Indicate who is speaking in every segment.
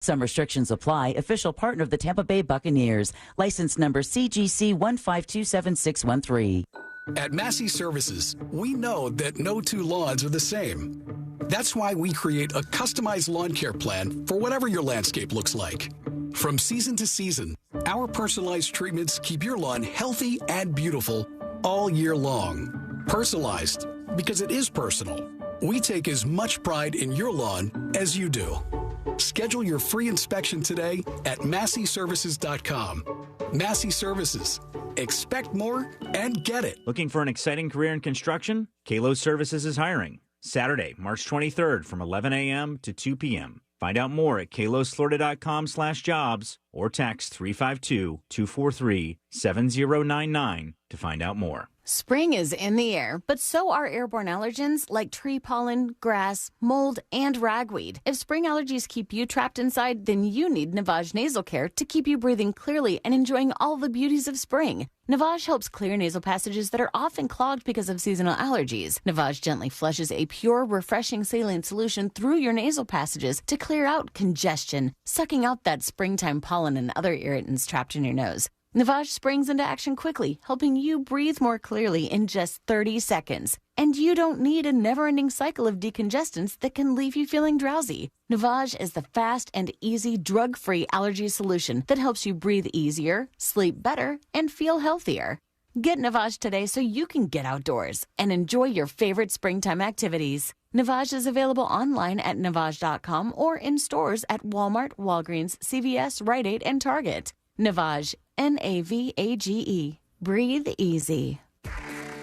Speaker 1: Some restrictions apply. Official partner of the Tampa Bay Buccaneers. License number CGC 1527613.
Speaker 2: At Massy Services, we know that no two lawns are the same. That's why we create a customized lawn care plan for whatever your landscape looks like. From season to season, our personalized treatments keep your lawn healthy and beautiful all year long. Personalized, because it is personal. We take as much pride in your lawn as you do. Schedule your free inspection today at massyservices.com. Massy Services. Expect more and get it.
Speaker 3: Looking for an exciting career in construction? Kalo Services is hiring. Saturday, March 23rd from 11 a.m. to 2 p.m. Find out more at kalosflorida.com/jobs or text 352-243-7099 to find out more.
Speaker 4: Spring is in the air, but so are airborne allergens like tree pollen, grass, mold, and ragweed. If spring allergies keep you trapped inside, then you need Navage Nasal Care to keep you breathing clearly and enjoying all the beauties of spring. Navage helps clear nasal passages that are often clogged because of seasonal allergies. Navage gently flushes a pure, refreshing saline solution through your nasal passages to clear out congestion, sucking out that springtime pollen and other irritants trapped in your nose. Navage springs into action quickly, helping you breathe more clearly in just 30 seconds. And you don't need a never-ending cycle of decongestants that can leave you feeling drowsy. Navage is the fast and easy drug-free allergy solution that helps you breathe easier, sleep better, and feel healthier. Get Navage today so you can get outdoors and enjoy your favorite springtime activities. Navage is available online at Navage.com or in stores at Walmart, Walgreens, CVS, Rite Aid, and Target. Navage, Navage. Breathe easy.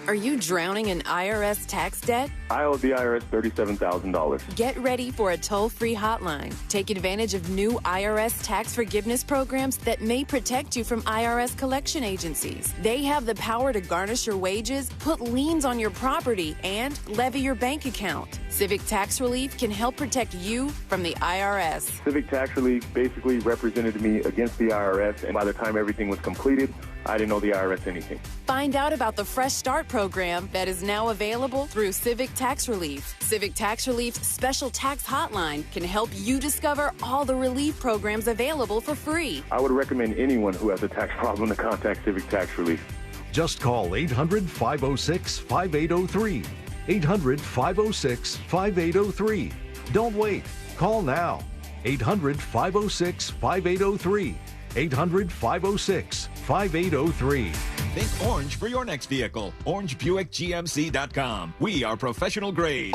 Speaker 5: Are you drowning in IRS tax debt?
Speaker 6: I owe the IRS $37,000.
Speaker 5: Get ready for a toll-free hotline. Take advantage of new IRS tax forgiveness programs that may protect you from IRS collection agencies. They have the power to garnish your wages, put liens on your property, and levy your bank account. Civic Tax Relief can help protect you from the IRS.
Speaker 6: Civic Tax Relief basically represented me against the IRS, and by the time everything was completed, I didn't owe the IRS anything.
Speaker 5: Find out about the Fresh Start program that is now available through Civic Tax Relief. Civic Tax Relief's special tax hotline can help you discover all the relief programs available for free.
Speaker 6: I would recommend anyone who has a tax problem to contact Civic Tax Relief.
Speaker 7: Just call 800-506-5803. 800-506-5803. Don't wait. Call now. 800-506-5803. 800-506-5803.
Speaker 8: Think orange for your next vehicle. OrangeBuickGMC.com. We are professional grade.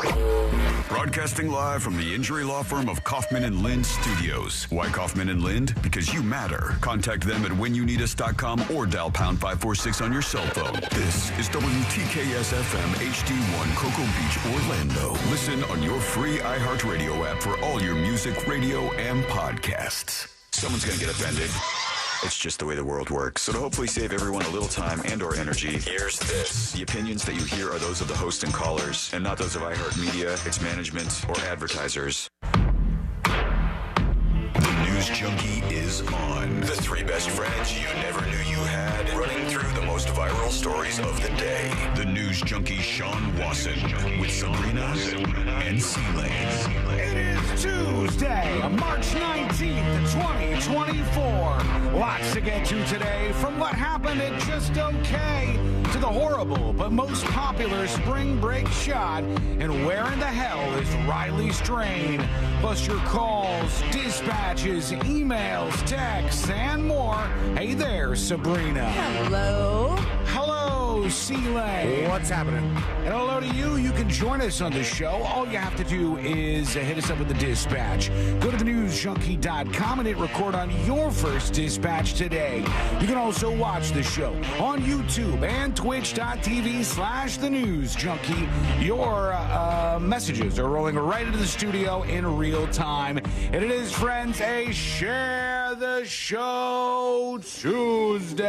Speaker 9: Broadcasting live from the injury law firm of Kaufman and Lind Studios. Why Kaufman and Lind? Because you matter. Contact them at whenyouneedus.com or dial pound 546 on your cell phone. This is WTKS-FM HD1 Cocoa Beach, Orlando. Listen on your free iHeartRadio app for all your music, radio, and podcasts.
Speaker 10: Someone's going to get offended. It's just the way the world works. So to hopefully save everyone a little time and or energy, here's this. The opinions that you hear are those of the host and callers, and not those of iHeartMedia, its management, or advertisers. The News Junkie is on. The three best friends you never knew you had, running through the most viral stories of the day. The News Junkie Sean Wasson with Sabrina and C-Lane.
Speaker 11: It is Tuesday, March 19th, 2024. Lots to get to today, from what happened at Just Okay to the horrible but most popular spring break shot, and where in the hell is Riley Strain? Plus your calls, dispatches, emails, texts, and more. Hey there, Sabrina.
Speaker 4: Hello.
Speaker 11: Hello, C-Lane.
Speaker 12: What's happening?
Speaker 11: And hello to you. You can join us on the show. All you have to do is hit us up with the dispatch. Go to thenewsjunkie.com and hit record on your first dispatch today. You can also watch the show on YouTube and twitch.tv/thenewsjunkie. Your messages are rolling right into the studio in real time. And it is, friends, a Share the Show Tuesday.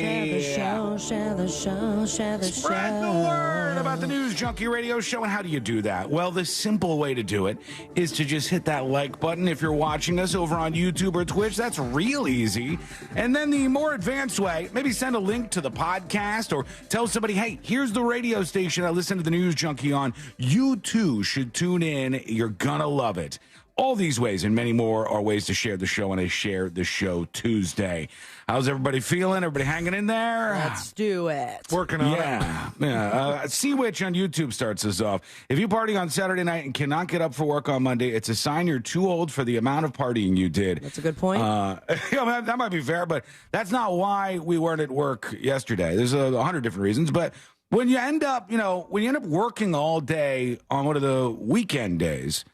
Speaker 4: Share the show, share the show, share the show.
Speaker 11: Spread the word about the News Junkie Radio Show. And how do you do that? Well, the simple way to do it is to just hit that like button if you're watching us over on YouTube or Twitch. That's real easy. And then the more advanced way, maybe send a link to the podcast or tell somebody, hey, here's the radio station I listen to the News Junkie on. You too should tune in. You're gonna love it. All these ways and many more are ways to share the show on a Share the Show Tuesday. How's everybody feeling? Everybody hanging in there?
Speaker 12: Let's do it.
Speaker 13: Working on it.
Speaker 11: Yeah. Sea Witch on YouTube starts us off. If you party on Saturday night and cannot get up for work on Monday, it's a sign you're too old for the amount of partying you did.
Speaker 12: That's a good point.
Speaker 11: That might be fair, but that's not why we weren't at work yesterday. There's 100 different reasons, but when you end up working all day on one of the weekend days,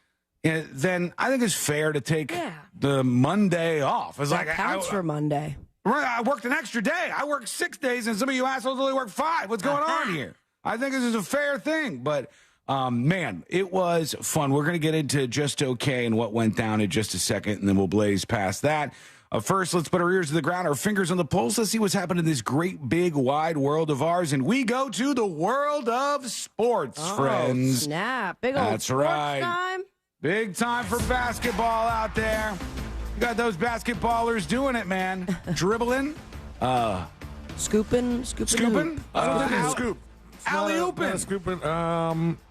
Speaker 11: then I think it's fair to take the Monday off. It's
Speaker 12: that counts for Monday.
Speaker 11: Right, I worked an extra day. I worked 6 days, and some of you assholes only work 5. What's going on here? I think this is a fair thing, but man, it was fun. We're going to get into Just Okay and what went down in just a second, and then we'll blaze past that. First, let's put our ears to the ground, our fingers on the pulse. Let's see what's happening in this great, big, wide world of ours, and we go to the world of sports, friends.
Speaker 12: Snap. Big old
Speaker 11: That's
Speaker 12: sports
Speaker 11: right.
Speaker 12: time.
Speaker 11: Big time for basketball out there. You got those basketballers doing it, man. Dribbling.
Speaker 12: Scooping.
Speaker 11: I don't think it's
Speaker 13: scoop.
Speaker 11: Alley-ooping.
Speaker 13: Scooping.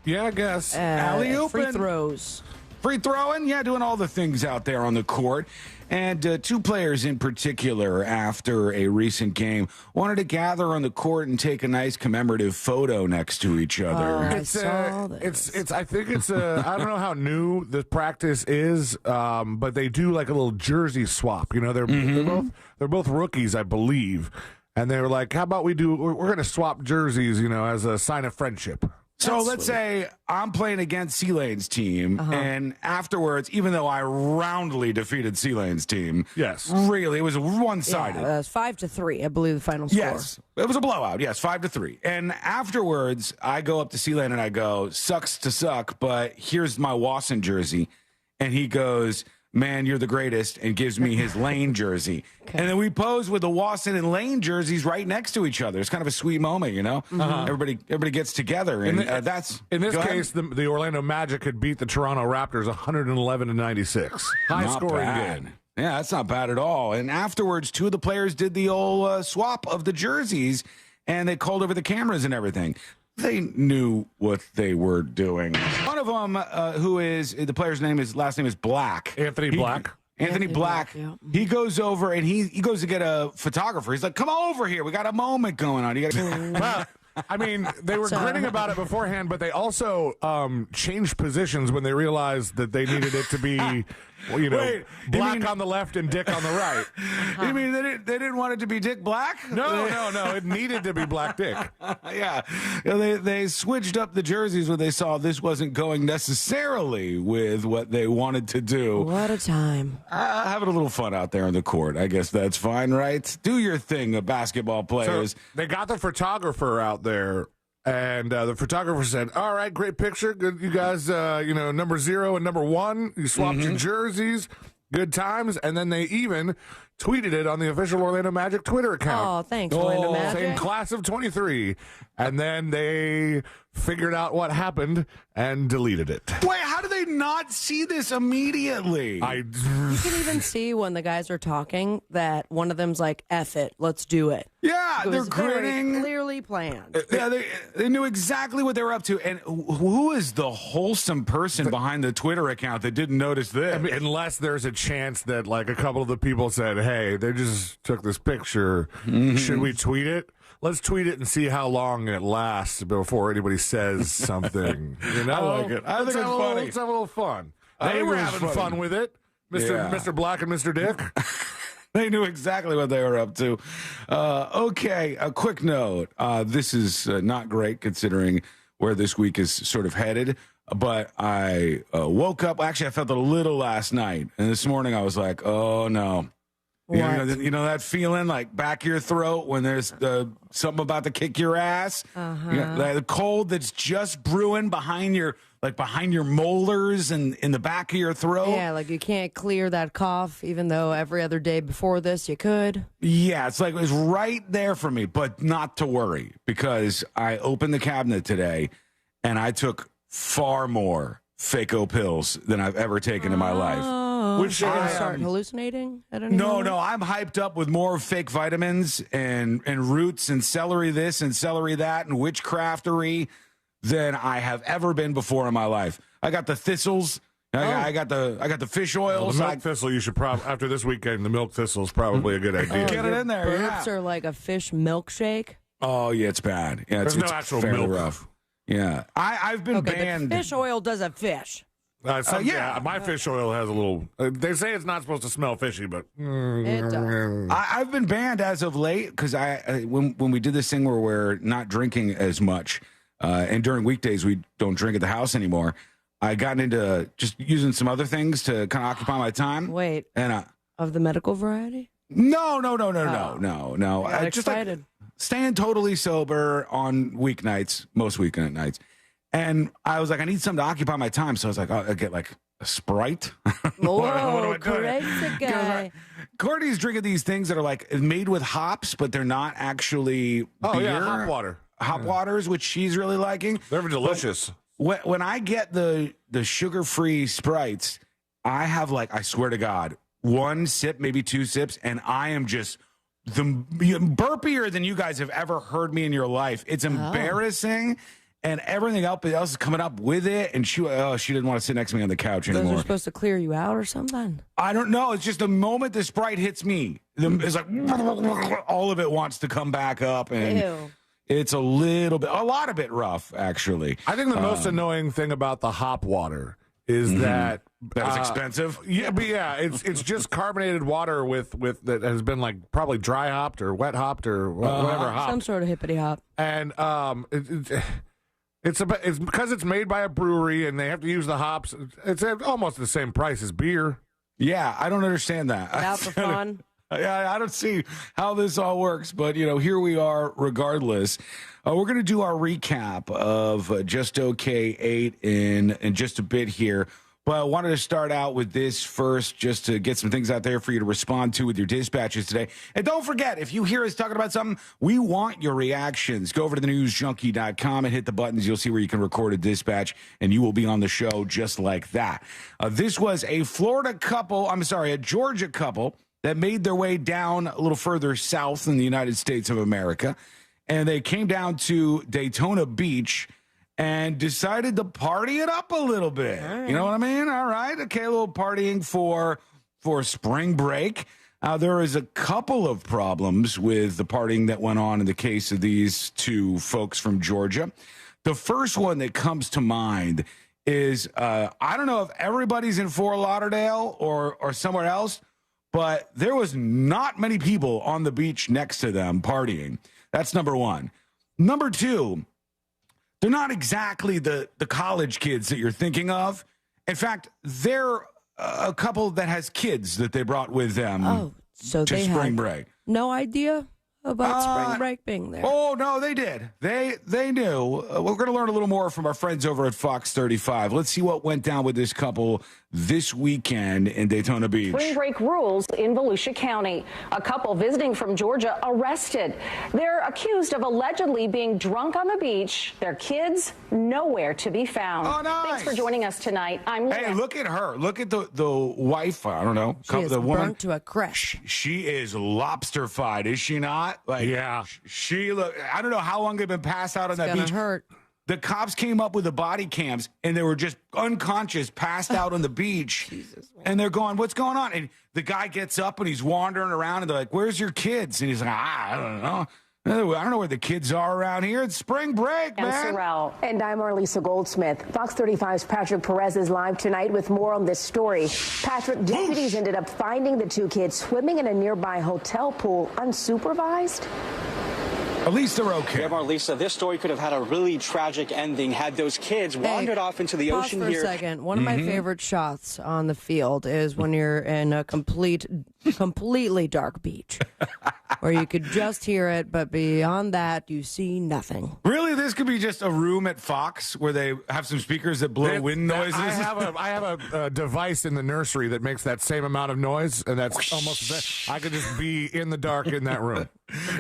Speaker 13: Yeah, I guess.
Speaker 11: Alley-ooping.
Speaker 12: Free throws.
Speaker 11: Free throwing, doing all the things out there on the court. And 2 players in particular, after a recent game, wanted to gather on the court and take a nice commemorative photo next to each other.
Speaker 12: I saw this.
Speaker 13: I think it's I don't know how new the practice is, but they do like a little jersey swap. You know, they're both rookies, I believe, and they were like, "How about we're going to swap jerseys, as a sign of friendship."
Speaker 11: So let's say I'm playing against C-Lane's team, and afterwards, even though I roundly defeated C-Lane's team, really, it was one-sided.
Speaker 12: Yeah, it was 5-3, I believe the final score.
Speaker 11: Yes, it was a blowout. Yes, 5-3. And afterwards, I go up to C-Lane and I go, "Sucks to suck, but here's my Wasson jersey," and he goes, "Man, you're the greatest," and gives me his Lane jersey. Okay. And then we pose with the Wasson and Lane jerseys right next to each other. It's kind of a sweet moment, Everybody gets together, and that's
Speaker 13: in this case the Orlando Magic had beat the Toronto Raptors 111-96. High scoring game.
Speaker 11: Yeah, that's not bad at all. And afterwards, 2 of the players did the old swap of the jerseys, and they called over the cameras and everything. They knew what they were doing. One of them, who is the player's last name is Black.
Speaker 13: Anthony Black.
Speaker 11: Anthony Black. Yeah. He goes over and he goes to get a photographer. He's like, "Come over here. We got a moment going on." You got
Speaker 13: well, I mean, they were grinning about it beforehand, but they also changed positions when they realized that they needed it to be, Black on the left and Dick on the right.
Speaker 11: You mean they didn't want it to be Dick Black?
Speaker 13: No. It needed to be Black Dick.
Speaker 11: They switched up the jerseys when they saw this wasn't going necessarily with what they wanted to do.
Speaker 12: What a time.
Speaker 11: Having a little fun out there on the court. I guess that's fine, right? Do your thing, basketball players.
Speaker 13: So they got the photographer out there. And the photographer said, "All right, great picture. Good, you guys, number 0 and number 1, you swapped your jerseys. Good times." And then they even tweeted it on the official Orlando Magic Twitter account.
Speaker 12: Oh, thanks, Orlando Magic.
Speaker 13: Same class of 23. And then they figured out what happened and deleted it.
Speaker 11: Wait, how do they not see this immediately?
Speaker 12: You can even see when the guys are talking that one of them's like, "F it, let's do it."
Speaker 11: Yeah, they're grinning.
Speaker 12: Clearly planned.
Speaker 11: Yeah, they knew exactly what they were up to. And who is the wholesome person behind the Twitter account that didn't notice this?
Speaker 13: I mean, unless there's a chance that like a couple of the people said, "Hey, they just took this picture. Should we tweet it? Let's tweet it and see how long it lasts before anybody says something."
Speaker 11: I like it. I think it's funny.
Speaker 13: Let's have a little fun. They were having fun with it, Mr. Black and Mr. Dick.
Speaker 11: They knew exactly what they were up to. Okay, a quick note. This is not great considering where this week is sort of headed. But I woke up. Actually, I felt it a little last night. And this morning I was like, "Oh, no." You know that feeling like back of your throat when there's something about to kick your ass? The cold that's just brewing behind your molars and in the back of your throat.
Speaker 12: Yeah, like you can't clear that cough, even though every other day before this you could.
Speaker 11: Yeah, it's like it was right there for me, but not to worry because I opened the cabinet today and I took far more Fako pills than I've ever taken in my life.
Speaker 12: Which I start hallucinating? I don't
Speaker 11: know.
Speaker 12: know.
Speaker 11: No, I'm hyped up with more fake vitamins and roots and celery this and celery that and witchcraftery than I have ever been before in my life. I got the thistles,
Speaker 14: I got the fish oil.
Speaker 13: Well, the milk thistle, you should probably, after this weekend, the milk thistle is probably a good idea.
Speaker 14: Get it in there.
Speaker 12: Burps are like a fish milkshake.
Speaker 14: Oh, yeah, it's bad. Yeah,
Speaker 13: There's
Speaker 14: it's
Speaker 13: no actual
Speaker 14: fairly
Speaker 13: milk.
Speaker 14: Rough. Yeah. I've been banned.
Speaker 12: But fish oil does a fish.
Speaker 13: Yeah, my fish oil has a little. They say it's not supposed to smell fishy, but
Speaker 12: It does.
Speaker 14: I've been banned as of late because when we did this thing where we're not drinking as much, and during weekdays we don't drink at the house anymore. I got into just using some other things to kind of occupy my time.
Speaker 12: Wait,
Speaker 14: and
Speaker 12: of the medical variety?
Speaker 14: No.
Speaker 12: Got
Speaker 14: Just like
Speaker 12: excited.
Speaker 14: staying totally sober on weeknights, most weekend nights. And I was like, I need something to occupy my time. So I was like, I'll get like a Sprite.
Speaker 12: Whoa, crazy guy.
Speaker 14: Courtney's drinking these things that are like made with hops, but they're not actually beer.
Speaker 13: Yeah, hop water.
Speaker 14: Hop waters, which she's really liking.
Speaker 13: They're delicious.
Speaker 14: When I get the sugar-free Sprites, I have like, I swear to God, one sip, maybe two sips, and I am just the burpier than you guys have ever heard me in your life. It's embarrassing. And everything else is coming up with it. And she didn't want to sit next to me on the couch anymore.
Speaker 12: Those are supposed to clear you out or something?
Speaker 14: I don't know. It's just the moment the Sprite hits me, it's like all of it wants to come back up. And
Speaker 12: Ew.
Speaker 14: it's a lot of it rough, actually.
Speaker 13: I think the most annoying thing about the hop water is that
Speaker 14: it's expensive.
Speaker 13: Yeah, but it's just carbonated water with that has been like probably dry hopped or wet hopped or whatever hopped.
Speaker 12: Some sort of hippity hop.
Speaker 13: And it's because it's made by a brewery and they have to use the hops. It's almost the same price as beer.
Speaker 14: Yeah, I don't understand that.
Speaker 12: Out for fun.
Speaker 14: Yeah, I don't see how this all works, but here we are regardless. We're going to do our recap of Just Okay 8 in just a bit here. But I wanted to start out with this first just to get some things out there for you to respond to with your dispatches today. And don't forget, if you hear us talking about something, we want your reactions. Go over to thenewsjunkie.com and hit the buttons. You'll see where you can record a dispatch, and you will be on the show just like that. This was a Georgia couple that made their way down a little further south in the United States of America. And they came down to Daytona Beach and decided to party it up a little bit. Right. You know what I mean? All right. Okay, a little partying for spring break. There is a couple of problems with the partying that went on in the case of these two folks from Georgia. The first one that comes to mind is, I don't know if everybody's in Fort Lauderdale or somewhere else, but there was not many people on the beach next to them partying. That's number one. Number two, they're not exactly the college kids that you're thinking of. In fact, they're a couple that has kids that they brought with them
Speaker 12: so
Speaker 14: to
Speaker 12: they
Speaker 14: spring
Speaker 12: had
Speaker 14: break.
Speaker 12: No idea about spring break being there.
Speaker 14: Oh, no, they did. They knew. We're going to learn a little more from our friends over at Fox 35. Let's see what went down with this couple this weekend in Daytona Beach.
Speaker 15: Spring break rules in Volusia County. A couple visiting from Georgia arrested. They're accused of allegedly being drunk on the beach. Their kids nowhere to be found.
Speaker 14: Oh, nice.
Speaker 15: Thanks for joining us tonight. I'm Leah.
Speaker 14: Hey, look at her. Look at the wife. I don't know.
Speaker 12: She is
Speaker 14: the woman.
Speaker 12: burnt to a crisp.
Speaker 14: She is lobster-fied, is she not? Like,
Speaker 13: yeah.
Speaker 14: She look. I don't know how long they've been passed out on that beach.
Speaker 12: It's gonna hurt.
Speaker 14: The cops came up with the body cams, and they were just unconscious, passed out on the beach.
Speaker 12: Jesus,
Speaker 14: and they're going, what's going on? And the guy gets up, and he's wandering around, and they're like, where's your kids? And he's like, I don't know. I don't know where the kids are around here. It's spring break, man.
Speaker 15: And I'm Marlisa Goldsmith. Fox 35's Patrick Perez is live tonight with more on this story. Patrick, deputies ended up finding the two kids swimming in a nearby hotel pool unsupervised.
Speaker 14: At least they're okay.
Speaker 16: Yeah, Marlisa, this story could have had a really tragic ending had those kids wandered off into the ocean
Speaker 12: for
Speaker 16: here.
Speaker 12: A second. One of my favorite shots on the field is when you're in a completely dark beach where you could just hear it, but beyond that, you see nothing.
Speaker 14: Really? This could be just a room at Fox where they have some speakers that blow wind noises?
Speaker 13: I have a device in the nursery that makes that same amount of noise, and that's almost I could just be in the dark in that room.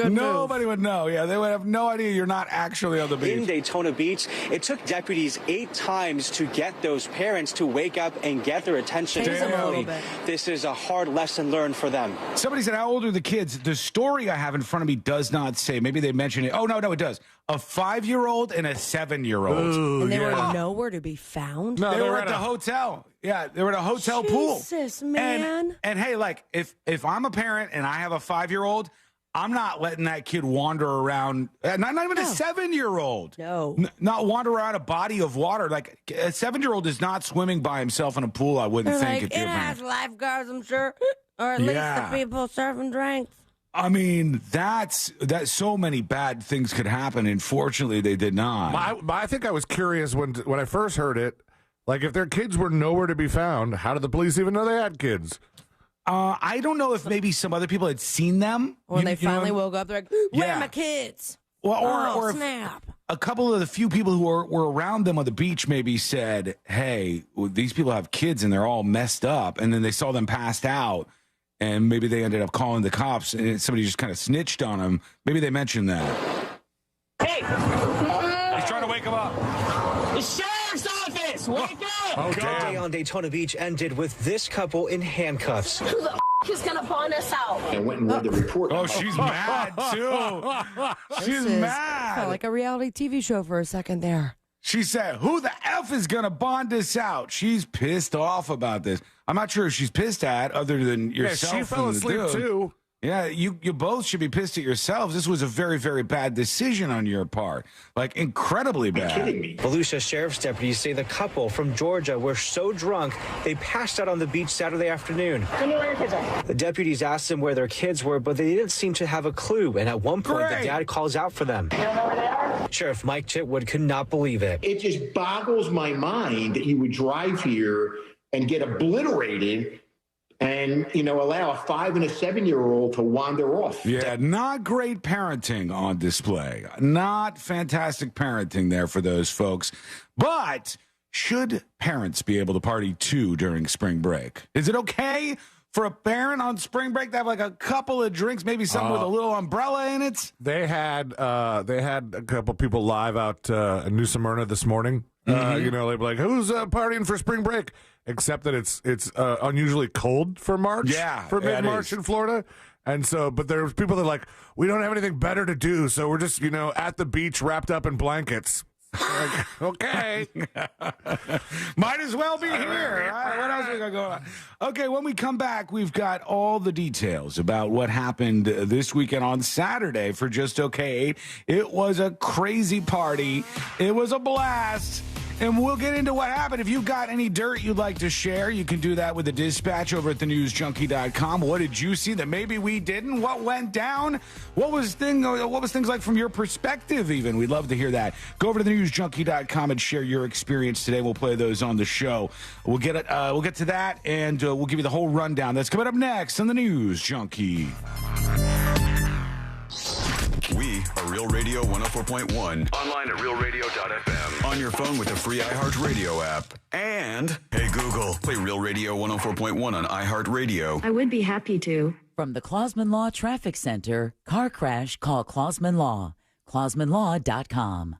Speaker 14: Nobody would know. Yeah, they would have no idea you're not actually on the beach.
Speaker 16: In Daytona Beach, it took deputies 8 times to get those parents to wake up and get their attention early. This is a hard lesson learned for them.
Speaker 14: Somebody said, how old are the kids? The story I have in front of me does not say. Maybe they mentioned it. Oh, no, it does. A 5-year-old and a 7-year-old.
Speaker 12: And they were nowhere to be found?
Speaker 14: No, they were at the hotel. Yeah, they were at a hotel pool.
Speaker 12: Jesus, man.
Speaker 14: And hey, like, if I'm a parent and I have a 5-year-old, I'm not letting that kid wander around. Not even a 7-year-old.
Speaker 12: No.
Speaker 14: Not wander around a body of water. Like, a 7-year-old is not swimming by himself in a pool, I wouldn't think.
Speaker 12: Like, it has lifeguards, I'm sure. Or at least the people serving drinks.
Speaker 14: I mean, that's so many bad things could happen. And fortunately, they did not.
Speaker 13: I think I was curious when I first heard it. Like, if their kids were nowhere to be found, how did the police even know they had kids?
Speaker 14: I don't know if maybe some other people had seen them.
Speaker 12: When they finally woke up, they're like, where are my kids?
Speaker 14: Well, or
Speaker 12: snap.
Speaker 14: A couple of the few people who were around them on the beach maybe said, hey, these people have kids and they're all messed up. And then they saw them passed out. And maybe they ended up calling the cops and somebody just kind of snitched on them. Maybe they mentioned that.
Speaker 17: Hey!
Speaker 14: He's trying to wake him up.
Speaker 17: The sheriff's office! Wake up!
Speaker 16: Oh, day on Daytona Beach ended with this couple in handcuffs.
Speaker 17: Who the is going to bond us out?
Speaker 18: I went and read the report.
Speaker 14: Oh, she's mad, too. She's mad.
Speaker 12: Felt like a reality TV show for a second there.
Speaker 14: She said, who the F is going to bond us out? She's pissed off about this. I'm not sure if she's pissed at other than yourself.
Speaker 13: Yeah, she fell asleep, too.
Speaker 14: Yeah, you both should be pissed at yourselves. This was a very, very bad decision on your part. Like, incredibly bad.
Speaker 16: Kidding me. Volusia sheriff's deputies say the couple from Georgia were so drunk they passed out on the beach Saturday afternoon.
Speaker 17: Tell me where your kids are.
Speaker 16: The deputies asked them where their kids were, but they didn't seem to have a clue. And at one point, the dad calls out for them.
Speaker 17: You don't know where they are?
Speaker 16: Sheriff Mike Chitwood could not believe it.
Speaker 18: It just boggles my mind that you would drive here and get obliterated and, allow a 5 and a 7-year-old to wander off.
Speaker 14: Yeah, not great parenting on display. Not fantastic parenting there for those folks. But should parents be able to party too during spring break? Is it okay for a parent on spring break to have like a couple of drinks, maybe something with a little umbrella in it?
Speaker 13: They had a couple people live out in New Smyrna this morning. They'd be like, who's partying for spring break? Except that it's unusually cold for March.
Speaker 14: Yeah,
Speaker 13: for mid-March in Florida. And so, but there's people that are like, we don't have anything better to do, so we're just, at the beach wrapped up in blankets. Like, okay.
Speaker 14: Might as well be here. Right? What else we got going on? Okay, when we come back, we've got all the details about what happened this weekend on Saturday for Just Okay 8. It was a crazy party. It was a blast. And we'll get into what happened. If you've got any dirt you'd like to share, you can do that with the dispatch over at thenewsjunkie.com. What did you see that maybe we didn't? What went down? What was things like from your perspective even? We'd love to hear that. Go over to thenewsjunkie.com and share your experience today. We'll play those on the show. We'll get to that, and we'll give you the whole rundown. That's coming up next on the News Junkie.
Speaker 9: We are Real Radio 104.1.
Speaker 10: Online at realradio.fm.
Speaker 9: On your phone with the free iHeartRadio app. And, hey Google, play Real Radio 104.1 on iHeartRadio.
Speaker 19: I would be happy to.
Speaker 1: From the Clausman Law Traffic Center, car crash, call Clausman Law. ClausmanLaw.com.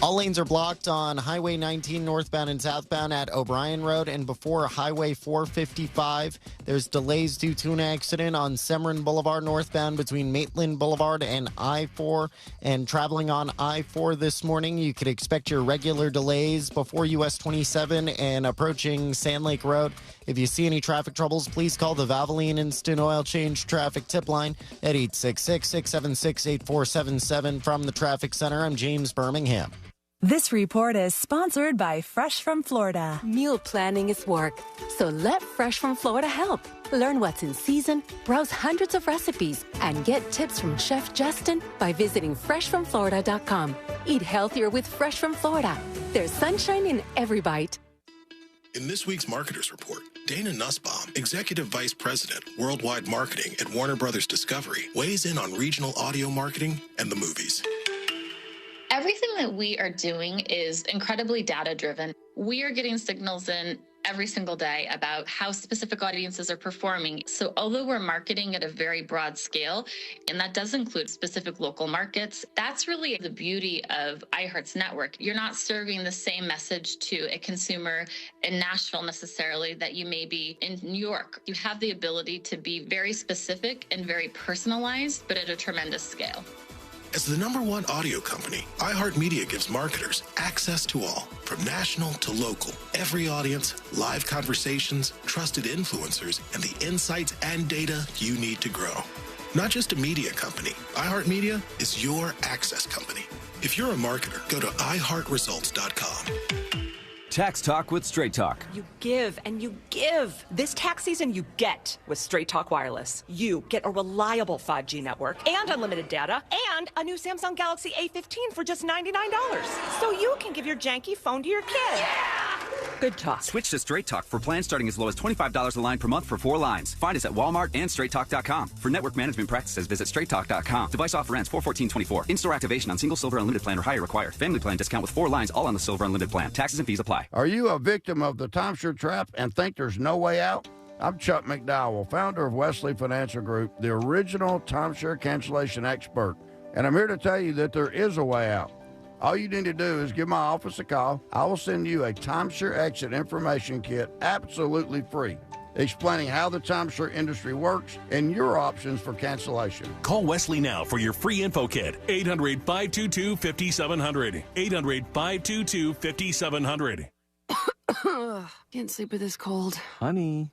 Speaker 20: All lanes are blocked on Highway 19 northbound and southbound at O'Brien Road, and before Highway 455, there's delays due to an accident on Severin Boulevard northbound between Maitland Boulevard and I-4. And traveling on I-4 this morning, you could expect your regular delays before US 27 and approaching Sand Lake Road. If you see any traffic troubles, please call the Valvoline Instant Oil Change Traffic Tip Line at 866-676-8477. From the Traffic Center, I'm James Birmingham.
Speaker 21: This report is sponsored by Fresh from Florida.
Speaker 22: Meal planning is work, so let Fresh from Florida help. Learn what's in season, browse hundreds of recipes, and get tips from Chef Justin by visiting freshfromflorida.com. Eat healthier with Fresh from Florida. There's sunshine in every bite.
Speaker 23: In this week's Marketers Report, Dana Nussbaum, Executive Vice President, Worldwide Marketing at Warner Brothers Discovery, weighs in on regional audio marketing and the movies.
Speaker 24: Everything that we are doing is incredibly data-driven. We are getting signals in
Speaker 2: every single day about how specific audiences are performing. So although we're marketing at a very broad scale, and that does include specific local markets, that's really the beauty of iHeart's network. You're not serving the same message to a consumer in Nashville necessarily that you may be in New York. You have the ability to be very specific and very personalized, but at a tremendous scale.
Speaker 23: As the #1 audio company, iHeartMedia gives marketers access to all, from national to local, every audience, live conversations, trusted influencers, and the insights and data you need to grow. Not just a media company, iHeartMedia is your access company. If you're a marketer, go to iHeartResults.com.
Speaker 3: Tax Talk with Straight Talk.
Speaker 19: You give and you give. This tax season, you get with Straight Talk Wireless. You get a reliable 5G network and unlimited data and a new Samsung Galaxy A15 for just $99. So you can give your janky phone to your kid. Yeah! Good talk.
Speaker 3: Switch to Straight Talk for plans starting as low as $25 a line per month for 4 lines. Find us at Walmart and StraightTalk.com. For network management practices, visit StraightTalk.com. Device offer ends 4/14/24. In-store activation on single Silver Unlimited plan or higher required. Family plan discount with 4 lines all on the Silver Unlimited plan. Taxes and fees apply.
Speaker 24: Are you a victim of the timeshare trap and think there's no way out? I'm Chuck McDowell, founder of Wesley Financial Group, the original timeshare cancellation expert. And I'm here to tell you that there is a way out. All you need to do is give my office a call. I will send you a timeshare exit information kit absolutely free, explaining how the timeshare industry works and your options for cancellation.
Speaker 25: Call Wesley now for your free info kit. 800-522-5700. 800-522-5700.
Speaker 26: Can't sleep with this cold.
Speaker 27: Honey.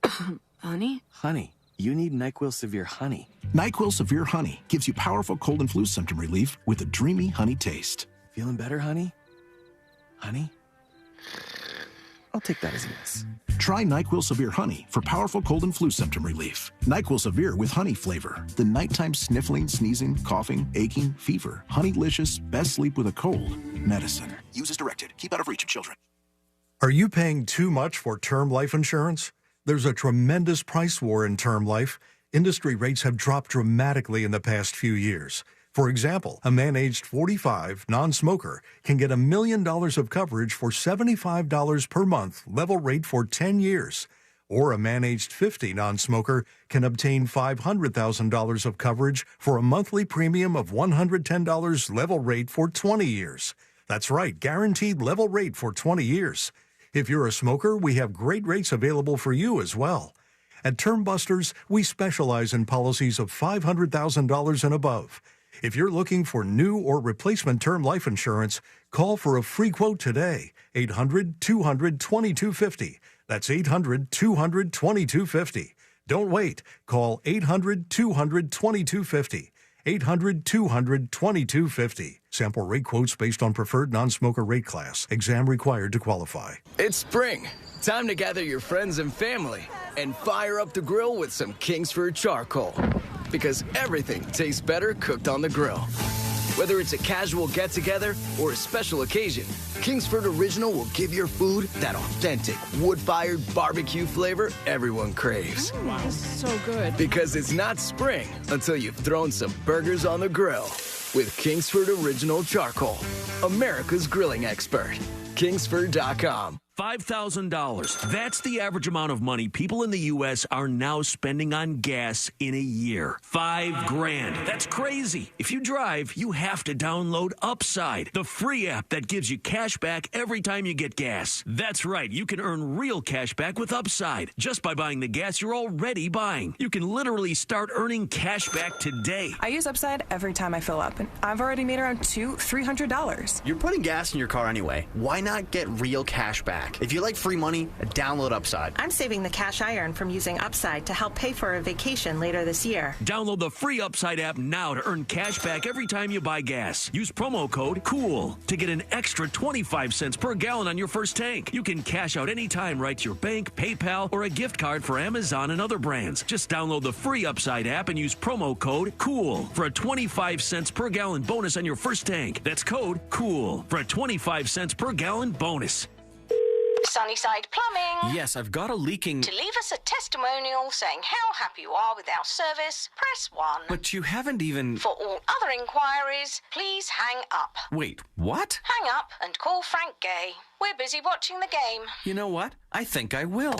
Speaker 26: Honey?
Speaker 27: Honey, you need NyQuil Severe Honey.
Speaker 28: NyQuil Severe Honey gives you powerful cold and flu symptom relief with a dreamy honey taste.
Speaker 27: Feeling better, honey? Honey? I'll take that as a yes.
Speaker 28: Try NyQuil Severe Honey for powerful cold and flu symptom relief. NyQuil Severe with honey flavor. The nighttime sniffling, sneezing, coughing, aching, fever. Honeylicious, best sleep with a cold. Medicine. Use as directed. Keep out of reach of children.
Speaker 29: Are you paying too much for term life insurance? There's a tremendous price war in term life. Industry rates have dropped dramatically in the past few years. For example, a man aged 45, non-smoker, can get $1 million of coverage for $75 per month, level rate for 10 years. Or a man aged 50, non-smoker, can obtain $500,000 of coverage for a monthly premium of $110, level rate for 20 years. That's right, guaranteed level rate for 20 years. If you're a smoker, we have great rates available for you as well. At Term Busters, we specialize in policies of $500,000 and above. If you're looking for new or replacement term life insurance, call for a free quote today. 800-200-2250. That's 800-200-2250. Don't wait. Call 800-200-2250. 800-200-2250. Sample rate quotes based on preferred non-smoker rate class. Exam required to qualify.
Speaker 30: It's spring. Time to gather your friends and family and fire up the grill with some Kingsford charcoal. Because everything tastes better cooked on the grill. Whether it's a casual get-together or a special occasion, Kingsford Original will give your food that authentic, wood-fired barbecue flavor everyone craves.
Speaker 19: Wow. This is so good.
Speaker 30: Because it's not spring until you've thrown some burgers on the grill with Kingsford Original Charcoal, America's grilling expert. Kingsford.com.
Speaker 31: $5,000. That's the average amount of money people in the U.S. are now spending on gas in a year. $5,000. That's crazy. If you drive, you have to download Upside, the free app that gives you cash back every time you get gas. That's right. You can earn real cash back with Upside just by buying the gas you're already buying. You can literally start earning cash back today.
Speaker 32: I use Upside every time I fill up, and I've already made around $300.
Speaker 33: You're putting gas in your car anyway. Why not get real cash back? If you like free money, download Upside.
Speaker 34: I'm saving the cash I earn from using Upside to help pay for a vacation later this year.
Speaker 31: Download the free Upside app now to earn cash back every time you buy gas. Use promo code COOL to get an extra 25 cents per gallon on your first tank. You can cash out anytime right to your bank, PayPal, or a gift card for Amazon and other brands. Just download the free Upside app and use promo code COOL for a 25 cents per gallon bonus on your first tank. That's code COOL for a 25 cents per gallon bonus.
Speaker 4: Sunnyside Plumbing.
Speaker 5: Yes, I've got a leaking...
Speaker 4: To leave us a testimonial saying how happy you are with our service, press 1.
Speaker 5: But you haven't even...
Speaker 4: For all other inquiries, please hang up.
Speaker 5: Wait, what?
Speaker 4: Hang up and call Frank Gay. We're busy watching the game.
Speaker 5: You know what? I think I will.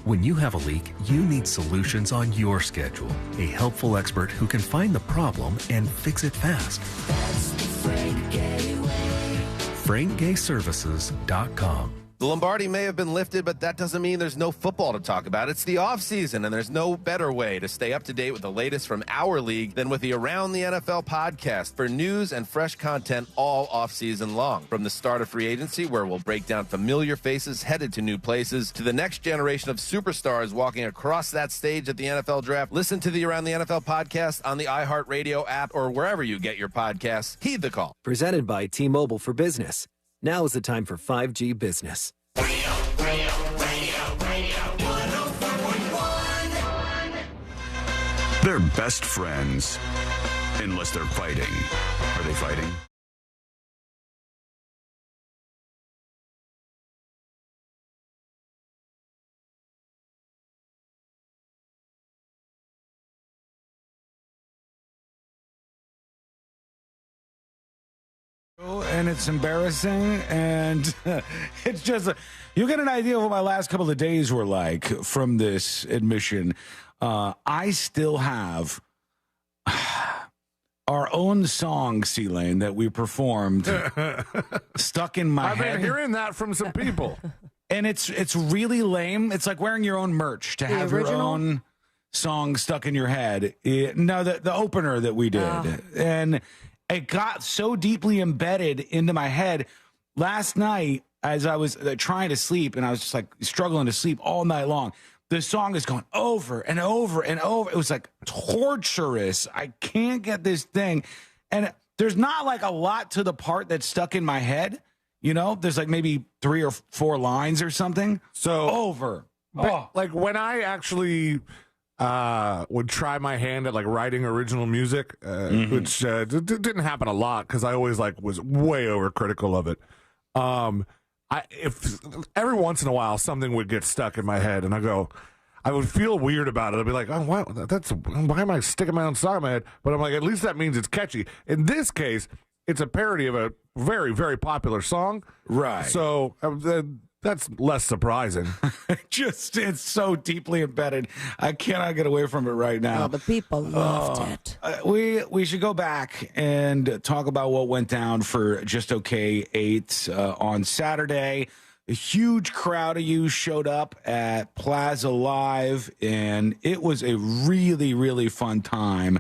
Speaker 6: When you have a leak, you need solutions on your schedule. A helpful expert who can find the problem and fix it fast.
Speaker 7: That's the Frank Gay way.
Speaker 6: FrankGayServices.com.
Speaker 8: The Lombardi may have been lifted, but that doesn't mean there's no football to talk about. It's the offseason, and there's no better way to stay up to date with the latest from our league than with the Around the NFL podcast for news and fresh content all offseason long. From the start of free agency, where we'll break down familiar faces headed to new places, to the next generation of superstars walking across that stage at the NFL draft. Listen to the Around the NFL podcast on the iHeartRadio app or wherever you get your podcasts. Heed the call.
Speaker 10: Presented by T-Mobile for Business. Now is the time for 5G business.
Speaker 7: Radio 104.1.
Speaker 9: They're best friends, unless they're fighting. Are they fighting?
Speaker 11: And it's embarrassing, and it's just you get an idea of what my last couple of days were like from this admission. I still have our own song, C-Lane, that we performed stuck in my head.
Speaker 12: I've been hearing that from some people.
Speaker 11: And it's really lame. It's like wearing your own merch to have your own song stuck in your head. The opener that we did. And it got so deeply embedded into my head last night as I was trying to sleep, and I was just like struggling to sleep all night long. The song is going over and over and over. It was like torturous. I can't get this thing. And there's not like a lot to the part that's stuck in my head. You know, there's like maybe 3 or 4 lines or something.
Speaker 12: So
Speaker 11: over.
Speaker 12: Like when I actually would try my hand at like writing original music, which didn't happen a lot because I always like was way overcritical of it. If every once in a while something would get stuck in my head and I would feel weird about it. I'd be like, oh, why am I sticking my own song in my head? But I'm like, at least that means it's catchy. In this case, it's a parody of a very, very popular song.
Speaker 11: Right.
Speaker 12: So that's less surprising.
Speaker 11: It's so deeply embedded. I cannot get away from it right now.
Speaker 7: Oh, the people loved it.
Speaker 11: We should go back and talk about what went down for Just Okay 8 on Saturday. A huge crowd of you showed up at Plaza Live, and it was a really, really fun time.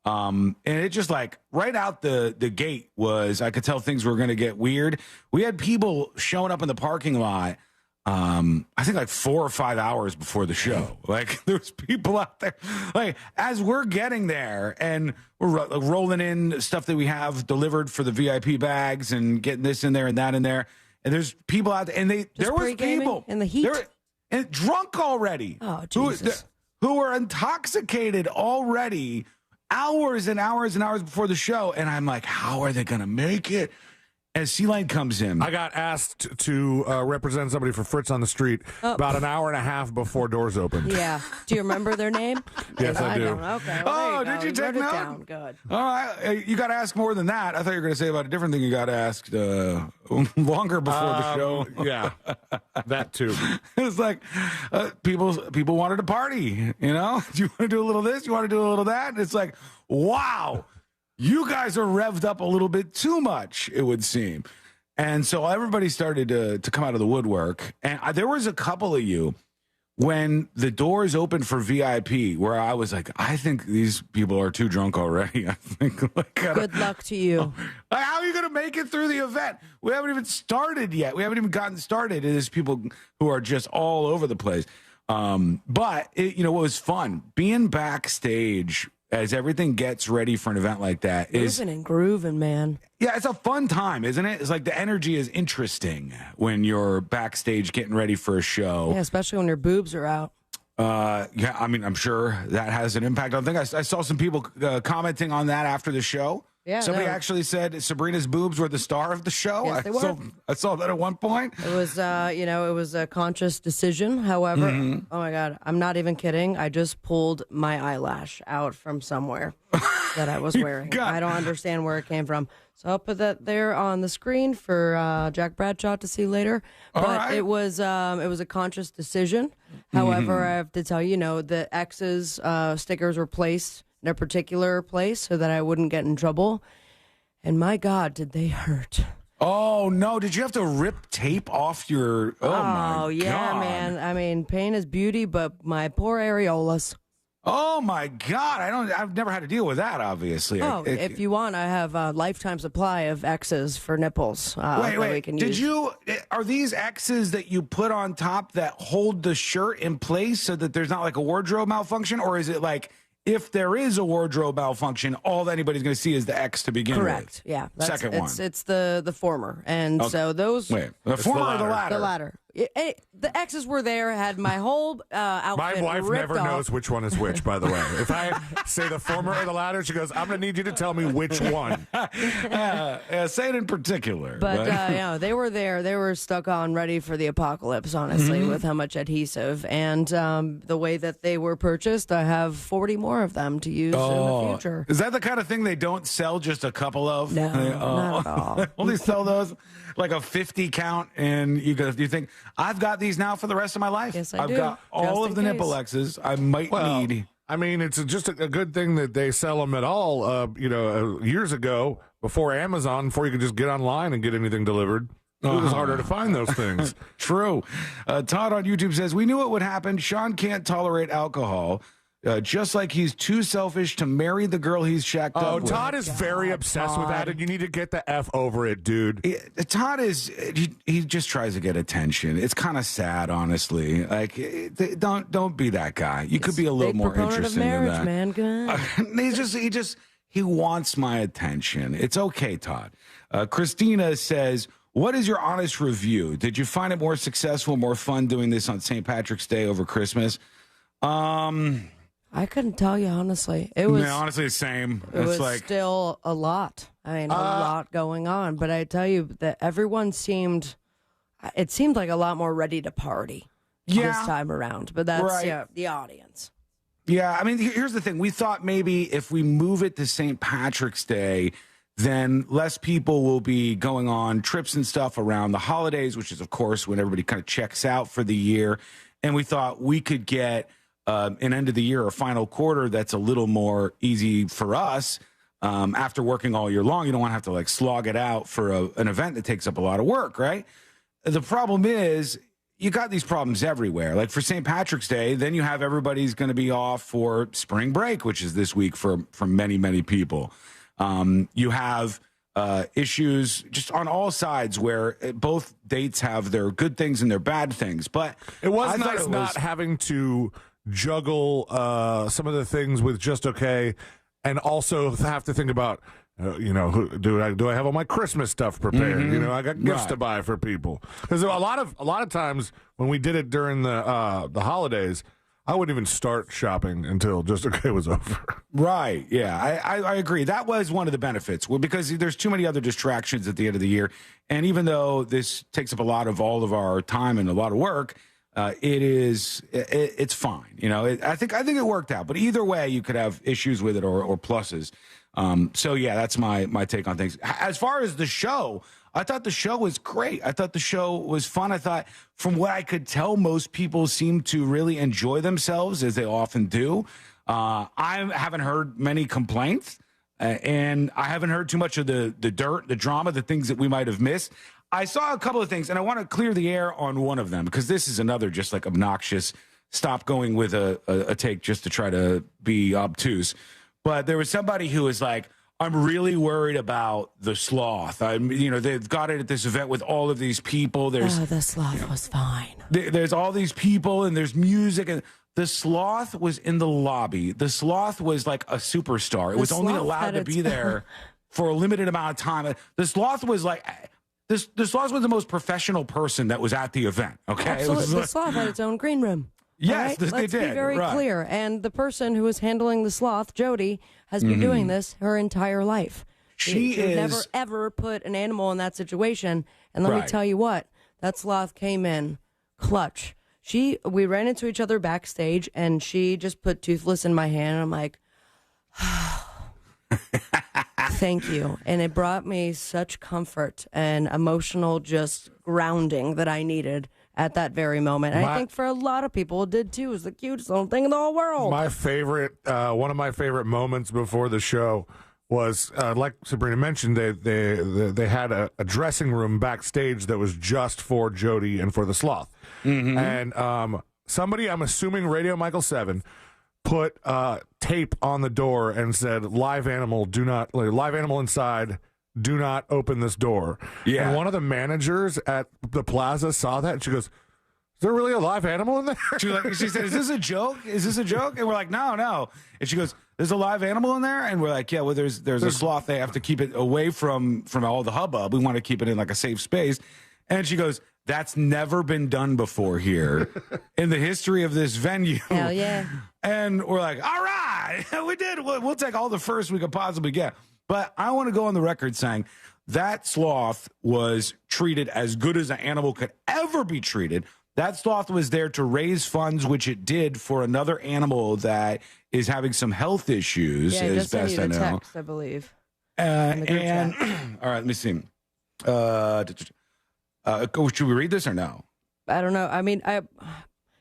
Speaker 11: And it just like right out the gate was, I could tell things were going to get weird. We had people showing up in the parking lot, I think like 4 or 5 hours before the show. Like there was people out there, like as we're getting there and we're rolling in stuff that we have delivered for the VIP bags and getting this in there and that in there. And there's people out there, and there was people
Speaker 7: in the heat
Speaker 11: and drunk already.
Speaker 7: Oh, Jesus.
Speaker 11: Who were intoxicated already. Hours and hours and hours before the show, and I'm like, how are they going to make it? As C-Lane comes in.
Speaker 12: I got asked to represent somebody for Fritz on the Street about an hour and a half before doors opened.
Speaker 7: Yeah. Do you remember their name?
Speaker 12: Yes, I do.
Speaker 7: Okay. Well,
Speaker 11: did you take note?
Speaker 7: Down. Good.
Speaker 11: All right. You got to ask more than that. I thought you were going to say about a different thing you got asked longer before the show.
Speaker 12: Yeah, that too.
Speaker 11: It's like people wanted to party, you know? Do you want to do a little this? You want to do a little that? And it's like, wow. You guys are revved up a little bit too much, it would seem. And so everybody started to come out of the woodwork. And there was a couple of you when the doors opened for VIP where I was like, I think these people are too drunk already. I think
Speaker 7: good luck to you.
Speaker 11: How are you going to make it through the event? We haven't even started yet. We haven't even gotten started. There's people who are just all over the place. But it was fun being backstage as everything gets ready for an event like that.
Speaker 7: Moving and grooving, man.
Speaker 11: Yeah, it's a fun time, isn't it? It's like the energy is interesting when you're backstage getting ready for a show.
Speaker 7: Yeah, especially when your boobs are out.
Speaker 11: Yeah, I mean, I'm sure that has an impact. I think I saw some people commenting on that after the show.
Speaker 7: Yeah,
Speaker 11: Somebody
Speaker 7: no.
Speaker 11: actually said Sabrina's boobs were the star of the show.
Speaker 7: Yes, they were.
Speaker 11: I saw that at one point.
Speaker 7: It was, it was a conscious decision. However, oh my God, I'm not even kidding. I just pulled my eyelash out from somewhere that I was wearing. I don't understand where it came from. So I'll put that there on the screen for Jack Bradshaw to see later. But it was a conscious decision. However, I have to tell you, the X's stickers were placed in a particular place so that I wouldn't get in trouble. And my God, did they hurt.
Speaker 11: Oh, no. Did you have to rip tape off your... Oh, my
Speaker 7: yeah,
Speaker 11: God.
Speaker 7: man. I mean, pain is beauty, but my poor areolas.
Speaker 11: Oh, my God. I've never had to deal with that, obviously.
Speaker 7: If you want, I have a lifetime supply of X's for nipples.
Speaker 11: Wait.
Speaker 7: That we can use.
Speaker 11: Are these X's that you put on top that hold the shirt in place so that there's not like a wardrobe malfunction? Or is it like... If there is a wardrobe malfunction, all that anybody's going to see is the X to begin with.
Speaker 7: Correct. Yeah.
Speaker 11: Second one.
Speaker 7: It's the former. And so those...
Speaker 11: Wait, the former or the latter?
Speaker 7: The latter. The X's were there, had my whole outfit
Speaker 12: My wife
Speaker 7: ripped
Speaker 12: never
Speaker 7: off.
Speaker 12: knows which one is which, by the way. If I say the former or the latter, she goes, I'm going to need you to tell me which one.
Speaker 11: Say it in particular.
Speaker 7: But they were there. They were stuck on, ready for the apocalypse, honestly, with how much adhesive. And the way that they were purchased, I have 40 more of them to use in the future.
Speaker 11: Is that the kind of thing they don't sell just a couple of?
Speaker 7: No, not at all.
Speaker 11: Only sell those like a 50 count, and you think, I've got these now for the rest of my life.
Speaker 7: Yes, I
Speaker 11: I've
Speaker 7: do.
Speaker 11: got all
Speaker 7: Just
Speaker 11: of the
Speaker 7: in
Speaker 11: nipple
Speaker 7: case.
Speaker 11: X's I might need.
Speaker 12: I mean, it's just a good thing that they sell them at all. Years ago, before Amazon, before you could just get online and get anything delivered, it was harder to find those things.
Speaker 11: True. Todd on YouTube says, we knew it would happen. Sean can't tolerate alcohol. Just like he's too selfish to marry the girl he's shacked up with.
Speaker 12: Todd is very obsessed with that, and you need to get the F over it, dude.
Speaker 11: Todd is, he just tries to get attention. It's kind of sad, honestly. Like, don't be that guy. You could be a little more interesting
Speaker 7: marriage,
Speaker 11: than that.
Speaker 7: Man.
Speaker 11: Good. He wants my attention. It's okay, Todd. Christina says, what is your honest review? Did you find it more successful, more fun doing this on St. Patrick's Day over Christmas?
Speaker 7: I couldn't tell you, honestly. It was
Speaker 11: honestly the same.
Speaker 7: It was still a lot. I mean, a lot going on. But I tell you that everyone seemed like a lot more ready to party this time around. But that's the audience.
Speaker 11: Yeah, I mean, here's the thing. We thought maybe if we move it to St. Patrick's Day, then less people will be going on trips and stuff around the holidays, which is, of course, when everybody kind of checks out for the year. And we thought we could get an end of the year or final quarter that's a little more easy for us after working all year long. You don't want to have to like slog it out for an event that takes up a lot of work, right? The problem is you got these problems everywhere. Like for St. Patrick's Day, then you have everybody's going to be off for spring break, which is this week for many, many people. You have issues just on all sides where both dates have their good things and their bad things. But
Speaker 12: it was nice not having to juggle some of the things with just okay, and also have to think about do I have all my Christmas stuff prepared? I got gifts to buy for people, because a lot of times when we did it during the holidays, I wouldn't even start shopping until just okay was over.
Speaker 11: Right. Yeah, I agree. That was one of the benefits, because there's too many other distractions at the end of the year, and even though this takes up a lot of all of our time and a lot of work, it's fine. I think it worked out. But either way, you could have issues with it or pluses. So yeah, that's my take on things. As far as the show, I thought the show was great. I thought the show was fun. I thought, from what I could tell, most people seem to really enjoy themselves, as they often do. I haven't heard many complaints, and I haven't heard too much of the dirt, the drama, the things that we might have missed. I saw a couple of things, and I want to clear the air on one of them, because this is another just like obnoxious, stop going with a take just to try to be obtuse. But there was somebody who was like, I'm really worried about the sloth. They've got it at this event with all of these people.
Speaker 7: The sloth was fine.
Speaker 11: There's all these people, and there's music, and the sloth was in the lobby. The sloth was like a superstar. It was only allowed to be there for a limited amount of time. The sloth was like... The sloth was the most professional person that was at the event. Okay,
Speaker 7: Absolutely. The sloth had its own green room.
Speaker 11: Yes,
Speaker 7: right?
Speaker 11: they did.
Speaker 7: Let's be very clear. And the person who was handling the sloth, Jody, has been doing this her entire life.
Speaker 11: She
Speaker 7: would
Speaker 11: is
Speaker 7: never, ever put an animal in that situation. And let me
Speaker 11: Right.
Speaker 7: tell you what, that sloth came in clutch. We ran into each other backstage, and she just put Toothless in my hand, and I'm like, thank you. And it brought me such comfort and emotional just grounding that I needed at that very moment. And I think for a lot of people it did too. It was the cutest little thing in the whole world.
Speaker 12: My favorite, one of my favorite moments before the show was, like Sabrina mentioned, they had a dressing room backstage that was just for Jody and for the sloth.
Speaker 11: Mm-hmm.
Speaker 12: And somebody, I'm assuming Radio Michael 7, put tape on the door and said, live animal inside, do not open this door.
Speaker 11: Yeah.
Speaker 12: And one of the managers at the plaza saw that, and she goes, is there really a live animal in there?
Speaker 11: She said, is this a joke? Is this a joke? And we're like, no. And she goes, there's a live animal in there? And we're like, yeah, well, there's a sloth. They have to keep it away from all the hubbub. We want to keep it in like a safe space. And she goes, that's never been done before here in the history of this venue.
Speaker 7: Hell yeah.
Speaker 11: And we're like, all right, we did. We'll take all the first we could possibly get. But I want to go on the record saying that sloth was treated as good as an animal could ever be treated. That sloth was there to raise funds, which it did, for another animal that is having some health issues, as best I know.
Speaker 7: Text, I believe.
Speaker 11: And all right, let me see. Should we read this or no?
Speaker 7: I don't know. I mean,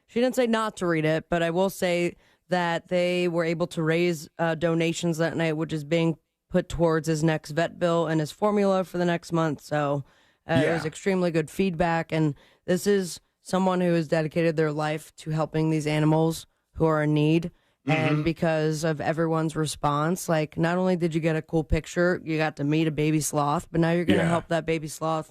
Speaker 7: she didn't say not to read it, but I will say that they were able to raise donations that night, which is being put towards his next vet bill and his formula for the next month. So it was extremely good feedback. And this is someone who has dedicated their life to helping these animals who are in need. And because of everyone's response, like, not only did you get a cool picture, you got to meet a baby sloth, but now you're going to help that baby sloth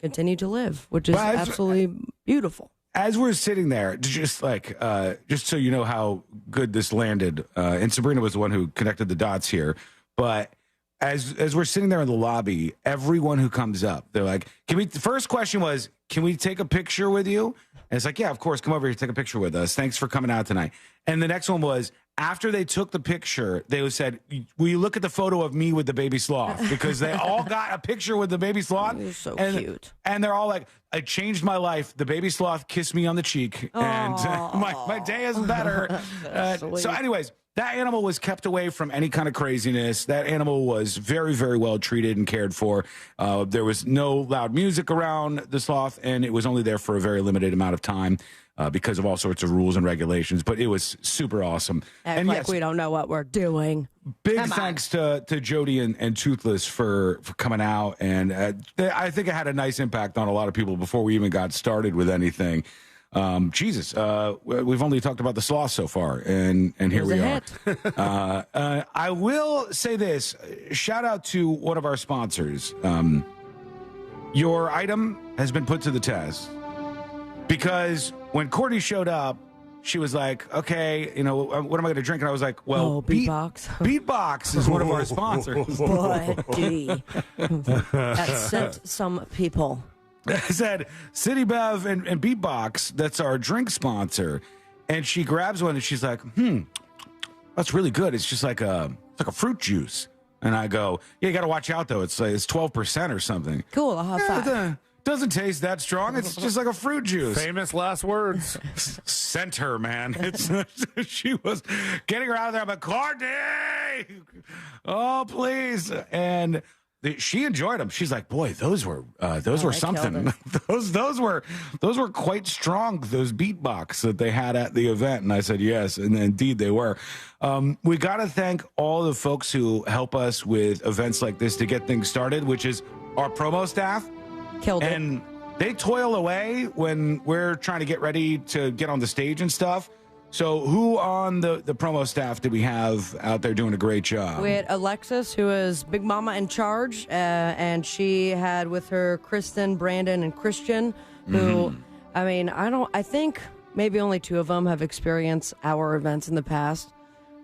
Speaker 7: continue to live, which is absolutely beautiful.
Speaker 11: As we're sitting there, just so you know how good this landed, and Sabrina was the one who connected the dots here, but as we're sitting there in the lobby, everyone who comes up, they're like, the first question was, can we take a picture with you? And it's like, yeah, of course, come over here, take a picture with us. Thanks for coming out tonight. And the next one was, after they took the picture, they said, will you look at the photo of me with the baby sloth? Because they all got a picture with the baby sloth.
Speaker 7: You're so cute.
Speaker 11: And they're all like, I changed my life. The baby sloth kissed me on the cheek. And my day is better. So anyways, that animal was kept away from any kind of craziness. That animal was very, very well treated and cared for. There was no loud music around the sloth, and it was only there for a very limited amount of time because of all sorts of rules and regulations. But it was super awesome.
Speaker 7: And like we don't know what we're doing.
Speaker 11: Big thanks to Jody and Toothless for coming out. And I think it had a nice impact on a lot of people before we even got started with anything. Jesus, we've only talked about the sloth so far, and here we are. I will say this. Shout out to one of our sponsors. Your item has been put to the test because when Courtney showed up, she was like, okay, what am I going to drink? And I was like, well,
Speaker 7: Beatbox.
Speaker 11: Beatbox is one of our sponsors.
Speaker 7: Buddy. That sent some people.
Speaker 11: I said, City Bev and Beatbox, that's our drink sponsor. And she grabs one and she's like, that's really good. It's just like a fruit juice. And I go, yeah, you got to watch out, though. It's 12% or something.
Speaker 7: Cool, a high five.
Speaker 11: Doesn't taste that strong. It's just like a fruit juice.
Speaker 12: Famous last words.
Speaker 11: Sent her, man. She was getting her out of there. I'm like, Courtney! Oh, please. And she enjoyed them. She's like, boy, those were something. those were quite strong. Those beatbox that they had at the event. And I said, yes, and indeed they were. We got to thank all the folks who help us with events like this to get things started, which is our promo staff.
Speaker 7: Killed it.
Speaker 11: And they toil away when we're trying to get ready to get on the stage and stuff. So who on the promo staff did we have out there doing a great job?
Speaker 7: We had Alexis, who is Big Mama in charge, and she had with her Kristen, Brandon, and Christian, who, I think maybe only two of them have experienced our events in the past,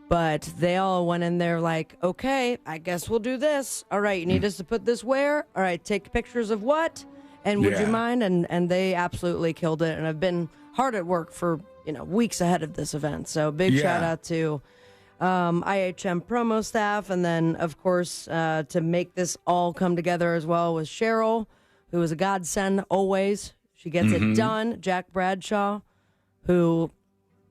Speaker 7: but they all went in there like, okay, I guess we'll do this. All right, you need us to put this where? All right, take pictures of what? And would you mind? And they absolutely killed it, and I've been hard at work for weeks ahead of this event. So big shout out to IHM promo staff. And then, of course, to make this all come together as well was Cheryl, who is a godsend always. She gets it done. Jack Bradshaw, who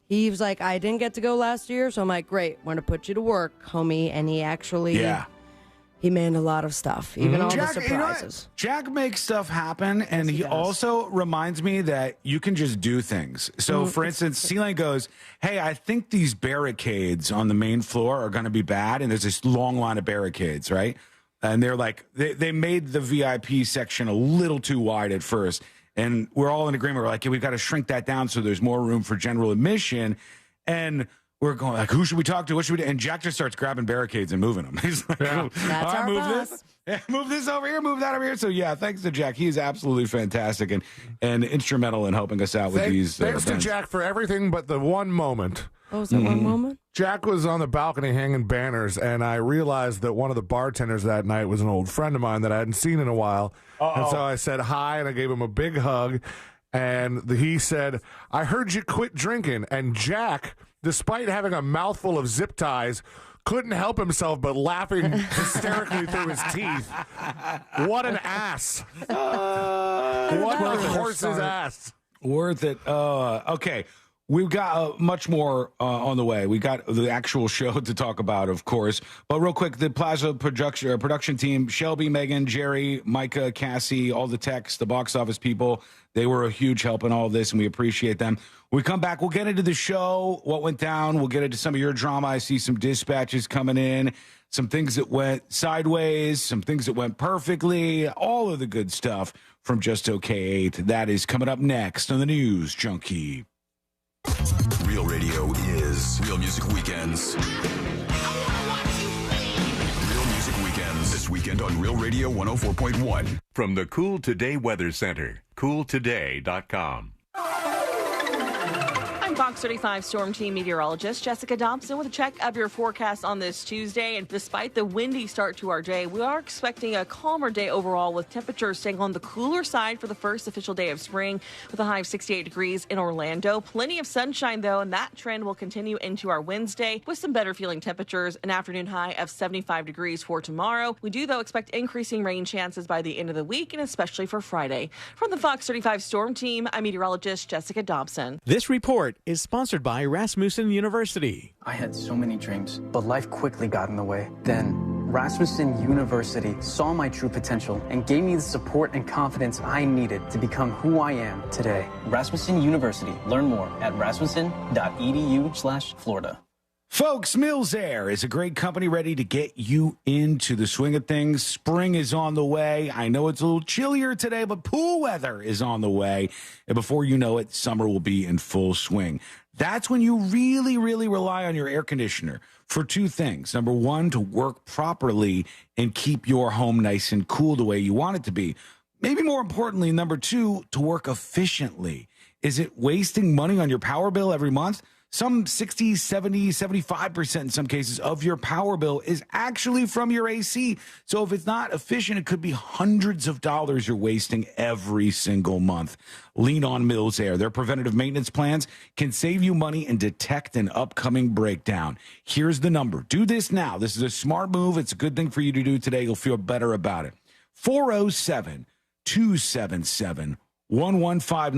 Speaker 7: he was like, I didn't get to go last year. So I'm like, great, we're going to put you to work, homie. And he actually... He manned a lot of stuff, even all the surprises.
Speaker 11: Jack makes stuff happen, and he also reminds me that you can just do things. So, for instance, C-Lane goes, hey, I think these barricades on the main floor are going to be bad, and there's this long line of barricades, right? And they're like, they made the VIP section a little too wide at first, and we're all in agreement. We're like, yeah, we've got to shrink that down so there's more room for general admission, and... we're going like, who should we talk to? What should we do? And Jack just starts grabbing barricades and moving them. He's like,
Speaker 7: That's our
Speaker 11: move
Speaker 7: boss.
Speaker 11: this. Yeah, move this over here, move that over here. So, yeah, thanks to Jack. He is absolutely fantastic and instrumental in helping us out with these
Speaker 12: Thanks
Speaker 11: events.
Speaker 12: to Jack for everything but the one moment.
Speaker 7: Oh, was that one moment?
Speaker 12: Jack was on the balcony hanging banners, and I realized that one of the bartenders that night was an old friend of mine that I hadn't seen in a while. And so I said hi, and I gave him a big hug. And he said, I heard you quit drinking. And Jack, despite having a mouthful of zip ties, couldn't help himself but laughing hysterically through his teeth. What an ass. What a horse's ass.
Speaker 11: Worth it. Okay. We've got much more on the way. We got the actual show to talk about, of course. But real quick, the Plaza production team, Shelby, Megan, Jerry, Micah, Cassie, all the techs, the box office people, they were a huge help in all this, and we appreciate them. When we come back, we'll get into the show, what went down. We'll get into some of your drama. I see some dispatches coming in, some things that went sideways, some things that went perfectly, all of the good stuff from Just Okay 8. That is coming up next on the News Junkie.
Speaker 9: Real radio is Real Music Weekends. Real Music Weekends this weekend on Real Radio 104.1.
Speaker 1: From the Cool Today Weather Center, cooltoday.com.
Speaker 19: I'm Fox 35 Storm Team meteorologist Jessica Dobson with a check of your forecast on this Tuesday. And despite the windy start to our day, we are expecting a calmer day overall with temperatures staying on the cooler side for the first official day of spring with a high of 68 degrees in Orlando. Plenty of sunshine, though, and that trend will continue into our Wednesday with some better feeling temperatures. An afternoon high of 75 degrees for tomorrow. We do, though, expect increasing rain chances by the end of the week and especially for Friday. From the Fox 35 Storm Team, I'm meteorologist Jessica Dobson.
Speaker 2: This report is sponsored by Rasmussen University.
Speaker 3: I had so many dreams, but life quickly got in the way. Then Rasmussen University saw my true potential and gave me the support and confidence I needed to become who I am today. Rasmussen University. Learn more at rasmussen.edu/Florida.
Speaker 11: Folks, Mills Air is a great company ready to get you into the swing of things. Spring is on the way. I know it's a little chillier today, but pool weather is on the way. And before you know it, summer will be in full swing. That's when you really, really rely on your air conditioner for two things. Number one, to work properly and keep your home nice and cool the way you want it to be. Maybe more importantly, number two, to work efficiently. Is it wasting money on your power bill every month? Some 60, 70, 75% in some cases of your power bill is actually from your AC. So if it's not efficient, it could be hundreds of dollars you're wasting every single month. Lean on Mills Air. Their preventative maintenance plans can save you money and detect an upcoming breakdown. Here's the number. Do this now. This is a smart move. It's a good thing for you to do today. You'll feel better about it. 407-277-1159.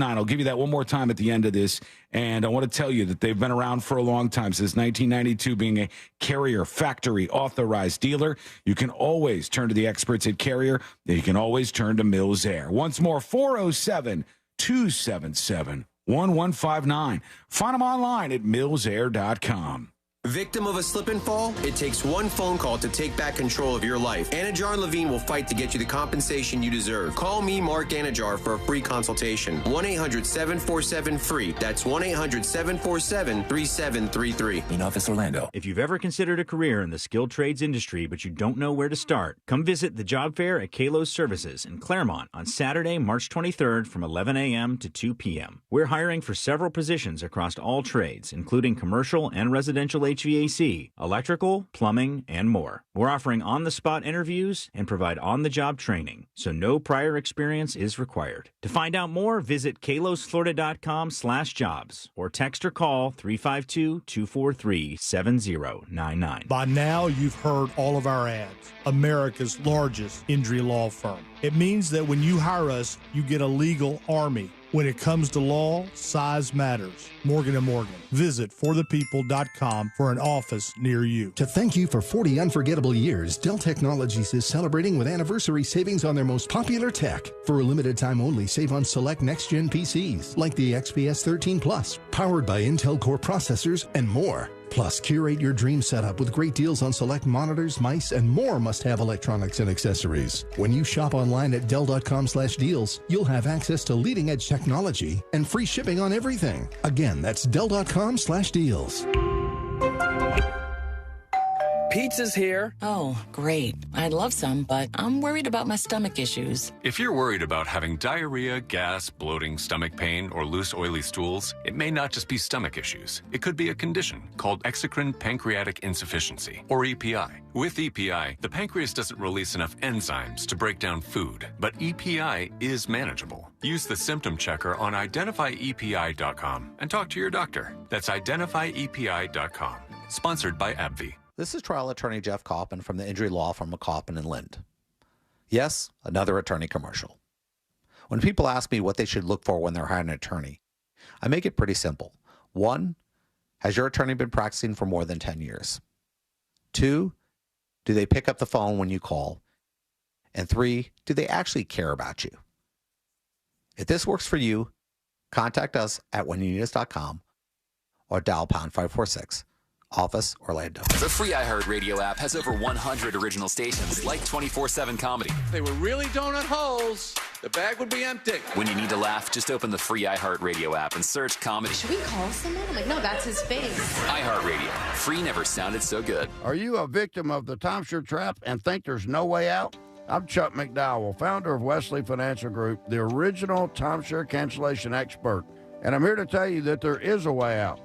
Speaker 11: I'll give you that one more time at the end of this. And I want to tell you that they've been around for a long time, since 1992, being a Carrier factory authorized dealer. You can always turn to the experts at Carrier. You can always turn to Mills Air. Once more, 407-277-1159. Find them online at millsair.com.
Speaker 13: Victim of a slip and fall? It takes one phone call to take back control of your life. Anajar and Levine will fight to get you the compensation you deserve. Call me, Mark Anajar, for a free consultation. 1-800-747-FREE. That's 1-800-747-3733.
Speaker 14: In office, Orlando. If you've ever considered a career in the skilled trades industry but you don't know where to start, come visit the job fair at Kalos Services in Claremont on Saturday, March 23rd from 11 a.m. to 2 p.m. We're hiring for several positions across all trades, including commercial and residential HVAC, electrical, plumbing, and more. We're offering on-the-spot interviews and provide on-the-job training, so no prior experience is required. To find out more, visit kalosflorida.com/jobs or text or call 352-243-7099.
Speaker 15: By now, you've heard all of our ads. America's largest injury law firm. It means that when you hire us, you get a legal army. When it comes to law, size matters. Morgan & Morgan. Visit forthepeople.com for an office near you.
Speaker 16: To thank you for 40 unforgettable years, Dell Technologies is celebrating with anniversary savings on their most popular tech. For a limited time only, save on select next-gen PCs like the XPS 13 Plus, powered by Intel Core processors and more. Plus, curate your dream setup with great deals on select monitors, mice, and more must-have electronics and accessories. When you shop online at Dell.com/deals, you'll have access to leading-edge technology and free shipping on everything. Again, that's Dell.com/deals.
Speaker 17: Pizza's here.
Speaker 18: Oh, great. I'd love some, but I'm worried about my stomach issues.
Speaker 20: If you're worried about having diarrhea, gas, bloating, stomach pain, or loose, oily stools, it may not just be stomach issues. It could be a condition called exocrine pancreatic insufficiency, or EPI. With EPI, the pancreas doesn't release enough enzymes to break down food, but EPI is manageable. Use the symptom checker on identifyepi.com and talk to your doctor. That's identifyepi.com. Sponsored by AbbVie.
Speaker 21: This is trial attorney Jeff Kaufman from the injury law firm of Kaufman & Lind. Yes, another attorney commercial. When people ask me what they should look for when they're hiring an attorney, I make it pretty simple. 1, has your attorney been practicing for more than 10 years? 2, do they pick up the phone when you call? And 3, do they actually care about you? If this works for you, contact us at whenyouneedus.com or dial pound 546. Office, Orlando.
Speaker 22: The free iHeartRadio app has over 100 original stations, like 24/7 comedy.
Speaker 23: If they were really donut holes, the bag would be empty.
Speaker 22: When you need to laugh, just open the free iHeartRadio app and search comedy.
Speaker 24: Should we call someone? I'm like, no, that's his face.
Speaker 22: iHeartRadio. Free never sounded so good.
Speaker 25: Are you a victim of the timeshare trap and think there's no way out? I'm Chuck McDowell, founder of Wesley Financial Group, the original timeshare cancellation expert. And I'm here to tell you that there is a way out.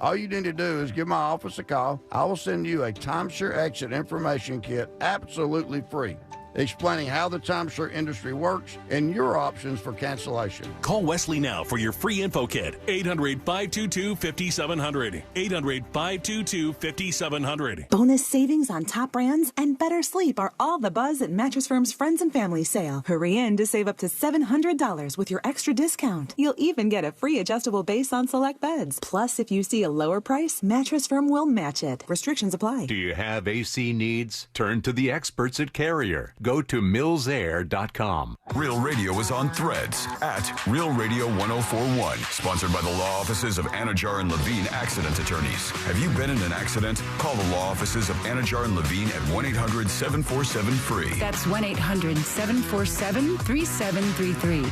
Speaker 25: All you need to do is give my office a call. I will send you a timeshare exit information kit absolutely free, explaining how the timeshare industry works and your options for cancellation.
Speaker 26: Call Wesley now for your free info kit. 800-522-5700. 800-522-5700.
Speaker 27: Bonus savings on top brands and better sleep are all the buzz at Mattress Firm's Friends and Family sale. Hurry in to save up to $700 with your extra discount. You'll even get a free adjustable base on select beds. Plus, if you see a lower price, Mattress Firm will match it. Restrictions apply.
Speaker 1: Do you have AC needs? Turn to the experts at Carrier. Go to millsair.com.
Speaker 9: Real Radio is on Threads at Real Radio 1041. Sponsored by the law offices of Anajar and Levine Accident Attorneys. Have you been in an accident? Call the law offices of Anajar and Levine at 1-800-747-FREE.
Speaker 28: That's 1-800-747-3733.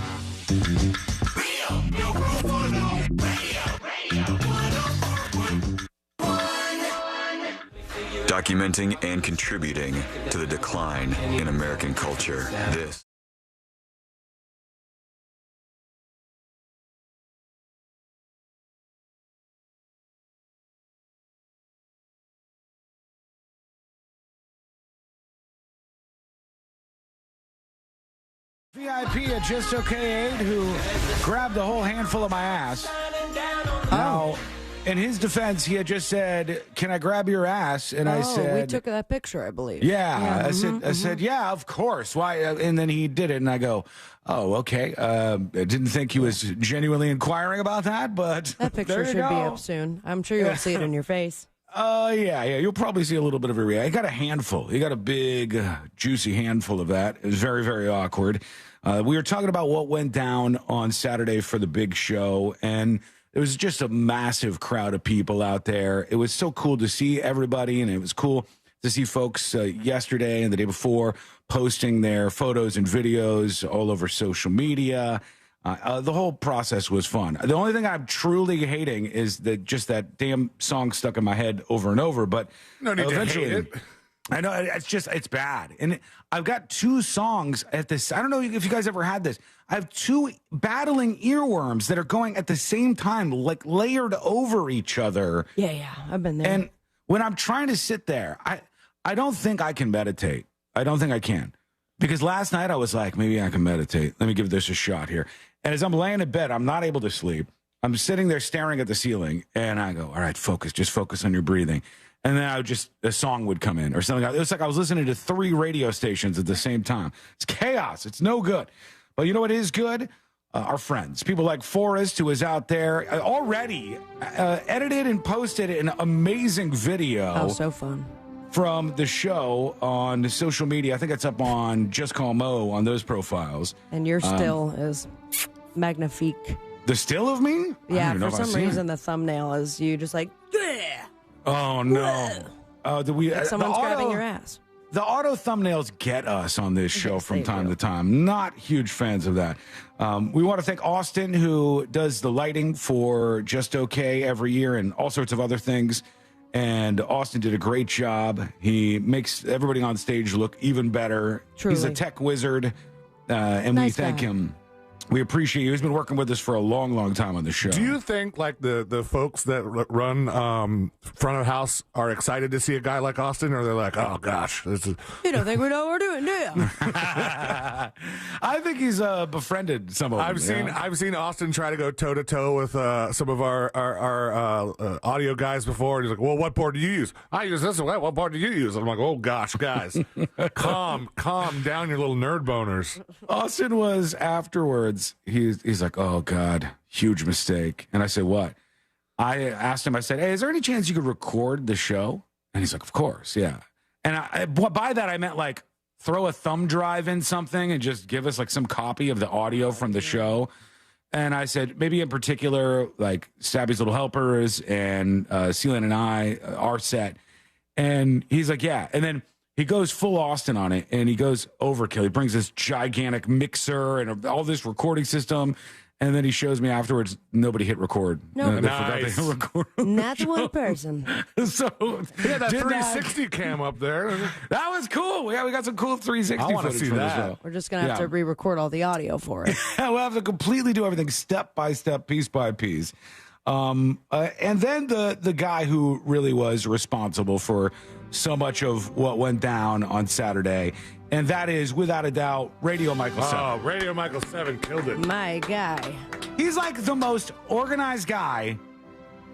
Speaker 9: Documenting and contributing to the decline in American culture. This
Speaker 11: VIP at Just Okay 8 who grabbed a whole handful of my ass. Now, in his defense, he had just said, "Can I grab your ass?" And I said,
Speaker 7: "We took that picture, I believe."
Speaker 11: Yeah, I said, "Yeah, of course." Why? And then he did it, and I go, "Oh, okay." I didn't think he was genuinely inquiring about that, but
Speaker 7: that picture should be up soon. I'm sure you'll see it in your face.
Speaker 11: Yeah. You'll probably see a little bit of a reaction. He got a handful. He got a big, juicy handful of that. It was very, very awkward. We were talking about what went down on Saturday for the big show, and it was just a massive crowd of people out there. It was so cool to see everybody, and it was cool to see folks yesterday and the day before posting their photos and videos all over social media. The whole process was fun. The only thing I'm truly hating is that damn song stuck in my head over and over. But
Speaker 12: no need
Speaker 11: eventually,
Speaker 12: to hate it.
Speaker 11: I know it's bad. And I've got two songs at this. I don't know if you guys ever had this. I have two battling earworms that are going at the same time, like layered over each other.
Speaker 7: Yeah, I've been there.
Speaker 11: And when I'm trying to sit there, I don't think I can meditate. I don't think I can. Because last night I was like, maybe I can meditate. Let me give this a shot here. And as I'm laying in bed, I'm not able to sleep. I'm sitting there staring at the ceiling, and I go, all right, focus. Just focus on your breathing. And then a song would come in or something. It was like I was listening to 3 radio stations at the same time. It's chaos. It's no good. But you know what is good? Our friends. People like Forrest, who is out there already edited and posted an amazing video.
Speaker 7: Oh, so fun.
Speaker 11: From the show on social media. I think it's up on Just Call Mo on those profiles.
Speaker 7: And your still is magnifique.
Speaker 11: The still of me?
Speaker 7: Yeah, for some reason the thumbnail is you just like, yeah.
Speaker 11: Oh, no.
Speaker 7: Like someone's grabbing your ass.
Speaker 11: The auto thumbnails get us on this show from time to time. Not huge fans of that. We want to thank Austin, who does the lighting for Just Okay every year and all sorts of other things. And Austin did a great job. He makes everybody on stage look even better.
Speaker 7: Truly.
Speaker 11: He's a tech wizard, and
Speaker 7: Nice
Speaker 11: we thank
Speaker 7: guy.
Speaker 11: him. We appreciate you. He's been working with us for a long, long time on the show.
Speaker 12: Do you think like the folks that run front of house are excited to see a guy like Austin, or they're like, oh gosh, this is...
Speaker 7: You don't think we know what we're doing, do you?
Speaker 11: I think he's befriended some of them.
Speaker 12: I've seen Austin try to go toe to toe with some of our audio guys before. And he's like, well, what board do you use? I use this one. What board do you use? I'm like, oh gosh, guys, calm down your little nerd boners.
Speaker 11: Austin was afterwards. He's like, oh God, huge mistake. And I said, what? I asked him, I said, hey, is there any chance you could record the show? And he's like, of course, yeah. And by that I meant like throw a thumb drive in something and just give us like some copy of the audio from the show. And I said, maybe in particular, like Stabby's Little Helpers and Celine and I, our set. And he's like, yeah. And then he goes full Austin on it, and he goes overkill. He brings this gigantic mixer and all this recording system, and then he shows me afterwards, nobody hit record.
Speaker 7: No.
Speaker 11: They forgot to hit record.
Speaker 7: Not one person.
Speaker 11: So
Speaker 12: yeah, that 360 cam up there.
Speaker 11: That was cool. Yeah, we got some cool 360
Speaker 12: I want to
Speaker 11: footage
Speaker 12: see
Speaker 11: from
Speaker 12: that.
Speaker 11: the show.
Speaker 7: We're just going to have to re-record all the audio for it.
Speaker 11: We'll have to completely do everything step by step, piece by piece. And then the guy who really was responsible for so much of what went down on Saturday, and that is, without a doubt, Radio Michael 7.
Speaker 12: Oh, Radio Michael 7 killed it.
Speaker 7: My guy.
Speaker 11: He's like the most organized guy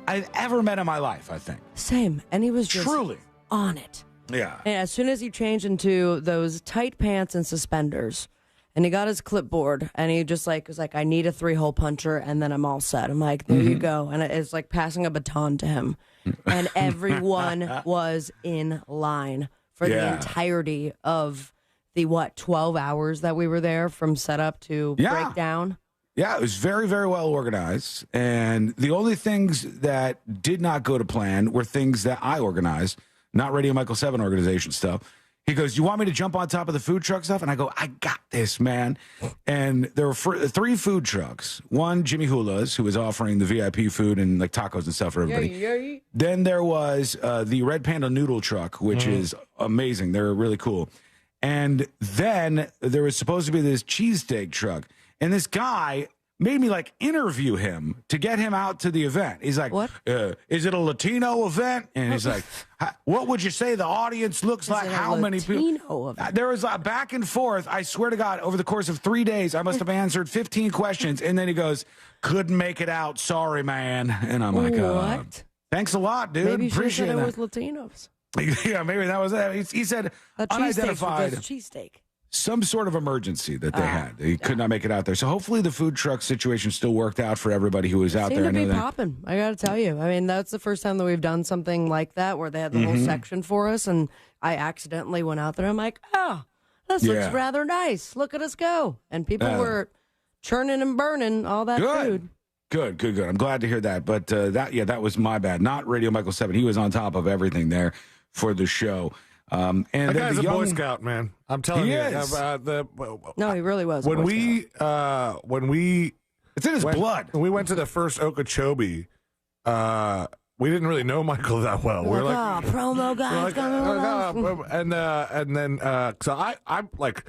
Speaker 11: I've ever met in my life, I think.
Speaker 7: Same. And he was just
Speaker 11: truly
Speaker 7: on it.
Speaker 11: Yeah.
Speaker 7: And as soon as he changed into those tight pants and suspenders, and he got his clipboard, and he just like was like, I need a 3-hole puncher, and then I'm all set. I'm like, there you go. And it's like passing a baton to him. And everyone was in line for the entirety of the, 12 hours that we were there from setup to breakdown.
Speaker 11: Yeah, it was very, very well organized. And the only things that did not go to plan were things that I organized, not Radio Michael 7 organization stuff. He goes, you want me to jump on top of the food truck stuff? And I go, I got this, man. And there were 3 food trucks. One, Jimmy Hula's, who was offering the VIP food and like tacos and stuff for everybody. Then there was the Red Panda Noodle truck, which is amazing. They're really cool. And then there was supposed to be this cheesesteak truck. And this guy made me like interview him to get him out to the event. He's like, what? Is it a Latino event? And he's like, what would you say the audience looks like? How many people? There was a back and forth. I swear to God, over the course of 3 days, I must have answered 15 questions. And then he goes, couldn't make it out. Sorry, man. And I'm like,
Speaker 7: what?
Speaker 11: Thanks a lot, dude.
Speaker 7: Maybe you
Speaker 11: appreciate
Speaker 7: said
Speaker 11: that.
Speaker 7: it was Latinos.
Speaker 11: Yeah, maybe that was it. He said unidentified.
Speaker 7: Cheesesteak.
Speaker 11: Some sort of emergency that they had. They could not make it out there. So hopefully the food truck situation still worked out for everybody who was out there.
Speaker 7: Seemed to be popping. I got to tell you. I mean, that's the first time that we've done something like that where they had the whole section for us, and I accidentally went out there. I'm like, oh, this looks rather nice. Look at us go. And people were churning and burning all that food.
Speaker 11: Good. I'm glad to hear that. But that was my bad. Not Radio Michael 7. He was on top of everything there for the show. And
Speaker 12: that guy's a Boy Scout, man. I'm telling you.
Speaker 7: No, he really was.
Speaker 12: When we
Speaker 11: it's in his blood.
Speaker 12: When we went to the first Okeechobee, we didn't really know Michael that well. We're like,
Speaker 7: promo guys coming.
Speaker 12: And then so I'm like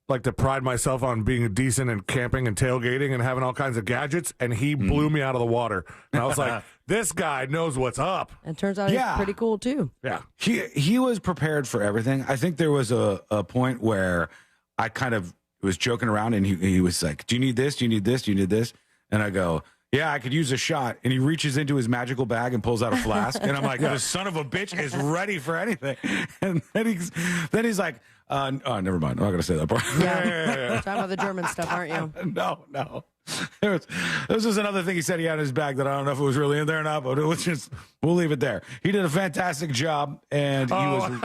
Speaker 12: like to pride myself on being decent and camping and tailgating and having all kinds of gadgets, and he blew me out of the water. And I was like, this guy knows what's up.
Speaker 7: And it turns out he's pretty cool, too.
Speaker 12: Yeah.
Speaker 11: He was prepared for everything. I think there was a point where I kind of was joking around, and he was like, do you need this? Do you need this? Do you need this? And I go, yeah, I could use a shot. And he reaches into his magical bag and pulls out a flask. And I'm like, this son of a bitch is ready for anything. And then he's like, oh, never mind. I'm not going to say that part.
Speaker 7: Yeah. Talking about the German stuff, aren't you?
Speaker 11: No. There was just another thing he said he had in his bag that I don't know if it was really in there or not, but it was just, we'll leave it there. He did a fantastic job, and he was.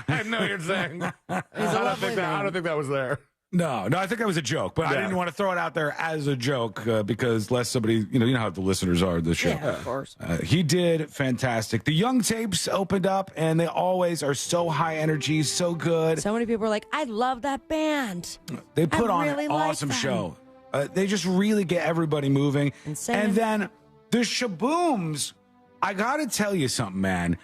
Speaker 12: I know you're saying. I don't think that was there.
Speaker 11: No, I think that was a joke, but I didn't want to throw it out there as a joke because lest somebody, you know how the listeners are of the show.
Speaker 7: Yeah, of course.
Speaker 11: He did fantastic. The Young Tapes opened up, and they always are so high energy, so good.
Speaker 7: So many people are like, I love that band.
Speaker 11: They put on
Speaker 7: really
Speaker 11: an
Speaker 7: like
Speaker 11: awesome
Speaker 7: them.
Speaker 11: show. They just really get everybody moving. And then the Shabooms, I got to tell you something, man.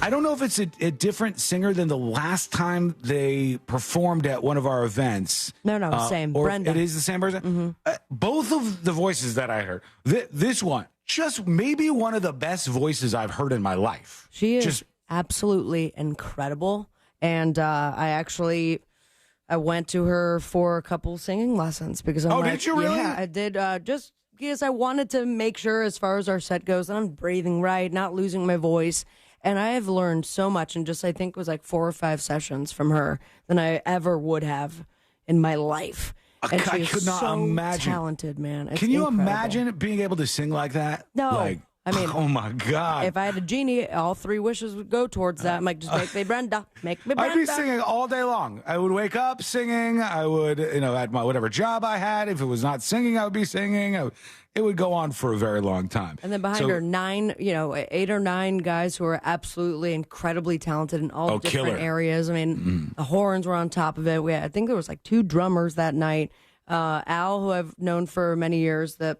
Speaker 11: I don't know if it's a different singer than the last time they performed at one of our events.
Speaker 7: No, same.
Speaker 11: Or
Speaker 7: Brenda.
Speaker 11: it is the same person?
Speaker 7: Mm-hmm.
Speaker 11: Both of the voices that I heard, this one, just maybe one of the best voices I've heard in my life.
Speaker 7: She is absolutely incredible. And I went to her for a couple singing lessons because I'm
Speaker 11: did you really?
Speaker 7: Yeah, I did. Just because I wanted to make sure as far as our set goes that I'm breathing right, not losing my voice. And I have learned so much in just, I think it was like 4 or 5 sessions from her than I ever would have in my life. And
Speaker 11: I could not imagine.
Speaker 7: Talented, man. It's
Speaker 11: Can you
Speaker 7: incredible.
Speaker 11: imagine being able to sing like that?
Speaker 7: No. I mean,
Speaker 11: oh my God.
Speaker 7: If I had a genie, all 3 wishes would go towards that. I'm like, just make me Brenda. Make me Brenda.
Speaker 11: I'd be singing all day long. I would wake up singing. I would, at my whatever job I had, if it was not singing, I would be singing. It would go on for a very long time.
Speaker 7: And then behind her, 8 or 9 guys who are absolutely incredibly talented in all different areas. I mean, the horns were on top of it. I think there was like 2 drummers that night. Al, who I've known for many years, who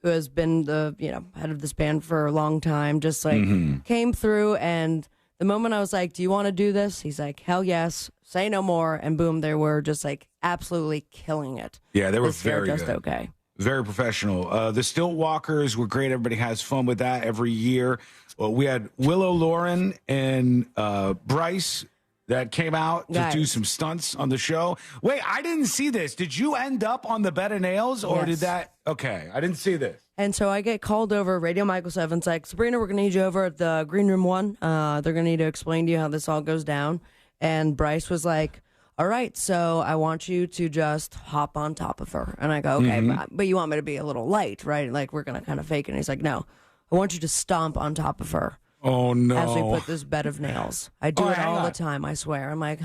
Speaker 7: has been the head of this band for a long time, just like came through. And the moment I was like, do you want to do this? He's like, hell yes, say no more. And boom, they were just like absolutely killing it.
Speaker 11: Yeah, they were very
Speaker 7: just
Speaker 11: good.
Speaker 7: Okay.
Speaker 11: Very professional. The Stilt Walkers were great. Everybody has fun with that every year. Well, we had Willow Lauren and Bryce that came out to do some stunts on the show. Wait, I didn't see this. Did you end up on the bed of nails, or did that? Okay, I didn't see this.
Speaker 7: And so I get called over. Radio Michael 7's like, Sabrina, we're going to need you over at the Green Room 1. They're going to need to explain to you how this all goes down. And Bryce was like, all right, so I want you to just hop on top of her. And I go, okay, but you want me to be a little light, right? Like, we're going to kind of fake it. And he's like, no, I want you to stomp on top of her.
Speaker 11: Oh, no.
Speaker 7: As we put this bed of nails. I do it all the time, I swear. I'm like,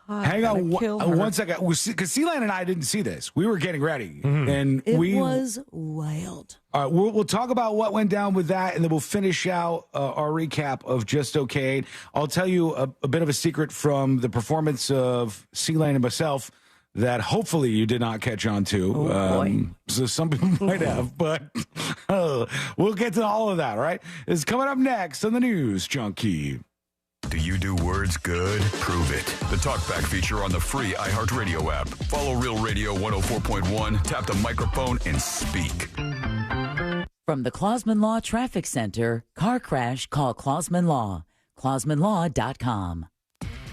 Speaker 11: hang on one second. Because C-Lan and I didn't see this. We were getting ready. And
Speaker 7: it was wild.
Speaker 11: All right, we'll talk about what went down with that, and then we'll finish out our recap of Just Okay. I'll tell you a bit of a secret from the performance of C-Lan and myself that hopefully you did not catch on to.
Speaker 7: Boy.
Speaker 11: So some people might have, but we'll get to all of that, all right? It's coming up next on the News Junkie.
Speaker 9: Do you do words good? Prove it. The Talkback feature on the free iHeartRadio app. Follow Real Radio 104.1, tap the microphone, and speak.
Speaker 2: From the Clausman Law Traffic Center, car crash, call Clausman Law. ClausmanLaw.com.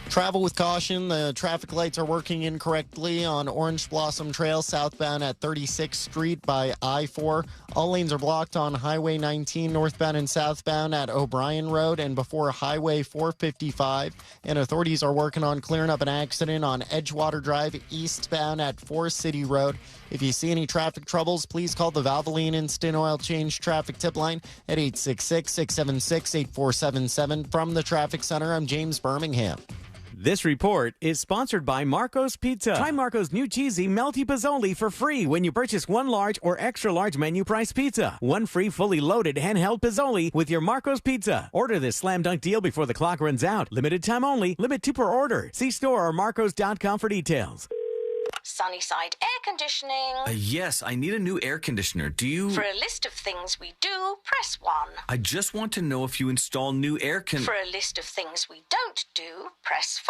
Speaker 4: Travel with caution. The traffic lights are working incorrectly on Orange Blossom Trail southbound at 36th Street by I-4. All lanes are blocked on Highway 19 northbound and southbound at O'Brien Road and before Highway 455. And authorities are working on clearing up an accident on Edgewater Drive eastbound at Forest City Road. If you see any traffic troubles, please call the Valvoline Instant Oil Change traffic tip line at 866-676-8477. From the Traffic Center, I'm James Birmingham.
Speaker 5: This report is sponsored by Marco's Pizza. Try Marco's new cheesy melty pizzoli for free when you purchase 1 large or extra large menu price pizza. 1 free fully loaded handheld pizzoli with your Marco's Pizza. Order this slam dunk deal before the clock runs out. Limited time only. Limit 2 per order. See store or marcos.com for details.
Speaker 3: Sunnyside Air Conditioning.
Speaker 6: Yes, I need a new air conditioner. Do you...
Speaker 3: For a list of things we do, press 1.
Speaker 6: I just want to know if you install new air
Speaker 3: For a list of things we don't do, press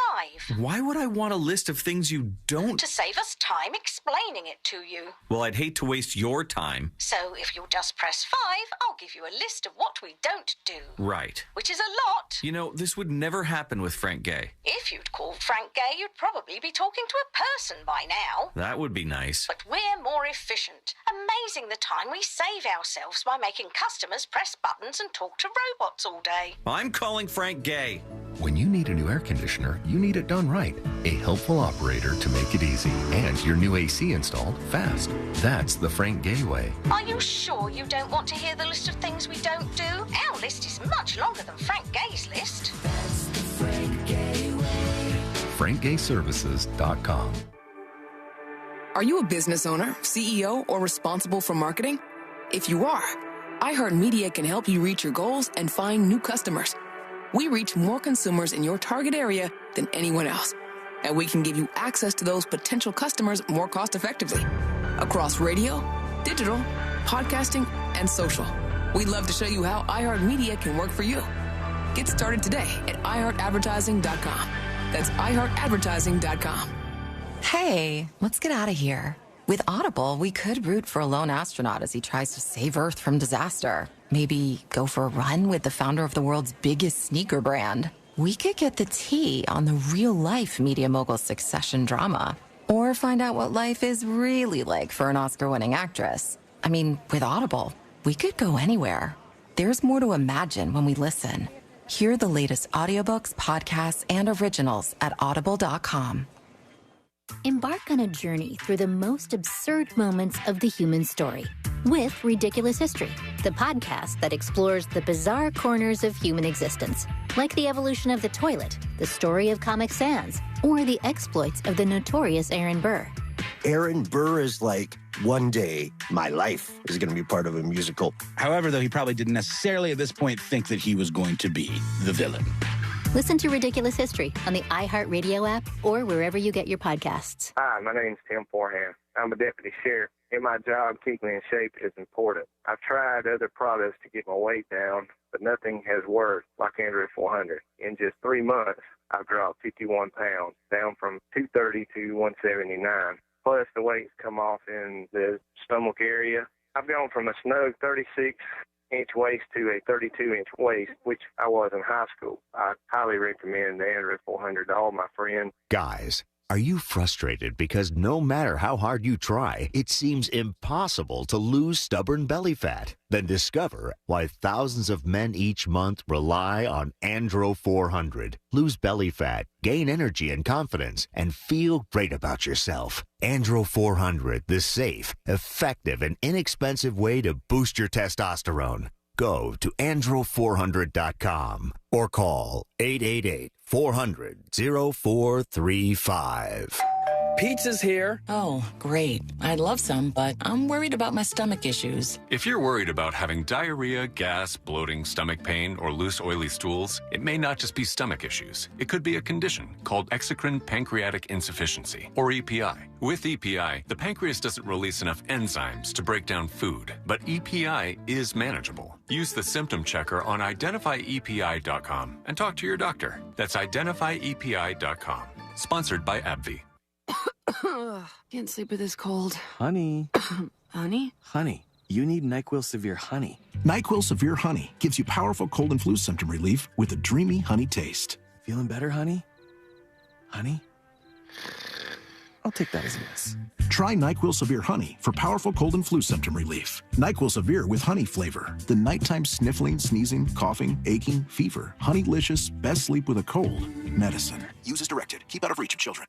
Speaker 3: 5.
Speaker 6: Why would I want a list of things you don't...
Speaker 3: To save us time explaining it to you.
Speaker 6: Well, I'd hate to waste your time.
Speaker 3: So if you'll just press 5, I'll give you a list of what we don't do.
Speaker 6: Right.
Speaker 3: Which is a lot.
Speaker 6: You know, this would never happen with Frank Gay.
Speaker 3: If you'd called Frank Gay, you'd probably be talking to a person by now.
Speaker 6: That would be nice.
Speaker 3: But we're more efficient. Amazing the time we save ourselves by making customers press buttons and talk to robots all day.
Speaker 6: I'm calling Frank Gay.
Speaker 8: When you need a new air conditioner, you need it done right. A helpful operator to make it easy. And your new AC installed fast. That's the Frank Gay way.
Speaker 3: Are you sure you don't want to hear the list of things we don't do? Our list is much longer than Frank Gay's list. That's the Frank Gay way.
Speaker 8: FrankGayServices.com.
Speaker 10: Are you a business owner, CEO, or responsible for marketing? If you are, iHeartMedia can help you reach your goals and find new customers. We reach more consumers in your target area than anyone else, and we can give you access to those potential customers more cost-effectively across radio, digital, podcasting, and social. We'd love to show you how iHeartMedia can work for you. Get started today at iHeartAdvertising.com. That's iHeartAdvertising.com.
Speaker 13: Hey, let's get out of here. With Audible, we could root for a lone astronaut as he tries to save Earth from disaster. Maybe go for a run with the founder of the world's biggest sneaker brand. We could get the tea on the real-life media mogul succession drama. Or find out what life is really like for an Oscar-winning actress. I mean, with Audible, we could go anywhere. There's more to imagine when we listen. Hear the latest audiobooks, podcasts, and originals at audible.com.
Speaker 14: Embark on a journey through the most absurd moments of the human story with Ridiculous History, the podcast that explores the bizarre corners of human existence, like the evolution of the toilet, the story of Comic Sans, or the exploits of the notorious Aaron Burr.
Speaker 19: Aaron Burr is like, one day, my life is going to be part of a musical.
Speaker 28: However, though, he probably didn't necessarily at this point think that he was going to be the villain.
Speaker 14: Listen to Ridiculous History on the iHeartRadio app or wherever you get your podcasts.
Speaker 29: Hi, my name's Tim Forehand. I'm a deputy sheriff. In my job, keeping in shape is important. I've tried other products to get my weight down, but nothing has worked like Android 400. In just 3 months, I've dropped 51 pounds, down from 230 to 179. Plus, the weight's come off in the stomach area. I've gone from a snug 36-inch waist to a 32-inch waist, which I was in high school. I highly recommend the Android 400 to all my friends.
Speaker 30: Guys, are you frustrated because no matter how hard you try, it seems impossible to lose stubborn belly fat? Then discover why thousands of men each month rely on Andro 400. Lose belly fat, gain energy and confidence, and feel great about yourself. Andro 400, the safe, effective, and inexpensive way to boost your testosterone. Go to andro400.com or call 888-400-0435.
Speaker 18: Pizza's here. Oh, great. I'd love some, but I'm worried about my stomach issues.
Speaker 20: If you're worried about having diarrhea, gas, bloating, stomach pain, or loose, oily stools, it may not just be stomach issues. It could be a condition called exocrine pancreatic insufficiency, or EPI. With EPI, the pancreas doesn't release enough enzymes to break down food, but EPI is manageable. Use the symptom checker on identifyepi.com and talk to your doctor. That's identifyepi.com. Sponsored by AbbVie.
Speaker 31: Can't sleep with this cold.
Speaker 32: Honey.
Speaker 31: Honey?
Speaker 32: Honey, you need NyQuil Severe Honey.
Speaker 33: NyQuil Severe Honey gives you powerful cold and flu symptom relief with a dreamy honey taste.
Speaker 32: Feeling better, honey? Honey? I'll take that as a yes.
Speaker 33: Try NyQuil Severe Honey for powerful cold and flu symptom relief. NyQuil Severe with honey flavor. The nighttime sniffling, sneezing, coughing, aching, fever. Honeylicious, best sleep with a cold. Medicine. Use as directed. Keep out of reach of children.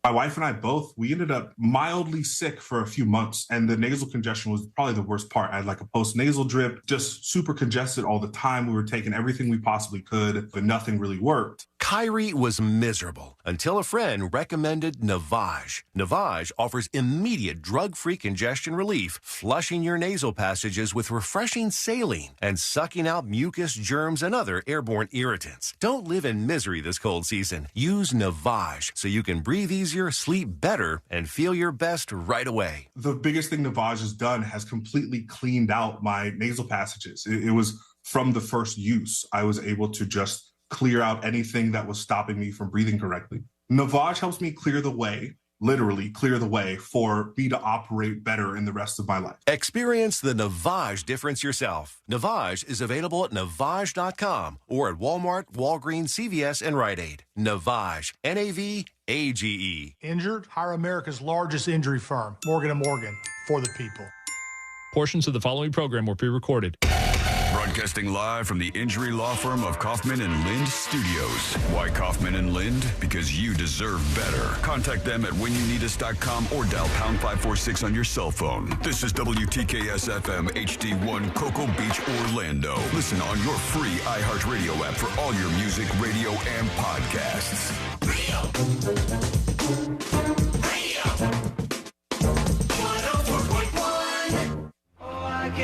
Speaker 34: My wife and I both, we ended up mildly sick for a few months, and the nasal congestion was probably the worst part. I had like a post-nasal drip, just super congested all the time. We were taking everything we possibly could, but nothing really worked.
Speaker 1: Kyrie was miserable until a friend recommended Navage. Navage offers immediate drug-free congestion relief, flushing your nasal passages with refreshing saline and sucking out mucus, germs, and other airborne irritants. Don't live in misery this cold season. Use Navage so you can breathe easier, sleep better, and feel your best right away.
Speaker 34: The biggest thing Navage has done has completely cleaned out my nasal passages. It was from the first use. I was able to just clear out anything that was stopping me from breathing correctly. Navage helps me clear the way, literally clear the way, for me to operate better in the rest of my life.
Speaker 1: Experience the Navage difference yourself. Navage is available at Navage.com or at Walmart, Walgreens, CVS, and Rite Aid. Navage, N-A-V-A-G-E.
Speaker 7: Injured? Hire America's largest injury firm, Morgan & Morgan, for the people.
Speaker 11: Portions of the following program were pre-recorded.
Speaker 9: Broadcasting live from the injury law firm of Kaufman and Lind Studios. Why Kaufman and Lind? Because you deserve better. Contact them at whenyouneedus.com or dial pound 546 on your cell phone. This is WTKS FM HD1 Cocoa Beach, Orlando. Listen on your free iHeartRadio app for all your music, radio, and podcasts.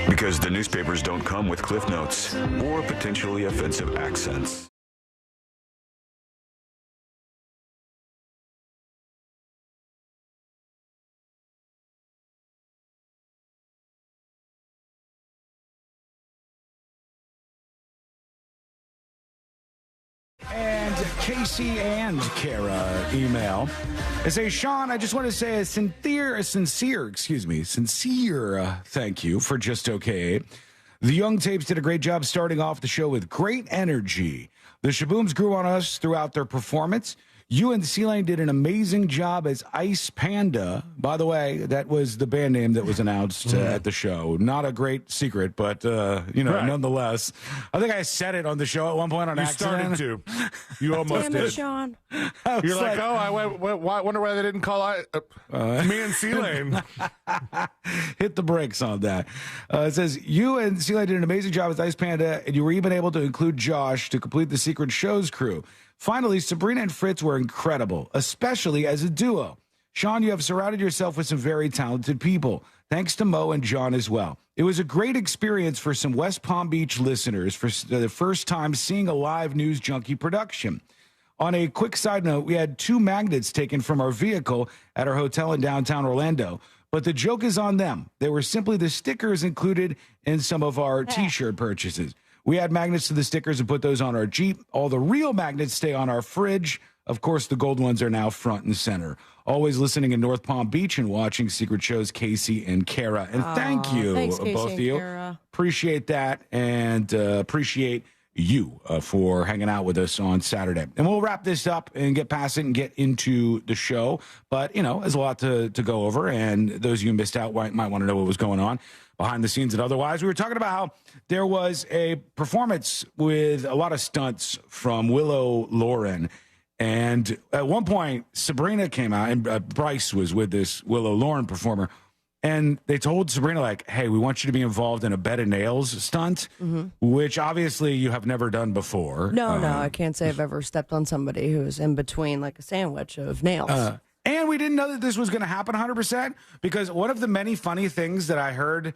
Speaker 9: Because the newspapers don't come with cliff notes or potentially offensive accents.
Speaker 12: And Casey and Kara email. They say, Sean, I just want to say a sincere thank you for Just Okay. The Young Tapes did a great job starting off the show with great energy. The Shabooms grew on us throughout their performance. You and C-Lane did an amazing job as Ice Panda. By the way, that was the band name that was announced at the show. Not a great secret, but, nonetheless. I think I said it on the show at one point on accident.
Speaker 15: You started to. You almost
Speaker 31: Damn
Speaker 15: did.
Speaker 31: it, Sean.
Speaker 15: You're like, I wonder why they didn't call me and C-Lane.
Speaker 12: Hit the brakes on that. It says, you and C-Lane did an amazing job with Ice Panda, and you were even able to include Josh to complete the Secret Shows crew. Finally, Sabrina and Fritz were incredible, especially as a duo. Sean, you have surrounded yourself with some very talented people. Thanks to Mo and John as well. It was a great experience for some West Palm Beach listeners for the first time seeing a live News Junkie production. On a quick side note, we had 2 magnets taken from our vehicle at our hotel in downtown Orlando. But the joke is on them. They were simply the stickers included in some of our T-shirt purchases. We add magnets to the stickers and put those on our Jeep. All the real magnets stay on our fridge. Of course, the gold ones are now front and center. Always listening in North Palm Beach and watching Secret Shows, Casey and Kara. And thank you,
Speaker 31: thanks, Casey
Speaker 12: both of you.
Speaker 31: Kara.
Speaker 12: Appreciate that, and appreciate you for hanging out with us on Saturday. And we'll wrap this up and get past it and get into the show. But, there's a lot to go over, and those of you who missed out might want to know what was going on behind the scenes and otherwise. We were talking about how there was a performance with a lot of stunts from Willow Lauren. And at one point, Sabrina came out, and Bryce was with this Willow Lauren performer. And they told Sabrina, like, hey, we want you to be involved in a bed of nails stunt, which obviously you have never done before.
Speaker 31: No, I can't say I've ever stepped on somebody who's in between like a sandwich of nails.
Speaker 12: And we didn't know that this was going to happen 100%, because one of the many funny things that I heard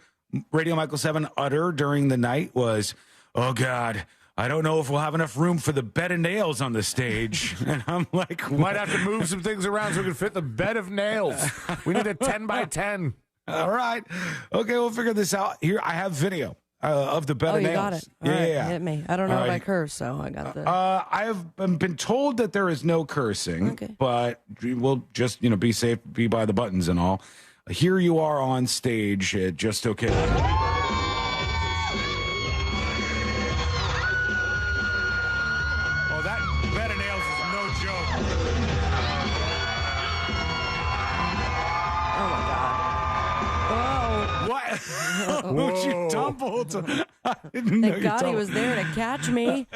Speaker 12: Radio Michael 7 utter during the night was, oh, God, I don't know if we'll have enough room for the bed of nails on the stage. And I'm like, what?
Speaker 15: Might have to move some things around so we can fit the bed of nails. We need a 10 by 10.
Speaker 12: All right. Okay, we'll figure this out. Here, I have video of the bed of nails.
Speaker 31: You got it. All right, hit me. I don't know if I curse, so I got the...
Speaker 12: I have been told that there is no cursing, but we'll just, be safe, be by the buttons and all. Here you are on stage at Just Okay.
Speaker 15: Oh, that bed of nails is no joke.
Speaker 31: Oh, my God.
Speaker 12: What? Oh, you tumbled. I didn't know
Speaker 31: Thank God he was there to catch me.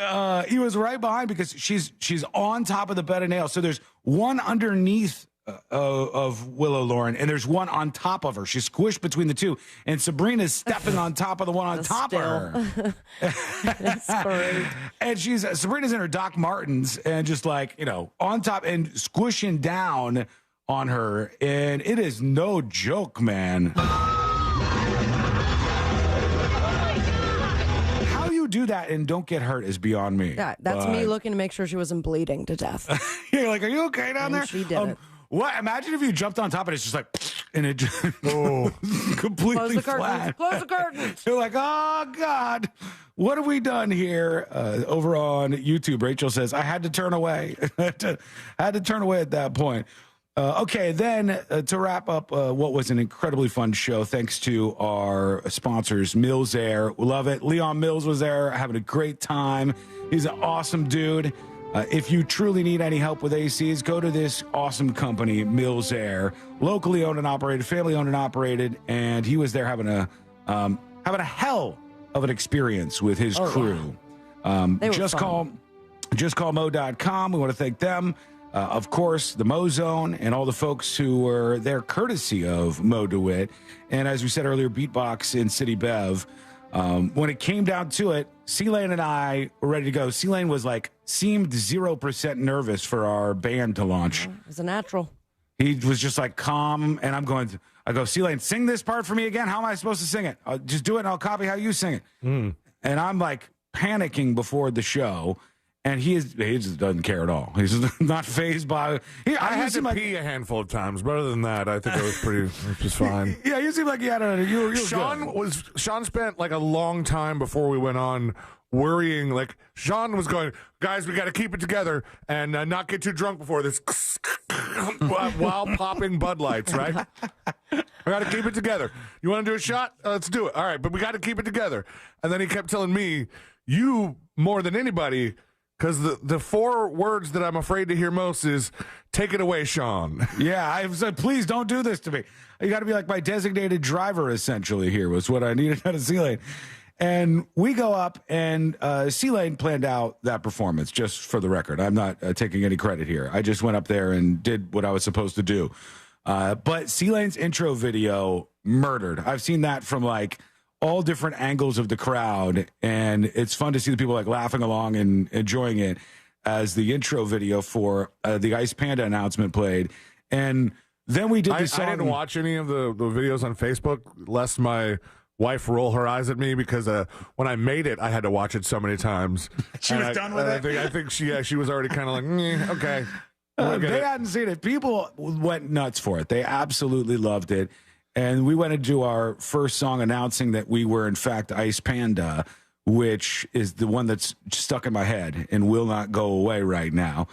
Speaker 12: He was right behind, because she's on top of the bed of nails. So there's one underneath of Willow Lauren, and there's one on top of her. She's squished between the two, and Sabrina's stepping on top of the one on top of her.
Speaker 31: That's great.
Speaker 12: And Sabrina's in her Doc Martens and just like, on top and squishing down on her. And it is no joke, man. How you do that and don't get hurt is beyond me.
Speaker 31: Yeah, that's me looking to make sure she wasn't bleeding to death.
Speaker 12: You're like, are you okay down there?
Speaker 31: She did it.
Speaker 12: What? Imagine if you jumped on top and it's just like, and it just completely
Speaker 31: Close the
Speaker 12: flat.
Speaker 31: curtains. Close the curtains.
Speaker 12: You're like, oh God, what have we done here? Over on YouTube, Rachel says, I had to turn away. I had to turn away at that point. Okay, then to wrap up what was an incredibly fun show, thanks to our sponsors, Mills Air. We love it. Leon Mills was there having a great time. He's an awesome dude. If you truly need any help with ACs, go to this awesome company, Mills Air, locally owned and operated, family owned and operated, and he was there having a hell of an experience with his crew. JustCallMo.com. We want to thank them. Of course, the Mo Zone and all the folks who were there courtesy of Mo DeWitt. And as we said earlier, Beatbox in City Bev. When it came down to it, C-Lane and I were ready to go. C-Lane seemed 0% nervous for our band to launch.
Speaker 31: It was a natural.
Speaker 12: He was just like calm, and I go, C-Lane, sing this part for me again. How am I supposed to sing it? Just do it, and I'll copy how you sing it. And I'm like panicking before the show. And he just doesn't care at all. He's not fazed by.
Speaker 15: I had to pee a handful of times, but other than that, I think it was just fine.
Speaker 12: Yeah, you seem like you had
Speaker 15: Sean spent like a long time before we went on worrying. Like Sean was going, guys, we got to keep it together and not get too drunk before this, while popping Bud Lights, right? I got to keep it together. You want to do a shot? Let's do it. All right, but we got to keep it together. And then he kept telling me, you more than anybody. Because the 4 words that I'm afraid to hear most is, take it away, Sean.
Speaker 12: Yeah, I said, please don't do this to me. You got to be like my designated driver, essentially, here was what I needed out of C-Lane. And we go up, and C-Lane planned out that performance, just for the record. I'm not taking any credit here. I just went up there and did what I was supposed to do. But C-Lane's intro video, murdered. I've seen that from all different angles of the crowd, and it's fun to see the people laughing along and enjoying it as the intro video for the Ice Panda announcement played. And then we did the song.
Speaker 15: I didn't watch any of the videos on Facebook, lest my wife roll her eyes at me, because when I made it, I had to watch it so many times.
Speaker 12: She was done with it?
Speaker 15: I think she was already kind of like, okay.
Speaker 12: They hadn't seen it. People went nuts for it. They absolutely loved it. And we went to do our first song announcing that we were, in fact, Ice Panda, which is the one that's stuck in my head and will not go away right now.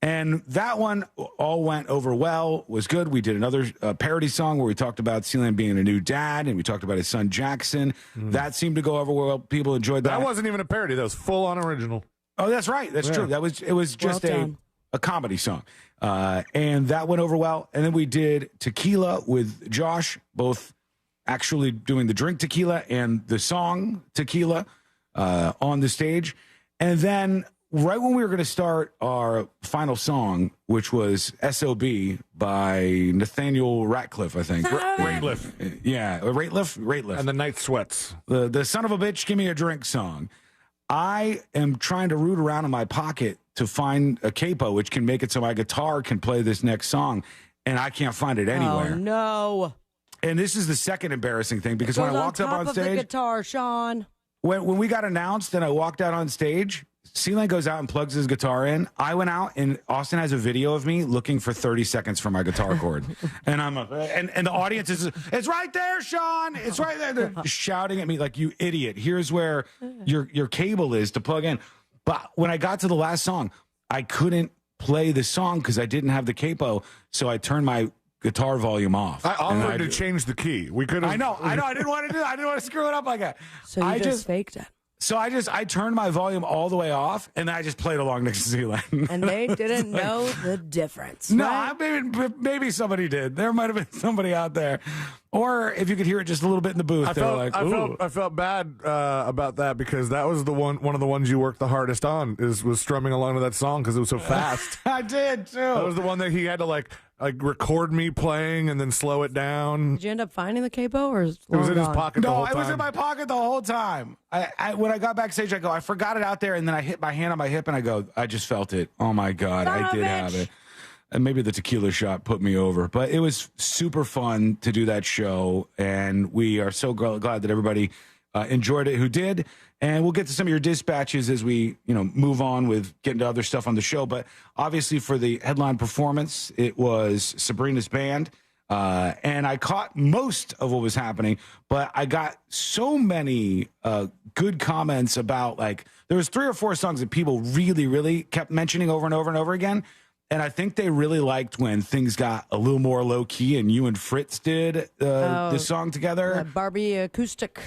Speaker 12: And that one all went over well, was good. We did another parody song where we talked about C-Lane being a new dad, and we talked about his son, Jackson. That seemed to go over well. People enjoyed that.
Speaker 15: That wasn't even a parody. That was full-on original.
Speaker 12: Oh, that's right. That's true. It was just a comedy song. And that went over well. And then we did Tequila with Josh, both actually doing the drink tequila and the song Tequila on the stage. And then right when we were going to start our final song, which was S.O.B. by Nathaniel Ratcliffe, I think.
Speaker 15: Rateliff.
Speaker 12: Yeah, Rateliff.
Speaker 15: And the Night Sweats.
Speaker 12: The son of a bitch, give me a drink song. I am trying to root around in my pocket to find a capo, which can make it so my guitar can play this next song, and I can't find it anywhere.
Speaker 31: Oh, no.
Speaker 12: And this is the second embarrassing thing, because when I walked up on stage,
Speaker 31: the guitar, Sean.
Speaker 12: When we got announced and I walked out on stage, C-Lane goes out and plugs his guitar in. I went out, and Austin has a video of me looking for 30 seconds for my guitar cord. And and the audience is, it's right there, Sean. It's right there. They're shouting at me like, you idiot. Here's where your cable is to plug in. But when I got to the last song, I couldn't play the song because I didn't have the capo. So I turned my guitar volume off.
Speaker 15: I offered to change the key. We could have.
Speaker 12: I know. I didn't want to do that. I didn't want to screw it up like that.
Speaker 31: So you just faked it.
Speaker 12: So I turned my volume all the way off, and then I just played along next to C-Lane.
Speaker 31: And they didn't know the difference.
Speaker 12: No,
Speaker 31: right?
Speaker 12: maybe somebody did. There might have been somebody out there. Or if you could hear it just a little bit in the booth,
Speaker 15: I felt bad about that, because that was one of the ones you worked the hardest on, was strumming along to that song because it was so fast.
Speaker 12: I did too.
Speaker 15: That was the one that he had to like record me playing and then slow it down.
Speaker 31: Did you end up finding the capo, or is
Speaker 15: It was in his
Speaker 31: gone?
Speaker 15: pocket the whole time.
Speaker 12: No, it was in my pocket the whole time. When I got backstage, I go, I forgot it out there, and then I hit my hand on my hip, and I go, I just felt it. Oh my God, I did have it. And maybe the tequila shot put me over, but it was super fun to do that show, and we are so glad that everybody enjoyed it who did. And we'll get to some of your dispatches as we, move on with getting to other stuff on the show. But obviously for the headline performance, it was Sabrina's band. And I caught most of what was happening, but I got so many good comments about, like, there was 3 or 4 songs that people really, really kept mentioning over and over and over again. And I think they really liked when things got a little more low key, and you and Fritz did this song together.
Speaker 31: Barbie acoustic.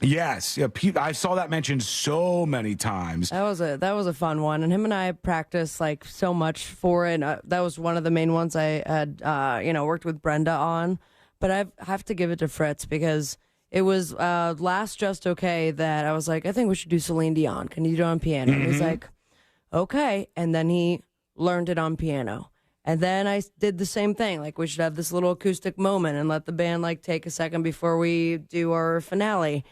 Speaker 12: Yes, yeah, I saw that mentioned so many times.
Speaker 31: That was a fun one, and him and I practiced like so much for it. That was one of the main ones I had, worked with Brenda on. But I have to give it to Fritz because it was last Just Okay that I was like, I think we should do Celine Dion. Can you do it on piano? And he's like, okay, and then he learned it on piano. And then I did the same thing. Like, we should have this little acoustic moment and let the band like take a second before we do our finale.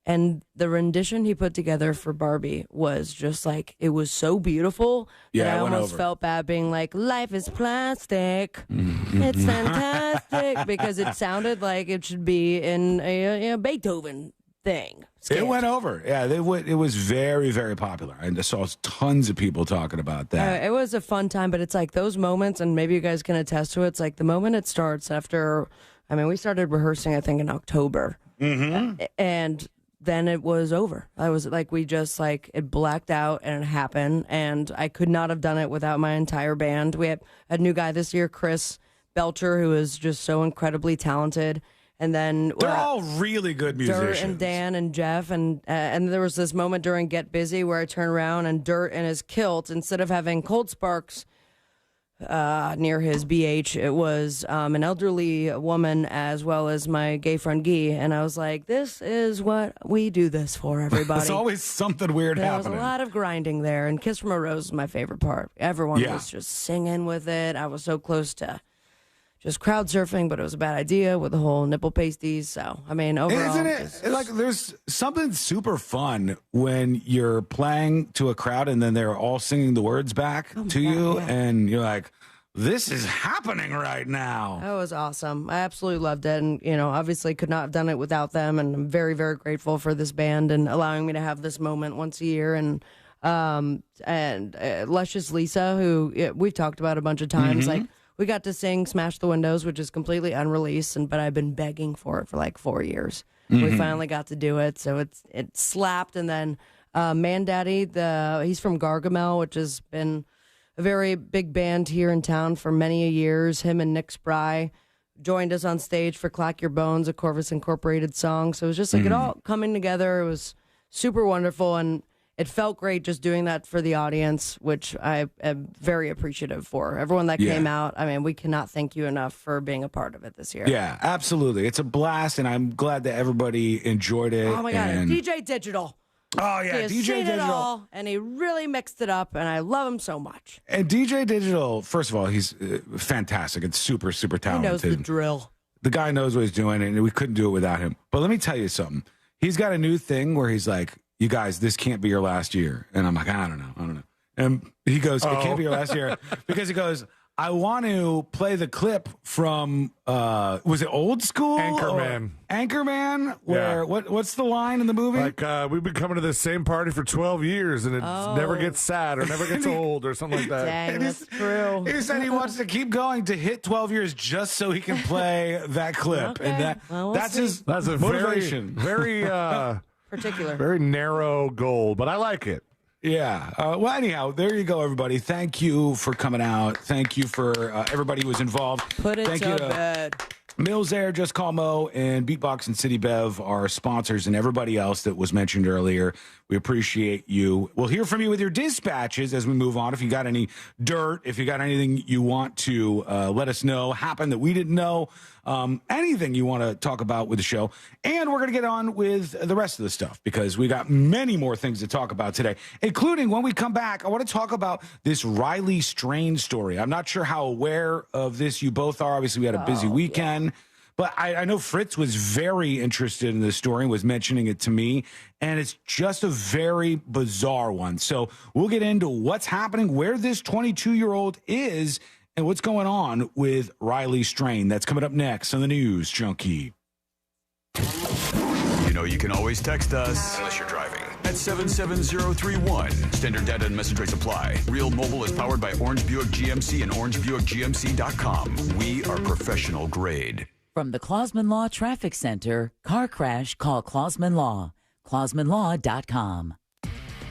Speaker 31: And the rendition he put together for Barbie was just like, it was so beautiful that I almost felt bad being like, life is plastic. It's fantastic. Because it sounded like it should be in a Beethoven thing.
Speaker 12: It went over. Yeah, it was very, very popular. I saw tons of people talking about that.
Speaker 31: It was a fun time, but it's like those moments, and maybe you guys can attest to it. It's like the moment it starts after, we started rehearsing, I think, in October. And then it was over. I was like, it blacked out and it happened. And I could not have done it without my entire band. We had a new guy this year, Chris Belcher, who is just so incredibly talented. And then
Speaker 12: they're all really good musicians.
Speaker 31: Dirt and Dan and Jeff, and there was this moment during Get Busy where I turned around and Dirt in his kilt, instead of having Cold Sparks near his BH, it was an elderly woman as well as my gay friend Guy, and I was like, this is what we do this for, everybody.
Speaker 12: There's always something weird happening.
Speaker 31: There was a lot of grinding there, and Kiss from a Rose was my favorite part. Everyone was just singing with it. I was so close to just crowd surfing, but it was a bad idea with the whole nipple pasties. So, overall.
Speaker 12: Isn't it like there's something super fun when you're playing to a crowd and then they're all singing the words back to you, and you're like, this is happening right now.
Speaker 31: That was awesome. I absolutely loved it. And, obviously could not have done it without them. And I'm very, very grateful for this band and allowing me to have this moment once a year. And Luscious Lisa, who we've talked about a bunch of times, like, we got to sing Smash the Windows, which is completely unreleased, but I've been begging for it for like 4 years. We finally got to do it, so it slapped. And then Man Daddy, he's from Gargamel, which has been a very big band here in town for many years. Him and Nick Spry joined us on stage for Clack Your Bones, a Corvus Incorporated song. So it was just like it all coming together. It was super wonderful, and it felt great just doing that for the audience, which I am very appreciative for. Everyone that came out, we cannot thank you enough for being a part of it this year.
Speaker 12: Yeah, absolutely. It's a blast, and I'm glad that everybody enjoyed it.
Speaker 31: Oh, my God. And DJ Digital.
Speaker 12: Oh, yeah,
Speaker 31: he
Speaker 12: DJ
Speaker 31: seen
Speaker 12: Digital.
Speaker 31: It all, and he really mixed it up, and I love him so much.
Speaker 12: And DJ Digital, first of all, he's fantastic and super, super talented.
Speaker 31: He knows the drill.
Speaker 12: The guy knows what he's doing, and we couldn't do it without him. But let me tell you something. He's got a new thing where he's like, you guys, this can't be your last year. And I'm like, I don't know. And he goes, it can't be your last year. Because he goes, I want to play the clip from, was it Old School? Anchorman? Where, what's the line in the movie?
Speaker 15: Like, we've been coming to this same party for 12 years, and it never gets sad or never gets old or something like that.
Speaker 31: Dang, that's true.
Speaker 12: He said he wants to keep going to hit 12 years just so he can play that clip.
Speaker 31: Okay.
Speaker 12: And that's his motivation.
Speaker 15: Very
Speaker 31: particular.
Speaker 15: Very narrow goal, but I like it.
Speaker 12: Yeah. Well, anyhow, there you go, everybody. Thank you for coming out. Thank you for everybody who was involved.
Speaker 31: Put it to bed.
Speaker 12: Mills Air, Just Call Mo, and Beatbox and City Bev are sponsors, and everybody else that was mentioned earlier. We appreciate you. We'll hear from you with your dispatches as we move on. If you got any dirt, if you got anything you want to let us know, happen that we didn't know, anything you want to talk about with the show. And we're going to get on with the rest of the stuff because we got many more things to talk about today, including when we come back, I want to talk about this Riley Strain story. I'm not sure how aware of this you both are. Obviously, we had a busy weekend. Yeah. But I know Fritz was very interested in this story and was mentioning it to me, and it's just a very bizarre one. So we'll get into what's happening, where this 22-year-old is, and what's going on with Riley Strain. That's coming up next on the News Junkie.
Speaker 9: You know you can always text us, unless you're driving, at 77031. Standard data and message rates apply. Real Mobile is powered by Orange Buick GMC and orangebuickgmc.com. We are professional grade.
Speaker 2: From the Clausman Law Traffic Center, car crash, call Clausman Law. ClausmanLaw.com.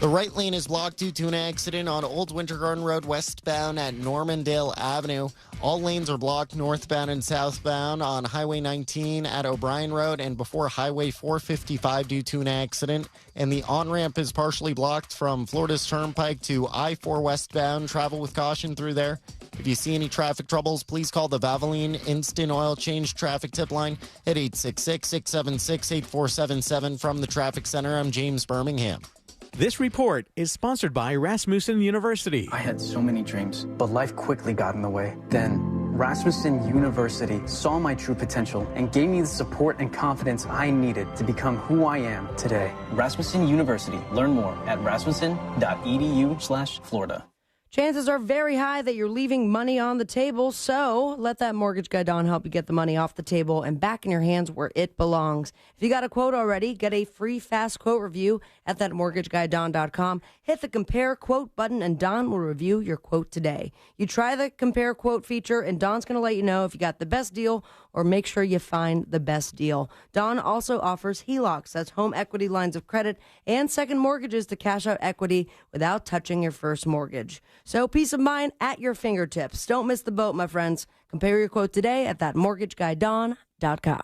Speaker 3: The right lane is blocked due to an accident on Old Winter Garden Road westbound at Normandale Avenue. All lanes are blocked northbound and southbound on Highway 19 at O'Brien Road and before Highway 455 due to an accident. And the on-ramp is partially blocked from Florida's Turnpike to I-4 westbound. Travel with caution through there. If you see any traffic troubles, please call the Valvoline Instant Oil Change Traffic Tip Line at 866-676-8477. From the Traffic Center, I'm James Birmingham.
Speaker 4: This report is sponsored by Rasmussen University.
Speaker 5: I had so many dreams, but life quickly got in the way. Then, Rasmussen University saw my true potential and gave me the support and confidence I needed to become who I am today. Rasmussen University. Learn more at rasmussen.edu/Florida.
Speaker 31: Chances are very high that you're leaving money on the table, so let that mortgage guy Don help you get the money off the table and back in your hands where it belongs. If you got a quote already, get a free fast quote review at thatmortgageguyDon.com. Hit the compare quote button and Don will review your quote today. You try the compare quote feature and Don's going to let you know if you got the best deal or make sure you find the best deal. Don also offers HELOCs, that's home equity lines of credit, and second mortgages to cash out equity without touching your first mortgage. So peace of mind at your fingertips. Don't miss the boat, my friends. Compare your quote today at thatmortgageguyDon.com.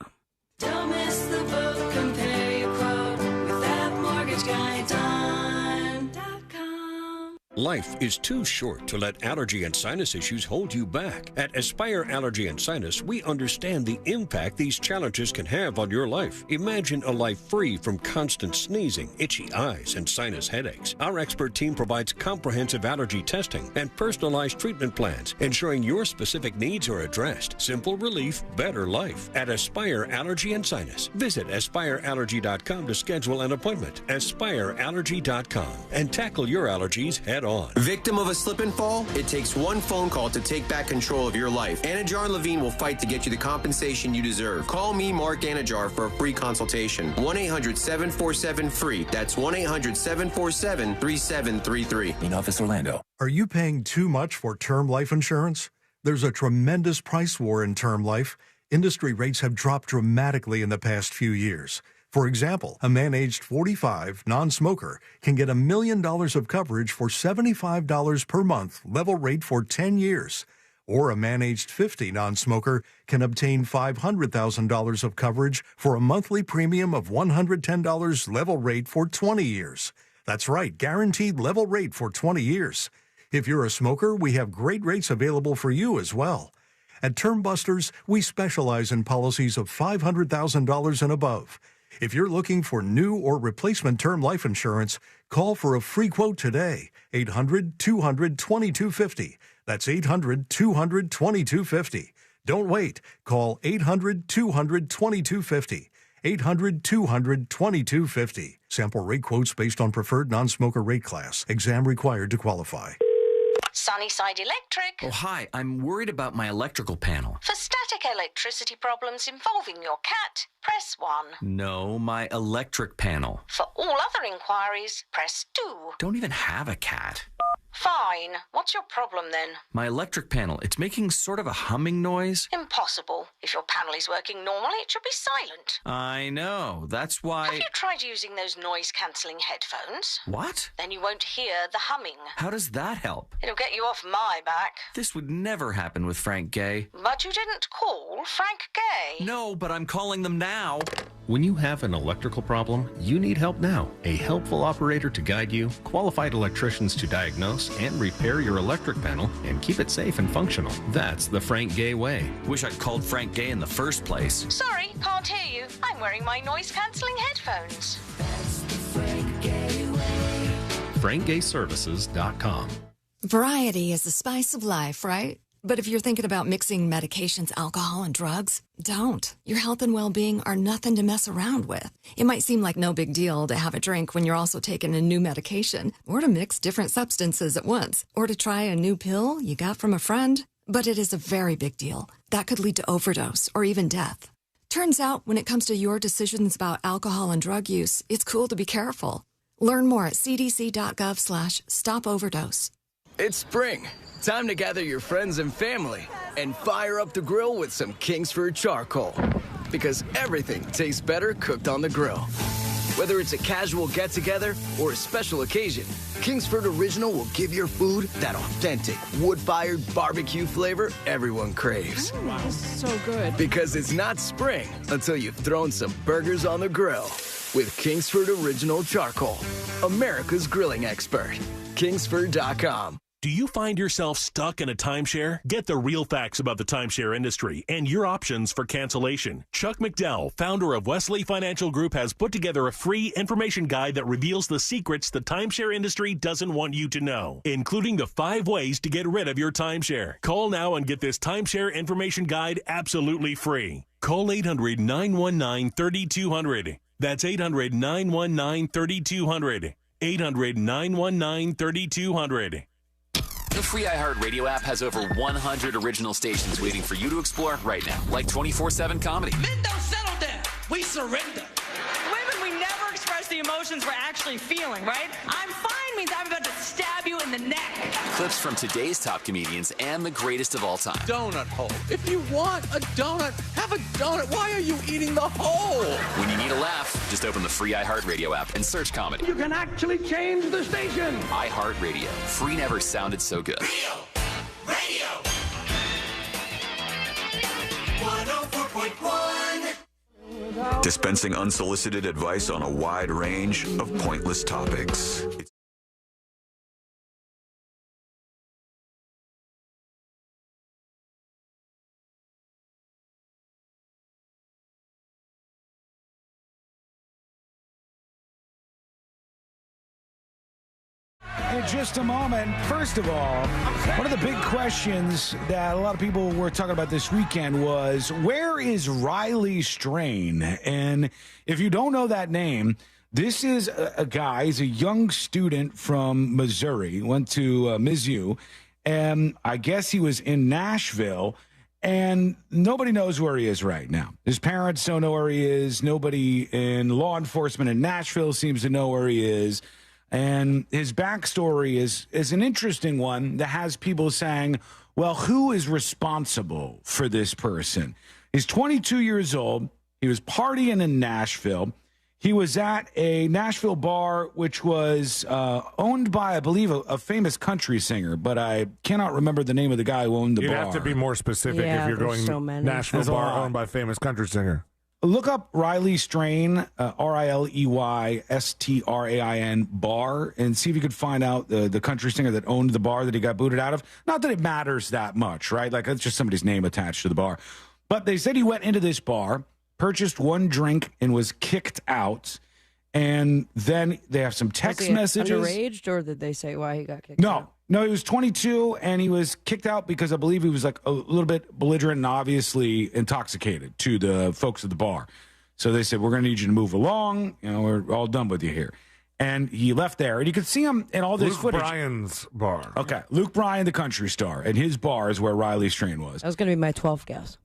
Speaker 6: Don't miss the boat. Compare your quote with thatmortgageguyDon.com.
Speaker 16: Life is too short to let allergy and sinus issues hold you back. At Aspire Allergy and Sinus, we understand the impact these challenges can have on your life. Imagine a life free from constant sneezing, itchy eyes, and sinus headaches. Our expert team provides comprehensive allergy testing and personalized treatment plans, ensuring your specific needs are addressed. Simple relief, better life. At Aspire Allergy and Sinus, visit aspireallergy.com to schedule an appointment. aspireallergy.com and tackle your allergies head on.
Speaker 17: Victim of a slip and fall? It takes one phone call to take back control of your life. Anajar and Levine will fight to get you the compensation you deserve. Call me, Mark Anajar, for a free consultation. 1-800-747-FREE. That's 1-800-747-3733.
Speaker 21: In Office, Orlando.
Speaker 22: Are you paying too much for term life insurance? There's a tremendous price war in term life. Industry rates have dropped dramatically in the past few years. For example, a man aged 45, non-smoker, can get $1 million of coverage for $75 per month, level rate for 10 years. Or a man aged 50, non-smoker, can obtain $500,000 of coverage for a monthly premium of $110, level rate for 20 years. That's right, guaranteed level rate for 20 years. If you're a smoker, we have great rates available for you as well. At Term Busters, we specialize in policies of $500,000 and above. If you're looking for new or replacement term life insurance, call for a free quote today. 800-200-2250. That's 800-200-2250. Don't wait. Call 800-200-2250. 800-200-2250. Sample rate quotes based on preferred non-smoker rate class. Exam required to qualify.
Speaker 23: Sunnyside Electric.
Speaker 24: Oh, hi. I'm worried about my electrical panel.
Speaker 23: For static electricity problems involving your cat, press 1.
Speaker 24: No, my electric panel.
Speaker 23: For all other inquiries, press 2.
Speaker 24: Don't even have a cat.
Speaker 23: Fine. What's your problem then?
Speaker 24: My electric panel, it's making sort of a humming noise.
Speaker 23: Impossible. If your panel is working normally, it should be silent.
Speaker 24: I know. That's why...
Speaker 23: Have you tried using those noise-cancelling headphones?
Speaker 24: What?
Speaker 23: Then you won't hear the humming.
Speaker 24: How does that help?
Speaker 23: It'll get you off my back.
Speaker 24: This would never happen with Frank Gay.
Speaker 23: But you didn't call Frank Gay.
Speaker 24: No, but I'm calling them now.
Speaker 8: When you have an electrical problem, you need help now. A helpful operator to guide you, qualified electricians to diagnose and repair your electric panel and keep it safe and functional. That's the Frank Gay way.
Speaker 24: Wish I'd called Frank Gay in the first place.
Speaker 23: Sorry, can't hear you. I'm wearing my noise-cancelling headphones.
Speaker 8: FrankGayServices.com.
Speaker 10: Variety is the spice of life, right? But if you're thinking about mixing medications, alcohol, and drugs, don't. Your health and well-being are nothing to mess around with. It might seem like no big deal to have a drink when you're also taking a new medication, or to mix different substances at once, or to try a new pill you got from a friend. But it is a very big deal. That could lead to overdose or even death. Turns out, when it comes to your decisions about alcohol and drug use, it's cool to be careful. Learn more at cdc.gov/stopoverdose.
Speaker 13: It's spring. Time to gather your friends and family and fire up the grill with some Kingsford charcoal. Because everything tastes better cooked on the grill. Whether it's a casual get-together or a special occasion, Kingsford Original will give your food that authentic, wood-fired barbecue flavor everyone craves.
Speaker 31: This is so good.
Speaker 13: Because it's not spring until you've thrown some burgers on the grill. With Kingsford Original Charcoal, America's grilling expert. Kingsford.com.
Speaker 14: Do you find yourself stuck in a timeshare? Get the real facts about the timeshare industry and your options for cancellation. Chuck McDowell, founder of Wesley Financial Group, has put together a free information guide that reveals the secrets the timeshare industry doesn't want you to know, including the 5 ways to get rid of your timeshare. Call now and get this timeshare information guide absolutely free. Call 800-919-3200. That's 800-919-3200. 800-919-3200.
Speaker 18: The free iHeartRadio app has over 100 original stations waiting for you to explore right now, like 24/7 comedy.
Speaker 6: Men don't settle down. We surrender.
Speaker 19: Women, we never express the emotions we're actually feeling, right? I'm fine means I'm about to stab you in the neck.
Speaker 18: Clips from today's top comedians and the greatest of all time.
Speaker 6: Donut hole. If you want a donut, have a donut. Why are you eating the hole?
Speaker 18: When you need a laugh, just open the free iHeartRadio app and search comedy.
Speaker 6: You can actually change the station.
Speaker 18: iHeartRadio. Free never sounded so good.
Speaker 6: Radio.
Speaker 9: 104.1. Dispensing unsolicited advice on a wide range of pointless topics.
Speaker 12: In just a moment, first of all, one of the big questions that a lot of people were talking about this weekend was, where is Riley Strain? And if you don't know that name, this is a guy, he's a young student from Missouri, went to Mizzou, and I guess he was in Nashville, and nobody knows where he is right now. His parents don't know where he is. Nobody in law enforcement in Nashville seems to know where he is. And his backstory is an interesting one that has people saying, well, who is responsible for this person? He's 22 years old. He was partying in Nashville. He was at a Nashville bar, which was owned by, I believe, a famous country singer, but I cannot remember the name of the guy who owned the bar.
Speaker 15: You'd have to be more specific if you're going
Speaker 31: so many.
Speaker 15: Nashville bar owned by a famous country singer.
Speaker 12: Look up Riley Strain, RILEYSTRAIN bar, and see if you could find out the country singer that owned the bar that he got booted out of. Not that it matters that much, right? Like, it's just somebody's name attached to the bar. But they said he went into this bar, purchased one drink, and was kicked out. And then they have some text messages.
Speaker 31: Underaged, or did they say why he got kicked out?
Speaker 12: No, he was 22, and he was kicked out because I believe he was like a little bit belligerent and obviously intoxicated to the folks at the bar. So they said, we're going to need you to move along. You know, we're all done with you here. And he left there, and you could see him in all this footage.
Speaker 15: Luke Bryan's bar.
Speaker 12: Okay, Luke Bryan, the country star, and his bar is where Riley Strain was.
Speaker 31: That was going to be my 12th guess.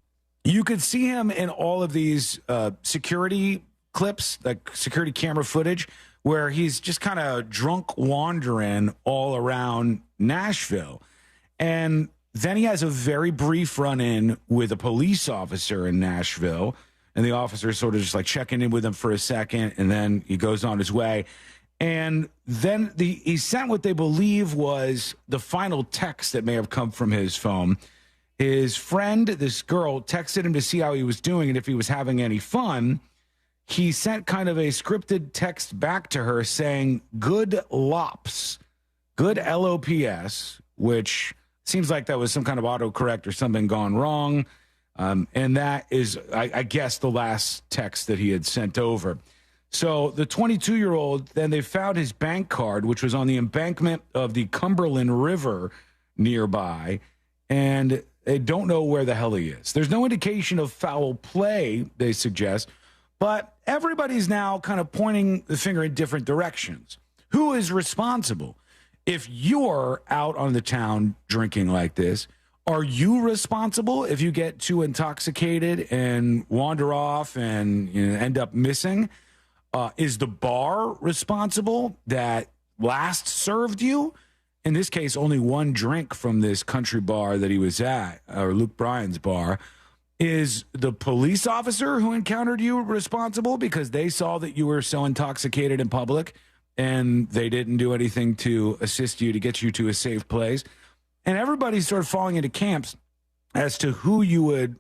Speaker 12: You could see him in all of these security clips, like security camera footage, where he's just kind of drunk wandering all around Nashville. And then he has a very brief run-in with a police officer in Nashville, and the officer is sort of just like checking in with him for a second, and then he goes on his way. And then he sent what they believe was the final text that may have come from his phone. His friend, this girl, texted him to see how he was doing and if he was having any fun. He sent kind of a scripted text back to her saying, good lops, good LOPS, which seems like that was some kind of autocorrect or something gone wrong. And that is, I guess, the last text that he had sent over. So the 22-year-old, then they found his bank card, which was on the embankment of the Cumberland River nearby, and they don't know where the hell he is. There's no indication of foul play, they suggest, but everybody's now kind of pointing the finger in different directions. Who is responsible? If you're out on the town drinking like this, are you responsible if you get too intoxicated and wander off and end up missing? Is the bar responsible that last served you? In this case, only one drink from this country bar that he was at, or Luke Bryan's bar. Is the police officer who encountered you responsible because they saw that you were so intoxicated in public and they didn't do anything to assist you to get you to a safe place? And everybody's sort of falling into camps as to who you would,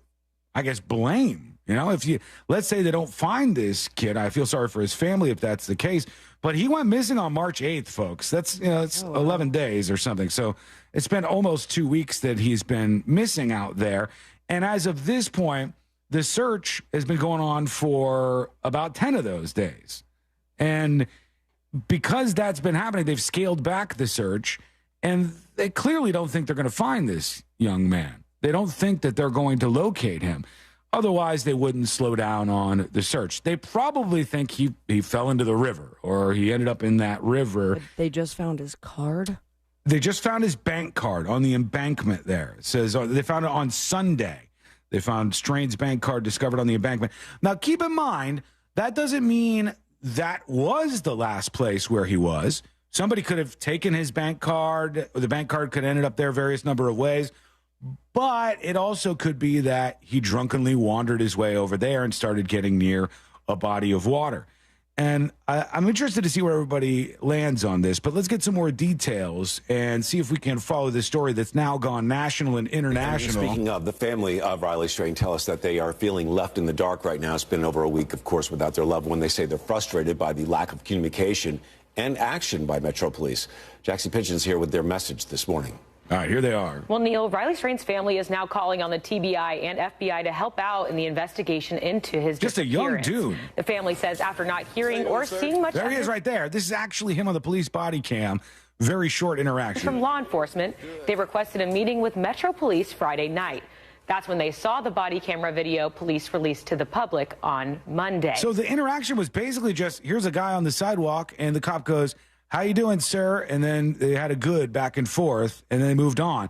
Speaker 12: I guess, blame. If you, let's say they don't find this kid, I feel sorry for his family if that's the case, but he went missing on March 8th, folks. That's, it's 11 days or something. So it's been almost 2 weeks that he's been missing out there. And as of this point, the search has been going on for about 10 of those days. And because that's been happening, they've scaled back the search, and they clearly don't think they're going to find this young man. They don't think that they're going to locate him. Otherwise, they wouldn't slow down on the search. They probably think he fell into the river or he ended up in that river.
Speaker 31: But they just found his card?
Speaker 12: They just found his bank card on the embankment there. It says they found it on Sunday. They found Strain's bank card discovered on the embankment. Now, keep in mind, that doesn't mean that was the last place where he was. Somebody could have taken his bank card, or the bank card could have ended up there various number of ways. But it also could be that he drunkenly wandered his way over there and started getting near a body of water. And I'm interested to see where everybody lands on this, but let's get some more details and see if we can follow this story that's now gone national and international.
Speaker 1: Speaking of, the family of Riley Strain tell us that they are feeling left in the dark right now. It's been over a week, of course, without their loved one. They say they're frustrated by the lack of communication and action by Metro Police. Jaxie Pigeon's here with their message this morning.
Speaker 12: All right, here they are.
Speaker 7: Well, Neil, Riley Strain's family is now calling on the TBI and FBI to help out in the investigation into his
Speaker 12: Just a young dude.
Speaker 7: The family says after not hearing or seeing much
Speaker 12: There he is right there. This is actually him on the police body cam. Very short interaction.
Speaker 7: From law enforcement, they requested a meeting with Metro Police Friday night. That's when they saw the body camera video police released to the public on Monday.
Speaker 12: So the interaction was basically just, here's a guy on the sidewalk, and the cop goes, how you doing, sir? And then they had a good back and forth, and then they moved on.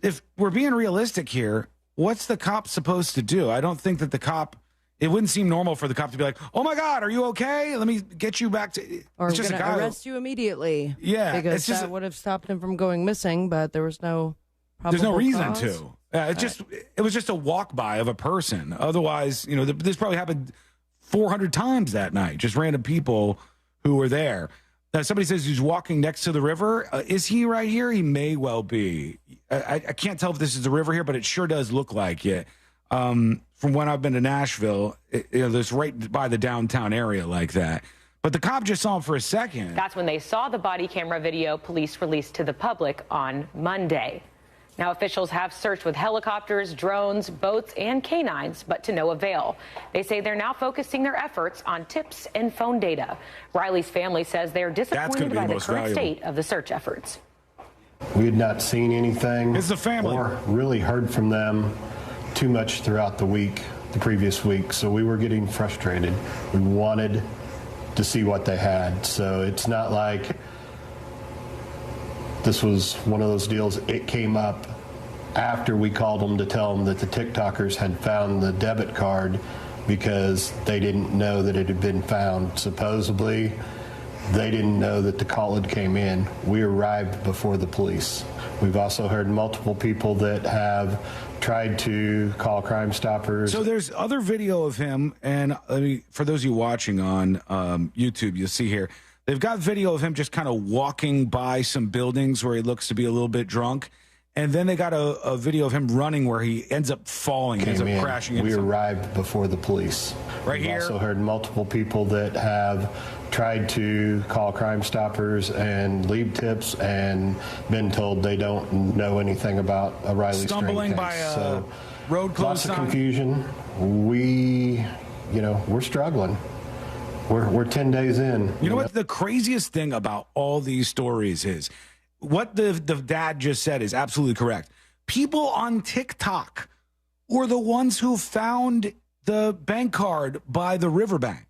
Speaker 12: If we're being realistic here, what's the cop supposed to do? I don't think that the cop, it wouldn't seem normal for the cop to be like, oh, my God, are you okay? Let me get you back to...
Speaker 31: Or we're going to arrest you immediately.
Speaker 12: Yeah.
Speaker 31: Because that would have stopped him from going missing, but there was no probable
Speaker 12: There's no reason
Speaker 31: cause.
Speaker 12: to. It was just a walk by of a person. Otherwise, this probably happened 400 times that night. Just random people who were there. Now, somebody says he's walking next to the river. Is he right here? He may well be. I can't tell if this is the river here, but it sure does look like it. From when I've been to Nashville, there's right by the downtown area like that. But the cop just saw him for a second.
Speaker 7: That's when they saw the body camera video police released to the public on Monday. Now, officials have searched with helicopters, drones, boats, and canines, but to no avail. They say they're now focusing their efforts on tips and phone data. Riley's family says they're disappointed by the current state of the search efforts.
Speaker 11: We had not seen anything
Speaker 12: it's the family.
Speaker 11: Or really heard from them too much throughout the previous week, so we were getting frustrated. We wanted to see what they had, so it's not like this was one of those deals. It came up after we called them to tell them that the TikTokers had found the debit card because they didn't know that it had been found. Supposedly, They didn't know that the call had came in. We arrived before the police. We've also heard multiple people that have tried to call Crime Stoppers.
Speaker 12: So there's other video of him, and for those of you watching on YouTube, you'll see here, they've got video of him just kind of walking by some buildings where he looks to be a little bit drunk. And then they got a video of him running where he ends up falling, ends up crashing into something.
Speaker 11: Arrived before the police.
Speaker 12: Right here.
Speaker 11: We've also heard multiple people that have tried to call Crime Stoppers and leave tips and been told they don't know anything about a Riley
Speaker 12: Stumbling
Speaker 11: String
Speaker 12: by
Speaker 11: case.
Speaker 12: a
Speaker 11: So
Speaker 12: road closed
Speaker 11: lots of
Speaker 12: sign.
Speaker 11: confusion. We're struggling. We're 10 days in.
Speaker 12: You know what the craziest thing about all these stories is? What the dad just said is absolutely correct. People on TikTok were the ones who found the bank card by the riverbank.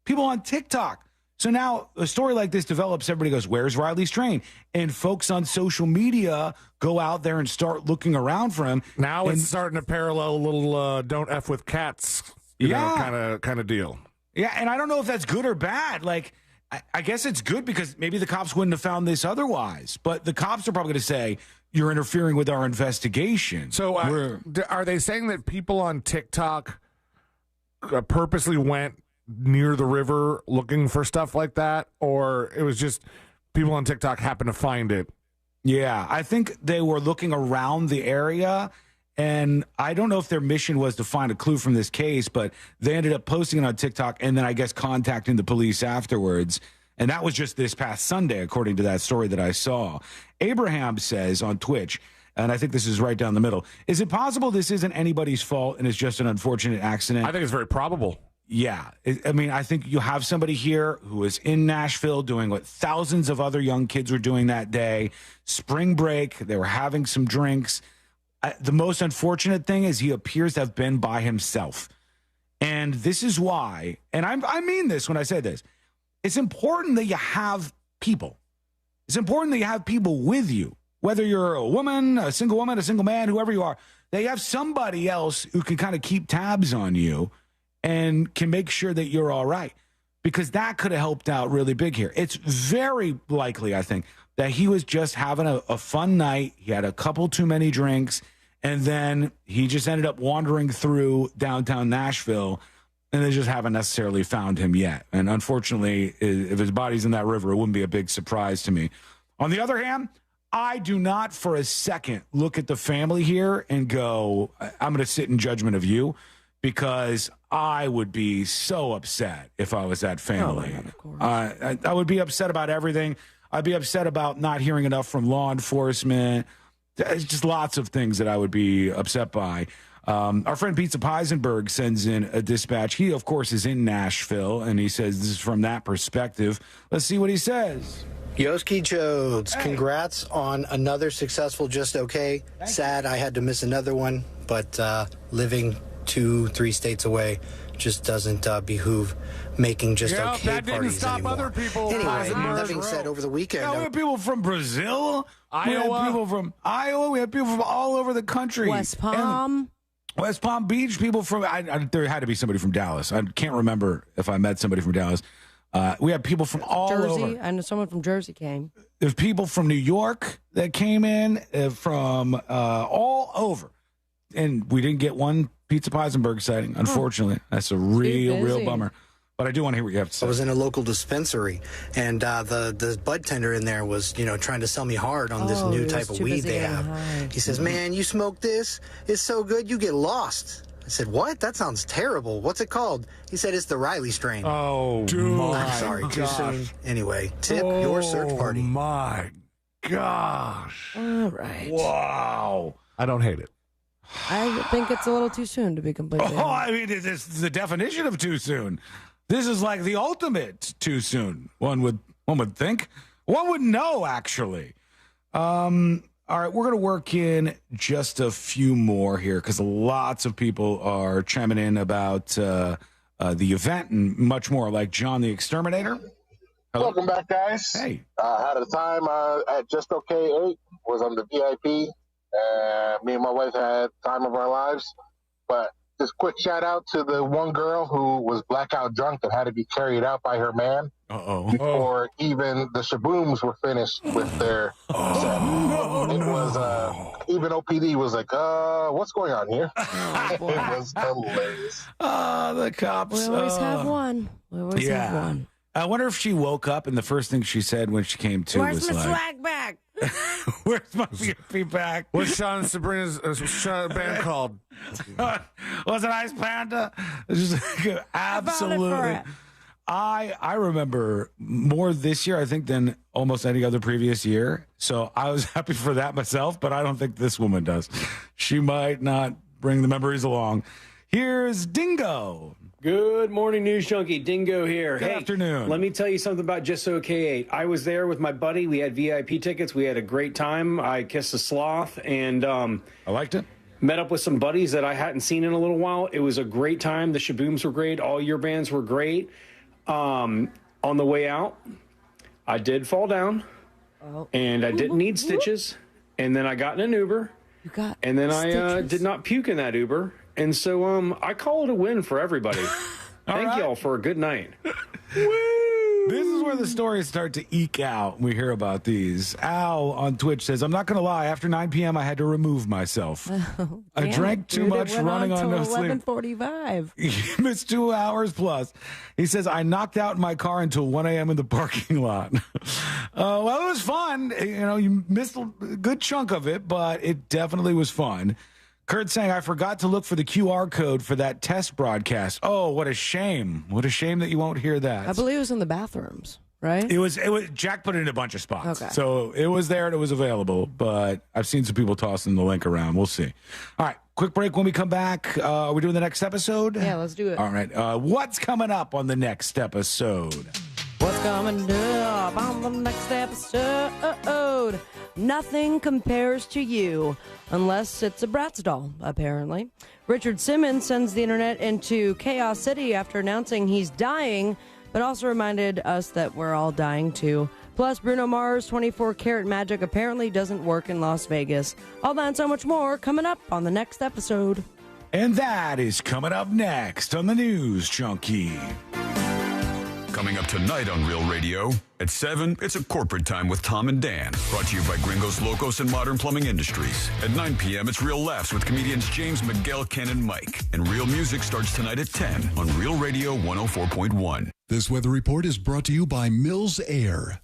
Speaker 12: People on TikTok. So now a story like this develops, everybody goes, where's Riley Strain? And folks on social media go out there and start looking around for him.
Speaker 15: Now it's starting to parallel a little don't F with cats kind of deal.
Speaker 12: Yeah, and I don't know if that's good or bad. Like, I guess it's good because maybe the cops wouldn't have found this otherwise. But the cops are probably going to say, you're interfering with our investigation.
Speaker 15: So are they saying that people on TikTok purposely went near the river looking for stuff like that? Or it was just people on TikTok happened to find it?
Speaker 12: Yeah, I think they were looking around the area. And I don't know if their mission was to find a clue from this case, but they ended up posting it on TikTok and then I guess contacting the police afterwards. And that was just this past Sunday, according to that story that I saw. Abraham says on Twitch, and I think this is right down the middle, is it possible this isn't anybody's fault and it's just an unfortunate accident?
Speaker 15: I think it's very probable.
Speaker 12: Yeah. I think you have somebody here who is in Nashville doing what thousands of other young kids were doing that day. Spring break, they were having some drinks. The most unfortunate thing is he appears to have been by himself. And this is why, and I mean this when I say this, it's important that you have people. It's important that you have people with you, whether you're a woman, a single man, whoever you are, that you have somebody else who can kind of keep tabs on you and can make sure that you're all right. Because that could have helped out really big here. It's very likely, I think, that he was just having a fun night. He had a couple too many drinks, and then he just ended up wandering through downtown Nashville, and they just haven't necessarily found him yet. And unfortunately, if his body's in that river, it wouldn't be a big surprise to me. On the other hand, I do not for a second look at the family here and go, I'm going to sit in judgment of you, because I would be so upset if I was that family. Oh, man, of course. I would be upset about everything. I'd be upset about not hearing enough from law enforcement. There's just lots of things that I would be upset by. Our friend Pizza Peisenberg sends in a dispatch. He, of course, is in Nashville, and he says this is from that perspective. Let's see what he says.
Speaker 2: Yoski Jodes, congrats on another successful Just Okay. Sad I had to miss another one, but living 2-3 states away just doesn't behoove making Just Okay
Speaker 15: that didn't
Speaker 2: parties
Speaker 15: stop
Speaker 2: anymore.
Speaker 15: other people.
Speaker 2: Anyway, that being said, over the weekend,
Speaker 12: We have people from Brazil,
Speaker 15: Iowa.
Speaker 12: We have people from Iowa, we have people from all over the country.
Speaker 31: West Palm.
Speaker 12: West Palm Beach, people from, there had to be somebody from Dallas. I can't remember if I met somebody from Dallas. We have people from all
Speaker 31: Jersey.
Speaker 12: over.
Speaker 31: I know someone from Jersey came.
Speaker 12: There's people from New York that came in, from all over. And we didn't get one Pizza Peisenberg sighting, unfortunately. That's a real bummer. But I do want to hear what you have to say.
Speaker 2: I was in a local dispensary, and the bud tender in there was, trying to sell me hard on this new type of weed they have. He says, "Man, you smoke this? It's so good you get lost." I said, "What? That sounds terrible. What's it called?" He said, "It's the Riley strain."
Speaker 15: Oh, dude.
Speaker 2: I'm sorry, too soon. Anyway, tip your search party.
Speaker 15: Oh, my gosh.
Speaker 31: All right.
Speaker 12: Wow.
Speaker 15: I don't hate it.
Speaker 31: I think it's a little too soon to be completely honest.
Speaker 12: I mean, it's the definition of too soon. This is like the ultimate too soon. One would think. One would know, actually. All right, we're going to work in just a few more here because lots of people are chiming in about the event and much more, like John the Exterminator. Hello.
Speaker 3: Welcome back, guys.
Speaker 12: Hey.
Speaker 3: Had a time at Just Okay 8, was on the VIP. Me and my wife had time of our lives. But this quick shout out to the one girl who was blackout drunk and had to be carried out by her man before even the shabooms were finished with their set. It was even OPD was like, what's going on here? It was hilarious.
Speaker 12: The cops.
Speaker 31: We always have one. We always have one.
Speaker 12: I wonder if she woke up and the first thing she said when she came to
Speaker 31: Where's
Speaker 12: was
Speaker 31: my
Speaker 12: like,
Speaker 31: swag back?
Speaker 12: "Where's my VIP back?"
Speaker 15: What's Sean and Sabrina's band called?
Speaker 12: Was it Ice Panda? Just like, absolutely. I remember more this year, I think, than almost any other previous year. So I was happy for that myself, but I don't think this woman does. She might not bring the memories along. Here's Dingo.
Speaker 4: Good morning, News Junkie. Dingo here.
Speaker 12: Good afternoon.
Speaker 4: Let me tell you something about Just Okay 8. I was there with my buddy. We had VIP tickets. We had a great time. I kissed a sloth, and
Speaker 12: I liked it.
Speaker 4: Met up with some buddies that I hadn't seen in a little while. It was a great time. The Shabooms were great. All your bands were great. On the way out, I did fall down, and I didn't need stitches. And then I got in an Uber, and then I did not puke in that Uber. And so I call it a win for everybody. Thank y'all for a good night.
Speaker 12: This is where the stories start to eke out. We hear about these. Al on Twitch says, "I'm not going to lie. After 9 p.m., I had to remove myself. I drank too much running on no sleep.
Speaker 31: 11:45.
Speaker 12: He missed 2 hours plus." He says, "I knocked out in my car until 1 a.m. in the parking lot." Well, it was fun. You know, you missed a good chunk of it, but it definitely was fun. Kurt saying, "I forgot to look for the QR code for that test broadcast. Oh, what a shame. What a shame that you won't hear that."
Speaker 31: I believe it was in the bathrooms, right?
Speaker 12: It was Jack put it in a bunch of spots.
Speaker 31: Okay.
Speaker 12: So it was there and it was available, but I've seen some people tossing the link around. We'll see. All right, quick break. When we come back, are we doing the next episode?
Speaker 31: Yeah, let's do it.
Speaker 12: All right. What's coming up on the next episode?
Speaker 31: What's coming up on the next episode? Nothing compares to you, unless it's a Bratz doll, apparently. Richard Simmons sends the internet into Chaos City after announcing he's dying, but also reminded us that we're all dying too. Plus, Bruno Mars' 24-karat magic apparently doesn't work in Las Vegas. All that and so much more coming up on the next episode.
Speaker 12: And that is coming up next on the News Junkie.
Speaker 9: Coming up tonight on Real Radio, at 7, it's a corporate time with Tom and Dan. Brought to you by Gringos Locos and Modern Plumbing Industries. At 9 p.m., it's Real Laughs with comedians James, Miguel, Ken, and Mike. And Real Music starts tonight at 10 on Real Radio 104.1.
Speaker 5: This weather report is brought to you by Mills Air.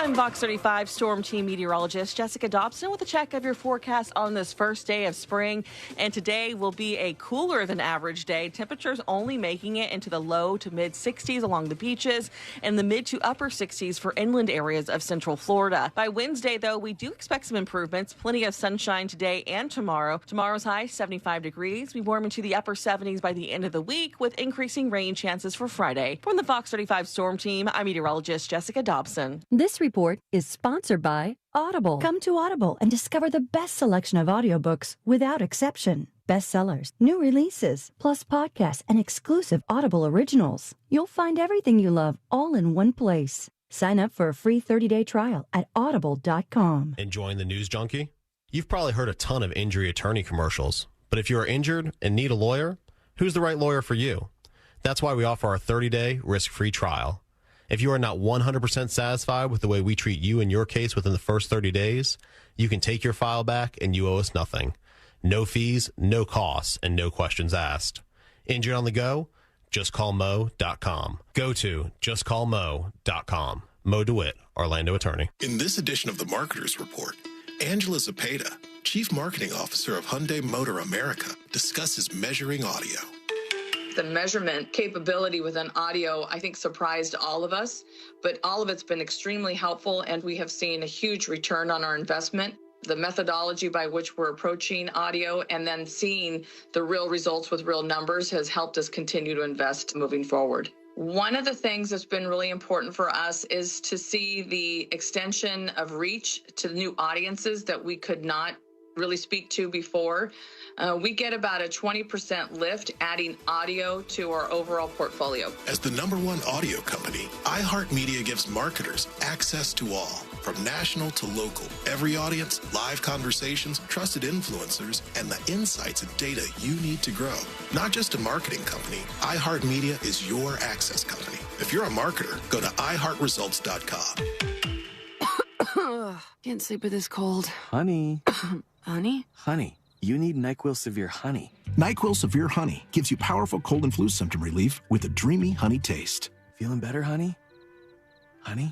Speaker 16: I'm Fox 35 Storm Team meteorologist Jessica Dobson with a check of your forecast on this first day of spring. And today will be a cooler than average day. Temperatures only making it into the low to mid 60s along the beaches and the mid to upper 60s for inland areas of central Florida. By Wednesday, though, we do expect some improvements. Plenty of sunshine today and tomorrow. Tomorrow's high, 75 degrees. We warm into the upper 70s by the end of the week with increasing rain chances for Friday. From the Fox 35 Storm Team, I'm meteorologist Jessica Dobson.
Speaker 20: This report is sponsored by Audible. Come to Audible and discover the best selection of audiobooks without exception. Bestsellers, new releases, plus podcasts and exclusive Audible originals. You'll find everything you love all in one place. Sign up for a free 30-day trial at audible.com.
Speaker 21: Enjoying the News Junkie? You've probably heard a ton of injury attorney commercials, but if you are injured and need a lawyer, who's the right lawyer for you? That's why we offer our 30-day risk-free trial. If you are not 100% satisfied with the way we treat you and your case within the first 30 days, you can take your file back and you owe us nothing. No fees, no costs, and no questions asked. Injured on the go? JustCallMo.com. Go to JustCallMo.com. Mo DeWitt, Orlando attorney.
Speaker 31: In this edition of the Marketers Report, Angela Zepeda, Chief Marketing Officer of Hyundai Motor America, discusses measuring audio.
Speaker 25: The measurement capability within audio, I think, surprised all of us, but all of it's been extremely helpful, and we have seen a huge return on our investment. The methodology by which we're approaching audio and then seeing the real results with real numbers has helped us continue to invest moving forward. One of the things that's been really important for us is to see the extension of reach to new audiences that we could not really speak to before. We get about a 20% lift adding audio to our overall portfolio.
Speaker 8: As the #1 audio company, iHeartMedia gives marketers access to all, from national to local. Every audience, live conversations, trusted influencers, and the insights and data you need to grow. Not just a marketing company, iHeartMedia is your access company. If you're a marketer, go to iHeartResults.com.
Speaker 10: Can't sleep with this cold.
Speaker 17: Honey.
Speaker 10: Honey?
Speaker 17: Honey. You need NyQuil Severe Honey.
Speaker 22: NyQuil Severe Honey gives you powerful cold and flu symptom relief with a dreamy honey taste.
Speaker 17: Feeling better, honey? Honey?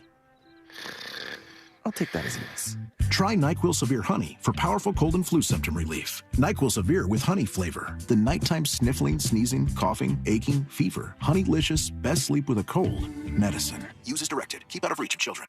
Speaker 17: I'll take that as a yes.
Speaker 22: Try NyQuil Severe Honey for powerful cold and flu symptom relief. NyQuil Severe with honey flavor. The nighttime sniffling, sneezing, coughing, aching, fever. Honeylicious, best sleep with a cold. Medicine. Use as directed. Keep out of reach of children.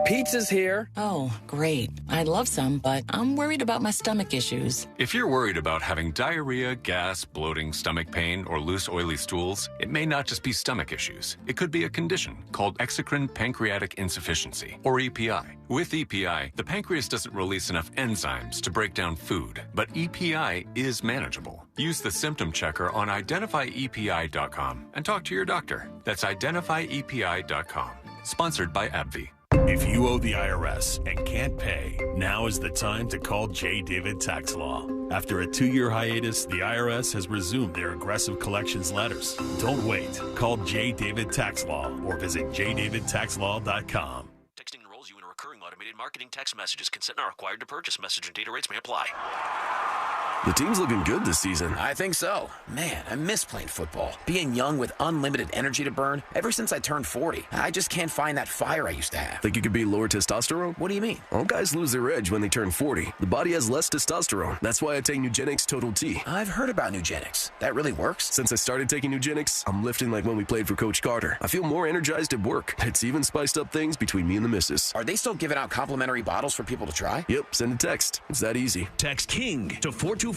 Speaker 23: Pizza's here.
Speaker 24: Oh, great. I'd love some, but I'm worried about my stomach issues.
Speaker 31: If you're worried about having diarrhea, gas, bloating, stomach pain, or loose, oily stools, it may not just be stomach issues. It could be a condition called exocrine pancreatic insufficiency, or EPI. With EPI, the pancreas doesn't release enough enzymes to break down food, but EPI is manageable. Use the symptom checker on identifyepi.com and talk to your doctor. That's identifyepi.com. Sponsored by AbbVie.
Speaker 14: If you owe the IRS and can't pay, now is the time to call J. David Tax Law. After a 2-year hiatus, the IRS has resumed their aggressive collections letters. Don't wait. Call J. David Tax Law or visit jdavidtaxlaw.com.
Speaker 26: Texting enrolls you in a recurring automated marketing text messages. Consent not required to purchase. Message and data rates may apply.
Speaker 27: The team's looking good this season.
Speaker 18: I think so. Man, I miss playing football. Being young with unlimited energy to burn. Ever since I turned 40, I just can't find that fire I used to have.
Speaker 27: Think you could be lower testosterone?
Speaker 18: What do you mean?
Speaker 27: All guys lose their edge when they turn 40. The body has less testosterone. That's why I take Nugenics Total T.
Speaker 18: I've heard about Nugenics. That really works?
Speaker 27: Since I started taking Nugenics, I'm lifting like when we played for Coach Carter. I feel more energized at work. It's even spiced up things between me and the missus.
Speaker 18: Are they still giving out complimentary bottles for people to try?
Speaker 27: Yep, send a text. It's that easy.
Speaker 14: Text KING to 42424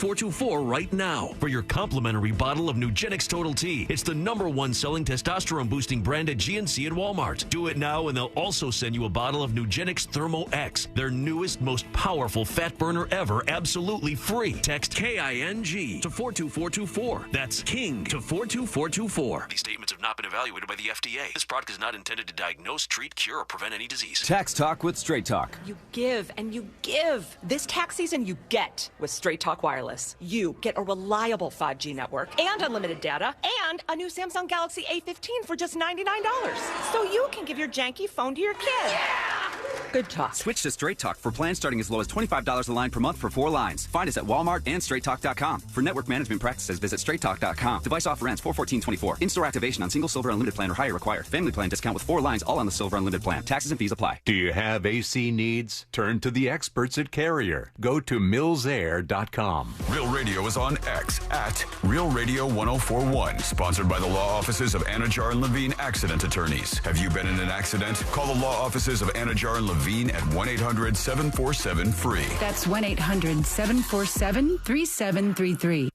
Speaker 14: right now for your complimentary bottle of Nugenics Total T. It's the #1 selling testosterone boosting brand at GNC and Walmart. Do it now and they'll also send you a bottle of Nugenics Thermo X, their newest, most powerful fat burner ever, absolutely free. Text KING to 42424. That's KING to 42424.
Speaker 26: These statements have not been evaluated by the FDA. This product is not intended to diagnose, treat, cure, or prevent any disease.
Speaker 28: Tax Talk with Straight Talk.
Speaker 29: You give and you give. This tax season, you get with Straight Talk Wireless. You get a reliable 5G network and unlimited data and a new Samsung Galaxy A15 for just $99. So you can give your janky phone to your kid. Yeah! Good talk.
Speaker 28: Switch to Straight Talk for plans starting as low as $25 a line per month for 4 lines. Find us at Walmart and StraightTalk.com. For network management practices, visit StraightTalk.com. Device offer ends 4/14/24. In-store activation on single Silver Unlimited plan or higher required. Family plan discount with 4 lines all on the Silver Unlimited plan. Taxes and fees apply.
Speaker 30: Do you have AC needs? Turn to the experts at Carrier. Go to millsair.com.
Speaker 9: Real Radio is on X at Real Radio 1041. Sponsored by the law offices of Anajar and Levine Accident Attorneys. Have you been in an accident? Call the law offices of Anajar and Levine at 1-800-747-FREE.
Speaker 32: That's 1-800-747-3733.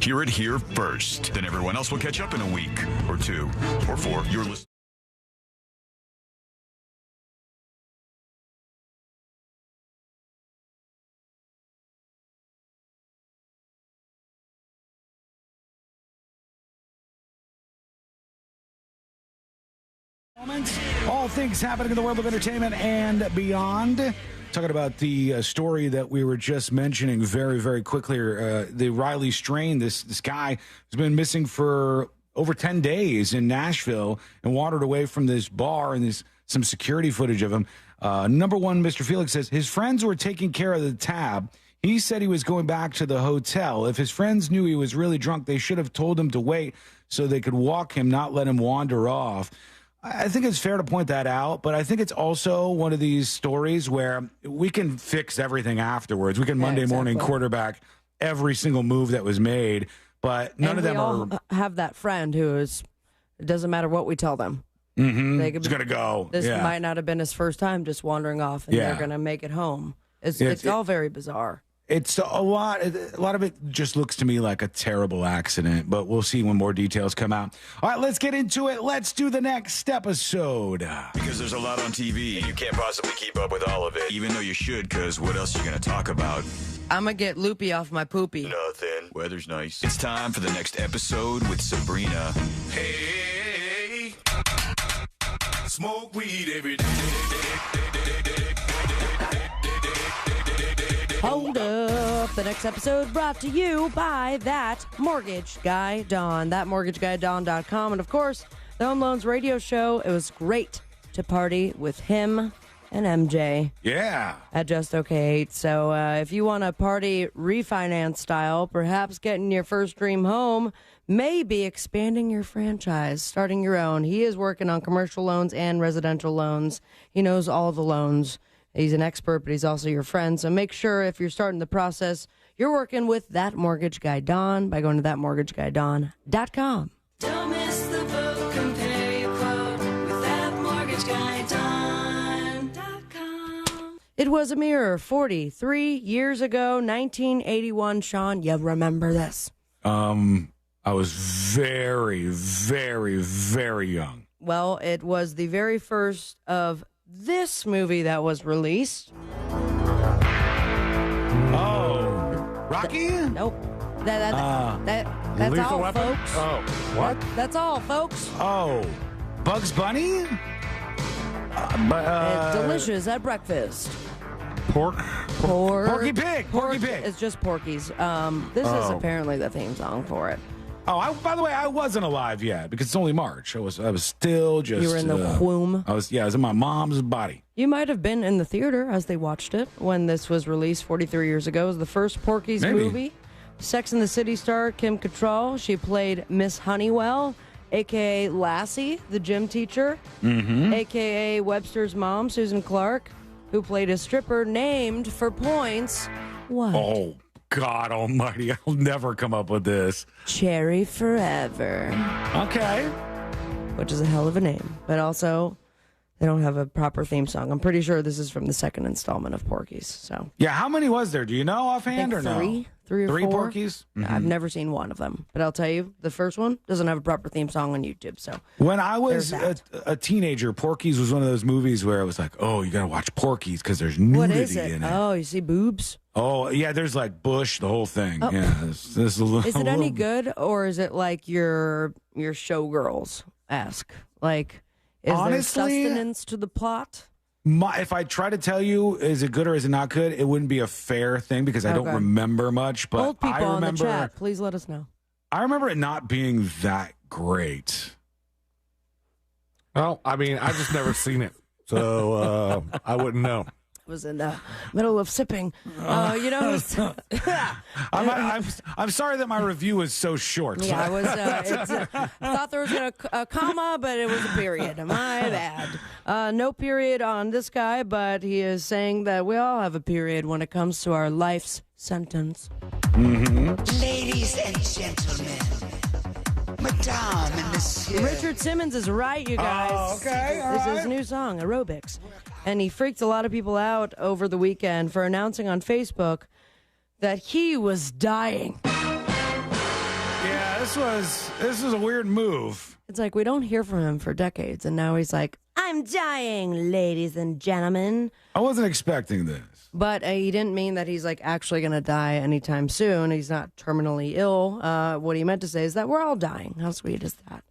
Speaker 9: Hear it here first. Then everyone else will catch up in a week or 2 or 4. You're listening.
Speaker 12: All things happening in the world of entertainment and beyond. Talking about the story that we were just mentioning very, very quickly. The Riley Strain, this guy has been missing for over 10 days in Nashville and wandered away from this bar, and there's some security footage of him. #1, Mr. Felix says his friends were taking care of the tab. He said he was going back to the hotel. If his friends knew he was really drunk, they should have told him to wait so they could walk him, not let him wander off. I think it's fair to point that out, but I think it's also one of these stories where we can fix everything afterwards. We can Monday morning quarterback every single move that was made, but none of them
Speaker 31: all have that friend who is, it doesn't matter what we tell them.
Speaker 12: Mm-hmm.
Speaker 31: They could
Speaker 12: it's going to go.
Speaker 31: This might not have been his first time just wandering off, and they're going to make it home. It's all very bizarre.
Speaker 12: It's a lot of it just looks to me like a terrible accident, but we'll see when more details come out. All right, let's get into it. Let's do the next episode.
Speaker 9: Because there's a lot on TV, and you can't possibly keep up with all of it, even though you should, because what else are you going to talk about?
Speaker 31: I'm going to get loopy off my poopy.
Speaker 9: Nothing. Weather's nice. It's time for the next episode with Sabrina. Hey,
Speaker 1: smoke weed every day.
Speaker 31: Hold up. The next episode brought to you by That Mortgage Guy Don. ThatMortgageGuyDon.com. And, of course, the Home Loans radio show. It was great to party with him and MJ.
Speaker 12: Yeah.
Speaker 31: At Just Okay 8. So if you want to party refinance style, perhaps getting your first dream home, maybe expanding your franchise, starting your own. He is working on commercial loans and residential loans. He knows all the loans. He's an expert, but he's also your friend. So make sure if you're starting the process, you're working with That Mortgage Guy Don by going to ThatMortgageGuyDon.com.
Speaker 24: Don't miss the boat, compare your quote with ThatMortgageGuyDon.com.
Speaker 31: It was a mirror 43 years ago, 1981. Sean, you remember this?
Speaker 12: I was very, very, very young.
Speaker 31: Well, it was the very first of this movie that was released.
Speaker 12: Oh, Rocky?
Speaker 31: Nope. That's all, folks.
Speaker 2: Oh, what?
Speaker 31: That's all, folks.
Speaker 12: Oh, Bugs Bunny?
Speaker 31: Delicious at breakfast.
Speaker 12: Porky Pig. Porky Pig.
Speaker 31: It's just Porky's. This is apparently the theme song for it.
Speaker 12: Oh, by the way, I wasn't alive yet because it's only March. I was still just.
Speaker 31: You were in the womb.
Speaker 12: I was in my mom's body.
Speaker 31: You might have been in the theater as they watched it when this was released 43 years ago. It was the first Porky's movie. Sex and the City star Kim Cattrall. She played Miss Honeywell, a.k.a. Lassie, the gym teacher, a.k.a. Webster's mom, Susan Clark, who played a stripper named for points. What?
Speaker 12: Oh, God almighty. I'll never come up with this.
Speaker 31: Cherry Forever.
Speaker 12: Okay.
Speaker 31: Which is a hell of a name. But also, they don't have a proper theme song. I'm pretty sure this is from the second installment of Porky's. So
Speaker 12: yeah, how many was there? Do you know offhand or no?
Speaker 31: Three or four.
Speaker 12: Porky's?
Speaker 31: Mm-hmm. I've never seen one of them. But I'll tell you, the first one doesn't have a proper theme song on YouTube. So
Speaker 12: when I was a teenager, Porky's was one of those movies where I was like, oh, you got to watch Porky's because there's nudity in it.
Speaker 31: Oh, you see boobs?
Speaker 12: Oh, yeah, there's like bush, the whole thing.
Speaker 31: Oh.
Speaker 12: Yeah, this is a little.
Speaker 31: Is it any good, or is it like your Showgirls-esque? Like, is there sustenance to the plot?
Speaker 12: If I try to tell you, is it good or is it not good, it wouldn't be a fair thing because I don't remember much. But
Speaker 31: Old people
Speaker 12: I remember,
Speaker 31: in the chat, please let us know.
Speaker 12: I remember it not being that great.
Speaker 2: Well, I mean, I've just never seen it, so I wouldn't know.
Speaker 31: Was in the middle of sipping.
Speaker 12: I'm sorry that my review was so short.
Speaker 31: Yeah, I was. I thought there was a comma, but it was a period. My bad. No period on this guy, but he is saying that we all have a period when it comes to our life's sentence.
Speaker 3: Ladies and gentlemen, Madame and Monsieur.
Speaker 31: Richard Simmons is right, you guys.
Speaker 12: Oh, okay, all
Speaker 31: This is
Speaker 12: right.
Speaker 31: his new song, Aerobics. And he freaked a lot of people out over the weekend for announcing on Facebook that he was dying.
Speaker 12: Yeah, this was a weird move.
Speaker 31: It's like we don't hear from him for decades, and now he's like, I'm dying, ladies and gentlemen.
Speaker 12: I wasn't expecting this.
Speaker 31: But he didn't mean that he's like actually going to die anytime soon. He's not terminally ill. What he meant to say is that we're all dying. How sweet is that?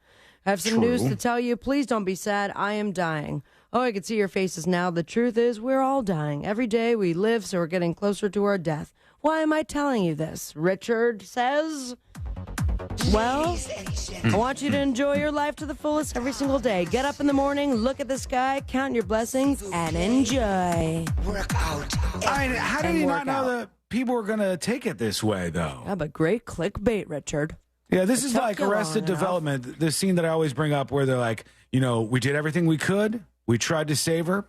Speaker 31: I have some news to tell you. Please don't be sad. I am dying. Oh, I can see your faces now. The truth is we're all dying. Every day we live, so we're getting closer to our death. Why am I telling you this? Richard says, well, I want you to enjoy your life to the fullest every single day. Get up in the morning, look at the sky, count your blessings, and enjoy.
Speaker 3: Work out.
Speaker 12: How did you not know that people were going to take it this way, though?
Speaker 31: Yeah, but great clickbait, Richard.
Speaker 12: Yeah, this is
Speaker 31: took
Speaker 12: like
Speaker 31: you
Speaker 12: Arrested
Speaker 31: long enough.
Speaker 12: Development, the scene that I always bring up where they're like, we did everything we could. We tried to save her,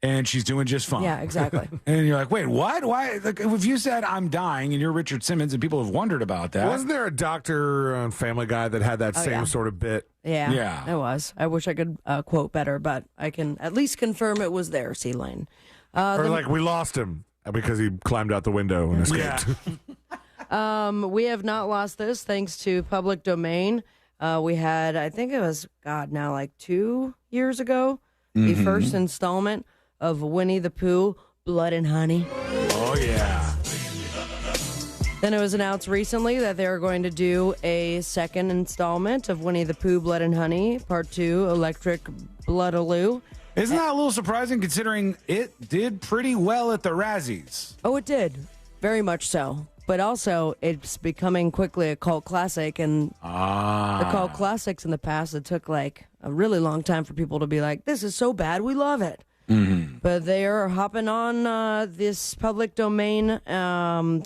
Speaker 12: and she's doing just fine.
Speaker 31: Yeah, exactly.
Speaker 12: And you're like, wait, what? Why? Like, if you said I'm dying and you're Richard Simmons and people have wondered about that.
Speaker 2: Wasn't there a doctor on Family Guy that had that same sort of bit?
Speaker 31: Yeah, it was. I wish I could quote better, but I can at least confirm it was there, C-Lane.
Speaker 2: Or like, we lost him. because he climbed out the window and escaped.
Speaker 31: We have not lost this thanks to public domain. We had, I think it was, now like 2 years ago, the first installment of Winnie the Pooh, Blood and Honey.
Speaker 2: Oh, yeah.
Speaker 31: Then it was announced recently that they are going to do a second installment of Winnie the Pooh, Blood and Honey, Part 2, Electric Bloodaloo.
Speaker 12: Isn't that a little surprising considering it did pretty well at the Razzies?
Speaker 31: Oh, it did. Very much so. But also, it's becoming quickly a cult classic. And the cult classics in the past, it took like a really long time for people to be like, this is so bad, we love it. But they are hopping on this public domain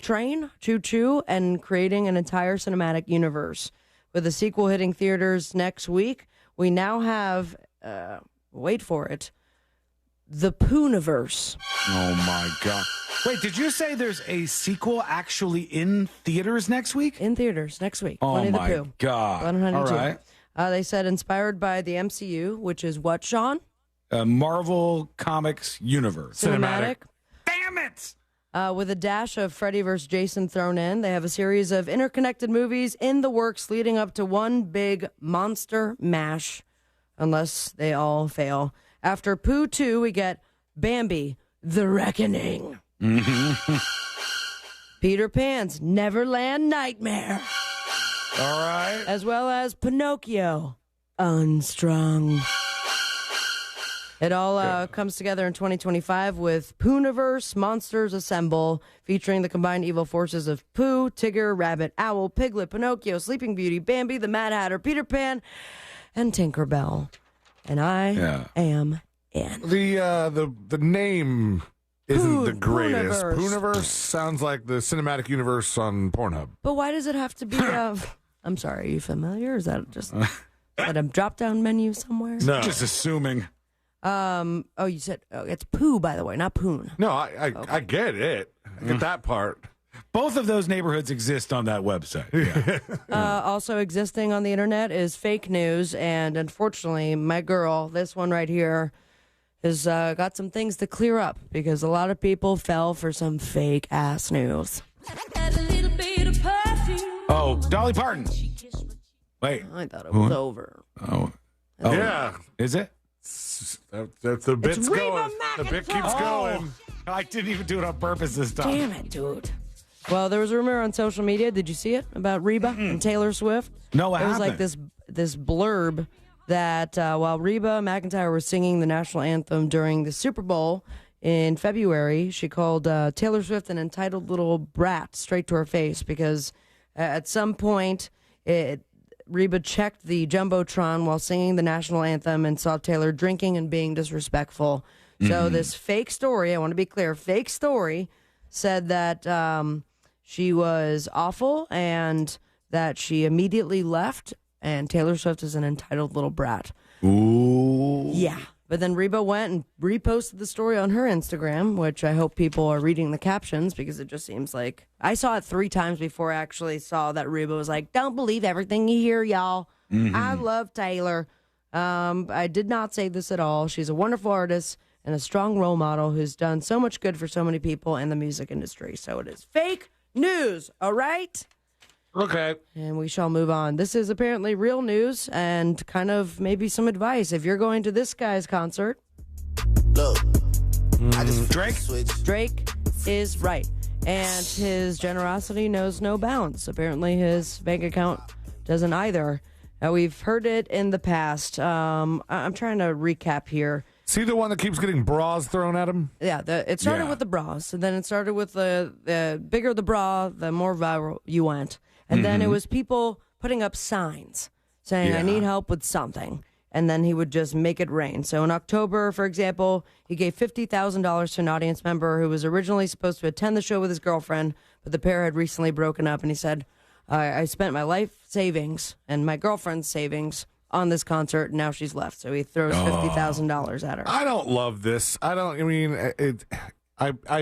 Speaker 31: train, choo-choo, and creating an entire cinematic universe. With a sequel hitting theaters next week, we now have, wait for it, the Pooniverse.
Speaker 12: Oh, my God. Wait, did you say there's a sequel actually in theaters next week?
Speaker 31: In theaters next week.
Speaker 12: Oh,
Speaker 31: Winnie
Speaker 12: my
Speaker 31: the Pooh.
Speaker 12: God.
Speaker 31: Blood and Honey
Speaker 12: All
Speaker 31: 2.
Speaker 12: right.
Speaker 31: They said inspired by the MCU, which is what, Sean?
Speaker 12: Marvel Comics Universe.
Speaker 31: Cinematic.
Speaker 12: Damn it!
Speaker 31: With a dash of Freddy vs. Jason thrown in, they have a series of interconnected movies in the works leading up to one big monster mash, unless they all fail. After Pooh 2, we get Bambi, The Reckoning. Peter Pan's Neverland Nightmare.
Speaker 12: All right.
Speaker 31: As well as Pinocchio, Unstrung. It all comes together in 2025 with Pooniverse Monsters Assemble, featuring the combined evil forces of Pooh, Tigger, Rabbit, Owl, Piglet, Pinocchio, Sleeping Beauty, Bambi, the Mad Hatter, Peter Pan, and Tinkerbell. And I am in.
Speaker 2: The name isn't the greatest.
Speaker 31: Pooniverse.
Speaker 2: Pooniverse sounds like the cinematic universe on Pornhub.
Speaker 31: But why does it have to be I'm sorry, are you familiar? Is that just at a drop-down menu somewhere?
Speaker 2: No.
Speaker 12: Just assuming.
Speaker 31: You said it's Pooh, by the way, not Poon.
Speaker 2: No, I get it. I get that part.
Speaker 12: Both of those neighborhoods exist on that website. Yeah.
Speaker 31: Also existing on the internet is fake news, and unfortunately, my girl, this one right here, has got some things to clear up because a lot of people fell for some fake ass news.
Speaker 12: Oh, Dolly Parton. Wait.
Speaker 31: I thought it was over.
Speaker 12: Oh.
Speaker 2: Yeah.
Speaker 12: Is it?
Speaker 2: The bit's going. The bit keeps going.
Speaker 12: I didn't even do it on purpose this time.
Speaker 31: Damn it, dude. Well, there was a rumor on social media. Did you see it about Reba and Taylor Swift?
Speaker 12: No, I
Speaker 31: It was
Speaker 12: haven't.
Speaker 31: like this blurb that while Reba McEntire was singing the national anthem during the Super Bowl in February, she called Taylor Swift an entitled little brat straight to her face because at some point Reba checked the Jumbotron while singing the national anthem and saw Taylor drinking and being disrespectful. So this fake story, I want to be clear, fake story said that she was awful and that she immediately left, and Taylor Swift is an entitled little brat.
Speaker 12: Ooh.
Speaker 31: Yeah. But then Reba went and reposted the story on her Instagram, which I hope people are reading the captions because it just seems like I saw it 3 times before I actually saw that Reba was like, don't believe everything you hear, y'all. I love Taylor. I did not say this at all. She's a wonderful artist and a strong role model who's done so much good for so many people in the music industry. So it is fake news, all right?
Speaker 2: Okay.
Speaker 31: And we shall move on. This is apparently real news and kind of maybe some advice. If you're going to this guy's concert,
Speaker 4: Look, I just
Speaker 31: Drake is right. And his generosity knows no bounds. Apparently his bank account doesn't either. Now, we've heard it in the past. I'm trying to recap here.
Speaker 2: Is he the one that keeps getting bras thrown at him?
Speaker 31: Yeah, it started with the bras, and then it started with the bigger the bra, the more viral you went. And then it was people putting up signs saying, I need help with something. And then he would just make it rain. So in October, for example, he gave $50,000 to an audience member who was originally supposed to attend the show with his girlfriend, but the pair had recently broken up. And he said, I spent my life savings and my girlfriend's savings on this concert, and now she's left. So he throws $50,000 at her.
Speaker 2: I don't love this. I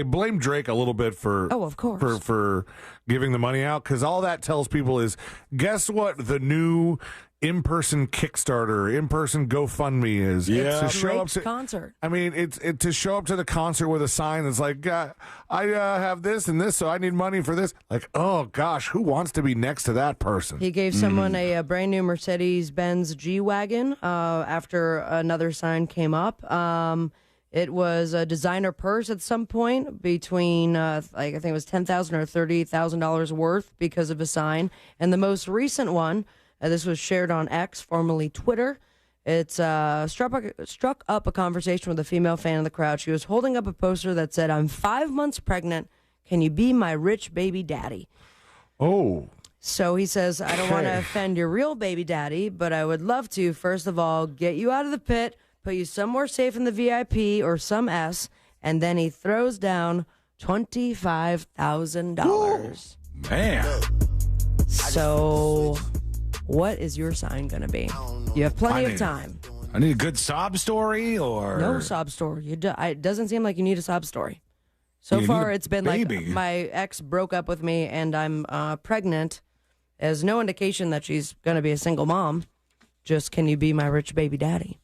Speaker 2: blame Drake a little bit for
Speaker 31: of course
Speaker 2: for giving the money out, because all that tells people is, guess what the new in-person Kickstarter, in-person GoFundMe is.
Speaker 12: Yeah.
Speaker 2: To show up to
Speaker 31: concert.
Speaker 2: I mean, it's to show up to the concert with a sign that's like, I have this and this, so I need money for this. Like, oh gosh, who wants to be next to that person?
Speaker 31: He gave someone a brand new Mercedes-Benz G-Wagon after another sign came up. It was a designer purse at some point between, I think it was $10,000 or $30,000 worth because of a sign. And the most recent one, this was shared on X, formerly Twitter. It's struck up a conversation with a female fan of the crowd. She was holding up a poster that said, "I'm 5 months pregnant. Can you be my rich baby daddy?"
Speaker 2: Oh.
Speaker 31: So he says, "I don't want to offend your real baby daddy, but I would love to, first of all, get you out of the pit, put you somewhere safe in the VIP or some S," and then he throws down $25,000.
Speaker 12: Man.
Speaker 31: So what is your sign going to be? You have plenty of time.
Speaker 12: I need a good sob story or...
Speaker 31: No sob story. It doesn't seem like you need a sob story. So
Speaker 12: You
Speaker 31: far,
Speaker 12: need a
Speaker 31: it's been
Speaker 12: baby.
Speaker 31: like my ex broke up with me and I'm pregnant. There's no indication that she's going to be a single mom. Just, can you be my rich baby daddy?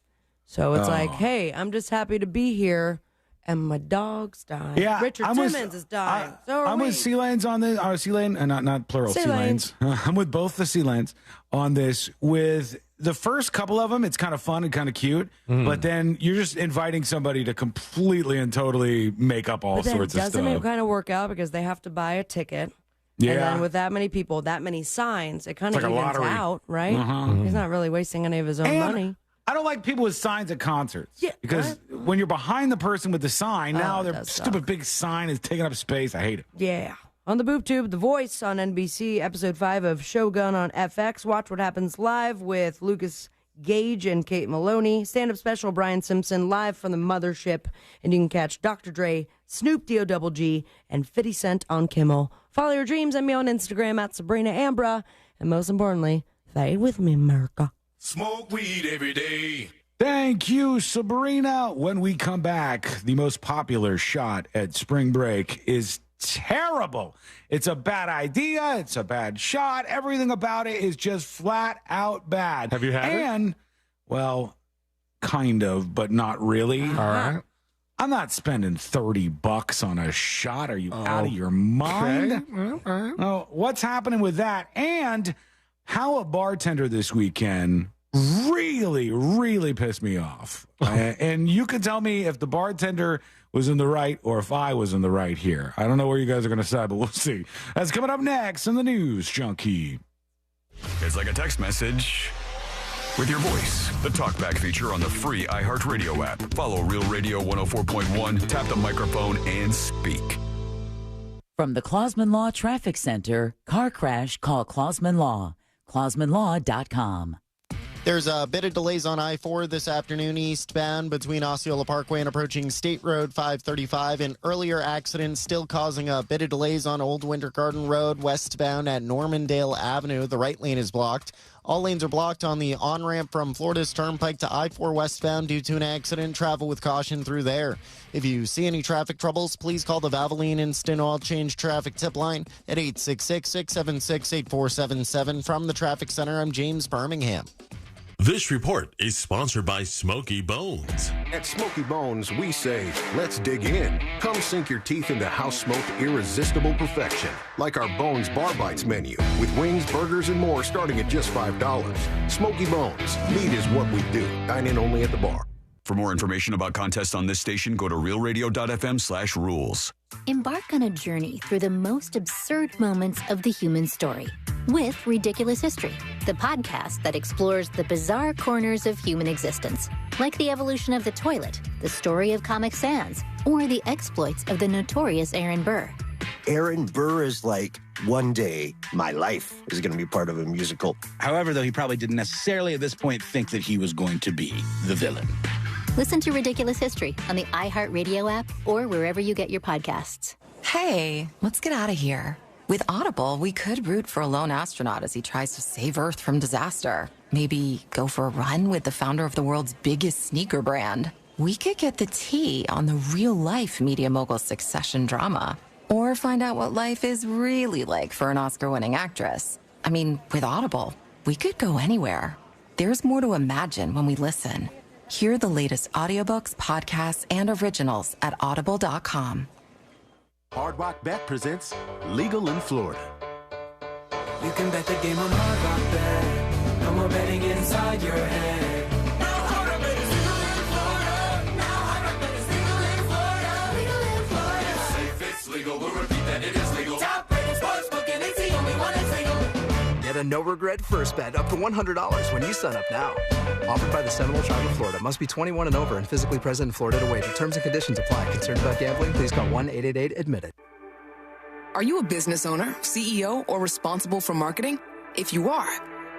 Speaker 31: So it's like, hey, I'm just happy to be here, and my dog's dying.
Speaker 12: Yeah,
Speaker 31: Richard Simmons is dying.
Speaker 12: I'm with Sea Lanes on this. Or Sea Lane, not plural. Sea Lanes. I'm with both the Sea Lanes on this. With the first couple of them, it's kind of fun and kind of cute. But then you're just inviting somebody to completely and totally make up all sorts of stuff.
Speaker 31: Doesn't it kind of work out because they have to buy a ticket?
Speaker 12: Yeah.
Speaker 31: And then with that many people, that many signs, it kind of
Speaker 12: like a
Speaker 31: evens
Speaker 12: lottery.
Speaker 31: out, right?
Speaker 12: Uh-huh.
Speaker 31: He's not really wasting any of his own money.
Speaker 12: I don't like people with signs at concerts.
Speaker 31: Yeah,
Speaker 12: because when you're behind the person with the sign, now their
Speaker 31: that
Speaker 12: stupid
Speaker 31: sucks.
Speaker 12: big sign is taking up space. I hate it.
Speaker 31: Yeah. On the Boob Tube, The Voice on NBC, Episode 5 of Shogun on FX. Watch what happens live with Lucas Gage and Kate Maloney. Stand-up special, Brian Simpson, live from the mothership. And you can catch Dr. Dre, Snoop D-O-double-G, and 50 Cent on Kimmel. Follow your dreams and me on Instagram at Sabrina Ambra. And most importantly, stay with me, America.
Speaker 1: Smoke weed every day.
Speaker 12: Thank you, Sabrina. When we come back, the most popular shot at spring break is terrible. It's a bad idea. It's a bad shot. Everything about it is just flat out bad.
Speaker 2: Have you had it?
Speaker 12: And, well, kind of, but not really.
Speaker 2: All right.
Speaker 12: I'm not spending $30 on a shot. Are you out of your mind?
Speaker 2: Okay.
Speaker 12: Oh, what's happening with that? And how a bartender this weekend really pissed me off. And you can tell me if the bartender was in the right or if I was in the right here. I don't know where you guys are going to side, but we'll see. That's coming up next in the News Junkie.
Speaker 9: It's like a text message with your voice. The TalkBack feature on the free iHeartRadio app. Follow Real Radio 104.1, tap the microphone, and speak.
Speaker 5: From the Clausman Law Traffic Center, car crash, call Clausman Law. ClausmanLaw.com.
Speaker 6: There's a bit of delays on I-4 this afternoon eastbound between Osceola Parkway and approaching State Road 535. An earlier accident still causing a bit of delays on Old Winter Garden Road westbound at Normandale Avenue. The right lane is blocked. All lanes are blocked on the on-ramp from Florida's Turnpike to I-4 westbound due to an accident. Travel with caution through there. If you see any traffic troubles, please call the Valvoline Instant Oil Change Traffic Tip Line at 866-676-8477. From the Traffic Center, I'm James Birmingham.
Speaker 7: This report is sponsored by Smoky Bones.
Speaker 11: At Smoky Bones, we say, let's dig in. Come sink your teeth into house-smoked, irresistible perfection. Like our Bones Bar Bites menu, with wings, burgers, and more starting at just $5. Smoky Bones. Meat is what we do. Dine in only at the bar.
Speaker 9: For more information about contests on this station, go to realradio.fm/rules.
Speaker 13: Embark on a journey through the most absurd moments of the human story with Ridiculous History, the podcast that explores the bizarre corners of human existence, like the evolution of the toilet, the story of Comic Sans, or the exploits of the notorious Aaron Burr.
Speaker 15: Aaron Burr is like, one day, my life is going to be part of a musical.
Speaker 16: However, though, he probably didn't necessarily at this point think that he was going to be the villain.
Speaker 13: Listen to Ridiculous History on the iHeartRadio app or wherever you get your podcasts.
Speaker 19: Hey, let's get out of here. With Audible, we could root for a lone astronaut as he tries to save Earth from disaster. Maybe go for a run with the founder of the world's biggest sneaker brand. We could get the tea on the real-life media mogul succession drama. Or find out what life is really like for an Oscar-winning actress. I mean, with Audible, we could go anywhere. There's more to imagine when we listen. Hear the latest audiobooks, podcasts, and originals at audible.com.
Speaker 11: Hard Rock Bet presents Legal in Florida.
Speaker 8: You can bet the game on Hard Rock Bet. No more betting inside your head. Now Hard Rock Bet is legal in Florida. Now Hard Rock Bet is legal in Florida. Legal in Florida. It's safe, it's legal. We'll repeat that it is legal. Top rated sportsbook and it's the only one that's legal.
Speaker 10: Get a no-regret first bet up to $100 when you sign up now. Offered by the Seminole Tribe of Florida. Must be 21 and over and physically present in Florida to wager. Terms and conditions apply. Concerned about gambling? Please call 1-888-ADMIT-IT.
Speaker 14: Are you a business owner, CEO, or responsible for marketing? If you are,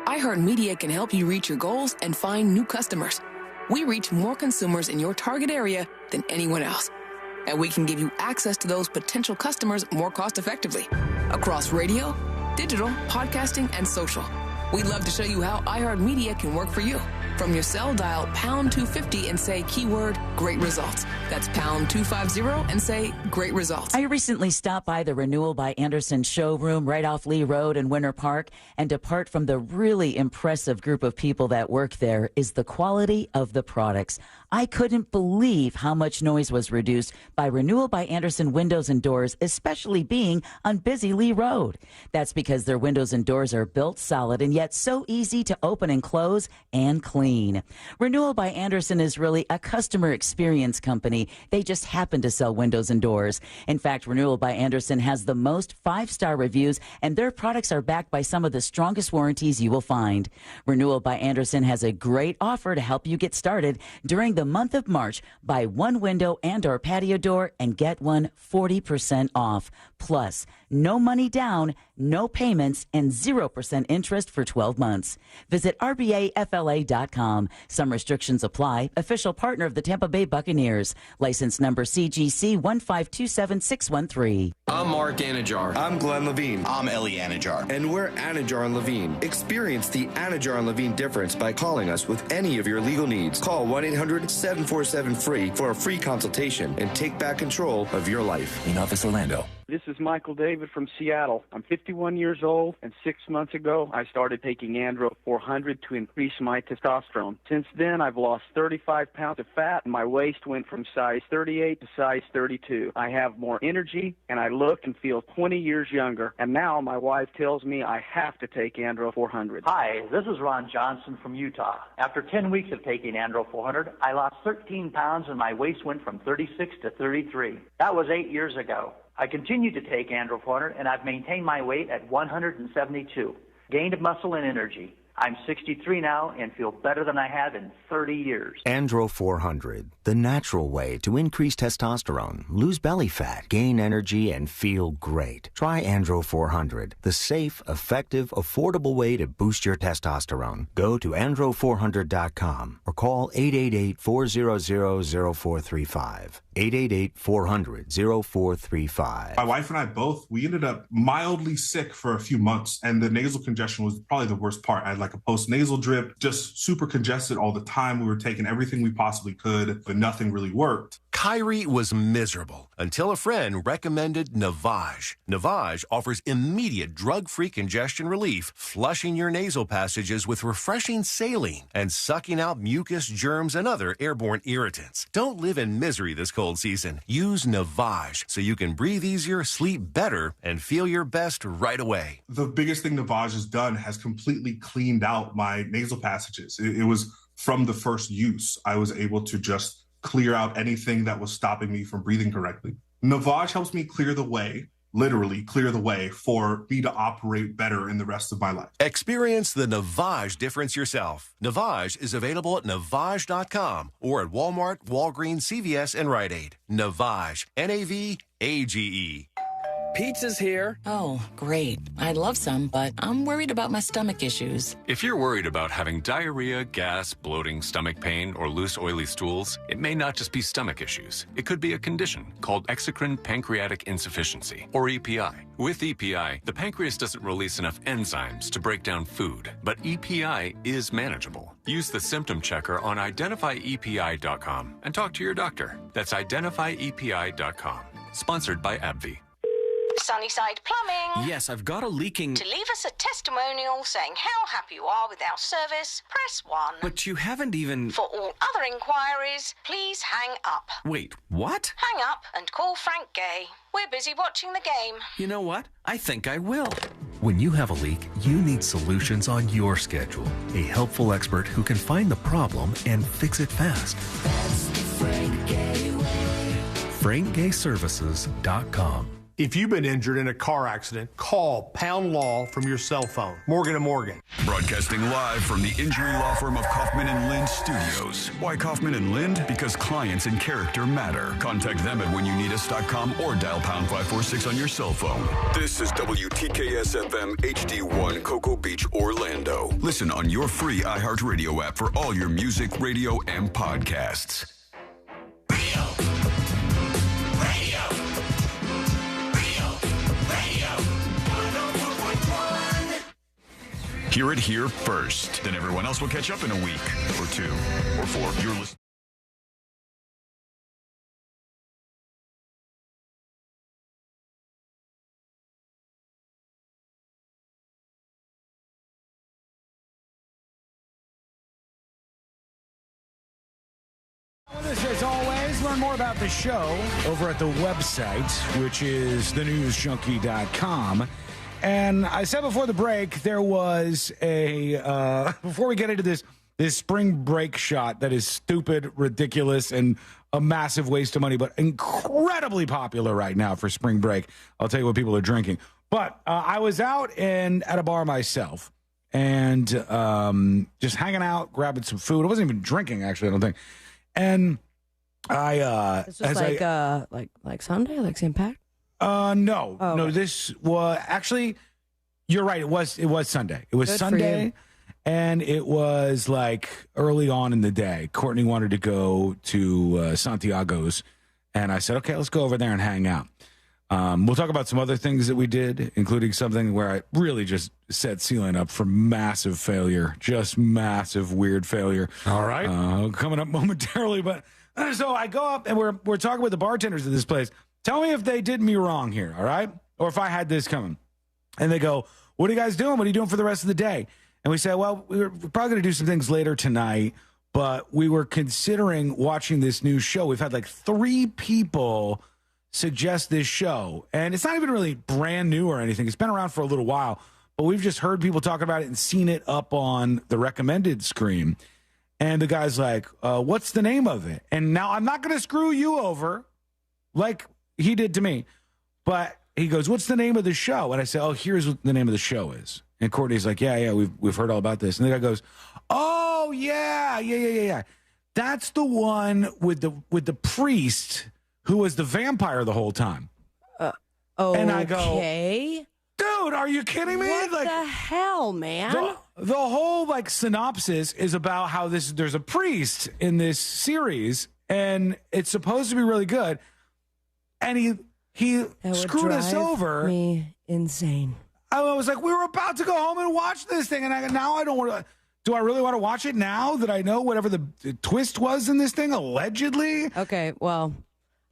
Speaker 14: iHeartMedia can help you reach your goals and find new customers. We reach more consumers in your target area than anyone else. And we can give you access to those potential customers more cost-effectively across radio, digital, podcasting, and social. We'd love to show you how iHeartMedia can work for you. From your cell, dial pound 250 and say keyword great results. That's pound 250 and say great results.
Speaker 5: I recently stopped by the Renewal by Anderson showroom right off Lee Road in Winter Park, and apart from the really impressive group of people that work there is the quality of the products. I couldn't believe how much noise was reduced by Renewal by Anderson windows and doors, especially being on busy Lee Road. That's because their windows and doors are built solid and yet so easy to open and close and clean. Renewal by Anderson is really a customer experience company. They just happen to sell windows and doors. In fact, Renewal by Anderson has the most 5-star reviews, and their products are backed by some of the strongest warranties you will find. Renewal by Anderson has a great offer to help you get started during the month of March. Buy one window and or patio door and get one 40% off. Plus, no money down, no payments, and 0% interest for 12 months. Visit RBAFLA.com. Some restrictions apply. Official partner of the Tampa Bay Buccaneers. License number CGC 1527613.
Speaker 17: I'm Mark Anajar. I'm Glenn Levine.
Speaker 18: I'm Ellie Anajar.
Speaker 17: And we're Anajar and Levine. Experience the Anajar and Levine difference by calling us with any of your legal needs. Call 1-800-747-FREE for a free consultation and take back control of your life.
Speaker 18: In Office Orlando.
Speaker 20: This is Michael David from Seattle. I'm 51 years old, and 6 months ago, I started taking Andro 400 to increase my testosterone. Since then, I've lost 35 pounds of fat, and my waist went from size 38 to size 32. I have more energy, and I look and feel 20 years younger. And now my wife tells me I have to take Andro 400.
Speaker 21: Hi, this is Ron Johnson from Utah. After 10 weeks of taking Andro 400, I lost 13 pounds, and my waist went from 36 to 33. That was 8 years ago. I continue to take Andro 400, and I've maintained my weight at 172. Gained muscle and energy. I'm 63 now and feel better than I have in 30 years.
Speaker 22: Andro 400, the natural way to increase testosterone, lose belly fat, gain energy, and feel great. Try Andro 400, the safe, effective, affordable way to boost your testosterone. Go to andro400.com or call 888-400-0435. 888-400-0435.
Speaker 23: My wife and I both, we ended up mildly sick for a few months, and the nasal congestion was probably the worst part. I had like a post-nasal drip, just super congested all the time. We were taking everything we possibly could, but nothing really worked.
Speaker 25: Kyrie was miserable until a friend recommended Navage. Navage offers immediate drug-free congestion relief, flushing your nasal passages with refreshing saline and sucking out mucus, germs, and other airborne irritants. Don't live in misery this cold season. Use Navage so you can breathe easier, sleep better, and feel your best right away.
Speaker 23: The biggest thing Navage has done has completely cleaned out my nasal passages. It was from the first use. I was able to just clear out anything that was stopping me from breathing correctly. Navage helps me clear the way, literally clear the way, for me to operate better in the rest of my life.
Speaker 25: Experience the Navage difference yourself. Navage is available at Navage.com or at Walmart, Walgreens, CVS, and Rite Aid. Navage, Navage.
Speaker 24: Pizza's here. Oh, great. I'd love some, but I'm worried about my stomach issues.
Speaker 27: If you're worried about having diarrhea, gas, bloating, stomach pain, or loose, oily stools, it may not just be stomach issues. It could be a condition called exocrine pancreatic insufficiency, or EPI. With EPI, the pancreas doesn't release enough enzymes to break down food, but EPI is manageable. Use the symptom checker on identifyepi.com and talk to your doctor. That's identifyepi.com. Sponsored by AbbVie.
Speaker 1: Sunnyside Plumbing.
Speaker 2: Yes, I've got a leaking...
Speaker 1: To leave us a testimonial saying how happy you are with our service, press 1.
Speaker 2: But you haven't even...
Speaker 1: For all other inquiries, please hang up.
Speaker 2: Wait, what?
Speaker 1: Hang up and call Frank Gay. We're busy watching the game.
Speaker 2: You know what? I think I will.
Speaker 3: When you have a leak, you need solutions on your schedule. A helpful expert who can find the problem and fix it fast.
Speaker 8: That's the Frank Gay way.
Speaker 3: FrankGayServices.com.
Speaker 4: If you've been injured in a car accident, call Pound Law from your cell phone. Morgan & Morgan.
Speaker 9: Broadcasting live from the injury law firm of Kaufman & Lind Studios. Why Kaufman & Lind? Because clients and character matter. Contact them at whenyouneedus.com or dial pound 546 on your cell phone. This is WTKS-FM HD1 Cocoa Beach, Orlando. Listen on your free iHeartRadio app for all your music, radio, and podcasts. Hear it here first. Then everyone else will catch up in a week or 2 or 4. You're listening.
Speaker 12: With us as always, learn more about the show over at the website, which is thenewsjunkie.com. And I said before the break, there was a, before we get into this spring break shot that is stupid, ridiculous, and a massive waste of money, but incredibly popular right now for spring break. I'll tell you what people are drinking. But I was out at a bar myself and just hanging out, grabbing some food. I wasn't even drinking, actually, I don't think. And I,
Speaker 18: It's just like Sunday, like St. Pat?
Speaker 12: No,
Speaker 18: Oh,
Speaker 12: no.
Speaker 18: okay.
Speaker 12: This was actually. You're right. It was Sunday. It was
Speaker 18: Good for
Speaker 12: Sunday,
Speaker 18: you.
Speaker 12: and it was like early on in the day. Courtney wanted to go to Santiago's, and I said, "Okay, let's go over there and hang out." We'll talk about some other things that we did, including something where I really just set Ceiling up for massive failure, just massive weird failure.
Speaker 4: All right,
Speaker 12: coming up momentarily. But so I go up, and we're talking with the bartenders at this place. Tell me if they did me wrong here, all right? Or if I had this coming. And they go, what are you guys doing? What are you doing for the rest of the day? And we say, well, we're probably going to do some things later tonight, but we were considering watching this new show. We've had like 3 people suggest this show. And it's not even really brand new or anything. It's been around for a little while, but we've just heard people talk about it and seen it up on the recommended screen. And the guy's like, what's the name of it? And now I'm not going to screw you over like he did to me, but he goes, what's the name of the show? And I say, oh, here's what the name of the show is. And Courtney's like, yeah, we've heard all about this. And the guy goes, oh, yeah. That's the one with the priest who was the vampire the whole time. And I go, dude, are you kidding me?
Speaker 18: What the hell, man?
Speaker 12: The whole synopsis is about how there's a priest in this series, and it's supposed to be really good. And he screwed us over.
Speaker 18: Me insane.
Speaker 12: I was like, we were about to go home and watch this thing, and now I don't want to. Do I really want to watch it now that I know whatever the twist was in this thing, allegedly?
Speaker 18: Okay, well,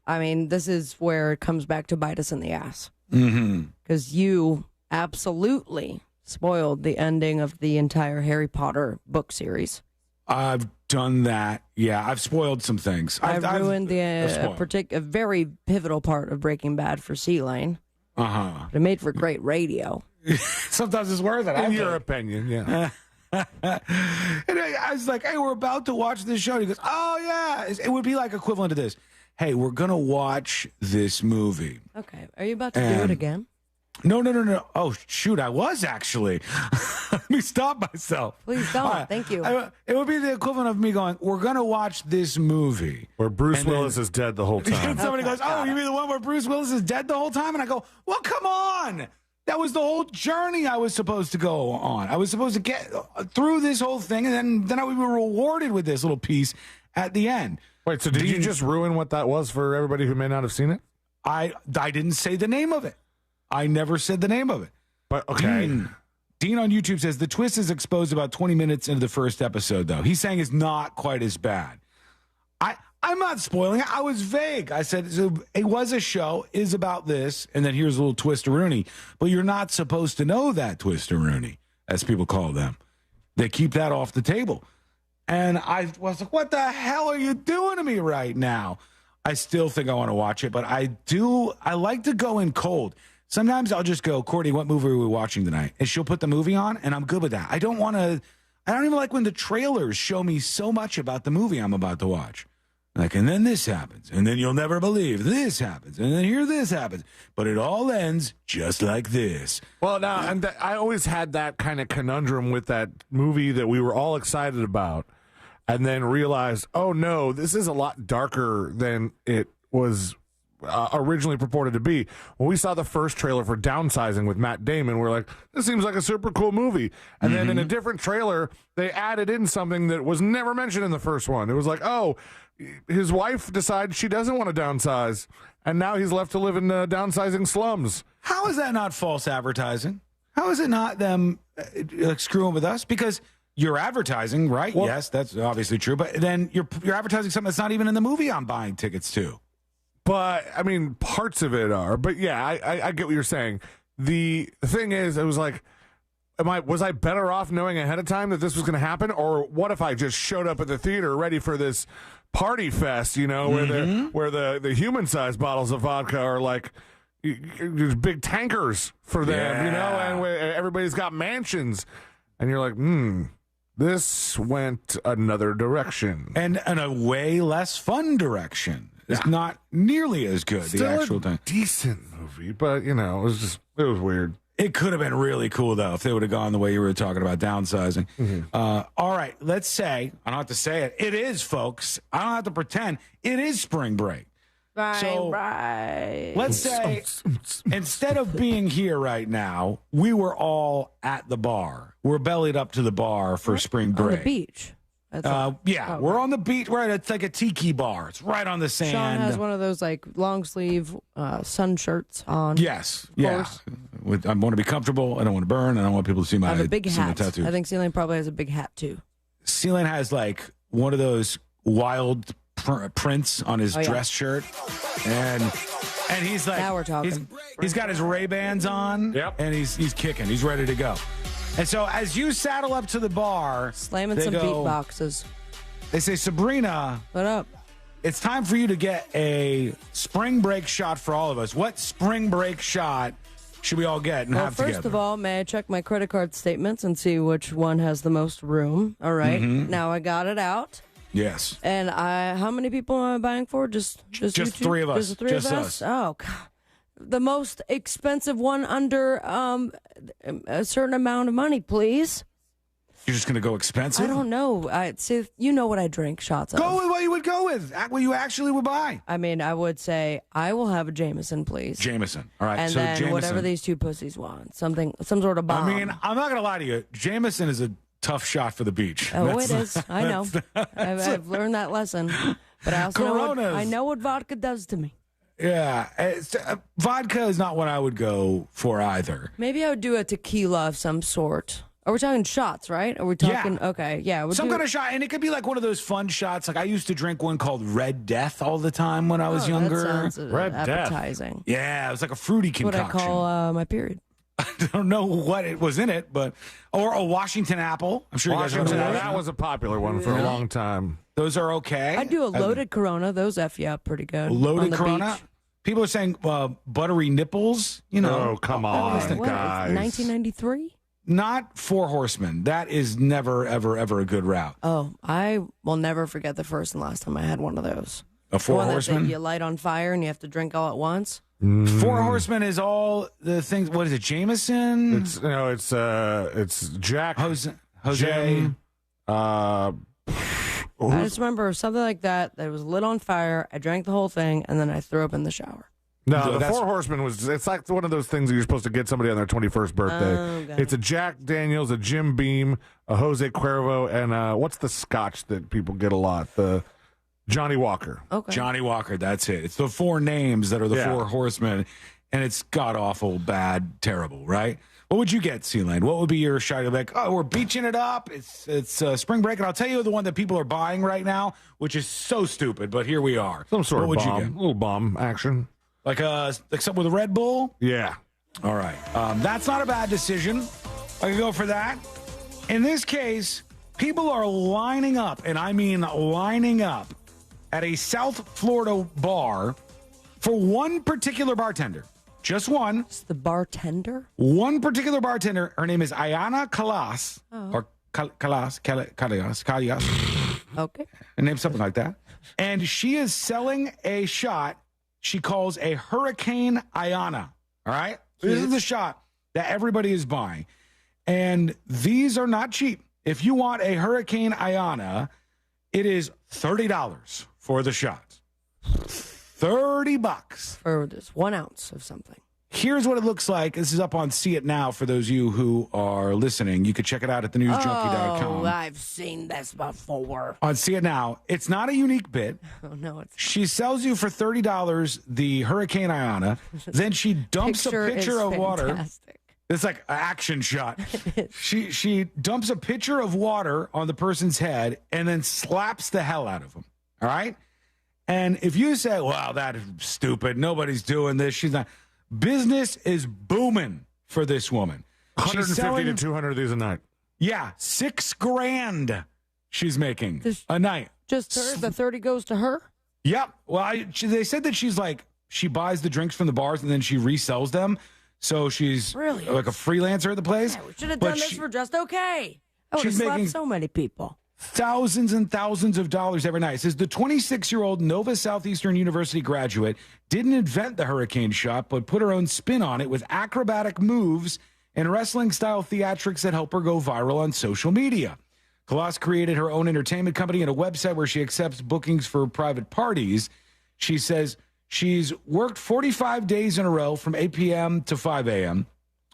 Speaker 18: I mean, this is where it comes back to bite us in the ass.
Speaker 12: Mm-hmm.
Speaker 18: Because you absolutely spoiled the ending of the entire Harry Potter book series.
Speaker 12: I've done that. Yeah, I've spoiled some things.
Speaker 18: I've ruined a very pivotal part of Breaking Bad for C-Lane.
Speaker 12: Uh-huh.
Speaker 18: But it made for great radio.
Speaker 12: Sometimes it's worth it.
Speaker 4: In your opinion, yeah.
Speaker 12: And I was like, hey, we're about to watch this show. And he goes, oh, yeah. It would be like equivalent to this. Hey, we're going to watch this movie.
Speaker 18: Okay. Are you about to do it again?
Speaker 12: No. Oh, shoot, I was actually. Let me stop myself.
Speaker 18: Please don't.
Speaker 12: Right.
Speaker 18: Thank you.
Speaker 12: It would be the equivalent of me going, we're going to watch this movie.
Speaker 4: Where Bruce Willis is dead the whole time.
Speaker 12: And somebody goes, oh, you mean the one where Bruce Willis is dead the whole time? And I go, well, come on. That was the whole journey I was supposed to go on. I was supposed to get through this whole thing, and then I would be rewarded with this little piece at the end.
Speaker 4: Wait, so did you just ruin what that was for everybody who may not have seen it?
Speaker 12: I didn't say the name of it. I never said the name of it.
Speaker 4: But okay.
Speaker 12: Dean on YouTube says the twist is exposed about 20 minutes into the first episode, though. He's saying it's not quite as bad. I'm not spoiling it. I was vague. I said so it was a show, is about this, and then here's a little twist-a-rooney. But you're not supposed to know that twist-a-rooney, as people call them. They keep that off the table. And I was like, what the hell are you doing to me right now? I still think I want to watch it, but I like to go in cold. Sometimes I'll just go, Courtney, what movie are we watching tonight? And she'll put the movie on, and I'm good with that. I don't even like when the trailers show me so much about the movie I'm about to watch. Like, and then this happens, and then you'll never believe this happens, and then here this happens. But it all ends just like this.
Speaker 6: Well, now, and I always had that kind of conundrum with that movie that we were all excited about, and then realized, oh, no, this is a lot darker than it was originally purported to be. When we saw the first trailer for Downsizing with Matt Damon, we're like, this seems like a super cool movie. And then in a different trailer, they added in something that was never mentioned in the first one. It was like, oh, his wife decides she doesn't want to downsize, and now he's left to live in downsizing slums.
Speaker 12: How is that not false advertising? How is it not them screwing with us? Because you're advertising, right? Well, yes, that's obviously true. But then you're advertising something that's not even in the movie I'm buying tickets to.
Speaker 6: But, I mean, parts of it are. But, yeah, I get what you're saying. The thing is, it was like, was I better off knowing ahead of time that this was going to happen? Or what if I just showed up at the theater ready for this party fest, you know, where the human-sized bottles of vodka are like there's big tankers for them, you know, and everybody's got mansions. And you're like, this went another direction.
Speaker 12: And a way less fun direction. It's not nearly as good,
Speaker 6: Still
Speaker 12: the actual
Speaker 6: a decent movie, but, you know, it was weird.
Speaker 12: It could have been really cool, though, if they would have gone the way you were talking about downsizing. All right, let's say, I don't have to say it, it is, folks. I don't have to pretend. It is spring break.
Speaker 18: Right.
Speaker 12: Let's say, instead of being here right now, we were all at the bar. We're bellied up to the bar for spring break.
Speaker 18: On the beach.
Speaker 12: We're on the beach. Right, it's like a tiki bar. It's right on the sand.
Speaker 18: Sean has one of those like long sleeve sun shirts on.
Speaker 12: Yes, yeah. I want to be comfortable. I don't want to burn. I don't want people to see my
Speaker 18: I have a big hat.
Speaker 12: tattoos.
Speaker 18: I think Celine probably has a big hat too.
Speaker 12: Celine has like one of those wild prints on his dress shirt, and he's like,
Speaker 18: now we're talking.
Speaker 12: He's got his Ray-Bans on, and he's kicking. He's ready to go. And so as you saddle up to the bar,
Speaker 18: slamming some beatboxes,
Speaker 12: they say, Sabrina,
Speaker 18: what up?
Speaker 12: It's time for you to get a spring break shot for all of us. What spring break shot should we all get and have together?
Speaker 18: First of all, may I check my credit card statements and see which one has the most room? All right. Now I got it out.
Speaker 12: Yes.
Speaker 18: And how many people am I buying for? Just
Speaker 12: three of us.
Speaker 18: Just three of us? Oh, God. The most expensive one under a certain amount of money, please.
Speaker 12: You're just going to go expensive?
Speaker 18: I don't know. See, you know what I drink shots of.
Speaker 12: Go with what you would go with. What you actually would buy.
Speaker 18: I mean, I would say, I will have a Jameson, please.
Speaker 12: Jameson. All right.
Speaker 18: And
Speaker 12: so
Speaker 18: then
Speaker 12: Jameson.
Speaker 18: Whatever these two pussies want. Some sort of bomb.
Speaker 12: I mean, I'm not going to lie to you. Jameson is a tough shot for the beach.
Speaker 18: Oh, it is. I know. I've learned that lesson. But I also know what vodka does to me.
Speaker 12: Yeah, vodka is not what I would go for either.
Speaker 18: Maybe I would do a tequila of some sort. Are we talking shots, right? Are we talking?
Speaker 12: Yeah.
Speaker 18: Okay, yeah.
Speaker 12: Some kind of shot, and it could be like one of those fun shots. Like I used to drink one called Red Death all the time when I was younger.
Speaker 18: That sounds
Speaker 12: Red
Speaker 18: appetizing.
Speaker 12: Death. Yeah, it was like a fruity concoction.
Speaker 18: What I call my period.
Speaker 12: I don't know what it was in it, but or a Washington apple. I'm sure you guys remember that.
Speaker 6: That was a popular one for a long time.
Speaker 12: Those are okay.
Speaker 18: I'd do a loaded Corona. Those F you up pretty good.
Speaker 12: Loaded Corona? Beach. People are saying buttery nipples. You know.
Speaker 6: Oh, come on, guys.
Speaker 18: 1993?
Speaker 12: Not Four Horsemen. That is never, ever, ever a good route.
Speaker 18: Oh, I will never forget the first and last time I had one of those.
Speaker 12: A Four Horsemen?
Speaker 18: You light on fire and you have to drink all at once.
Speaker 12: Four Horsemen is all the things. What is it? Jameson?
Speaker 6: It's Jack.
Speaker 12: Jose.
Speaker 6: Jim,
Speaker 18: I just remember something like that was lit on fire. I drank the whole thing, and then I threw up in the shower.
Speaker 6: No, the Four Horsemen it's like one of those things that you're supposed to get somebody on their 21st birthday.
Speaker 18: Okay.
Speaker 6: It's a Jack Daniels, a Jim Beam, a Jose Cuervo, and what's the scotch that people get a lot? The Johnny Walker.
Speaker 18: Okay.
Speaker 12: Johnny Walker, that's it. It's the four names that are the Four Horsemen, and it's god-awful, bad, terrible, right? What would you get, C-Lane? What would be your shot? You're like, oh, we're beaching it up. It's spring break. And I'll tell you the one that people are buying right now, which is so stupid, but here we are.
Speaker 6: Some sort
Speaker 12: what
Speaker 6: of
Speaker 12: would
Speaker 6: bomb.
Speaker 12: you get?
Speaker 6: A little bomb action.
Speaker 12: Like something with a Red Bull?
Speaker 6: Yeah.
Speaker 12: All right. That's not a bad decision. I could go for that. In this case, people are lining up, and I mean lining up, at a South Florida bar for one particular bartender. Just one.
Speaker 18: It's the bartender?
Speaker 12: One particular bartender. Her name is Ayana Kalas.
Speaker 18: Oh.
Speaker 12: Or Kalas.
Speaker 18: Okay.
Speaker 12: Her name's something like that. And she is selling a shot she calls a Hurricane Ayana. All right? This is the shot that everybody is buying. And these are not cheap. If you want a Hurricane Ayana, it is $30 for the shot. $30
Speaker 18: for just 1 ounce of something.
Speaker 12: Here's what it looks like. This is up on See It Now for those of you who are listening. You can check it out at thenewsjunkie.com.
Speaker 18: Oh, I've seen this before.
Speaker 12: On See It Now. It's not a unique bit.
Speaker 18: Oh, no, it's
Speaker 12: She sells you for $30 the Hurricane Ayana. Then she dumps a picture of water. It's like an action shot. She dumps a pitcher of water on the person's head and then slaps the hell out of them. All right? And if you say, wow, that is stupid, nobody's doing this, she's not. Business is booming for this woman.
Speaker 6: 150 to 200 of these a night.
Speaker 12: Yeah, $6,000 she's making a night.
Speaker 18: Just her? The 30 goes to her?
Speaker 12: Yep. Well, they said that she buys the drinks from the bars and then she resells them. So she's
Speaker 18: really
Speaker 12: like a freelancer at the place.
Speaker 18: Yeah, we should have done this for just okay. I would have
Speaker 12: she's
Speaker 18: slapped
Speaker 12: making
Speaker 18: so many people.
Speaker 12: Thousands and thousands of dollars every night. It says the 26-year-old Nova Southeastern University graduate didn't invent the hurricane shot, but put her own spin on it with acrobatic moves and wrestling-style theatrics that help her go viral on social media. Kalas created her own entertainment company and a website where she accepts bookings for private parties. She says she's worked 45 days in a row from 8 p.m. to 5 a.m.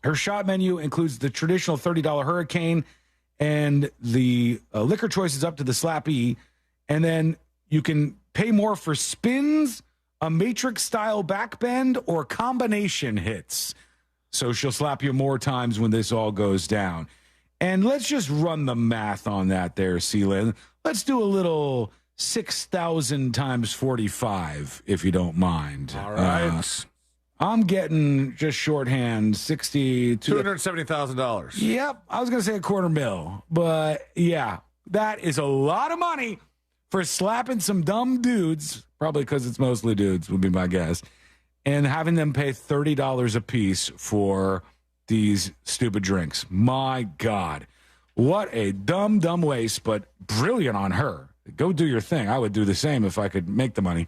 Speaker 12: Her shot menu includes the traditional $30 hurricane, and the liquor choice is up to the slappee. And then you can pay more for spins, a Matrix-style backbend, or combination hits. So she'll slap you more times when this all goes down. And let's just run the math on that there, Celia. Let's do a little 6,000 times 45, if you don't mind.
Speaker 6: All right.
Speaker 12: I'm getting just shorthand
Speaker 6: $270,000.
Speaker 12: Yep, I was going to say $250,000, but yeah, that is a lot of money for slapping some dumb dudes, probably because it's mostly dudes, would be my guess, and having them pay $30 a piece for these stupid drinks. My God, what a dumb waste, but brilliant on her. Go do your thing. I would do the same if I could make the money.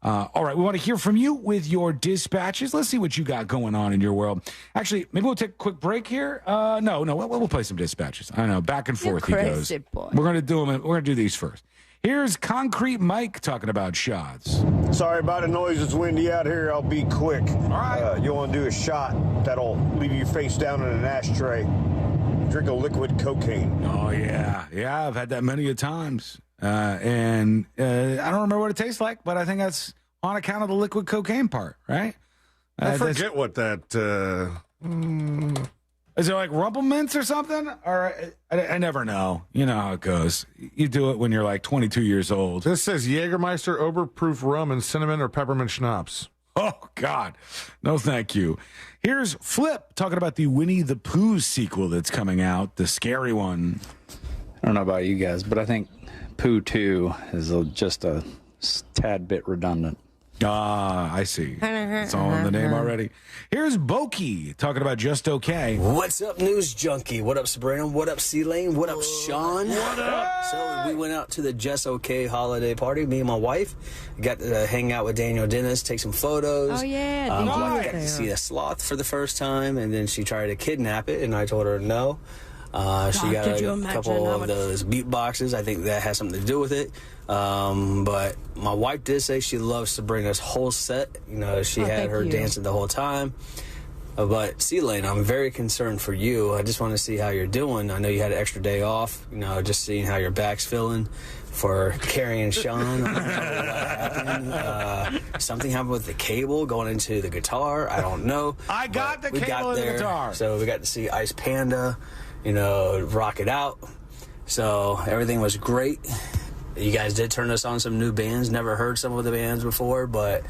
Speaker 12: All right, we want to hear from you with your dispatches. Let's see what you got going on in your world. Actually, maybe we'll take a quick break here. No, we'll play some dispatches. I know, back and forth he goes.
Speaker 18: Boy.
Speaker 12: We're going to do them. We're going to do these first. Here's Concrete Mike talking about shots.
Speaker 7: Sorry about the noise. It's windy out here. I'll be quick. All
Speaker 12: right.
Speaker 7: You want to do a shot that'll leave you face down in an ashtray. Drink a liquid cocaine.
Speaker 12: Oh, yeah. Yeah, I've had that many a times. And I don't remember what it tastes like, but I think that's on account of the liquid cocaine part, right?
Speaker 6: I forget what that...
Speaker 12: Is it like Rumple Mints or something? Or I never know. You know how it goes. You do it when you're like 22 years old.
Speaker 6: This says Jägermeister, Oberproof rum, and cinnamon or peppermint schnapps.
Speaker 12: Oh, God. No, thank you. Here's Flip talking about the Winnie the Pooh sequel that's coming out, the scary one.
Speaker 11: I don't know about you guys, but I think Pooh 2 is just a tad bit redundant.
Speaker 12: Ah, I see. It's all in the name already. Here's Boki talking about Just Okay.
Speaker 13: What's up, News Junkie? What up, Sabrina? What up, C-Lane? What up, Sean? What up? So we went out to the Just Okay holiday party, me and my wife. Got to hang out with Daniel Dennis, take some photos.
Speaker 18: Oh, yeah.
Speaker 13: My wife got to see a sloth for the first time, and then she tried to kidnap it, and I told her no. She got a couple of those beat boxes. I think that has something to do with it. But my wife did say she loves Sabrina's whole set. You know, she had her dancing the whole time. But C-Lane, I'm very concerned for you. I just want to see how you're doing. I know you had an extra day off. You know, just seeing how your back's feeling for carrying Sean. happened. Something happened with the cable going into the guitar. I don't know.
Speaker 12: I got the cable in the guitar.
Speaker 13: So we got to see Ice Panda, rock it out. So everything was great. You guys did turn us on some new bands. Never heard some of the bands before, but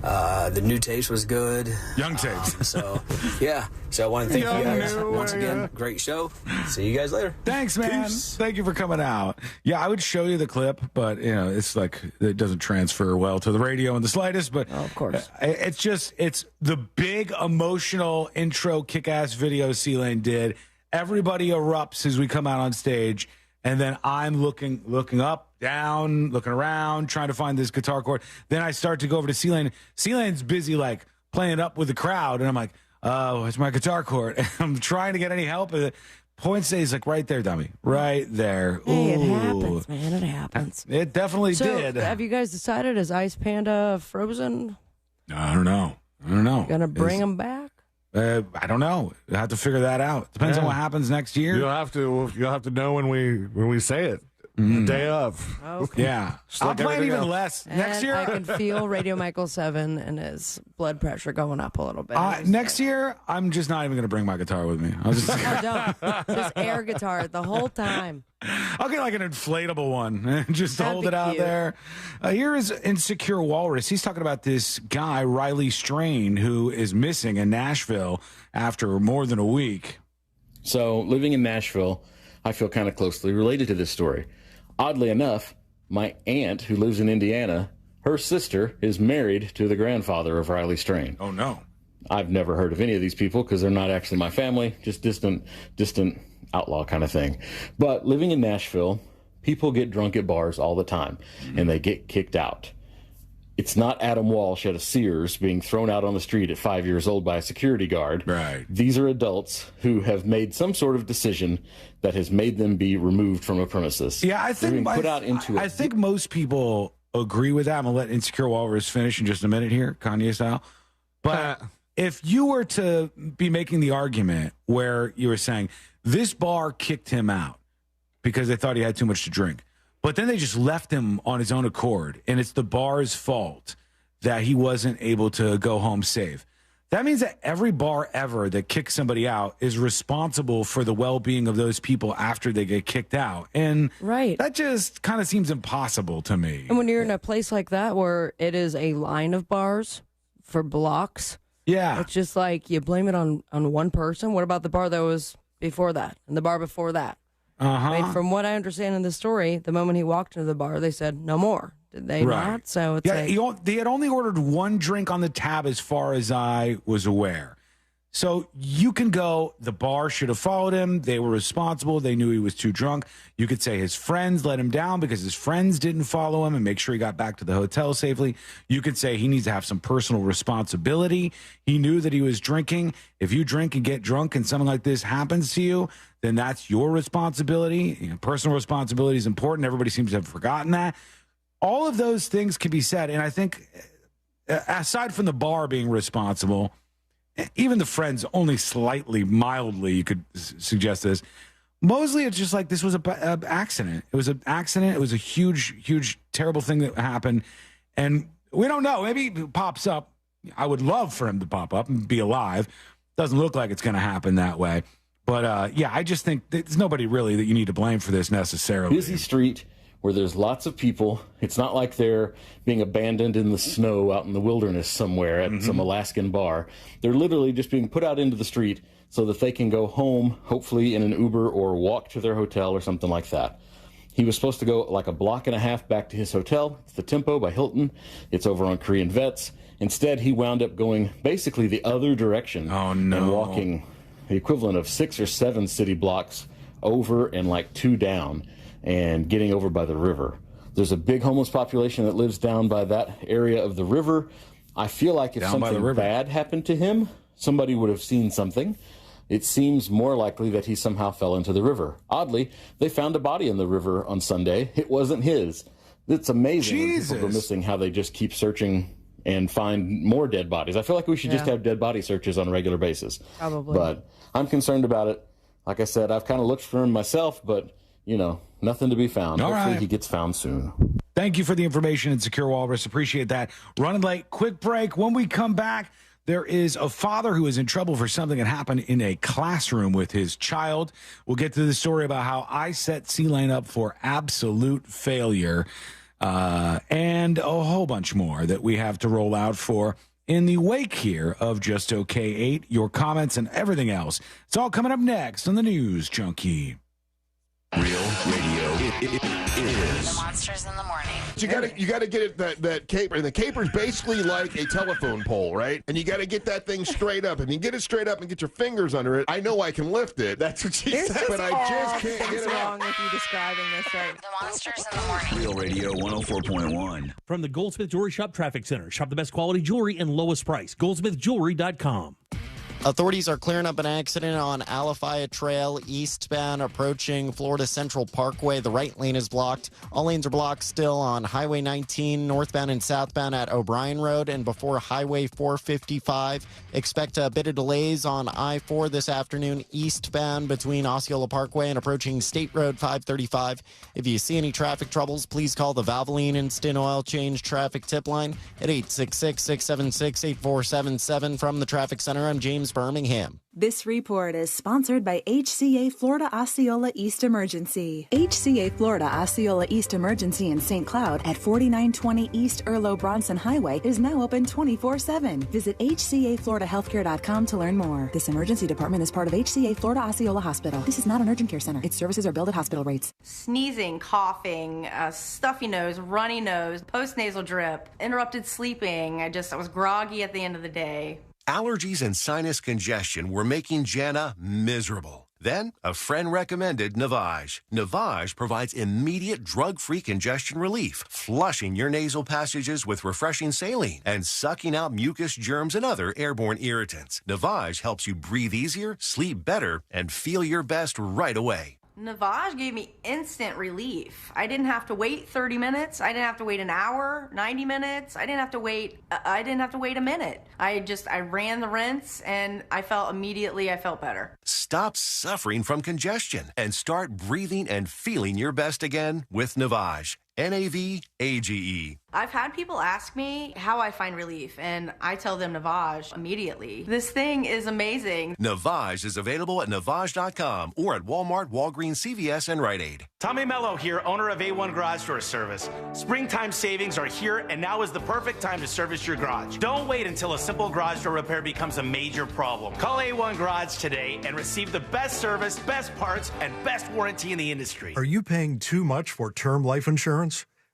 Speaker 13: the new taste was good.
Speaker 12: Young taste.
Speaker 13: So I want to thank you guys once again. Great show. See you guys later.
Speaker 12: Thanks, man.
Speaker 13: Peace.
Speaker 12: Thank you for coming out. Yeah, I would show you the clip, but it's like it doesn't transfer well to the radio in the slightest. But
Speaker 18: of course,
Speaker 12: it's the big emotional intro kick-ass video C-Lane did. Everybody erupts as we come out on stage, and then I'm looking up, down, looking around, trying to find this guitar chord. Then I start to go over to C-Lane. C-Lane's busy like playing up with the crowd, and I'm like, oh, it's my guitar chord. And I'm trying to get any help with it. Point stays like right there, dummy. Right there.
Speaker 18: Hey, it
Speaker 12: Ooh.
Speaker 18: happens, man. It happens.
Speaker 12: It definitely did.
Speaker 18: Have you guys decided, is Ice Panda frozen?
Speaker 12: I don't know.
Speaker 18: Gonna bring him back?
Speaker 12: I don't know. We'll have to figure that out. Depends on what happens next year.
Speaker 6: You'll have to know when we say it. The day of.
Speaker 18: Okay.
Speaker 12: Yeah.
Speaker 6: Just
Speaker 12: I'm
Speaker 6: like
Speaker 12: playing
Speaker 6: everything
Speaker 12: even
Speaker 6: else.
Speaker 12: less next year.
Speaker 18: I can feel Radio Michael 7 and his blood pressure going up a little bit.
Speaker 12: Next year, I'm just not even going to bring my guitar with me. I'll just,
Speaker 18: just air guitar the whole time.
Speaker 12: I'll get like an inflatable one and just
Speaker 18: That'd
Speaker 12: hold
Speaker 18: be
Speaker 12: it out
Speaker 18: cute.
Speaker 12: there. Here is Insecure Walrus. He's talking about this guy, Riley Strain, who is missing in Nashville after more than a week.
Speaker 5: So, living in Nashville, I feel kind of closely related to this story. Oddly enough, my aunt, who lives in Indiana, her sister is married to the grandfather of Riley Strain.
Speaker 12: Oh, no.
Speaker 5: I've never heard of any of these people because they're not actually my family, just distant outlaw kind of thing. But living in Nashville, people get drunk at bars all the time, and they get kicked out. It's not Adam Walsh at a Sears being thrown out on the street at 5 years old by a security guard.
Speaker 12: Right.
Speaker 5: These are adults who have made some sort of decision that has made them be removed from a premises.
Speaker 12: Yeah, I
Speaker 5: They're
Speaker 12: think
Speaker 5: being put out into
Speaker 12: I think most people agree with that. I'm gonna let Insecure Walrus finish in just a minute here, Kanye style. But if you were to be making the argument where you were saying this bar kicked him out because they thought he had too much to drink, but then they just left him on his own accord, and it's the bar's fault that he wasn't able to go home safe. That means that every bar ever that kicks somebody out is responsible for the well-being of those people after they get kicked out. And that just kind of seems impossible to me.
Speaker 18: And when you're in a place like that where it is a line of bars for blocks, it's just like you blame it on one person. What about the bar that was before that and the bar before that? I mean, from what I understand in the story, the moment he walked into the bar, they said no more. Did they not? So it's like,
Speaker 12: they had only ordered one drink on the tab as far as I was aware. So you can go, the bar should have followed him. They were responsible. They knew he was too drunk. You could say his friends let him down because his friends didn't follow him and make sure he got back to the hotel safely. You could say he needs to have some personal responsibility. He knew that he was drinking. If you drink and get drunk and something like this happens to you, then that's your responsibility. You know, personal responsibility is important. Everybody seems to have forgotten that. All of those things can be said. And I think aside from the bar being responsible, even the friends only slightly, mildly, you could suggest this. Mostly it's just like this was an accident. It was an accident. It was a huge, terrible thing that happened. And we don't know. Maybe it pops up. I would love for him to pop up and be alive. Doesn't look like it's going to happen that way. But, I just think there's nobody really that you need to blame for this necessarily.
Speaker 5: Busy street where there's lots of people. It's not like they're being abandoned in the snow out in the wilderness somewhere at some Alaskan bar. They're literally just being put out into the street so that they can go home, hopefully in an Uber or walk to their hotel or something like that. He was supposed to go like a block and a half back to his hotel. It's the Tempo by Hilton. It's over on Korean Vets. Instead, he wound up going basically the other direction and walking the equivalent of 6 or 7 city blocks over and like 2 down and getting over by the river. There's a big homeless population that lives down by that area of the river. I feel like if something bad happened to him, somebody would have seen something. It seems more likely that he somehow fell into the river. Oddly, they found a body in the river on Sunday. It wasn't his. It's amazing when people go missing how they just keep searching and find more dead bodies. I feel like we should just have dead body searches on a regular basis.
Speaker 18: Probably.
Speaker 5: But I'm concerned about it. Like I said, I've kind of looked for him myself, but, nothing to be found. Hopefully he gets found soon.
Speaker 12: Thank you for the information and Secure Walrus. Appreciate that. Running late. Quick break. When we come back, there is a father who is in trouble for something that happened in a classroom with his child. We'll get to the story about how I set C-Lane up for absolute failure and a whole bunch more that we have to roll out for in the wake here of Just Okay 8, your comments and everything else. It's all coming up next on the News Junkie.
Speaker 10: Real radio is
Speaker 1: The Monsters in the Morning.
Speaker 10: You gotta get it that caper, and the caper's basically like a telephone pole, right? And you gotta get that thing straight up. If you get it straight up and get your fingers under it, I know I can lift it. That's what she said, but I just can't get it
Speaker 18: wrong
Speaker 10: up.
Speaker 18: with you describing this right.
Speaker 1: The Monsters in the Morning.
Speaker 9: Real Radio 104.1.
Speaker 14: From the Goldsmith Jewelry Shop Traffic Center. Shop the best quality jewelry and lowest price. GoldsmithJewelry.com.
Speaker 15: Authorities are clearing up an accident on Alafaya Trail, eastbound, approaching Florida Central Parkway. The right lane is blocked. All lanes are blocked still on Highway 19, northbound and southbound at O'Brien Road, and before Highway 455. Expect a bit of delays on I-4 this afternoon, eastbound between Osceola Parkway and approaching State Road 535. If you see any traffic troubles, please call the Valvoline Instant Oil Change Traffic Tip Line at 866-676-8477. From the Traffic Center, I'm James Birmingham.
Speaker 16: This report is sponsored by HCA Florida Osceola East Emergency. HCA Florida Osceola East Emergency in St. Cloud at 4920 East Erlo Bronson Highway is now open 24/7. Visit HCAFloridaHealthcare.com to learn more. This emergency department is part of HCA Florida Osceola Hospital. This is not an urgent care center. Its services are billed at hospital rates.
Speaker 17: Sneezing, coughing, stuffy nose, runny nose, post-nasal drip, interrupted sleeping. I was groggy at the end of the day.
Speaker 25: Allergies and sinus congestion were making Jana miserable. Then, a friend recommended Navage. Navage provides immediate drug-free congestion relief, flushing your nasal passages with refreshing saline and sucking out mucus, germs, and other airborne irritants. Navage helps you breathe easier, sleep better, and feel your best right away.
Speaker 17: Navage gave me instant relief. I didn't have to wait 30 minutes. I didn't have to wait an hour, 90 minutes. I didn't have to wait a minute. I ran the rinse and I felt better.
Speaker 25: Stop suffering from congestion and start breathing and feeling your best again with Navage. Navage.
Speaker 17: I've had people ask me how I find relief, and I tell them Navage immediately. This thing is amazing.
Speaker 25: Navage is available at Navage.com or at Walmart, Walgreens, CVS, and Rite Aid.
Speaker 19: Tommy Mello here, owner of A1 Garage Door Service. Springtime savings are here, and now is the perfect time to service your garage. Don't wait until a simple garage door repair becomes a major problem. Call A1 Garage today and receive the best service, best parts, and best warranty in the industry.
Speaker 26: Are you paying too much for term life insurance?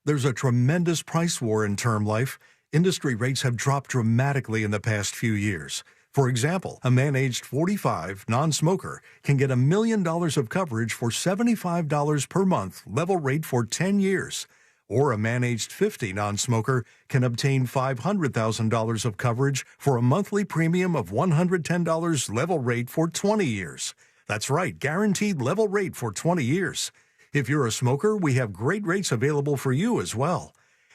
Speaker 26: There's a tremendous price war in term life. Industry rates have dropped dramatically in the past few years. For example, a man aged 45, non-smoker, can get $1 million of coverage for $75 per month, level rate for 10 years. Or a man aged 50, non-smoker, can obtain $500,000 of coverage for a monthly premium of $110, level rate for 20 years. That's right, guaranteed level rate for 20 years. If you're a smoker, we have great rates available for you as well.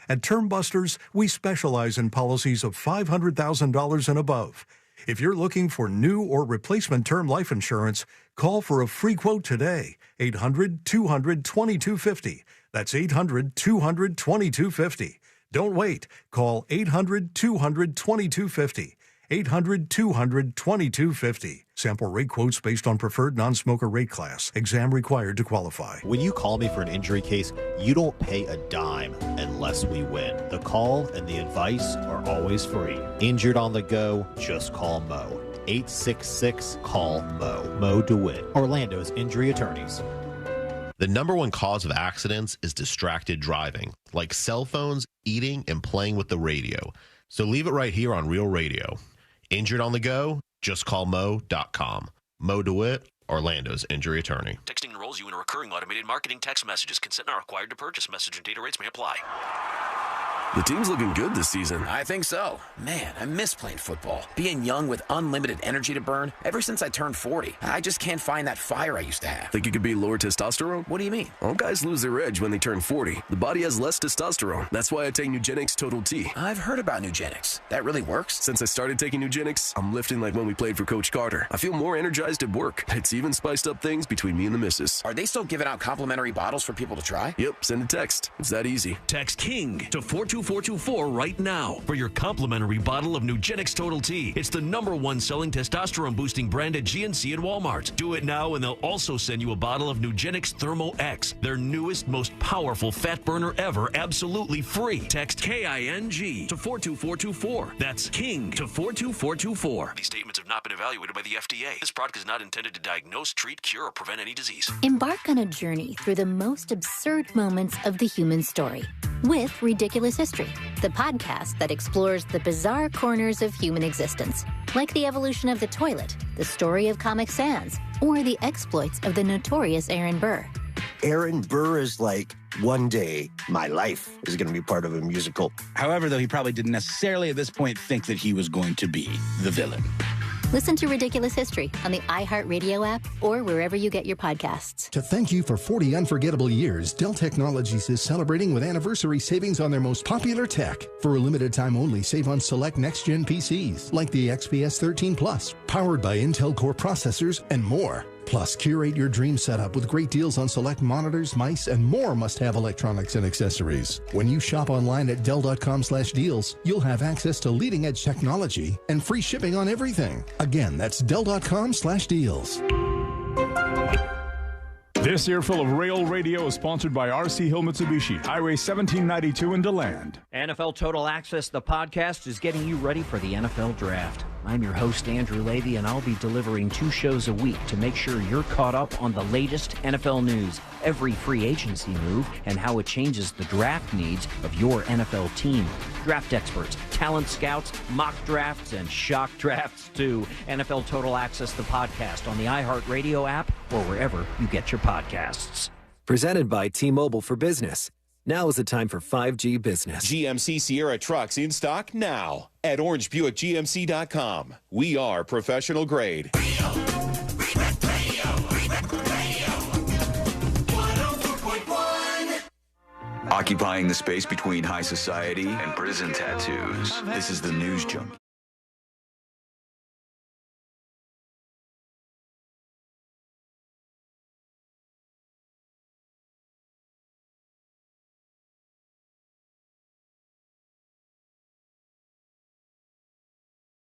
Speaker 26: At Term Busters, we specialize in policies of $500,000 and above. If you're looking for new or replacement term life insurance, call for a free quote today. 800-200-2250. That's 800-200-2250. Don't wait. Call 800-200-2250. 800-200-2250. Sample rate quotes based on preferred non-smoker rate class. Exam required to qualify.
Speaker 28: When you call me for an injury case, you don't pay a dime unless we win. The call and the advice are always free. Injured on the go, just call Mo. 866-CALL-MO. Mo DeWitt. Orlando's injury attorneys.
Speaker 29: The number one cause of accidents is distracted driving, like cell phones, eating, and playing with the radio. So leave it right here on Real Radio. Injured on the go? Just call Mo.com. Mo DeWitt, Orlando's injury attorney.
Speaker 30: Texting enrolls you in a recurring automated marketing text messages. Consent not required to purchase. Message and data rates may apply.
Speaker 2: The team's looking good this season.
Speaker 3: I think so. Man, I miss playing football. Being young with unlimited energy to burn. Ever since I turned 40, I just can't find that fire I used to have.
Speaker 2: Think it could be lower testosterone?
Speaker 3: What do you mean?
Speaker 2: All guys lose their edge when they turn 40. The body has less testosterone. That's why I take Nugenix Total T.
Speaker 3: I've heard about Nugenix. That really works?
Speaker 2: Since I started taking Nugenix, I'm lifting like when we played for Coach Carter. I feel more energized at work. It's even spiced up things between me and the missus.
Speaker 3: Are they still giving out complimentary bottles for people to try?
Speaker 2: Yep, send a text. It's that easy.
Speaker 8: Text KING to 42424 right now for your complimentary bottle of Nugenix Total T. It's the #1 selling testosterone boosting brand at GNC and Walmart. Do it now and they'll also send you a bottle of Nugenix Thermo X, their newest, most powerful fat burner ever, absolutely free. Text KING to 42424. That's KING to 42424. These statements have not been evaluated by the FDA. This product is not intended to diagnose, treat, cure, or prevent any disease.
Speaker 20: Embark on a journey through the most absurd moments of the human story with Ridiculous History, the podcast that explores the bizarre corners of human existence, like the evolution of the toilet, the story of Comic Sans, or the exploits of the notorious Aaron Burr.
Speaker 21: Aaron Burr is like, one day, my life is going to be part of a musical.
Speaker 22: However, though, he probably didn't necessarily at this point think that he was going to be the villain.
Speaker 20: Listen to Ridiculous History on the iHeartRadio app or wherever you get your podcasts.
Speaker 23: To thank you for 40 unforgettable years, Dell Technologies is celebrating with anniversary savings on their most popular tech. For a limited time only, save on select next-gen PCs, like the XPS 13 Plus, powered by Intel Core processors, and more. Plus, curate your dream setup with great deals on select monitors, mice, and more must-have electronics and accessories. When you shop online at Dell.com/deals, you'll have access to leading-edge technology and free shipping on everything. Again, that's Dell.com/deals.
Speaker 24: This earful of Rail Radio is sponsored by RC Hill Mitsubishi, Highway 1792 in DeLand.
Speaker 27: NFL Total Access, the podcast, is getting you ready for the NFL Draft. I'm your host, Andrew Levy, and I'll be delivering 2 shows a week to make sure you're caught up on the latest NFL news, every free agency move, and how it changes the draft needs of your NFL team. Draft experts, talent scouts, mock drafts, and shock drafts too. NFL Total Access, the podcast, on the iHeartRadio app or wherever you get your podcasts.
Speaker 30: Presented by T-Mobile for Business. Now is the time for 5G business.
Speaker 31: GMC Sierra trucks in stock now at orangebuickgmc.com. We are professional grade.
Speaker 32: Occupying the space between high society and prison tattoos. This is the News Junkie.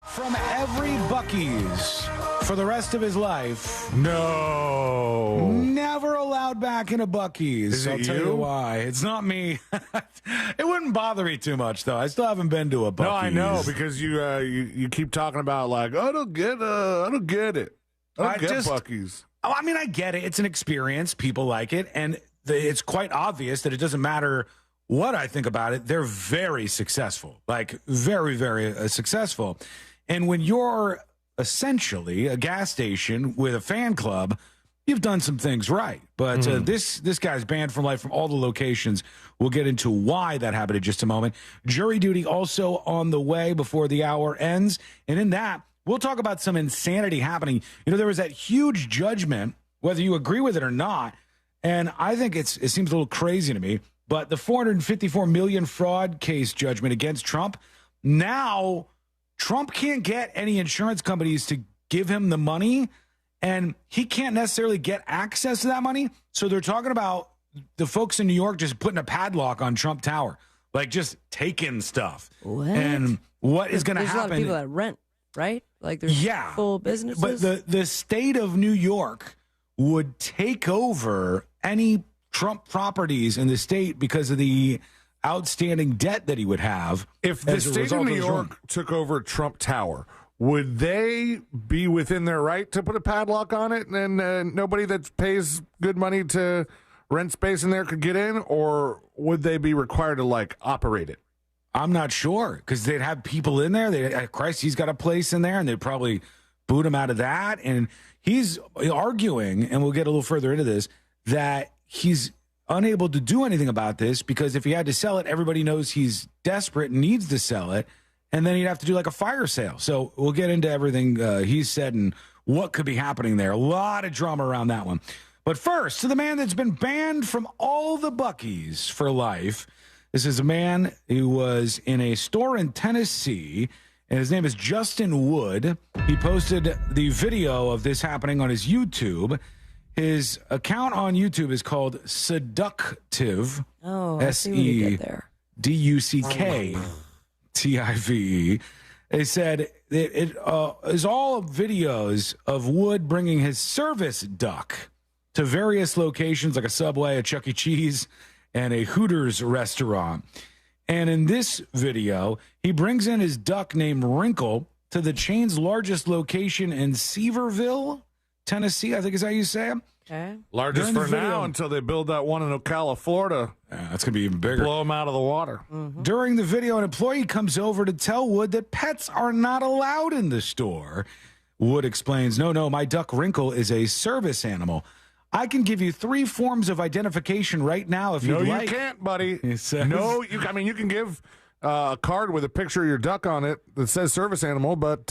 Speaker 12: From every Buc-ee's for the rest of his life.
Speaker 6: No.
Speaker 12: Never allowed back in a Buc-ee's. I'll tell you why. It's not me. It wouldn't bother me too much, though. I still haven't been to a Buc-ee's.
Speaker 6: No, I know, because you keep talking about, like, I don't get it. I don't get Buc-ee's.
Speaker 12: Oh, I mean, I get it. It's an experience. People like it. And it's quite obvious that it doesn't matter what I think about it. They're very successful. Like, very, very successful. And when you're essentially a gas station with a fan club, you've done some things right. But this guy's banned from life from all the locations. We'll get into why that happened in just a moment. Jury duty also on the way before the hour ends. And in that, we'll talk about some insanity happening. You know, there was that huge judgment, whether you agree with it or not, and I think it seems a little crazy to me, but the $454 million fraud case judgment against Trump, now Trump can't get any insurance companies to give him the money, and he can't necessarily get access to that money. So they're talking about the folks in New York just putting a padlock on Trump Tower, like just taking stuff.
Speaker 18: What?
Speaker 12: And what is going to happen?
Speaker 18: There's a lot of people that rent, right? Like there's full businesses.
Speaker 12: But the state of New York would take over any Trump properties in the state because of the outstanding debt that he would have.
Speaker 6: If the state of New York took over Trump Tower, would they be within their right to put a padlock on it and nobody that pays good money to rent space in there could get in? Or would they be required to, like, operate it?
Speaker 12: I'm not sure, because they'd have people in there. Christ, he's got a place in there, and they'd probably boot him out of that. And he's arguing, and we'll get a little further into this, that he's unable to do anything about this because if he had to sell it, everybody knows he's desperate and needs to sell it. And then he'd have to do like a fire sale. So we'll get into everything he's said and what could be happening there. A lot of drama around that one. But first, to the man that's been banned from all the Buc-ee's for life. This is a man who was in a store in Tennessee, and his name is Justin Wood. He posted the video of this happening on his YouTube. His account on YouTube is called Seductive.
Speaker 18: Oh, I see what you did there.
Speaker 12: SEDUCKTIVE. They said it is all videos of Wood bringing his service duck to various locations like a Subway, a Chuck E. Cheese, and a Hooters restaurant. And in this video, he brings in his duck named Wrinkle to the chain's largest location in Seaverville, Tennessee, I think is how you say it.
Speaker 18: Okay.
Speaker 6: Largest for now until they build that one in Ocala, Florida.
Speaker 12: That's going to be even bigger.
Speaker 6: Blow them out of the water.
Speaker 12: Mm-hmm. During the video, an employee comes over to tell Wood that pets are not allowed in the store. Wood explains, no, my duck Wrinkle is a service animal. I can give you 3 forms of identification right now if you'd like.
Speaker 6: No, you can't, buddy. He says. No, you can give a card with a picture of your duck on it that says service animal, but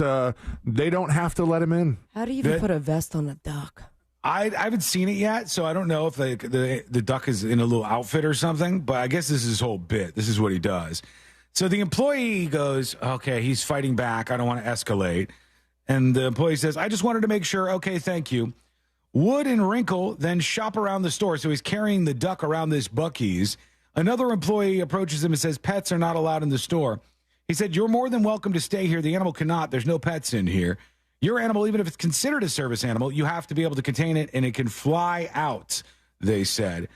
Speaker 6: they don't have to let him in.
Speaker 18: How do you even put a vest on a duck?
Speaker 12: I haven't seen it yet, so I don't know if the duck is in a little outfit or something, but I guess this is his whole bit. This is what he does. So the employee goes, okay, he's fighting back. I don't want to escalate. And the employee says, I just wanted to make sure. Okay, thank you. Wood and Wrinkle then shop around the store. So he's carrying the duck around this Buc-ee's. Another employee approaches him and says, pets are not allowed in the store. He said, you're more than welcome to stay here. The animal cannot. There's no pets in here. Your animal, even if it's considered a service animal, you have to be able to contain it, and it can fly out, they said.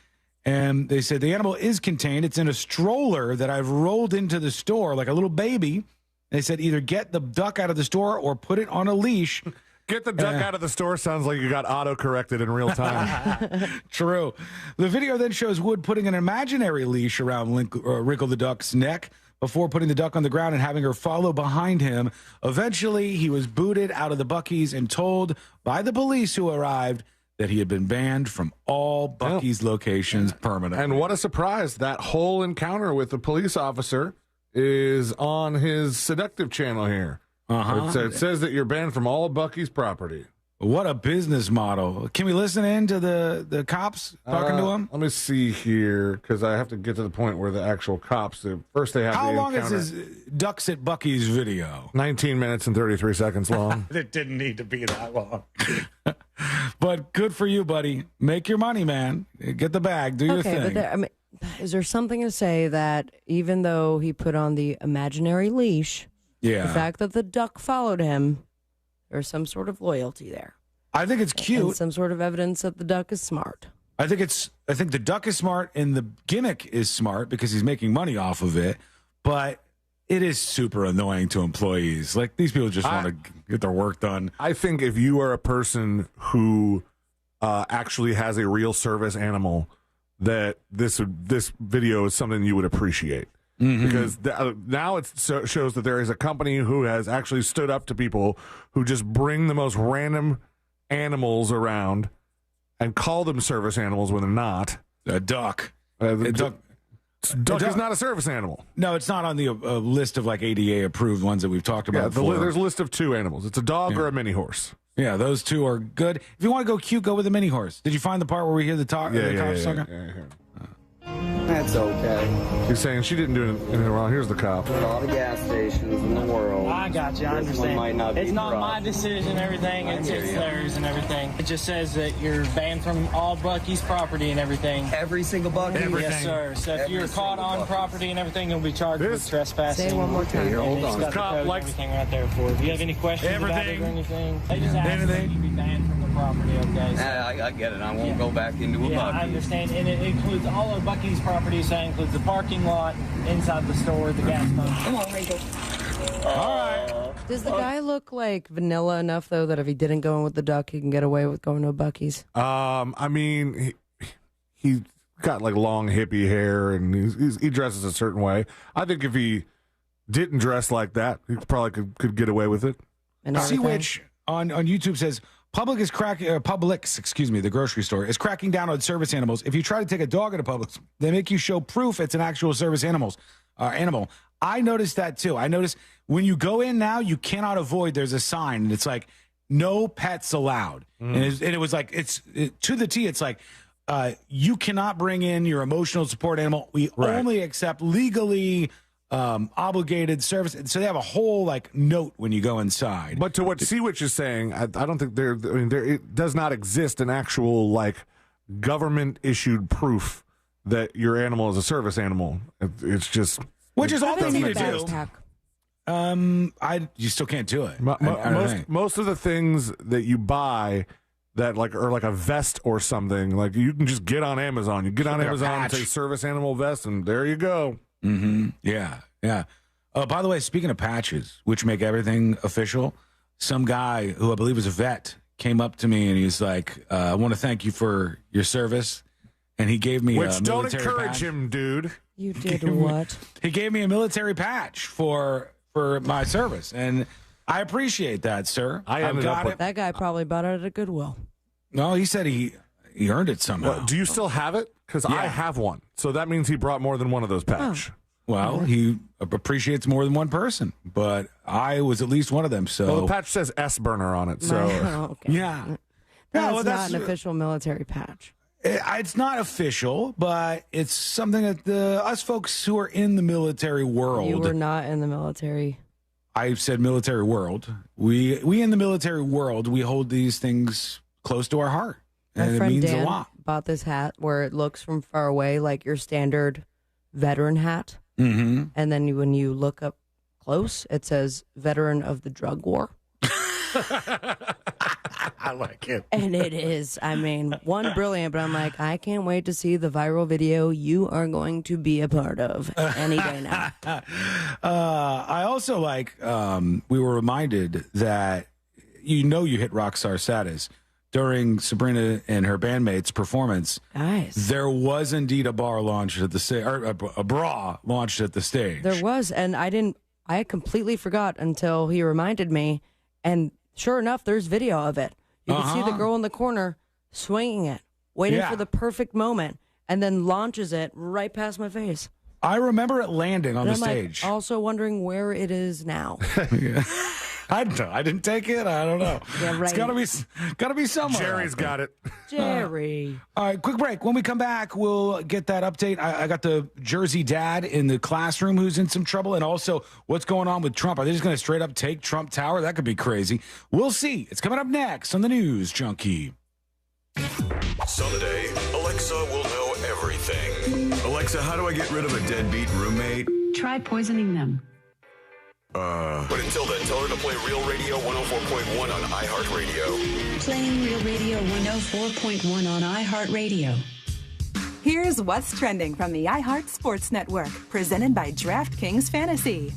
Speaker 12: And they said the animal is contained. It's in a stroller that I've rolled into the store like a little baby. They said either get the duck out of the store or put it on a leash.
Speaker 6: Get the duck out of the store sounds like you got auto-corrected in real time.
Speaker 12: True. The video then shows Wood putting an imaginary leash around Wrinkle the duck's neck before putting the duck on the ground and having her follow behind him. Eventually, he was booted out of the Buc-ee's and told by the police who arrived that he had been banned from all Buc-ee's locations permanently.
Speaker 6: And what a surprise. That whole encounter with the police officer is on his Seductive channel here. It says that you're banned from all Buc-ee's property.
Speaker 12: What a business model. Can we listen in to the cops talking to him?
Speaker 6: Let me see here, because I have to get to the point where the actual cops, first they have
Speaker 12: How
Speaker 6: the
Speaker 12: long
Speaker 6: encounter.
Speaker 12: is his Ducks at Buc-ee's video?
Speaker 6: 19 minutes and 33 seconds long.
Speaker 12: It didn't need to be that long. But good for you, buddy. Make your money, man. Get the bag. Do your thing.
Speaker 18: But is there something to say that even though he put on the imaginary leash, the fact that the duck followed him, there's some sort of loyalty there?
Speaker 12: I think it's cute.
Speaker 18: And some sort of evidence that the duck is smart.
Speaker 12: I think the duck is smart and the gimmick is smart because he's making money off of it. But it is super annoying to employees. Like, these people just want to get their work done.
Speaker 6: I think if you are a person who actually has a real service animal, that this video is something you would appreciate. Mm-hmm. Because now it shows that there is a company who has actually stood up to people who just bring the most random animals around and call them service animals when they're not.
Speaker 12: A duck.
Speaker 6: Duck is not a service animal.
Speaker 12: No, it's not on the list of like ADA approved ones that we've talked about before.
Speaker 6: There's a list of 2 animals. It's a dog or a mini horse.
Speaker 12: Yeah, those 2 are good. If you want to go cute, go with a mini horse. Did you find the part where we hear the cops talking?
Speaker 6: Yeah.
Speaker 1: That's okay.
Speaker 6: She's saying she didn't do anything wrong. Here's the cop.
Speaker 1: All the gas stations in the world.
Speaker 4: I got you. I understand. It's not my decision, everything. It's theirs and everything. It just says that you're banned from all Buc-ee's property and everything.
Speaker 1: Every single Buc-ee?
Speaker 4: Yes, sir. So if you're caught on property and everything, you'll be charged with trespassing.
Speaker 18: Say one more time.
Speaker 1: Hold on.
Speaker 4: It's got everything right there for you. Do you have any questions about it or anything? They just asked that you be banned from the property, okay? So.
Speaker 1: I get it. I won't go back into a Buc-ee.
Speaker 4: I understand. And it includes all of Buc-ee's property. So that includes the parking lot, inside the store, the gas pump. Come on, Rico.
Speaker 12: All right.
Speaker 18: Does the guy look like vanilla enough, though, that if he didn't go in with the duck, he can get away with going to a Buc-ee's?
Speaker 6: I mean, he's got like long hippie hair, and he dresses a certain way. I think if he didn't dress like that, he probably could get away with it.
Speaker 12: See which on YouTube says Publix, excuse me, the grocery store, is cracking down on service animals. If you try to take a dog into Publix, they make you show proof it's an actual service animal. I noticed that too. I noticed when you go in now, you cannot avoid. There's a sign, and it's like no pets allowed. And it was like to the T. It's like you cannot bring in your emotional support animal. We only accept legally obligated service. So they have a whole like note when you go inside.
Speaker 6: But to what Civic is saying, I don't think it does not exist an actual like government issued proof that your animal is a service animal. It's just
Speaker 12: which is all they need to do.
Speaker 6: Pack.
Speaker 12: You still can't do it.
Speaker 6: Most of the things that you buy that like are like a vest or something, like you can just get on Amazon. You get on Amazon and say service animal vest, and there you go.
Speaker 12: Mm-hmm. Yeah. By the way, speaking of patches, which make everything official, some guy who I believe is a vet came up to me and he's like, I want to thank you for your service. And he gave me
Speaker 6: which
Speaker 12: a
Speaker 6: don't
Speaker 12: military
Speaker 6: encourage
Speaker 12: patch.
Speaker 6: him, dude.
Speaker 18: You did what?
Speaker 12: He gave me a military patch for my service, and I appreciate that, sir. I've got it.
Speaker 18: That guy probably bought it at Goodwill.
Speaker 12: No, he said he earned it somehow.
Speaker 6: Well, do you still have it? Because I have one, so that means he brought more than one of those patch.
Speaker 12: Well, he appreciates more than one person, but I was at least one of them. So
Speaker 6: the patch says S burner on it. So
Speaker 18: okay.
Speaker 12: yeah,
Speaker 18: that's not an official military patch.
Speaker 12: It's not official, but it's something that us folks who are in the military world.
Speaker 18: You were not in the military.
Speaker 12: I said military world. We in the military world, we hold these things close to our heart, and it means
Speaker 18: Dan
Speaker 12: a lot.
Speaker 18: Bought this hat where it looks from far away like your standard veteran hat,
Speaker 12: and
Speaker 18: then when you look up close, it says "Veteran of the Drug War."
Speaker 12: I like it.
Speaker 18: And it is, one, brilliant, but I'm like, I can't wait to see the viral video you are going to be a part of any day now.
Speaker 12: I also like, we were reminded that you hit rock star status during Sabrina and her bandmates' performance.
Speaker 18: Nice.
Speaker 12: There was indeed a bar launched at the stage, or a bra launched at the stage.
Speaker 18: There was, and I completely forgot until he reminded me, and sure enough, there's video of it. You can see the girl in the corner swinging it, waiting for the perfect moment, and then launches it right past my face.
Speaker 12: I remember it landing on the
Speaker 18: I'm
Speaker 12: stage.
Speaker 18: Also wondering where it is now.
Speaker 12: I didn't take it. I don't know.
Speaker 18: Yeah, right.
Speaker 12: It's gotta be somewhere.
Speaker 6: Jerry's got it.
Speaker 18: Jerry.
Speaker 12: All right, quick break. When we come back, we'll get that update. I got the Jersey dad in the classroom who's in some trouble, and also what's going on with Trump. Are they just going to straight up take Trump Tower? That could be crazy. We'll see. It's coming up next on the News Junkie.
Speaker 5: Someday, Alexa will know everything.
Speaker 7: Alexa, how do I get rid of a deadbeat roommate?
Speaker 9: Try poisoning them.
Speaker 5: But until then, tell her to play Real Radio 104.1 on iHeartRadio.
Speaker 9: Playing Real Radio 104.1 on iHeartRadio.
Speaker 10: Here's what's trending from the iHeart Sports Network, presented by DraftKings Fantasy.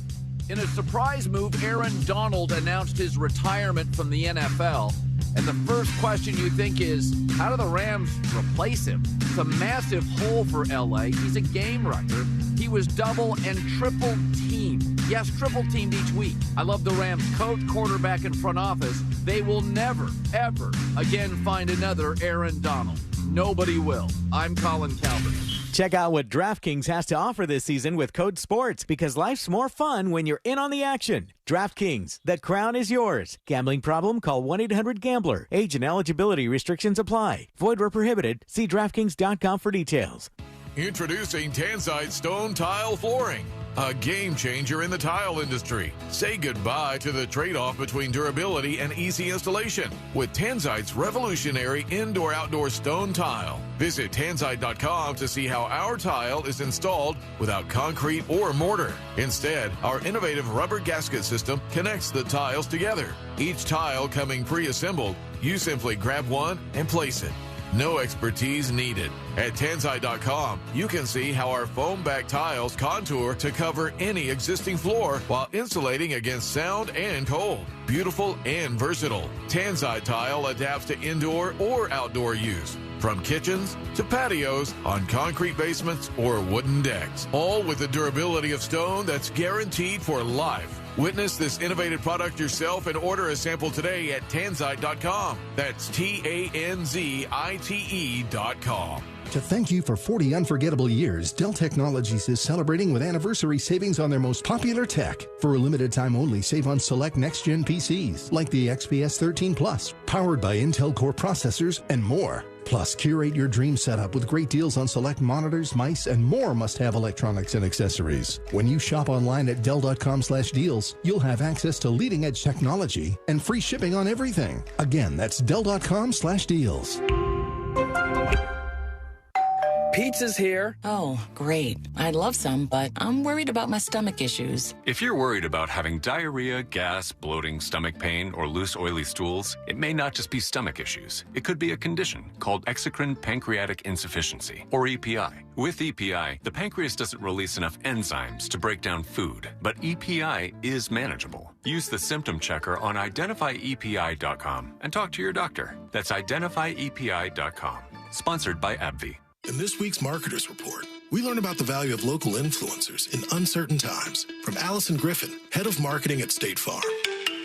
Speaker 11: In a surprise move, Aaron Donald announced his retirement from the NFL. And the first question you think is, how do the Rams replace him? It's a massive hole for LA. He's a game wrecker. He was double and triple teamed. Yes, triple teamed each week. I love the Rams coach, quarterback, and front office. They will never, ever again find another Aaron Donald. Nobody will. I'm Colin Calvert.
Speaker 13: Check out what DraftKings has to offer this season with code SPORTS, because life's more fun when you're in on the action. DraftKings, the crown is yours. Gambling problem? Call 1-800-GAMBLER. Age and eligibility restrictions apply. Void where prohibited. See DraftKings.com for details.
Speaker 14: Introducing Tanzite Stone Tile Flooring, a game changer in the tile industry. Say goodbye to the trade-off between durability and easy installation with Tanzite's revolutionary indoor-outdoor stone tile. Visit Tanzite.com to see how our tile is installed without concrete or mortar. Instead, our innovative rubber gasket system connects the tiles together. Each tile coming pre-assembled, you simply grab one and place it. No expertise needed. At Tanzite.com, you can see how our foam back tiles contour to cover any existing floor while insulating against sound and cold. Beautiful and versatile. Tanzite tile adapts to indoor or outdoor use, from kitchens to patios, on concrete basements or wooden decks. All with the durability of stone that's guaranteed for life. Witness this innovative product yourself and order a sample today at Tanzite.com. That's TANZITE.com.
Speaker 23: To thank you for 40 unforgettable years, Dell Technologies is celebrating with anniversary savings on their most popular tech. For a limited time only, save on select next-gen PCs like the XPS 13 Plus, powered by Intel Core processors, and more. Plus, curate your dream setup with great deals on select monitors, mice, and more must-have electronics and accessories. When you shop online at Dell.com/deals, you'll have access to leading-edge technology and free shipping on everything. Again, that's Dell.com/deals.
Speaker 2: Pizza's here. Oh, great. I'd love some, but I'm worried about my stomach issues.
Speaker 3: If you're worried about having diarrhea, gas, bloating, stomach pain, or loose, oily stools, it may not just be stomach issues. It could be a condition called exocrine pancreatic insufficiency, or EPI. With EPI, the pancreas doesn't release enough enzymes to break down food, but EPI is manageable. Use the symptom checker on identifyepi.com and talk to your doctor. That's identifyepi.com. Sponsored by AbbVie.
Speaker 8: In this week's Marketers Report, we learn about the value of local influencers in uncertain times. From Allison Griffin, head of marketing at State Farm.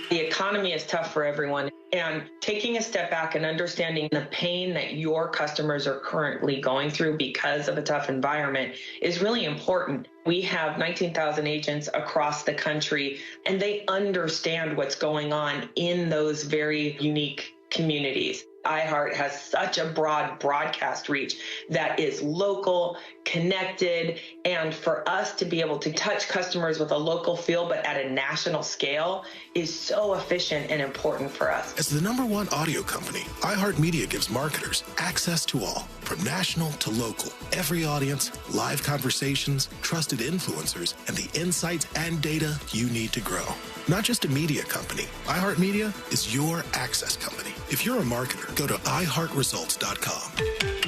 Speaker 15: The economy is tough for everyone, and taking a step back and understanding the pain that your customers are currently going through because of a tough environment is really important. We have 19,000 agents across the country, and they understand what's going on in those very unique communities. iHeart has such a broad broadcast reach that is local, connected, and for us to be able to touch customers with a local feel but at a national scale is so efficient and important for us.
Speaker 8: As the #1 audio company, iHeartMedia gives marketers access to all, from national to local. Every audience, live conversations, trusted influencers, and the insights and data you need to grow. Not just a media company, iHeartMedia is your access company. If you're a marketer, go to iHeartResults.com.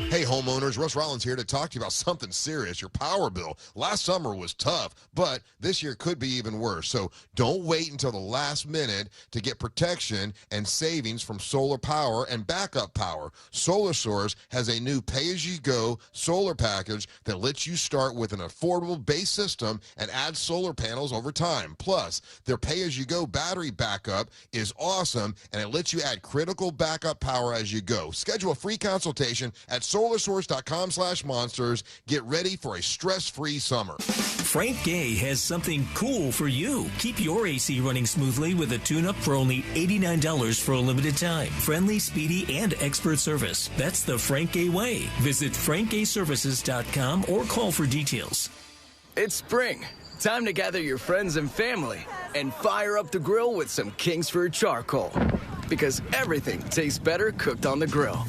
Speaker 16: Hey homeowners, Russ Rollins here to talk to you about something serious, your power bill. Last summer was tough, but this year could be even worse. So don't wait until the last minute to get protection and savings from solar power and backup power. Solar Source has a new pay-as-you-go solar package that lets you start with an affordable base system and add solar panels over time. Plus, their pay-as-you-go battery backup is awesome, and it lets you add critical backup power as you go. Schedule a free consultation at solarsource.com/monsters. Get ready for a stress-free summer.
Speaker 17: Frank Gay has something cool for you. Keep your AC running smoothly with a tune-up for only $89 for a limited time. Friendly, speedy, and expert service. That's the Frank Gay way. Visit frankgayservices.com or call for details.
Speaker 2: It's spring. Time to gather your friends and family and fire up the grill with some Kingsford charcoal. Because everything tastes better cooked on the grill.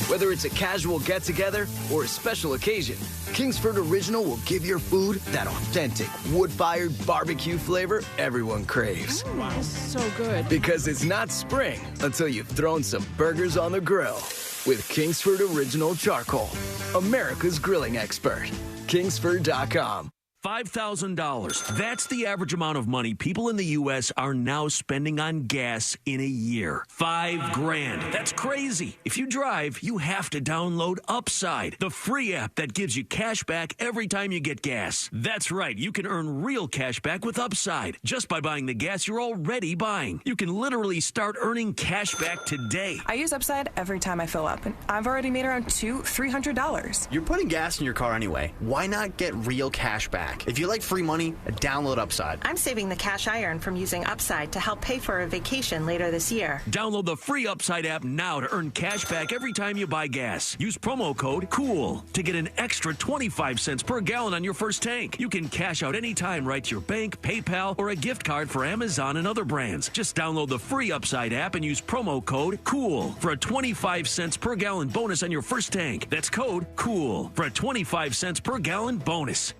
Speaker 2: Whether it's a casual get-together or a special occasion, Kingsford Original will give your food that authentic, wood-fired barbecue flavor everyone craves.
Speaker 18: Wow. This is so good.
Speaker 2: Because it's not spring until you've thrown some burgers on the grill. With Kingsford Original Charcoal, America's grilling expert. Kingsford.com.
Speaker 19: $5,000. That's the average amount of money people in the U.S. are now spending on gas in a year. $5,000. That's crazy. If you drive, you have to download Upside, the free app that gives you cash back every time you get gas. That's right. You can earn real cash back with Upside just by buying the gas you're already buying. You can literally start earning cash back today.
Speaker 21: I use Upside every time I fill up, and I've already made around $300.
Speaker 25: You're putting gas in your car anyway. Why not get real cash back? If you like free money, download Upside.
Speaker 21: I'm saving the cash I earn from using Upside to help pay for a vacation later this year.
Speaker 19: Download the free Upside app now to earn cash back every time you buy gas. Use promo code COOL to get an extra 25 cents per gallon on your first tank. You can cash out anytime right to your bank, PayPal, or a gift card for Amazon and other brands. Just download the free Upside app and use promo code COOL for a 25 cents per gallon bonus on your first tank. That's code COOL for a 25 cents per gallon bonus.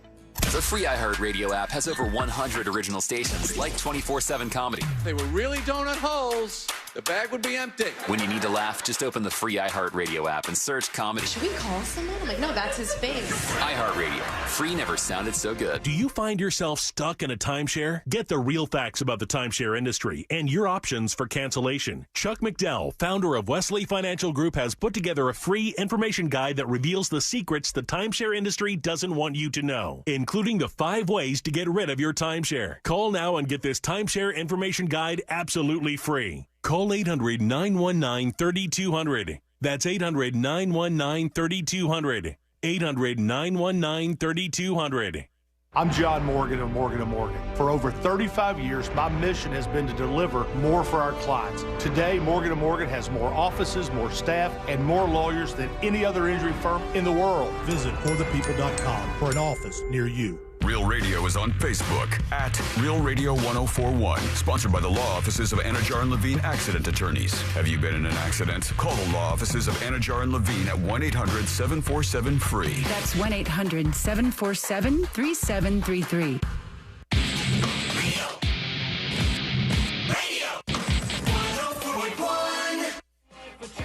Speaker 26: The free iHeartRadio app has over 100 original stations like 24/7 comedy.
Speaker 11: They were really donut holes.
Speaker 1: the bag would be empty.
Speaker 26: When you need to laugh, just open the free iHeartRadio app and search comedy.
Speaker 4: Should we call someone? I'm like, no, that's his face.
Speaker 26: iHeartRadio. Free never sounded so good.
Speaker 6: Do you find yourself stuck in a timeshare? Get the real facts about the timeshare industry and your options for cancellation. Chuck McDowell, founder of Wesley Financial Group, has put together a free information guide that reveals the secrets the timeshare industry doesn't want you to know, including the 5 ways to get rid of your timeshare. Call now and get this timeshare information guide absolutely free. Call 800-919-3200. That's 800-919-3200. 800-919-3200.
Speaker 20: I'm John Morgan of Morgan & Morgan. For over 35 years, my mission has been to deliver more for our clients. Today, Morgan & Morgan has more offices, more staff, and more lawyers than any other injury firm in the world.
Speaker 22: Visit forthepeople.com for an office near you.
Speaker 7: Real Radio is on Facebook at Real Radio 1041. Sponsored by the law offices of Anajar and Levine Accident Attorneys. Have you been in an accident? Call the law offices of Anajar and Levine at 1-800-747-FREE.
Speaker 24: That's 1-800-747-3733.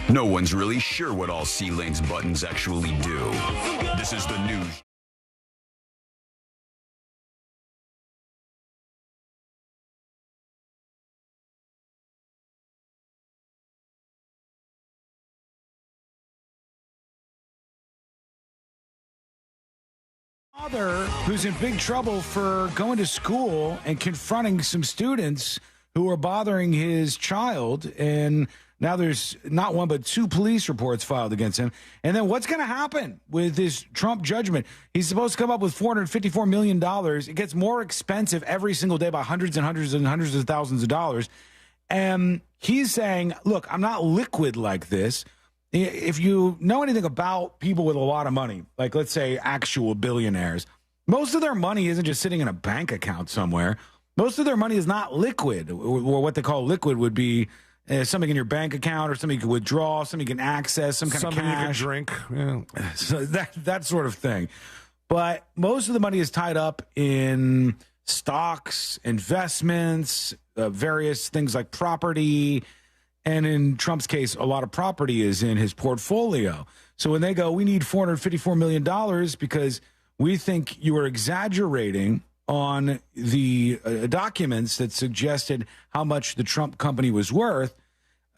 Speaker 7: No one's really sure what all C-Lane's buttons actually do. This is the news.
Speaker 12: Father who's in big trouble for going to school and confronting some students who are bothering his child, and now there's not one but 2 police reports filed against him. And then what's going to happen with this Trump judgment? He's supposed to come up with $454 million. It gets more expensive every single day by hundreds and hundreds and hundreds of thousands of dollars. And he's saying, look, I'm not liquid like this. If you know anything about people with a lot of money, like let's say actual billionaires, most of their money isn't just sitting in a bank account somewhere. Most of their money is not liquid, or what they call liquid would be something in your bank account or something you can withdraw, something you can access, something of cash.
Speaker 27: You can drink. Yeah.
Speaker 12: So that sort of thing. But most of the money is tied up in stocks, investments, various things like property. And in Trump's case, a lot of property is in his portfolio. So when they go, we need $454 million because we think you are exaggerating on the documents that suggested how much the Trump company was worth,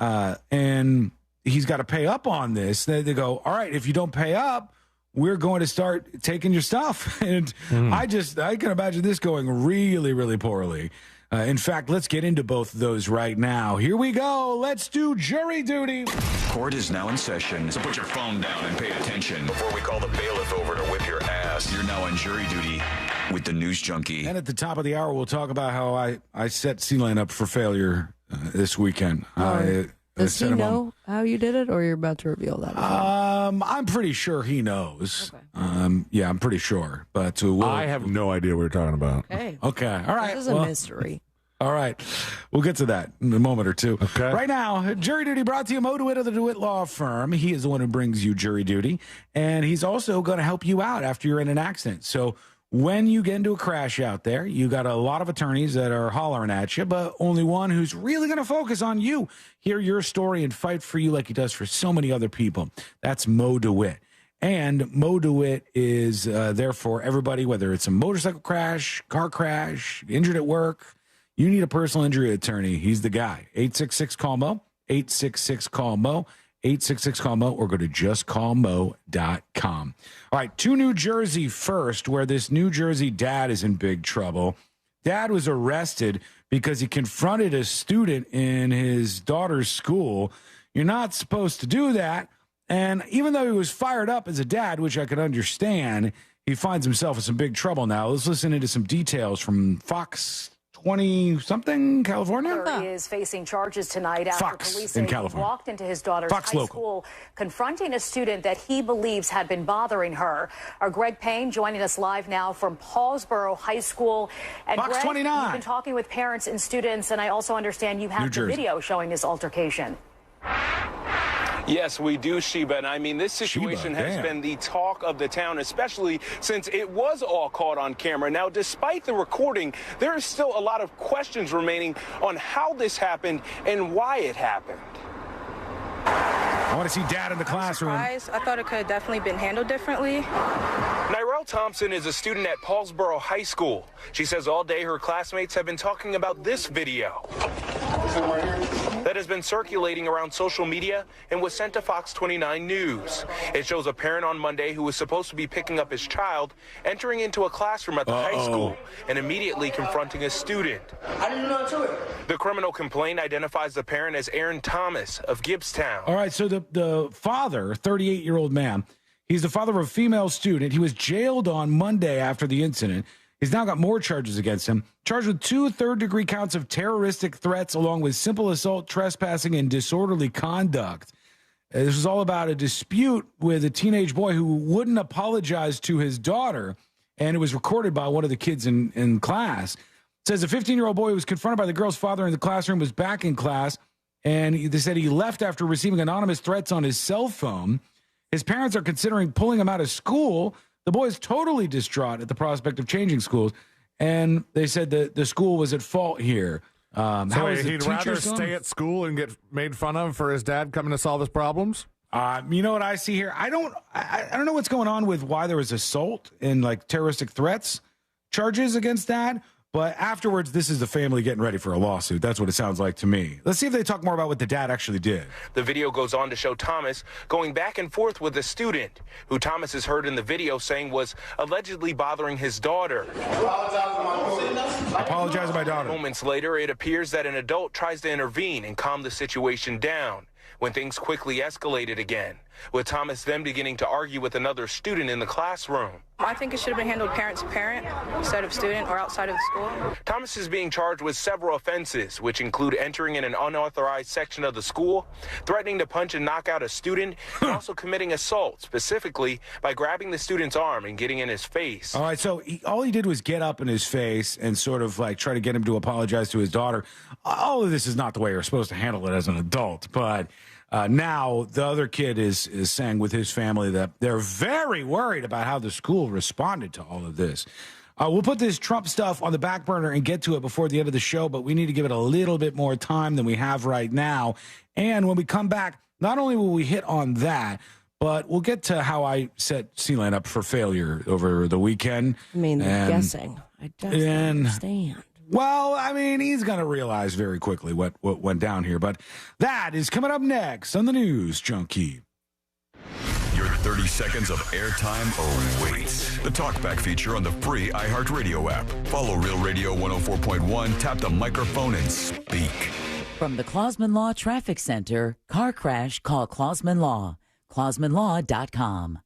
Speaker 12: and he's got to pay up on this. They go, all right, if you don't pay up, we're going to start taking your stuff. And I can imagine this going really, really poorly. In fact, let's get into both of those right now. Here we go. Let's do jury duty.
Speaker 7: Court is now in session, so put your phone down and pay attention. Before we call the bailiff over to whip your ass, you're now on jury duty with the News Junkie.
Speaker 12: And at the top of the hour, we'll talk about how I set C-Lane up for failure this weekend.
Speaker 18: Does he know how you did it, or you're about to reveal that?
Speaker 12: I'm pretty sure he knows. Okay. Yeah, I'm pretty sure. But
Speaker 27: I have no idea what you're talking about.
Speaker 18: Okay.
Speaker 12: Okay. All right.
Speaker 18: This is a mystery.
Speaker 12: All right. We'll get to that in a moment or two.
Speaker 27: Okay.
Speaker 12: Right now, jury duty brought to you Mo DeWitt of the DeWitt Law Firm. He is the one who brings you jury duty, and he's also going to help you out after you're in an accident. So when you get into a crash out there, you got a lot of attorneys that are hollering at you, but only one who's really going to focus on you, hear your story, and fight for you like he does for so many other people. That's Mo DeWitt. And Mo DeWitt is there for everybody, whether it's a motorcycle crash, car crash, injured at work. You need a personal injury attorney. He's the guy. 866-CALL-MO, 866-CALL-MO. 866-CALL-MO, or go to justcallmo.com. All right, to New Jersey first, where this New Jersey dad is in big trouble. Dad was arrested because he confronted a student in his daughter's school. You're not supposed to do that. And even though he was fired up as a dad, which I could understand, he finds himself in some big trouble now. Let's listen into some details from Fox 20-something, California?
Speaker 28: He is facing charges tonight after
Speaker 12: Fox
Speaker 28: police
Speaker 12: in
Speaker 28: say he
Speaker 12: California.
Speaker 28: walked into his daughter's
Speaker 12: Fox
Speaker 28: high
Speaker 12: local.
Speaker 28: school, confronting a student that he believes had been bothering her. Our Greg Payne joining us live now from Paulsboro High School. And
Speaker 12: Fox
Speaker 28: Greg,
Speaker 12: 29.
Speaker 28: you've been talking with parents and students, and I also understand you have the video showing this altercation.
Speaker 1: Yes, we do, Sheba. And I mean, this situation has been the talk of the town, especially since it was all caught on camera. Now, despite the recording, there is still a lot of questions remaining on how this happened and why it happened.
Speaker 12: I want to see Dad in the classroom.
Speaker 5: I thought it could have definitely been handled differently.
Speaker 1: Nyrelle Thompson is a student at Paulsboro High School. She says all day her classmates have been talking about this video that has been circulating around social media and was sent to Fox 29 News. It shows a parent on Monday who was supposed to be picking up his child entering into a classroom at the high school and immediately confronting a student.
Speaker 9: I didn't know to it.
Speaker 1: The criminal complaint identifies the parent as Aaron Thomas of Gibbstown.
Speaker 12: All right, so the father, 38-year-old man, he's the father of a female student. He was jailed on Monday after the incident. He's now got more charges against him, charged with 2 third-degree counts of terroristic threats, along with simple assault, trespassing, and disorderly conduct. This was all about a dispute with a teenage boy who wouldn't apologize to his daughter, and it was recorded by one of the kids in class. It says a 15-year-old boy was confronted by the girl's father in the classroom, was back in class, and they said he left after receiving anonymous threats on his cell phone. His parents are considering pulling him out of school. The boy is totally distraught at the prospect of changing schools, and they said that the school was at fault here.
Speaker 27: So he'd rather stay at school and get made fun of for his dad coming to solve his problems?
Speaker 12: You know what I see here? I don't know what's going on with why there was assault and like terroristic threats charges against Dad. But afterwards, this is the family getting ready for a lawsuit. That's what it sounds like to me. Let's see if they talk more about what the dad actually did.
Speaker 1: The video goes on to show Thomas going back and forth with a student, who Thomas is heard in the video saying was allegedly bothering his daughter.
Speaker 12: Apologize to my daughter.
Speaker 1: Moments later, it appears that an adult tries to intervene and calm the situation down, when things quickly escalated again, with Thomas then beginning to argue with another student in the classroom.
Speaker 5: I think it should have been handled parent to parent instead of student or outside of the school.
Speaker 1: Thomas is being charged with several offenses, which include entering in an unauthorized section of the school, threatening to punch and knock out a student, and also committing assault, specifically by grabbing the student's arm and getting in his face.
Speaker 12: All right, so all he did was get up in his face and sort of like try to get him to apologize to his daughter. All of this is not the way you're supposed to handle it as an adult, but now the other kid is saying with his family that they're very worried about how the school responded to all of this. We'll put this Trump stuff on the back burner and get to it before the end of the show, but we need to give it a little bit more time than we have right now. And when we come back, not only will we hit on that, but we'll get to how I set Sealand up for failure over the weekend.
Speaker 18: I mean, guessing. I just don't understand.
Speaker 12: Well, I mean, he's going to realize very quickly what went down here. But that is coming up next on the News Junkie.
Speaker 7: Your 30 seconds of airtime awaits. The Talkback feature on the free iHeartRadio app. Follow Real Radio 104.1, tap the microphone, and speak.
Speaker 10: From the Clausman Law Traffic Center, car crash, call Clausman Law. ClausmanLaw.com.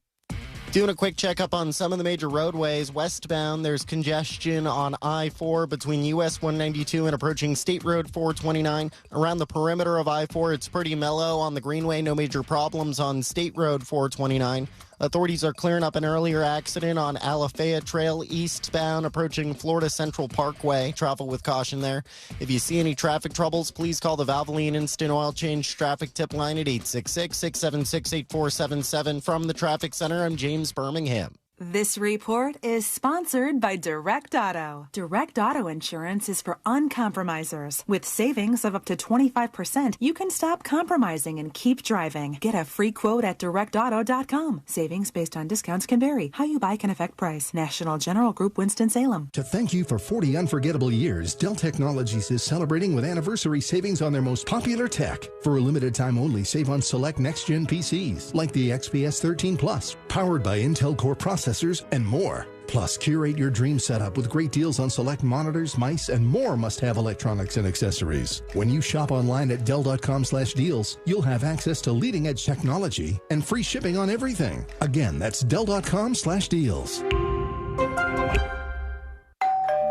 Speaker 13: Doing a quick checkup on some of the major roadways. Westbound, there's congestion on I-4 between US 192 and approaching State Road 429. Around the perimeter of I-4, it's pretty mellow on the Greenway. No major problems on State Road 429. Authorities are clearing up an earlier accident on Alafaya Trail eastbound approaching Florida Central Parkway. Travel with caution there. If you see any traffic troubles, please call the Valvoline Instant Oil Change traffic tip line at 866-676-8477. From the Traffic Center, I'm James Birmingham.
Speaker 14: This report is sponsored by Direct Auto. Direct Auto Insurance is for uncompromisers. With savings of up to 25%, you can stop compromising and keep driving. Get a free quote at directauto.com. Savings based on discounts can vary. How you buy can affect price. National General Group, Winston-Salem.
Speaker 23: To thank you for 40 unforgettable years, Dell Technologies is celebrating with anniversary savings on their most popular tech. For a limited time only, save on select next-gen PCs like the XPS 13 Plus, powered by Intel Core processors and more. Plus, curate your dream setup with great deals on select monitors, mice, and more must-have electronics and accessories. When you shop online at Dell.com/deals, you'll have access to leading-edge technology and free shipping on everything. Again, that's Dell.com/deals.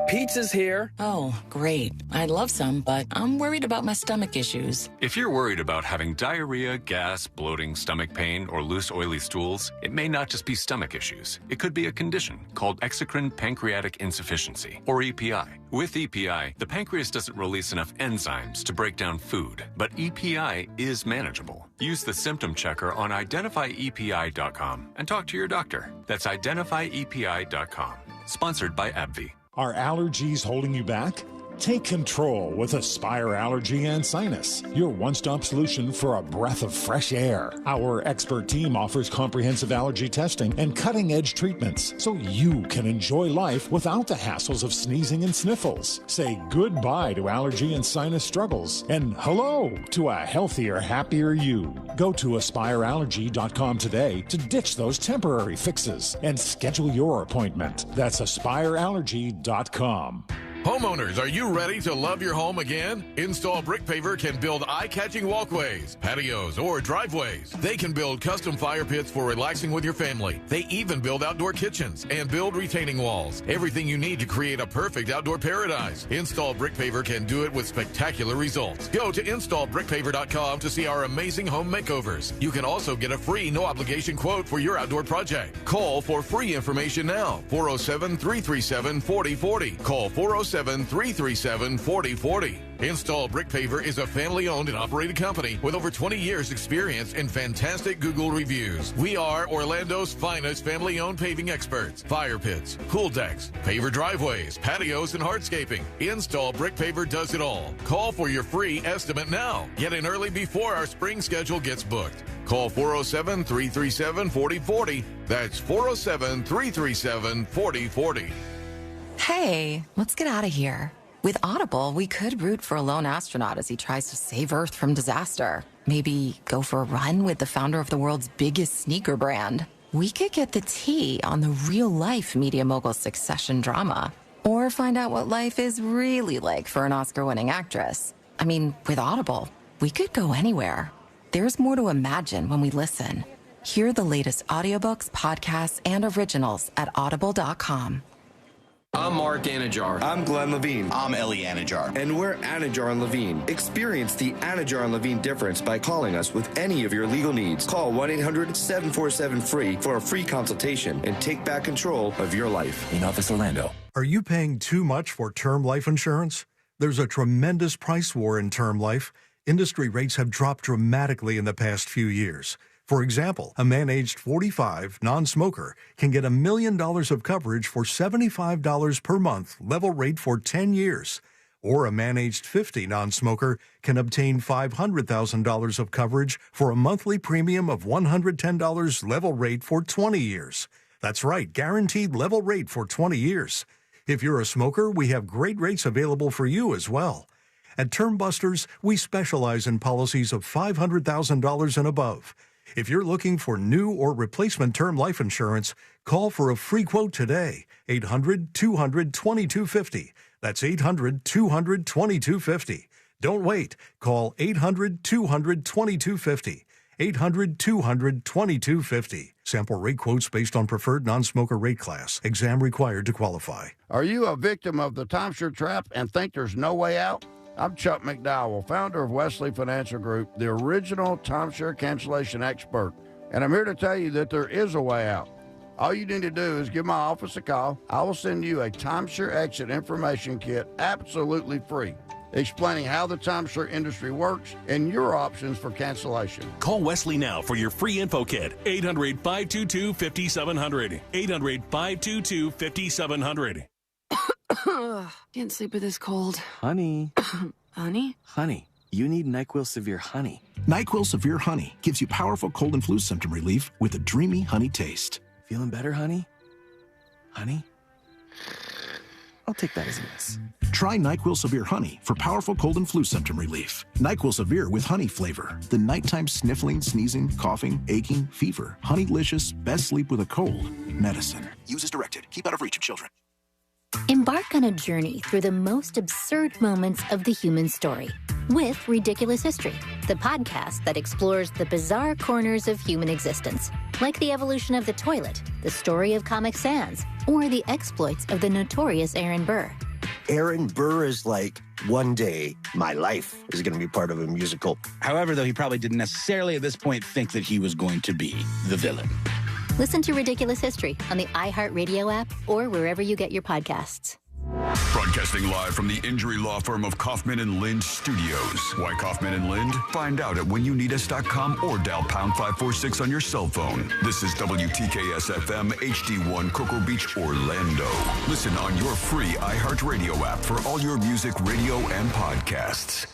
Speaker 2: Pizza's here.
Speaker 10: Oh, great. I'd love some, but I'm worried about my stomach issues.
Speaker 26: If you're worried about having diarrhea, gas, bloating, stomach pain, or loose, oily stools, it may not just be stomach issues. It could be a condition called exocrine pancreatic insufficiency, or EPI. With EPI, the pancreas doesn't release enough enzymes to break down food, but EPI is manageable. Use the symptom checker on identifyepi.com and talk to your doctor. That's identifyepi.com. Sponsored by AbbVie.
Speaker 3: Are allergies holding you back? Take control with Aspire Allergy and Sinus, your one-stop solution for a breath of fresh air. Our expert team offers comprehensive allergy testing and cutting-edge treatments so you can enjoy life without the hassles of sneezing and sniffles. Say goodbye to allergy and sinus struggles and hello to a healthier, happier you. Go to AspireAllergy.com today to ditch those temporary fixes and schedule your appointment. That's AspireAllergy.com.
Speaker 8: Homeowners, are you ready to love your home again? Install Brick Paver can build eye-catching walkways, patios, or driveways. They can build custom fire pits for relaxing with your family. They even build outdoor kitchens and build retaining walls. Everything you need to create a perfect outdoor paradise. Install Brick Paver can do it with spectacular results. Go to installbrickpaver.com to see our amazing home makeovers. You can also get a free, no-obligation quote for your outdoor project. Call for free information now. 407-337-4040. Call 407-337-4040. Install Brick Paver is a family-owned and operated company with over 20 years experience and fantastic Google reviews. We are Orlando's finest family-owned paving experts. Fire pits, pool decks, paver driveways, patios, and hardscaping. Install Brick Paver does it all. Call for your free estimate now. Get in early before our spring schedule gets booked. Call 407-337-4040. That's 407-337-4040.
Speaker 9: Hey, let's get out of here. With Audible, we could root for a lone astronaut as he tries to save Earth from disaster. Maybe go for a run with the founder of the world's biggest sneaker brand. We could get the tea on the real-life media mogul succession drama. Or find out what life is really like for an Oscar-winning actress. I mean, with Audible, we could go anywhere. There's more to imagine when we listen. Hear the latest audiobooks, podcasts, and originals at audible.com.
Speaker 15: I'm Mark Anajar.
Speaker 16: I'm Glenn Levine.
Speaker 15: I'm Ellie Anajar.
Speaker 16: And we're Anajar and Levine. Experience the Anajar and Levine difference by calling us with any of your legal needs. Call 1-800-747-FREE for a free consultation and take back control of your life.
Speaker 17: In Office Orlando.
Speaker 22: Are you paying too much for term life insurance? There's a tremendous price war in term life. Industry rates have dropped dramatically in the past few years. For example, a man aged 45, non-smoker, can get $1 million of coverage for $75 per month, level rate for 10 years. Or a man aged 50, non-smoker, can obtain $500,000 of coverage for a monthly premium of $110, level rate for 20 years. That's right, guaranteed level rate for 20 years. If you're a smoker, we have great rates available for you as well. At Term Busters, we specialize in policies of $500,000 and above. If you're looking for new or replacement term life insurance, call for a free quote today. 800-200-2250. That's 800-200-2250. Don't wait. Call 800-200-2250. 800-200-2250. Sample rate quotes based on preferred non-smoker rate class. Exam required to qualify.
Speaker 24: Are you a victim of the timeshare trap and think there's no way out? I'm Chuck McDowell, founder of Wesley Financial Group, the original timeshare cancellation expert. And I'm here to tell you that there is a way out. All you need to do is give my office a call. I will send you a timeshare exit information kit absolutely free, explaining how the timeshare industry works and your options for cancellation.
Speaker 6: Call Wesley now for your free info kit. 800-522-5700. 800-522-5700.
Speaker 29: Can't sleep with this cold.
Speaker 30: Honey.
Speaker 29: Honey?
Speaker 30: Honey, you need NyQuil Severe Honey.
Speaker 23: NyQuil Severe Honey gives you powerful cold and flu symptom relief with a dreamy honey taste.
Speaker 30: Feeling better, honey? Honey? I'll take that as a yes.
Speaker 23: Try NyQuil Severe Honey for powerful cold and flu symptom relief. NyQuil Severe with honey flavor. The nighttime sniffling, sneezing, coughing, aching, fever. Honeylicious, best sleep with a cold. Medicine. Use as directed. Keep out of reach of children.
Speaker 31: Embark on a journey through the most absurd moments of the human story with Ridiculous History, the podcast that explores the bizarre corners of human existence, like the evolution of the toilet, the story of Comic Sans, or the exploits of the notorious Aaron Burr.
Speaker 2: Aaron Burr is like, one day my life is going to be part of a musical.
Speaker 4: However, though, he probably didn't necessarily at this point think that he was going to be the villain.
Speaker 31: Listen to Ridiculous History on the iHeartRadio app or wherever you get your podcasts.
Speaker 7: Broadcasting live from the injury law firm of Kaufman and Lind Studios. Why Kaufman and Lind? Find out at whenyouneedus.com or dial pound 546 on your cell phone. This is WTKS FM HD1 Cocoa Beach, Orlando. Listen on your free iHeartRadio app for all your music, radio, and podcasts.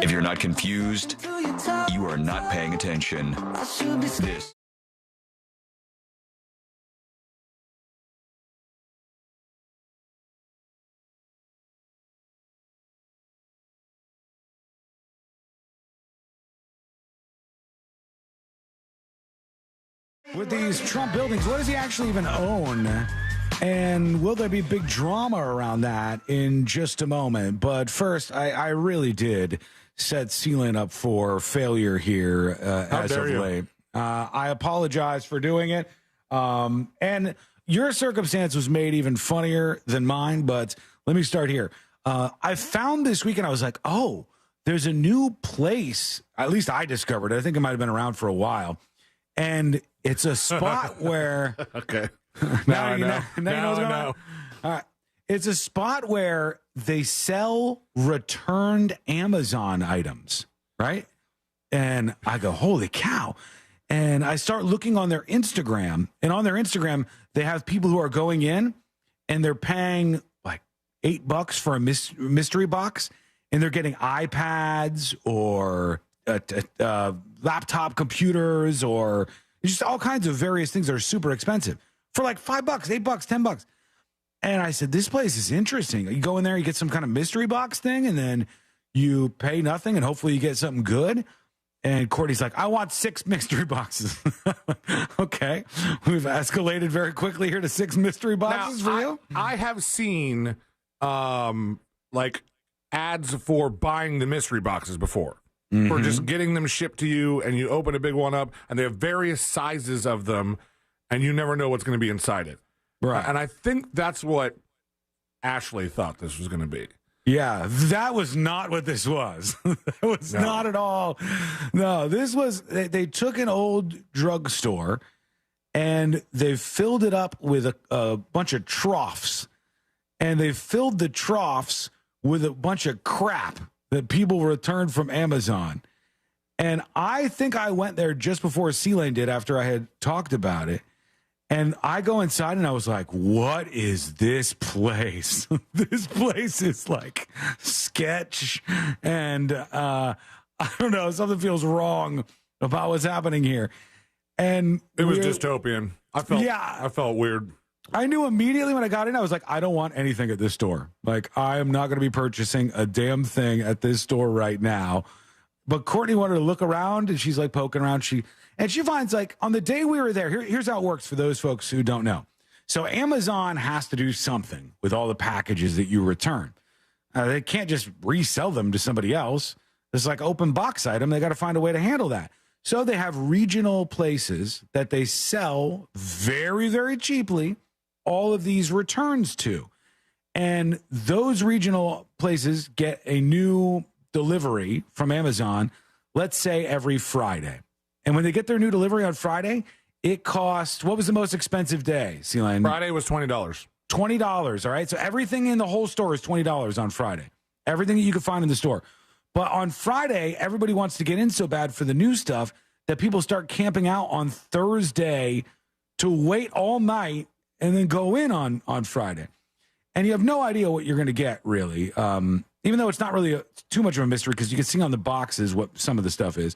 Speaker 7: If you're not confused, you are not paying attention. This.
Speaker 12: With these Trump buildings, what does he actually even own? And will there be big drama around that in just a moment? But first, I really did set Sealand up for failure here as of late. I apologize for doing it. And your circumstance was made even funnier than mine, but let me start here. I found this weekend, I was like, oh, there's a new place. At least I discovered it. I think it might have been around for a while. And it's a spot where...
Speaker 5: Okay.
Speaker 12: Now you know what's going on. All right. It's a spot where they sell returned Amazon items, right? And I go, holy cow. And I start looking on their Instagram. And on their Instagram, they have people who are going in and they're paying like $8 for a mystery box. And they're getting iPads or laptop computers or just all kinds of various things that are super expensive. For like $5, $8, $10. And I said, this place is interesting. You go in there, you get some kind of mystery box thing, and then you pay nothing, and hopefully you get something good. And Courtney's like, I want 6 mystery boxes. Okay. We've escalated very quickly here to 6 mystery boxes for you.
Speaker 5: I have seen like ads for buying the mystery boxes before. Mm-hmm. For just getting them shipped to you, and you open a big one up, and they have various sizes of them, and you never know what's going to be inside it.
Speaker 12: Right.
Speaker 5: And I think that's what Ashley thought this was going to be.
Speaker 12: Yeah, that was not what this was. That was not at all. No, this was, they took an old drugstore and they filled it up with a bunch of troughs. And they filled the troughs with a bunch of crap that people returned from Amazon. And I think I went there just before C-Lane did after I had talked about it. And I go inside and I was like, what is this place? This place is like sketch. And I don't know, something feels wrong about what's happening here. And
Speaker 5: it was dystopian. I felt weird.
Speaker 12: I knew immediately when I got in, I was like, I don't want anything at this store. Like, I am not going to be purchasing a damn thing at this store right now. But Courtney wanted to look around, and she's like poking around. She finds, like, on the day we were there, here's how it works for those folks who don't know. So Amazon has to do something with all the packages that you return. They can't just resell them to somebody else. It's like open box item. They got to find a way to handle that. So they have regional places that they sell very, very cheaply all of these returns to. And those regional places get a new delivery from Amazon, let's say every Friday. And when they get their new delivery on Friday, it costs, what was the most expensive day, C-Lane?
Speaker 5: Friday was $20.
Speaker 12: $20, all right? So everything in the whole store is $20 on Friday. Everything that you can find in the store. But on Friday, everybody wants to get in so bad for the new stuff that people start camping out on Thursday to wait all night and then go in on Friday. And you have no idea what you're going to get, really. Even though it's not really too much of a mystery because you can see on the boxes what some of the stuff is.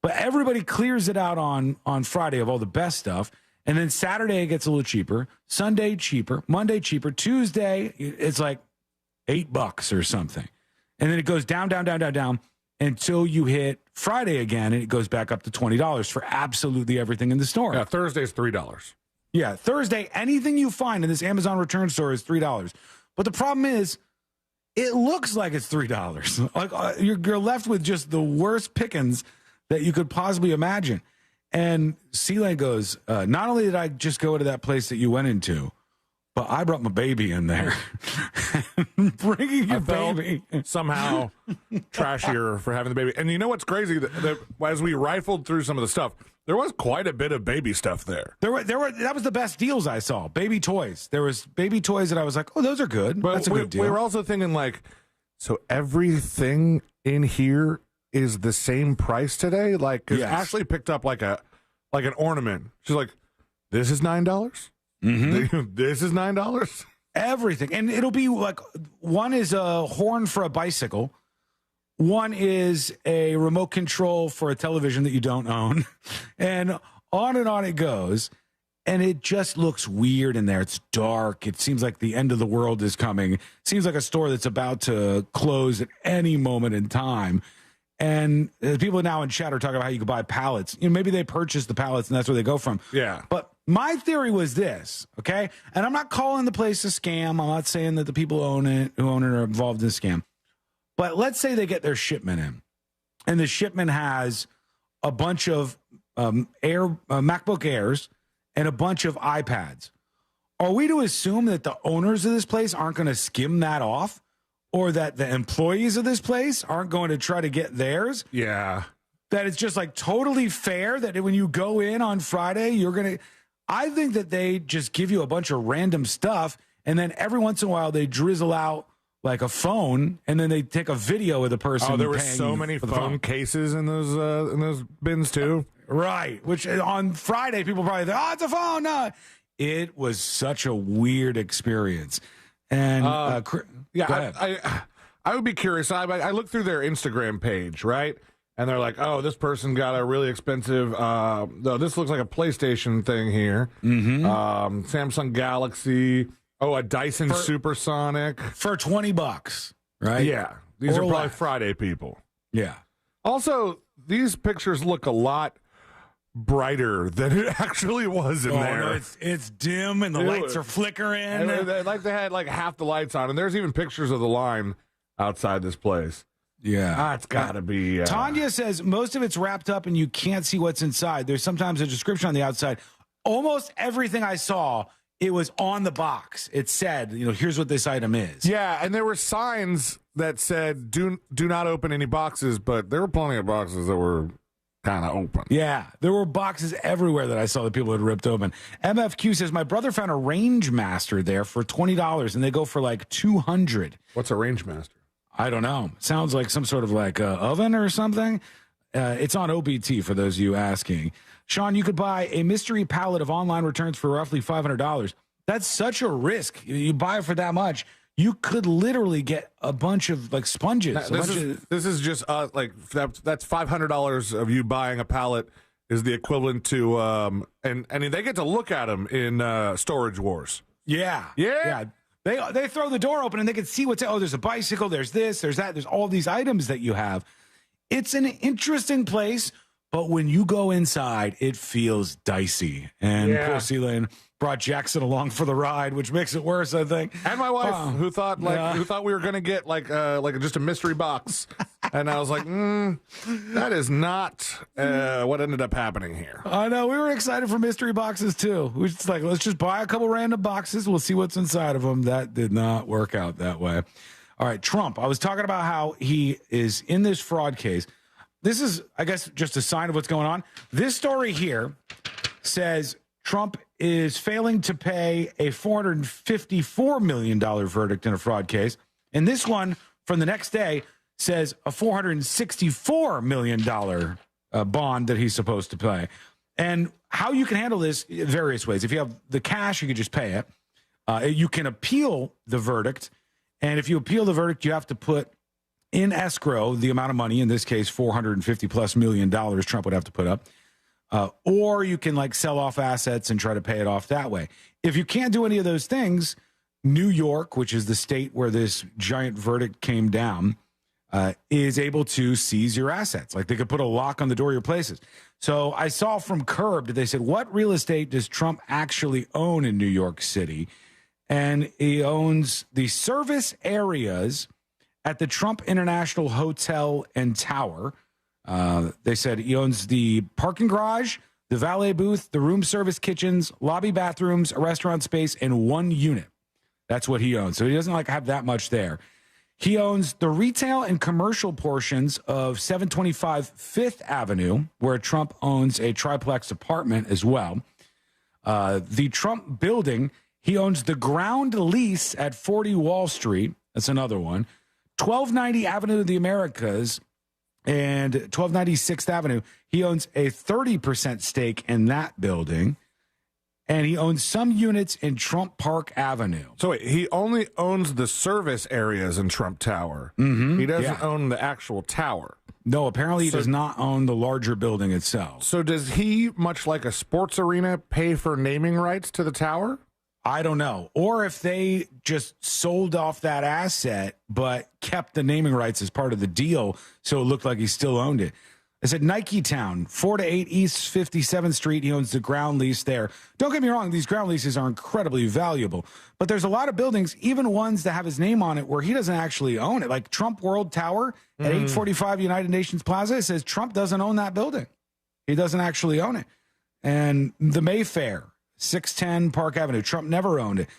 Speaker 12: But everybody clears it out on Friday of all the best stuff. And then Saturday it gets a little cheaper. Sunday cheaper. Monday cheaper. Tuesday it's like $8 or something. And then it goes down until you hit Friday again, and it goes back up to $20 for absolutely everything in the store.
Speaker 5: Yeah, Thursday's $3.
Speaker 12: Yeah, Thursday, anything you find in this Amazon return store is $3. But the problem is, it looks like it's $3. Like you're left with just the worst pickings that you could possibly imagine. And C-Lane goes, not only did I just go to that place that you went into, but I brought my baby in there. Bringing your baby.
Speaker 5: Somehow trashier for having the baby. And you know what's crazy? That as we rifled through some of the stuff, there was quite a bit of baby stuff there.
Speaker 12: There were. That was the best deals I saw. Baby toys. There was baby toys that I was like, oh, those are good.
Speaker 5: But
Speaker 12: that's a good deal.
Speaker 5: We were also thinking like, so everything in here is the same price today? Like, because Ashley picked up like an ornament. She's like, this is $9?
Speaker 12: Mm-hmm.
Speaker 5: This is $9?
Speaker 12: Everything. And it'll be like, one is a horn for a bicycle. One is a remote control for a television that you don't own. And on it goes. And it just looks weird in there. It's dark. It seems like the end of the world is coming. It seems like a store that's about to close at any moment in time. And people now in chat are talking about how you could buy pallets. You know, maybe they purchase the pallets and that's where they go from.
Speaker 5: Yeah.
Speaker 12: But my theory was this, okay? And I'm not calling the place a scam. I'm not saying that the people who own it are involved in a scam. But let's say they get their shipment in. And the shipment has a bunch of MacBook Airs and a bunch of iPads. Are we to assume that the owners of this place aren't going to skim that off? Or that the employees of this place aren't going to try to get theirs?
Speaker 5: Yeah.
Speaker 12: That it's just like totally fair that when you go in on Friday, you're going to... I think that they just give you a bunch of random stuff, and then every once in a while they drizzle out like a phone, and then they take a video of the person.
Speaker 5: Oh, there were so many phone cases in those bins too.
Speaker 12: Right. Which on Friday, people probably think, oh, it's a phone. No. It was such a weird experience. And
Speaker 5: I would be curious. I looked through their Instagram page, right? And they're like, oh, this person got a really expensive, this looks like a PlayStation thing here.
Speaker 12: Mm-hmm.
Speaker 5: Samsung Galaxy. Oh, a Dyson Supersonic.
Speaker 12: For $20, right?
Speaker 5: Yeah. These are probably Friday people.
Speaker 12: Yeah.
Speaker 5: Also, these pictures look a lot brighter than it actually was in there.
Speaker 12: No, it's dim and the lights are flickering.
Speaker 5: Like they had like half the lights on, and there's even pictures of the line outside this place.
Speaker 12: Yeah.
Speaker 5: It's got to be.
Speaker 12: Tanya says most of it's wrapped up and you can't see what's inside. There's sometimes a description on the outside. Almost everything I saw, it was on the box. It said, here's what this item is.
Speaker 5: Yeah, and there were signs that said, do not open any boxes, but there were plenty of boxes that were kind of open.
Speaker 12: Yeah, there were boxes everywhere that I saw that people had ripped open. MFQ says, my brother found a Range Master there for $20, and they go for like $200.
Speaker 5: What's a Range Master?
Speaker 12: I don't know. Sounds like some sort of like oven or something. It's on OBT for those of you asking. Sean, you could buy a mystery pallet of online returns for roughly $500. That's such a risk. You buy it for that much. You could literally get a bunch of like sponges.
Speaker 5: This is just like that's $500 of you buying a pallet is the equivalent to and they get to look at them in Storage Wars.
Speaker 12: Yeah. They throw the door open and they can see what's there's a bicycle, there's this, there's that, there's all these items that you have. It's an interesting place, but when you go inside, it feels dicey. And poor C-Lane brought Jackson along for the ride, which makes it worse, I think.
Speaker 5: And my wife, who thought we were going to get like just a mystery box, and I was like, that is not what ended up happening here.
Speaker 12: I know, we were excited for mystery boxes too. We just like, let's just buy a couple random boxes. We'll see what's inside of them. That did not work out that way. All right, Trump. I was talking about how he is in this fraud case. This is, I guess, just a sign of what's going on. This story here says Trump is failing to pay a $454 million verdict in a fraud case. And this one from the next day says a $464 million bond that he's supposed to pay. And how you can handle this various ways. If you have the cash, you can just pay it. You can appeal the verdict. And if you appeal the verdict, you have to put in escrow the amount of money, in this case, $450+ million Trump would have to put up. Or you can like sell off assets and try to pay it off that way. If you can't do any of those things, New York, which is the state where this giant verdict came down, is able to seize your assets. Like they could put a lock on the door of your places. So I saw from Curbed, they said, what real estate does Trump actually own in New York City? And he owns the service areas at the Trump International Hotel and Tower. They said he owns the parking garage, the valet booth, the room service kitchens, lobby bathrooms, a restaurant space, and 1 unit. That's what he owns. So he doesn't have that much there. He owns the retail and commercial portions of 725 Fifth Avenue, where Trump owns a triplex apartment as well. The Trump building, he owns the ground lease at 40 Wall Street. That's another one. 1290 Avenue of the Americas and 1290 6th Avenue. He owns a 30% stake in that building. And he owns some units in Trump Park Avenue.
Speaker 5: So wait, he only owns the service areas in Trump Tower.
Speaker 12: Mm-hmm.
Speaker 5: He doesn't own the actual tower.
Speaker 12: No, apparently he does not own the larger building itself.
Speaker 5: So does he, much like a sports arena, pay for naming rights to the tower?
Speaker 12: I don't know. Or if they just sold off that asset but kept the naming rights as part of the deal so it looked like he still owned it. I said Nike Town, 4 to 8 East 57th Street. He owns the ground lease there. Don't get me wrong, these ground leases are incredibly valuable. But there's a lot of buildings, even ones that have his name on it, where he doesn't actually own it. Like Trump World Tower at 845 United Nations Plaza, it says Trump doesn't own that building. He doesn't actually own it. And the Mayfair, 610 Park Avenue, Trump never owned it.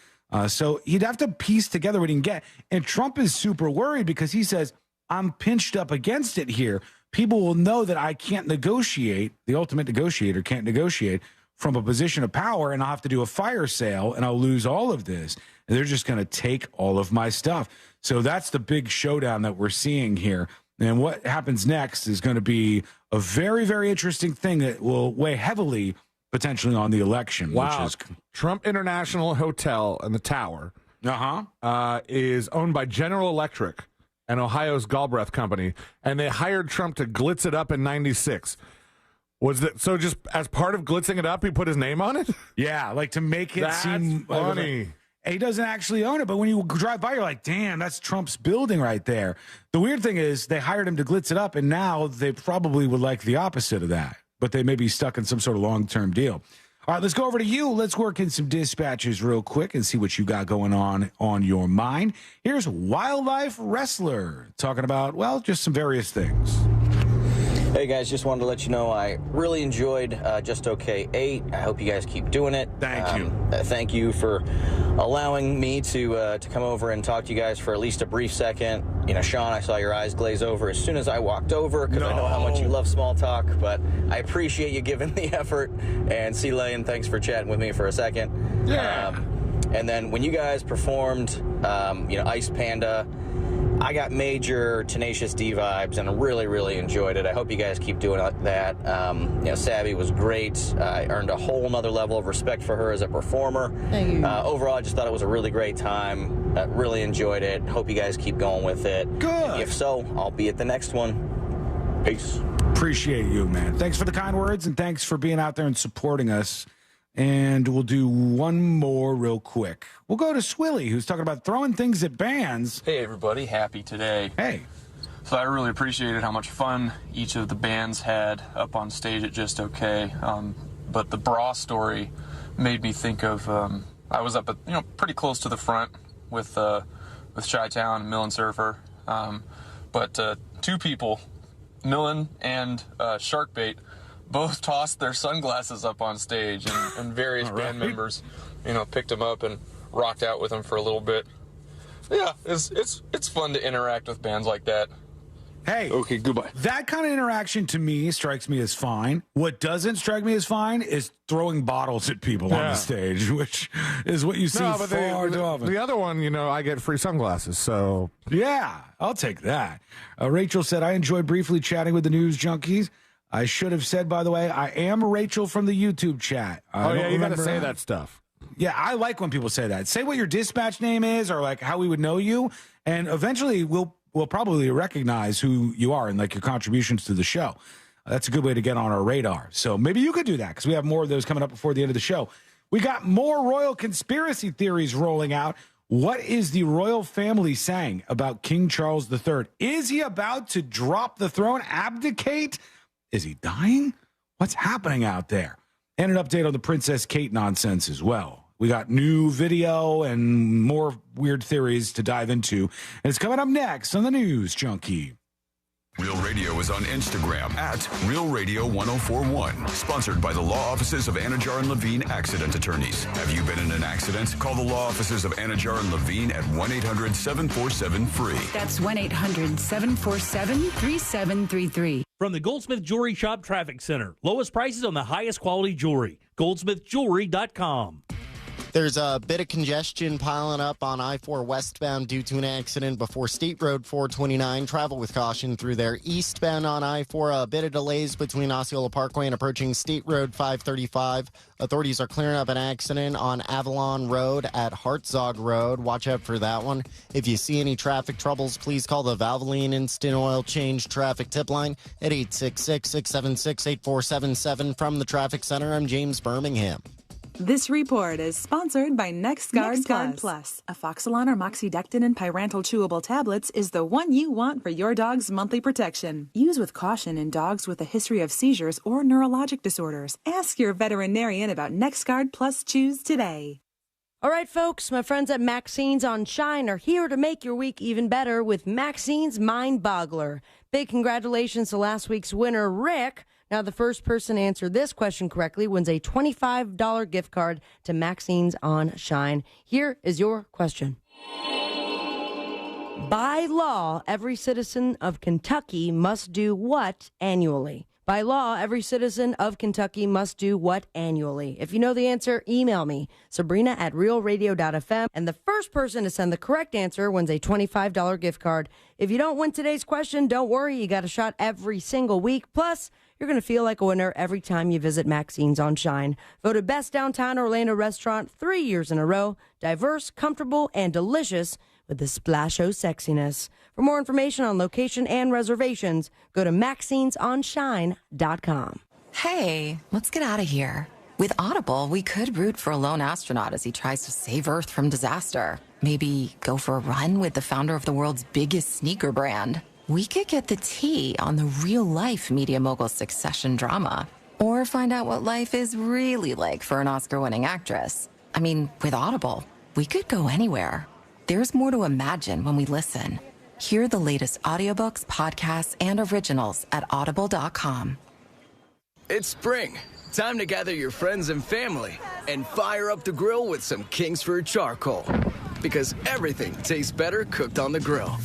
Speaker 12: So he'd have to piece together what he can get. And Trump is super worried because he says, I'm pinched up against it here. People will know that I can't negotiate, the ultimate negotiator can't negotiate from a position of power, and I'll have to do a fire sale, and I'll lose all of this. And they're just going to take all of my stuff. So that's the big showdown that we're seeing here. And what happens next is going to be a very, very interesting thing that will weigh heavily potentially on the election.
Speaker 5: Wow.
Speaker 12: Which is
Speaker 5: Trump International Hotel and the tower is owned by General Electric and Ohio's Galbraith Company, and they hired Trump to glitz it up in 96. Was that so? Just as part of glitzing it up, he put his name on it?
Speaker 12: Yeah, like to make it seem
Speaker 5: funny.
Speaker 12: He doesn't actually own it, but when you drive by, you're like, damn, that's Trump's building right there. The weird thing is they hired him to glitz it up, and now they probably would like the opposite of that, but they may be stuck in some sort of long-term deal. All right, let's go over to you. Let's work in some dispatches real quick and see what you got going on your mind. Here's Wildlife Wrestler talking about, well, just some various things.
Speaker 1: Hey guys, just wanted to let you know I really enjoyed Just Okay 8. I hope you guys keep doing it.
Speaker 12: Thank you.
Speaker 1: Thank you for allowing me to come over and talk to you guys for at least a brief second. You know, Sean, I saw your eyes glaze over as soon as I walked over because I know how much you love small talk, but I appreciate you giving the effort. And C. Lane, thanks for chatting with me for a second.
Speaker 5: Yeah.
Speaker 1: And then when you guys performed, Ice Panda, I got major Tenacious D vibes and really, really enjoyed it. I hope you guys keep doing that. Savvy was great. I earned a whole nother level of respect for her as a performer.
Speaker 11: Thank you.
Speaker 1: Overall, I just thought it was a really great time. Really enjoyed it. Hope you guys keep going with it.
Speaker 12: Good.
Speaker 1: If so, I'll be at the next one. Peace.
Speaker 12: Appreciate you, man. Thanks for the kind words, and thanks for being out there and supporting us. And we'll do one more real quick. We'll go to Swilly, who's talking about throwing things at bands.
Speaker 13: Hey, everybody. Happy today.
Speaker 12: Hey.
Speaker 13: So I really appreciated how much fun each of the bands had up on stage at Just Okay. But the bra story made me think of, I was up at, pretty close to the front with Chi-Town and Millen Surfer. But two people, Millen and Sharkbait, both tossed their sunglasses up on stage, and various band members, picked them up and rocked out with them for a little bit. Yeah, it's fun to interact with bands like that.
Speaker 12: Hey.
Speaker 13: Okay, goodbye.
Speaker 12: That kind of interaction to me strikes me as fine. What doesn't strike me as fine is throwing bottles at people on the stage, which is what you see far too often.
Speaker 5: The other one, I get free sunglasses, so.
Speaker 12: Yeah, I'll take that. Rachel said, I enjoyed briefly chatting with the news junkies. I should have said, by the way, I am Rachel from the YouTube chat.
Speaker 5: You got to say that stuff.
Speaker 12: Yeah, I like when people say that. Say what your dispatch name is or like how we would know you, and eventually we'll probably recognize who you are and like your contributions to the show. That's a good way to get on our radar. So maybe you could do that because we have more of those coming up before the end of the show. We got more royal conspiracy theories rolling out. What is the royal family saying about King Charles III? Is he about to drop the throne, abdicate? Is he dying? What's happening out there? And an update on the Princess Kate nonsense as well. We got new video and more weird theories to dive into. And it's coming up next on the News Junkie.
Speaker 7: Real Radio is on Instagram at Real Radio 1041. Sponsored by the law offices of Anajar and Levine Accident Attorneys. Have you been in an accident? Call the law offices of Anajar and Levine at 1-800-747-FREE.
Speaker 10: That's 1-800-747-3733.
Speaker 11: From the Goldsmith Jewelry Shop Traffic Center. Lowest prices on the highest quality jewelry. GoldsmithJewelry.com.
Speaker 14: There's a bit of congestion piling up on I-4 westbound due to an accident before State Road 429. Travel with caution through there. Eastbound on I-4, a bit of delays between Osceola Parkway and approaching State Road 535. Authorities are clearing up an accident on Avalon Road at Hartzog Road. Watch out for that one. If you see any traffic troubles, please call the Valvoline Instant Oil Change Traffic Tip Line at 866-676-8477. From the Traffic Center, I'm James Birmingham.
Speaker 17: This report is sponsored by NexGuard Plus. Afoxalon or moxidectin and pyrantel chewable tablets is the one you want for your dog's monthly protection. Use with caution in dogs with a history of seizures or neurologic disorders. Ask your veterinarian about NexGuard Plus Chews today.
Speaker 18: All right, folks, my friends at Maxine's on Shine are here to make your week even better with Maxine's Mind Boggler. Big congratulations to last week's winner, Rick. Now, the first person to answer this question correctly wins a $25 gift card to Maxine's on Shine. Here is your question. By law, every citizen of Kentucky must do what annually? By law, every citizen of Kentucky must do what annually? If you know the answer, email me, Sabrina at realradio.fm. And the first person to send the correct answer wins a $25 gift card. If you don't win today's question, don't worry. You got a shot every single week. Plus, you're going to feel like a winner every time you visit Maxine's on Shine. Voted best downtown Orlando restaurant 3 years in a row. Diverse, comfortable, and delicious with a splash of sexiness. For more information on location and reservations, go to maxinesonshine.com.
Speaker 9: Hey, let's get out of here. With Audible, we could root for a lone astronaut as he tries to save Earth from disaster. Maybe go for a run with the founder of the world's biggest sneaker brand. We could get the tea on the real-life media mogul succession drama. Or find out what life is really like for an Oscar-winning actress. I mean, with Audible, we could go anywhere. There's more to imagine when we listen. Hear the latest audiobooks, podcasts, and originals at audible.com.
Speaker 19: It's spring. Time to gather your friends and family and fire up the grill with some Kingsford charcoal. Because everything tastes better cooked on the grill.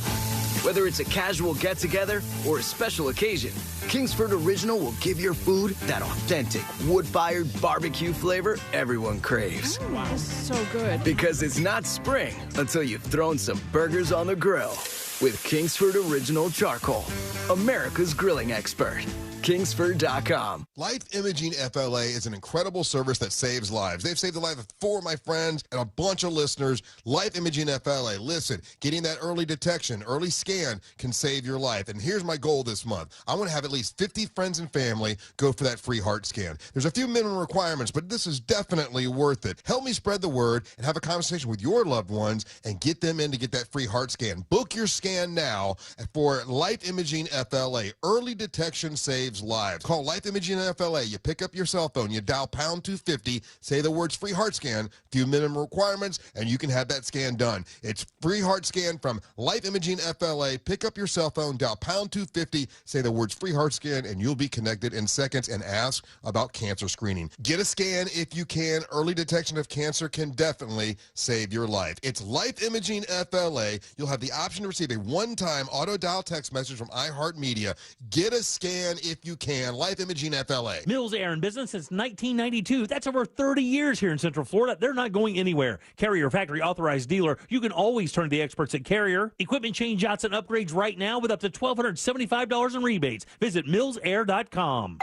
Speaker 19: Whether it's a casual get-together or a special occasion, Kingsford Original will give your food that authentic, wood-fired barbecue flavor everyone craves.
Speaker 20: Ooh, this is so good.
Speaker 19: Because it's not spring until you've thrown some burgers on the grill. With Kingsford Original Charcoal, America's grilling expert. Kingsford.com.
Speaker 21: Life Imaging FLA is an incredible service that saves lives. They've saved the life of 4 of my friends and a bunch of listeners. Life Imaging FLA. Listen, getting that early detection, early scan can save your life. And here's my goal this month. I want to have at least 50 friends and family go for that free heart scan. There's a few minimum requirements, but this is definitely worth it. Help me spread the word and have a conversation with your loved ones and get them in to get that free heart scan. Book your scan now for Life Imaging FLA. Early detection saves lives. Call Life Imaging FLA. You pick up your cell phone, you dial pound 250, say the words free heart scan, few minimum requirements, and you can have that scan done. It's free heart scan from Life Imaging FLA. Pick up your cell phone, dial pound 250, say the words free heart scan, and you'll be connected in seconds and ask about cancer screening. Get a scan if you can. Early detection of cancer can definitely save your life. It's Life Imaging FLA. You'll have the option to receive a one-time auto dial text message from iHeartMedia. Get a scan if you can. Life Imaging FLA.
Speaker 11: Mills Air in business since 1992. That's over 30 years here in Central Florida. They're not going anywhere. Carrier factory authorized dealer. You can always turn to the experts at Carrier. Equipment change outs and upgrades right now with up to $1,275 in rebates. Visit millsair.com.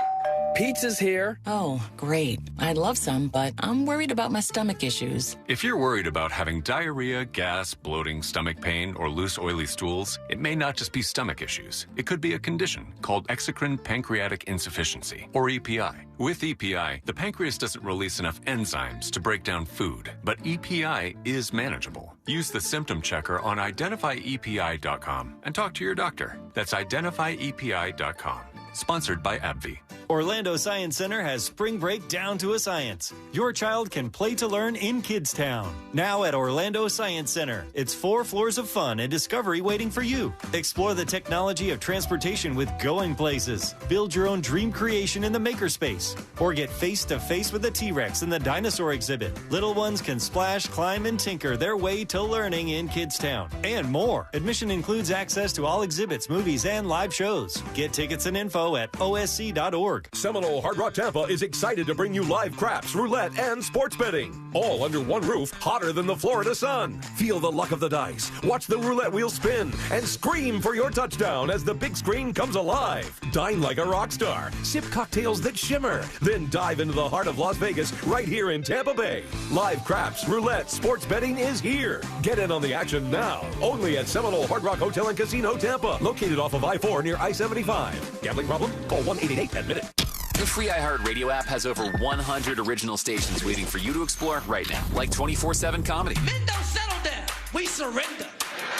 Speaker 25: Pizza's here.
Speaker 27: Oh, great. I'd love some, but I'm worried about my stomach issues.
Speaker 26: If you're worried about having diarrhea, gas, bloating, stomach pain, or loose, oily stools, it may not just be stomach issues. It could be a condition called exocrine pancreatic insufficiency, or EPI. With EPI, the pancreas doesn't release enough enzymes to break down food, but EPI is manageable. Use the symptom checker on identifyepi.com and talk to your doctor. That's identifyepi.com. Sponsored by AbbVie.
Speaker 3: Orlando Science Center has spring break down to a science. Your child can play to learn in Kidstown. Now at Orlando Science Center, it's 4 floors of fun and discovery waiting for you. Explore the technology of transportation with Going Places. Build your own dream creation in the makerspace. Or get face-to-face with the T-Rex in the dinosaur exhibit. Little ones can splash, climb, and tinker their way to learning in Kidstown. And more. Admission includes access to all exhibits, movies, and live shows. Get tickets and info at osc.org.
Speaker 6: Seminole Hard Rock Tampa is excited to bring you live craps, roulette, and sports betting. All under one roof, hotter than the Florida sun. Feel the luck of the dice, watch the roulette wheel spin, and scream for your touchdown as the big screen comes alive. Dine like a rock star, sip cocktails that shimmer, then dive into the heart of Las Vegas right here in Tampa Bay. Live craps, roulette, sports betting is here. Get in on the action now. Only at Seminole Hard Rock Hotel and Casino Tampa, located off of I-4 near I-75. Gambling problem? Call 1-888-ADMIT-IT.
Speaker 8: The free iHeartRadio app has over 100 original stations waiting for you to explore right now, like 24/7 comedy.
Speaker 10: Men don't settle down. We surrender.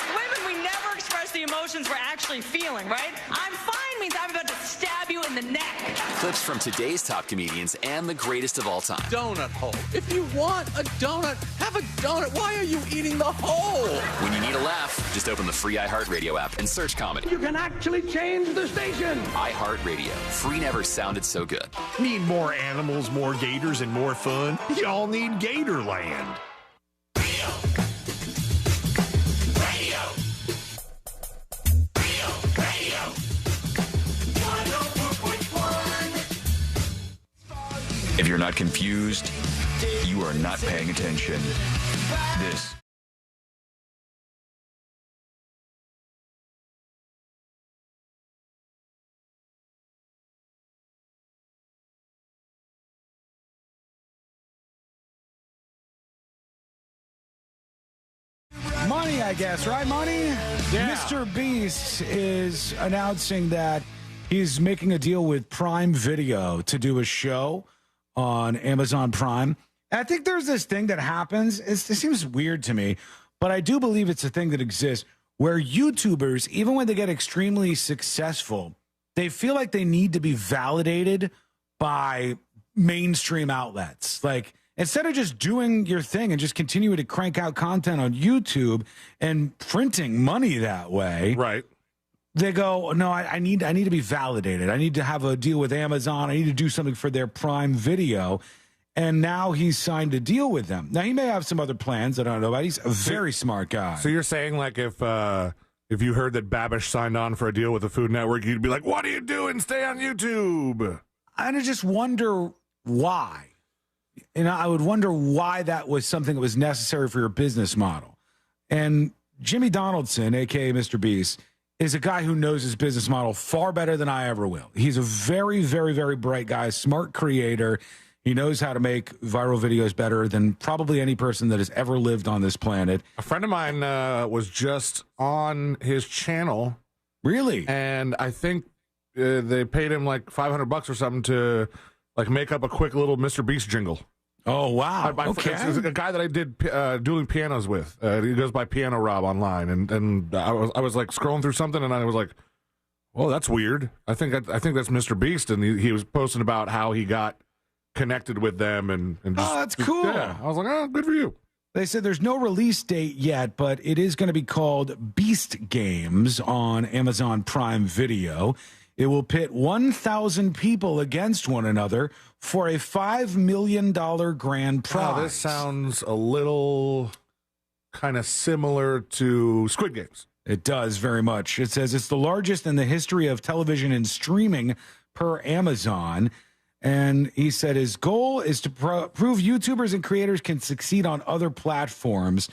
Speaker 10: Women, we never express the emotions we're actually feeling, right? I'm fine means I'm about to stab you in the neck.
Speaker 8: Clips from today's top comedians and the greatest of all time.
Speaker 10: Donut hole. If you want a donut, have a donut. Why are you eating the hole?
Speaker 8: When you need a laugh, just open the free iHeartRadio app and search comedy.
Speaker 10: You can actually change the station.
Speaker 8: iHeartRadio. Free never sounded so good.
Speaker 15: Need more animals, more gators, and more fun? Y'all need Gatorland.
Speaker 7: If you're not confused, you are not paying attention. This
Speaker 12: Money, I guess, right? Money?
Speaker 5: Yeah.
Speaker 12: Mr. Beast is announcing that he's making a deal with Prime Video to do a show on Amazon Prime. And I think there's this thing that happens. It seems weird to me, but I do believe it's a thing that exists where YouTubers, even when they get extremely successful, they feel like they need to be validated by mainstream outlets. Like, instead of just doing your thing and just continuing to crank out content on YouTube and printing money that way,
Speaker 5: right?
Speaker 12: They go, no, I need to be validated. I need to have a deal with Amazon. I need to do something for their Prime Video. And now he's signed a deal with them. Now, he may have some other plans that I don't know about. He's a very smart guy.
Speaker 5: So you're saying, like, if you heard that Babish signed on for a deal with the Food Network, you'd be like, what are you doing? Stay on YouTube.
Speaker 12: I just wonder why. And I would wonder why that was something that was necessary for your business model. And Jimmy Donaldson, a.k.a. Mr. Beast, is a guy who knows his business model far better than I ever will. He's a very, very, very bright guy, smart creator. He knows how to make viral videos better than probably any person that has ever lived on this planet.
Speaker 5: A friend of mine was just on his channel.
Speaker 12: Really?
Speaker 5: And I think they paid him like $500 or something to like make up a quick little Mr. Beast jingle.
Speaker 12: Oh, wow.
Speaker 5: Okay. It's a guy that I did dueling pianos with. He goes by Piano Rob online, and I was like scrolling through something, and I was like, "Well, that's weird." I think that's Mr. Beast, and he was posting about how he got connected with them, and just,
Speaker 12: that's cool.
Speaker 5: Yeah, I was like, "Oh, good for you."
Speaker 12: They said there's no release date yet, but it is going to be called Beast Games on Amazon Prime Video. It will pit 1,000 people against one another for a $5 million grand prize.
Speaker 5: Wow, this sounds a little kind of similar to Squid Games.
Speaker 12: It does very much. It says it's the largest in the history of television and streaming per Amazon. And he said his goal is to prove YouTubers and creators can succeed on other platforms.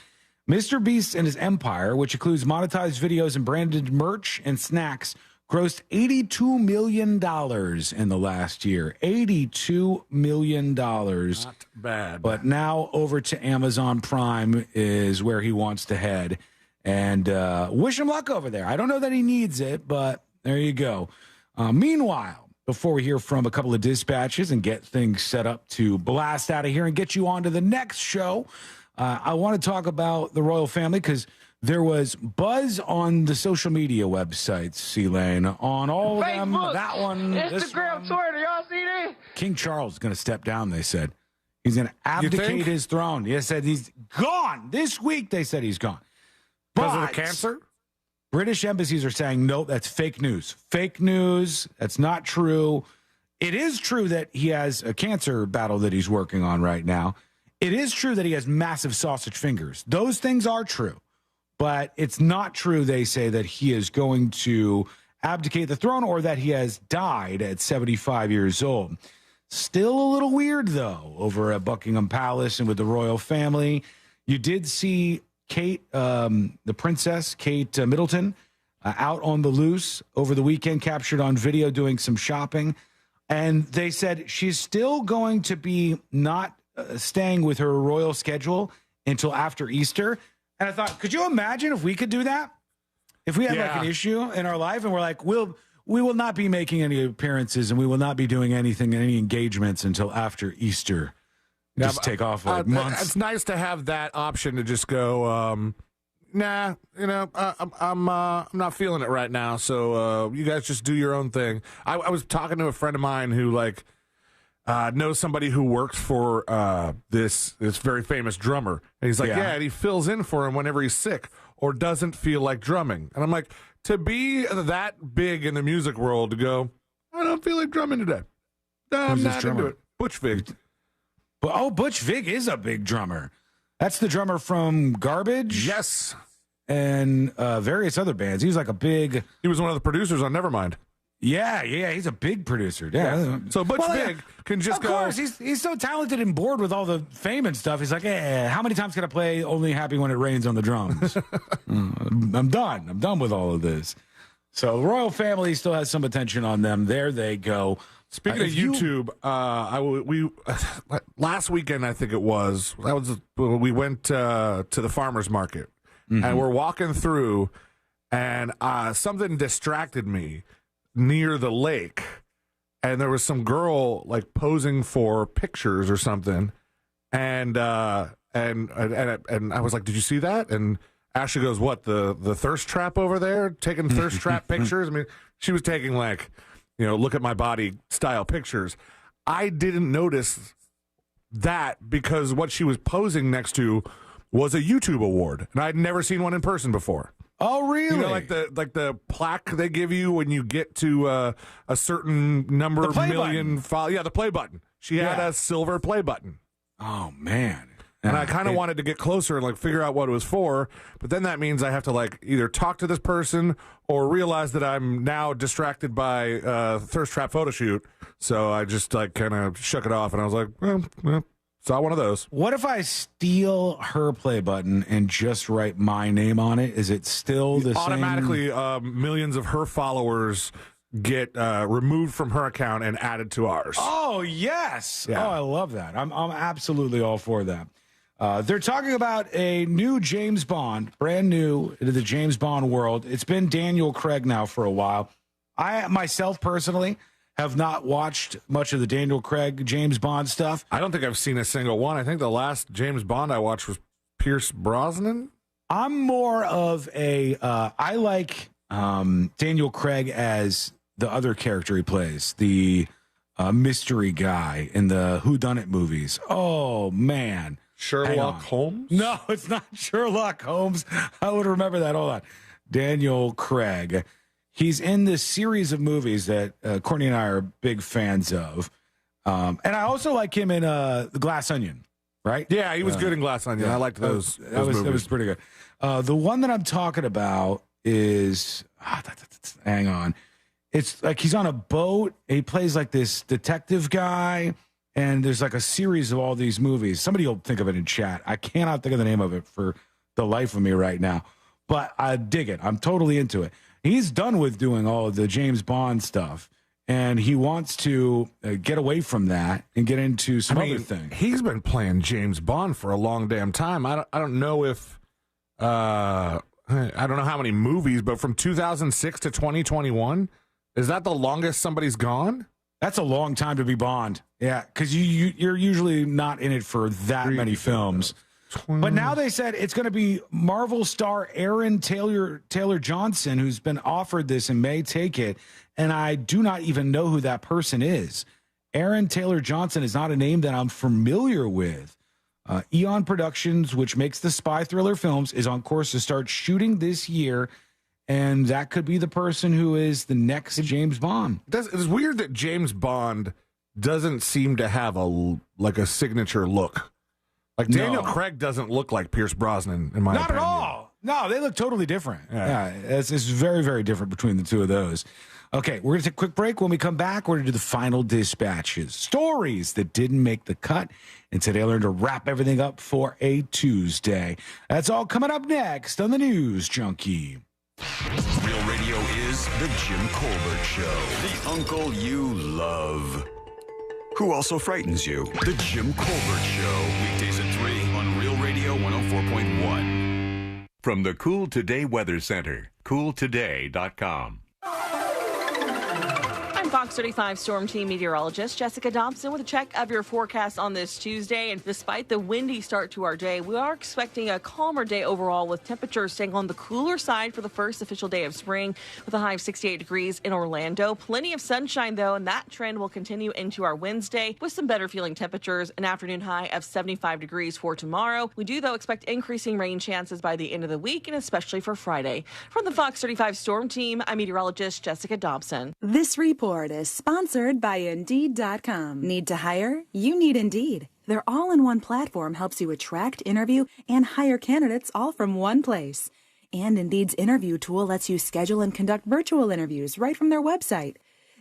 Speaker 12: Mr. Beast and his empire, which includes monetized videos and branded merch and snacks, grossed $82 million in the last year. $82 million.
Speaker 5: Not bad.
Speaker 12: But now over to Amazon Prime is where he wants to head. And wish him luck over there. I don't know that he needs it, but there you go. Meanwhile, before we hear from a couple of dispatches and get things set up to blast out of here and get you on to the next show, I want to talk about the royal family because there was buzz on the social media websites, Elaine, on all of them. That one,
Speaker 2: Instagram, Twitter. Y'all see this?
Speaker 12: King Charles is going to step down, they said. He's going to abdicate his throne. They said he's gone. This week, they said he's gone.
Speaker 5: Because of the cancer?
Speaker 12: British embassies are saying, no, that's fake news. Fake news. That's not true. It is true that he has a cancer battle that he's working on right now. It is true that he has massive sausage fingers. Those things are true. But it's not true, they say, that he is going to abdicate the throne or that he has died at 75 years old. Still a little weird, though, over at Buckingham Palace and with the royal family. You did see Kate, the princess, Kate Middleton, out on the loose over the weekend, captured on video doing some shopping. And they said she's still going to be not staying with her royal schedule until after Easter. And I thought, could you imagine if we could do that? If we had like an issue in our life and we're like, we will not be making any appearances and we will not be doing anything, any engagements until after Easter. Just take off like months.
Speaker 5: It's nice to have that option to just go, nah, I'm not feeling it right now. So you guys just do your own thing. I was talking to a friend of mine who knows somebody who works for this very famous drummer. And he's like, yeah, and he fills in for him whenever he's sick or doesn't feel like drumming. And I'm like, to be that big in the music world, to go, I don't feel like drumming today. No, I'm not into it. Butch Vig.
Speaker 12: Butch Vig is a big drummer. That's the drummer from Garbage.
Speaker 5: Yes.
Speaker 12: And various other bands. He was
Speaker 5: he was one of the producers on Nevermind.
Speaker 12: Yeah, he's a big producer. Yeah.
Speaker 5: So Butch Vig can just go.
Speaker 12: Of course, he's so talented and bored with all the fame and stuff. He's like, how many times can I play Only Happy When It Rains on the drums? I'm done. I'm done with all of this. So the royal family still has some attention on them. There they go.
Speaker 5: Speaking of YouTube, we last weekend, I think it was, we went to the farmer's market, and we're walking through, and something distracted me near the lake, and there was some girl posing for pictures or something, and I was like, did you see that? And Ashley goes, what, the thirst trap over there taking thirst trap pictures? I mean, she was taking look at my body style pictures. I didn't notice that because what she was posing next to was a YouTube award, and I'd never seen one in person before.
Speaker 12: Oh, really?
Speaker 5: You know, like the plaque they give you when you get to a certain number of million followers. Yeah, the play button. She had a silver play button.
Speaker 12: Oh, man.
Speaker 5: And I kind of wanted to get closer and figure out what it was for, but then that means I have to either talk to this person or realize that I'm now distracted by thirst trap photo shoot. So I just kind of shook it off, and I was like, well, saw one of those.
Speaker 12: What if I steal her play button and just write my name on it? Is it still the
Speaker 5: automatically,
Speaker 12: same?
Speaker 5: Millions of her followers get removed from her account and added to ours.
Speaker 12: Oh, yes.
Speaker 5: Yeah.
Speaker 12: Oh, I love that. I'm absolutely all for that. They're talking about a new James Bond, brand new into the James Bond world. It's been Daniel Craig now for a while. I, myself, personally, have not watched much of the Daniel Craig James Bond stuff.
Speaker 5: I don't think I've seen a single one. I think the last James Bond I watched was Pierce Brosnan.
Speaker 12: I'm more of I like Daniel Craig as the other character he plays, the mystery guy in the whodunit movies. Oh, man.
Speaker 5: Sherlock Holmes?
Speaker 12: No, it's not Sherlock Holmes. I would remember that. Hold on. Daniel Craig. He's in this series of movies that Courtney and I are big fans of. And I also like him in The Glass Onion, right?
Speaker 5: Yeah, he was good in Glass Onion. I liked those movies.
Speaker 12: That was pretty good. The one that I'm talking about is, hang on. It's he's on a boat. He plays this detective guy. And there's a series of all these movies. Somebody will think of it in chat. I cannot think of the name of it for the life of me right now. But I dig it. I'm totally into it. He's done with doing all of the James Bond stuff. And he wants to get away from that and get into some other things.
Speaker 5: He's been playing James Bond for a long damn time. I don't know if... I don't know how many movies, but from 2006 to 2021, is that the longest somebody's gone?
Speaker 12: That's a long time to be Bond. Yeah, because you're usually not in it for that many films. But now they said it's going to be Marvel star Aaron Taylor Johnson, who's been offered this and may take it. And I do not even know who that person is. Aaron Taylor Johnson is not a name that I'm familiar with. Eon Productions, which makes the spy thriller films, is on course to start shooting this year. And that could be the person who is the next James Bond.
Speaker 5: It's weird that James Bond doesn't seem to have a signature look. Like Daniel Craig doesn't look like Pierce Brosnan, in my opinion.
Speaker 12: Not at all. No, they look totally different. Yeah, it's very, very different between the two of those. Okay, we're going to take a quick break. When we come back, we're going to do the final dispatches. Stories that didn't make the cut. And today I learned to wrap everything up for a Tuesday. That's all coming up next on the News Junkie.
Speaker 7: Real Radio is the Jim Colbert Show. The uncle you love. Who also frightens you? The Jim Colbert Show. Weekdays at 3 on Real Radio 104.1.
Speaker 26: From the Cool Today Weather Center, cooltoday.com.
Speaker 4: Fox 35 Storm Team meteorologist Jessica Dobson with a check of your forecast on this Tuesday. And despite the windy start to our day, we are expecting a calmer day overall, with temperatures staying on the cooler side for the first official day of spring, with a high of 68 degrees in Orlando. Plenty of sunshine, though, and that trend will continue into our Wednesday with some better feeling temperatures. An afternoon high of 75 degrees for tomorrow. We do, though, expect increasing rain chances by the end of the week, and especially for Friday. From the Fox 35 Storm Team, I'm meteorologist Jessica Dobson.
Speaker 17: This report is sponsored by Indeed.com. Need to hire? You need Indeed. Their all-in-one platform helps you attract, interview, and hire candidates all from one place. And Indeed's interview tool lets you schedule and conduct virtual interviews right from their website.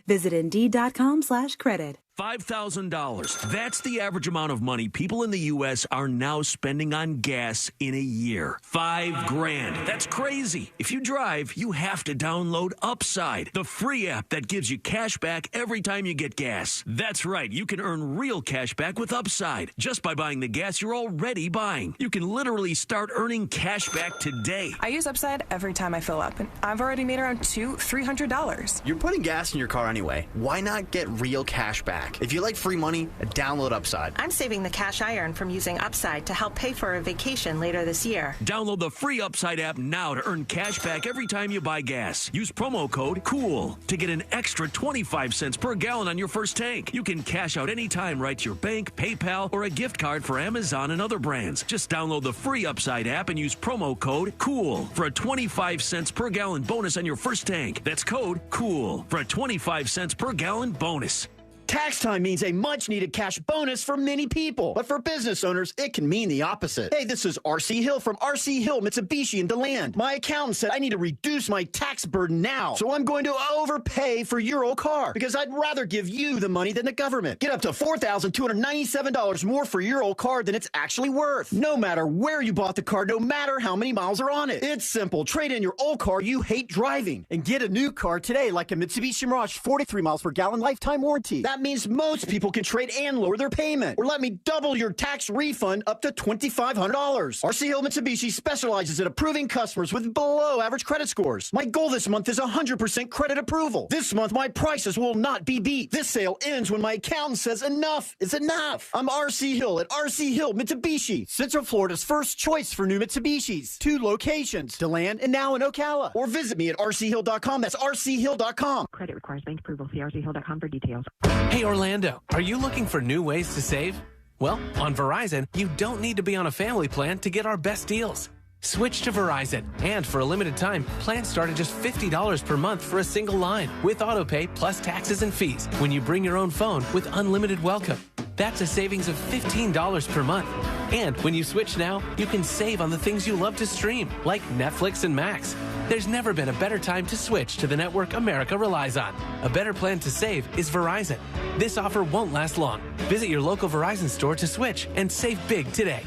Speaker 17: Visit Indeed.com/credit.
Speaker 16: $5,000. That's the average amount of money people in the U.S. are now spending on gas in a year. $5,000. That's crazy. If you drive, you have to download Upside, the free app that gives you cash back every time you get gas. That's right. You can earn real cash back with Upside just by buying the gas you're already buying. You can literally start earning cash back today.
Speaker 20: I use Upside every time I fill up, and I've already made around $300.
Speaker 22: You're putting gas in your car anyway. Why not get real cash back? If you like free money, download Upside.
Speaker 20: I'm saving the cash I earn from using Upside to help pay for a vacation later this year.
Speaker 16: Download the free Upside app now to earn cash back every time you buy gas. Use promo code COOL to get an extra 25 cents per gallon on your first tank. You can cash out anytime right to your bank, PayPal, or a gift card for Amazon and other brands. Just download the free Upside app and use promo code COOL for a 25 cents per gallon bonus on your first tank. That's code COOL for a 25 cents per gallon bonus.
Speaker 22: Tax time means a much-needed cash bonus for many people. But for business owners, it can mean the opposite. Hey, this is R.C. Hill from R.C. Hill, Mitsubishi in DeLand. My accountant said I need to reduce my tax burden now, so I'm going to overpay for your old car because I'd rather give you the money than the government. Get up to $4,297 more for your old car than it's actually worth. No matter where you bought the car, no matter how many miles are on it. It's simple. Trade in your old car you hate driving and get a new car today, like a Mitsubishi Mirage 43 miles per gallon lifetime warranty. That means most people can trade and lower their payment. Or let me double your tax refund up to $2,500. RC Hill Mitsubishi specializes in approving customers with below average credit scores. My goal this month is 100% credit approval. This month, my prices will not be beat. This sale ends when my accountant says enough is enough. I'm RC Hill at RC Hill Mitsubishi, Central Florida's first choice for new Mitsubishis. 2 locations, DeLand and now in Ocala. Or visit me at rchill.com. That's rchill.com.
Speaker 23: Credit requires bank approval. See rchill.com for details.
Speaker 24: Hey, Orlando, are you looking for new ways to save? Well, on Verizon, you don't need to be on a family plan to get our best deals. Switch to Verizon, and for a limited time, plans start at just $50 per month for a single line with autopay plus taxes and fees when you bring your own phone with unlimited welcome. That's a savings of $15 per month. And when you switch now, you can save on the things you love to stream, like Netflix and Max. There's never been a better time to switch to the network America relies on. A better plan to save is Verizon. This offer won't last long. Visit your local Verizon store to switch and save big today.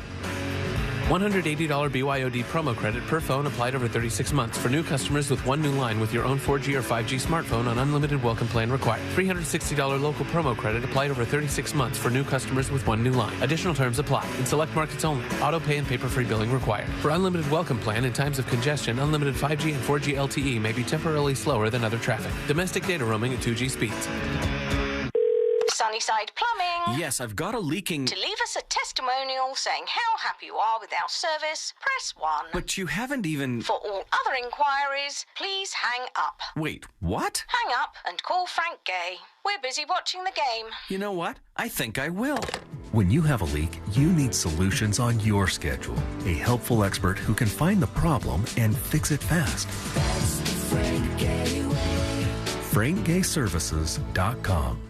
Speaker 24: $180 BYOD promo credit per phone applied over 36 months for new customers with one new line with your own 4G or 5G smartphone on unlimited welcome plan required. $360 local promo credit applied over 36 months for new customers with one new line. Additional terms apply. In select markets only. Auto pay and paper-free billing required. For unlimited welcome plan in times of congestion, unlimited 5G and 4G LTE may be temporarily slower than other traffic. Domestic data roaming at 2G speeds.
Speaker 25: Sunnyside Plumbing.
Speaker 16: Yes, I've got a leaking...
Speaker 25: To leave us a test
Speaker 1: testimonial saying how happy you are with our service, press 1.
Speaker 9: But you haven't even...
Speaker 1: For all other inquiries, please hang up.
Speaker 9: Wait, what?
Speaker 1: Hang up and call Frank Gay. We're busy watching the game.
Speaker 9: You know what? I think I will.
Speaker 13: When you have a leak, you need solutions on your schedule. A helpful expert who can find the problem and fix it fast. That's the Frank Gay way. FrankGayServices.com.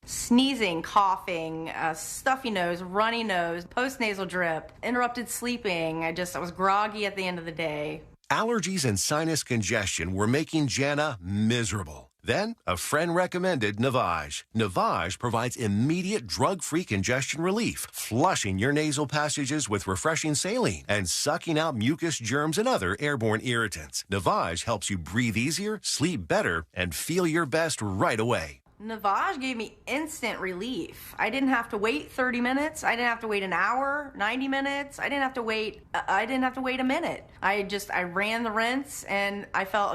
Speaker 14: Sneezing, coughing, stuffy nose, runny nose, postnasal drip, interrupted sleeping. I was groggy at the end of the day.
Speaker 18: Allergies and sinus congestion were making Jana miserable. Then, a friend recommended Navage. Navage provides immediate drug-free congestion relief, flushing your nasal passages with refreshing saline and sucking out mucus, germs, and other airborne irritants. Navage helps you breathe easier, sleep better, and feel your best right away.
Speaker 14: Navage gave me instant relief. I didn't have to wait 30 minutes. I didn't have to wait an hour, 90 minutes. I didn't have to wait a minute. I ran the rinse and I felt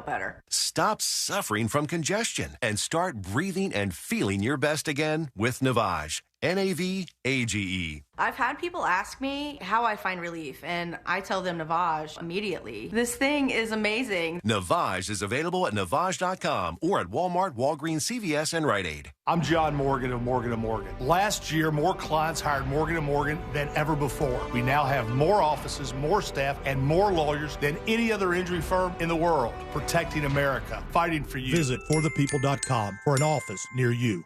Speaker 14: better.
Speaker 18: Stop suffering from congestion and start breathing and feeling your best again with Navage. Navage.
Speaker 14: I've had people ask me how I find relief, and I tell them Navage immediately. This thing is amazing.
Speaker 18: Navage is available at Navage.com or at Walmart, Walgreens, CVS, and Rite Aid.
Speaker 15: I'm John Morgan of Morgan & Morgan. Last year, more clients hired Morgan & Morgan than ever before. We now have more offices, more staff, and more lawyers than any other injury firm in the world. Protecting America. Fighting for you.
Speaker 19: Visit forthepeople.com for an office near you.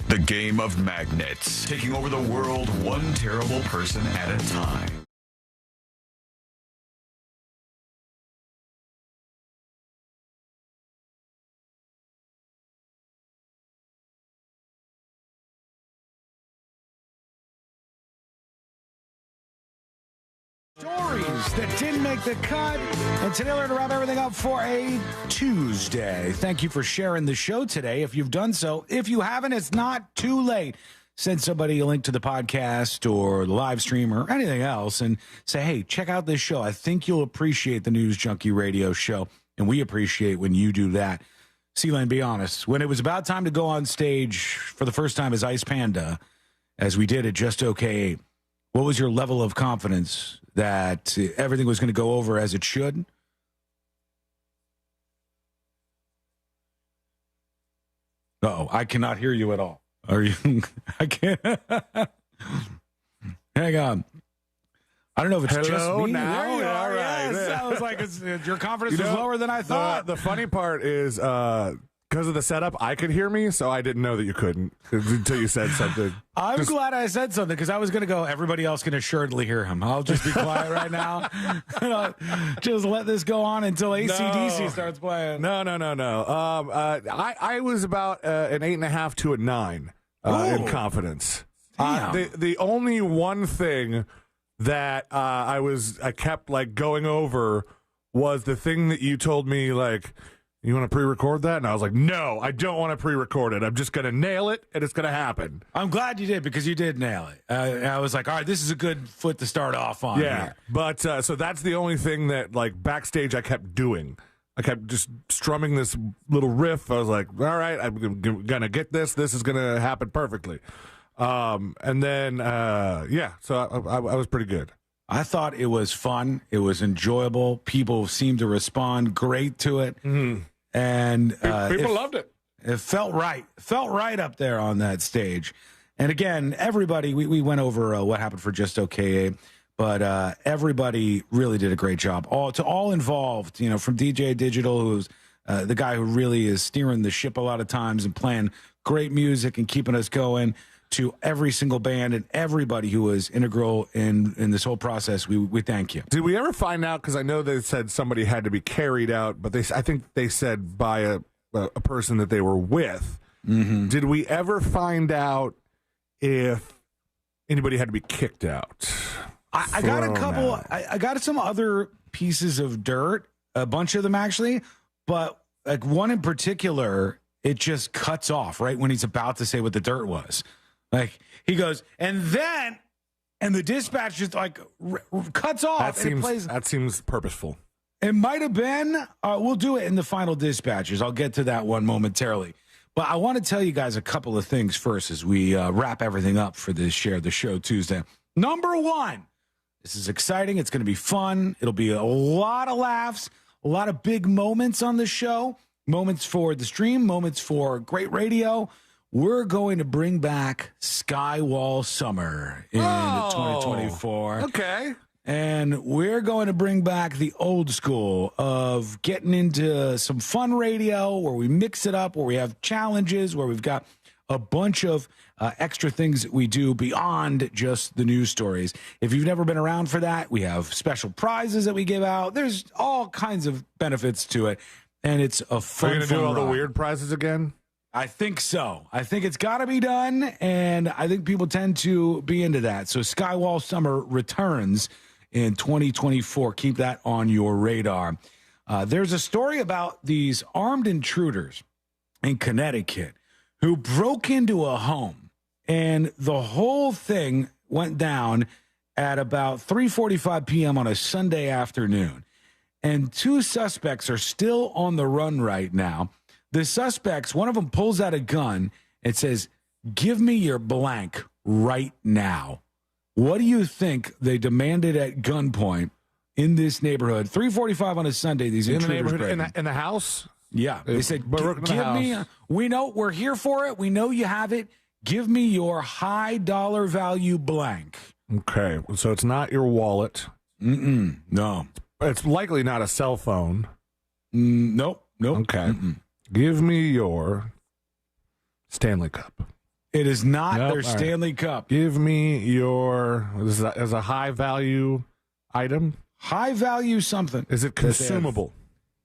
Speaker 7: The game of magnets, taking over the world one terrible person at a time.
Speaker 12: Stories that didn't make the cut. And today we're going to wrap everything up for a Tuesday. Thank you for sharing the show today. If you've done so, if you haven't, it's not too late. Send somebody a link to the podcast or the live stream or anything else and say, hey, check out this show. I think you'll appreciate the News Junkie radio show. And we appreciate when you do that. C-Lane, be honest. When it was about time to go on stage for the first time as Ice Panda, as we did at Just Okay, what was your level of confidence that everything was going to go over as it should? Uh-oh, I cannot hear you at all. Are you? I can't. Hang on. I don't know if it's just me.
Speaker 5: Now?
Speaker 12: There you are.
Speaker 5: All right.
Speaker 12: Yes. I was like, your confidence was lower than I thought.
Speaker 5: The funny part is because of the setup, I could hear me, so I didn't know that you couldn't until you said something.
Speaker 12: I'm glad I said something because I was going to go, everybody else can assuredly hear him. I'll just be quiet right now. Just let this go on until AC/DC starts playing.
Speaker 5: No. I was about an 8.5 to a 9 in confidence. The only one thing that I kept like going over was the thing that you told me, like, you want to pre-record that? And I was like, no, I don't want to pre-record it. I'm just going to nail it, and it's going to happen.
Speaker 12: I'm glad you did, because you did nail it. I was like, all right, this is a good foot to start off on.
Speaker 5: Yeah,
Speaker 12: here.
Speaker 5: But so that's the only thing that, like, backstage I kept doing. I kept just strumming this little riff. I was like, all right, I'm going to get this. This is going to happen perfectly. And then, so I was pretty good.
Speaker 12: I thought it was fun. It was enjoyable. People seemed to respond great to it.
Speaker 5: Mm-hmm.
Speaker 12: And
Speaker 5: people loved it.
Speaker 12: It felt right. Felt right up there on that stage. And again, everybody, we went over what happened for Just Okay, but everybody really did a great job. All involved, from DJ Digital, who's the guy who really is steering the ship a lot of times and playing great music and keeping us going, to every single band and everybody who was integral in this whole process. We thank you.
Speaker 5: Did we ever find out, because I know they said somebody had to be carried out, but I think they said by a person that they were with.
Speaker 12: Mm-hmm.
Speaker 5: Did we ever find out if anybody had to be kicked out?
Speaker 12: I got a couple. I got some other pieces of dirt, a bunch of them actually, but like one in particular, it just cuts off right when he's about to say what the dirt was. Like, he goes, and the dispatch just, like, cuts off.
Speaker 5: That seems purposeful.
Speaker 12: It might have been. We'll do it in the final dispatches. I'll get to that one momentarily. But I want to tell you guys a couple of things first as we wrap everything up for this Share the Show Tuesday. Number one, this is exciting. It's going to be fun. It'll be a lot of laughs, a lot of big moments on the show, moments for the stream, moments for great radio. We're going to bring back Skywall Summer in 2024.
Speaker 5: Okay.
Speaker 12: And we're going to bring back the old school of getting into some fun radio where we mix it up, where we have challenges, where we've got a bunch of extra things that we do beyond just the news stories. If you've never been around for that, we have special prizes that we give out. There's all kinds of benefits to it, and it's a fun
Speaker 5: Are you going to do all
Speaker 12: ride.
Speaker 5: the weird prizes again?
Speaker 12: I think so. I think it's got to be done, and I think people tend to be into that. So Skywall Summer returns in 2024. Keep that on your radar. There's a story about these armed intruders in Connecticut who broke into a home, and the whole thing went down at about 3:45 p.m. on a Sunday afternoon. And two suspects are still on the run right now. The suspects, one of them pulls out a gun and says, "Give me your blank right now." What do you think they demanded at gunpoint in this neighborhood? 3:45 on a Sunday, these
Speaker 5: In the
Speaker 12: intruders
Speaker 5: neighborhood,
Speaker 12: break
Speaker 5: in the house?
Speaker 12: Yeah. They said,
Speaker 5: broke into the
Speaker 12: give me,
Speaker 5: house.
Speaker 12: we know we're here for it. We know you have it. Give me your high dollar value blank.
Speaker 5: Okay. So it's not your wallet.
Speaker 12: No.
Speaker 5: It's likely not a cell phone.
Speaker 12: Nope.
Speaker 5: Okay. Give me your Stanley Cup.
Speaker 12: It is not
Speaker 5: Nope.
Speaker 12: their
Speaker 5: All right.
Speaker 12: Stanley Cup.
Speaker 5: Give me your, this is as a high value item.
Speaker 12: High value something.
Speaker 5: Is it consumable?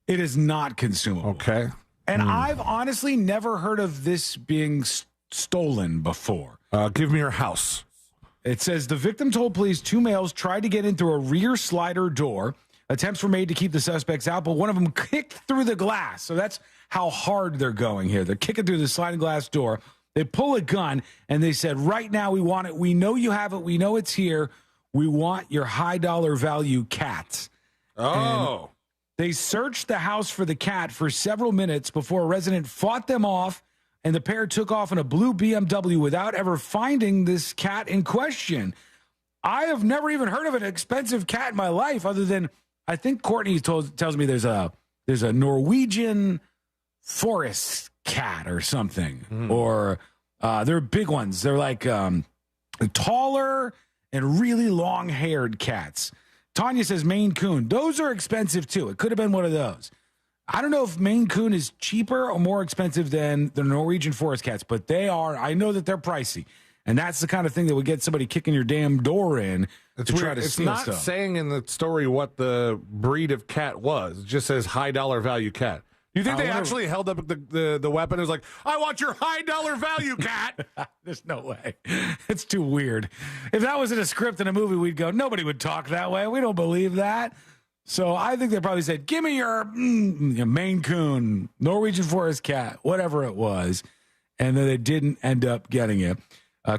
Speaker 12: It is not consumable.
Speaker 5: Okay.
Speaker 12: And I've honestly never heard of this being stolen before.
Speaker 5: Give me your house.
Speaker 12: It says the victim told police two males tried to get in through a rear slider door. Attempts were made to keep the suspects out, but one of them kicked through the glass. So that's how hard they're going here. They're kicking through the sliding glass door. They pull a gun, and they said, right now we want it. We know you have it. We know it's here. We want your high dollar value cat.
Speaker 5: Oh.
Speaker 12: And they searched the house for the cat for several minutes before a resident fought them off, and the pair took off in a blue BMW without ever finding this cat in question. I have never even heard of an expensive cat in my life other than, I think Courtney tells me there's a Norwegian forest cat or something, or they're big ones. They're like taller and really long-haired cats. Tanya says Maine Coon. Those are expensive too. It could have been one of those. I don't know if Maine Coon is cheaper or more expensive than the Norwegian forest cats, but they are. I know that they're pricey, and that's the kind of thing that would get somebody kicking your damn door in to try to
Speaker 5: It's
Speaker 12: steal
Speaker 5: not
Speaker 12: stuff.
Speaker 5: saying in the story what the breed of cat was. It just says high dollar value cat. You think they actually held up the weapon? It was like, I want your high dollar value cat.
Speaker 12: There's no way. It's too weird. If that was in a script in a movie, we'd go, nobody would talk that way. We don't believe that. So I think they probably said, give me your Maine Coon, Norwegian forest cat, whatever it was. And then they didn't end up getting it.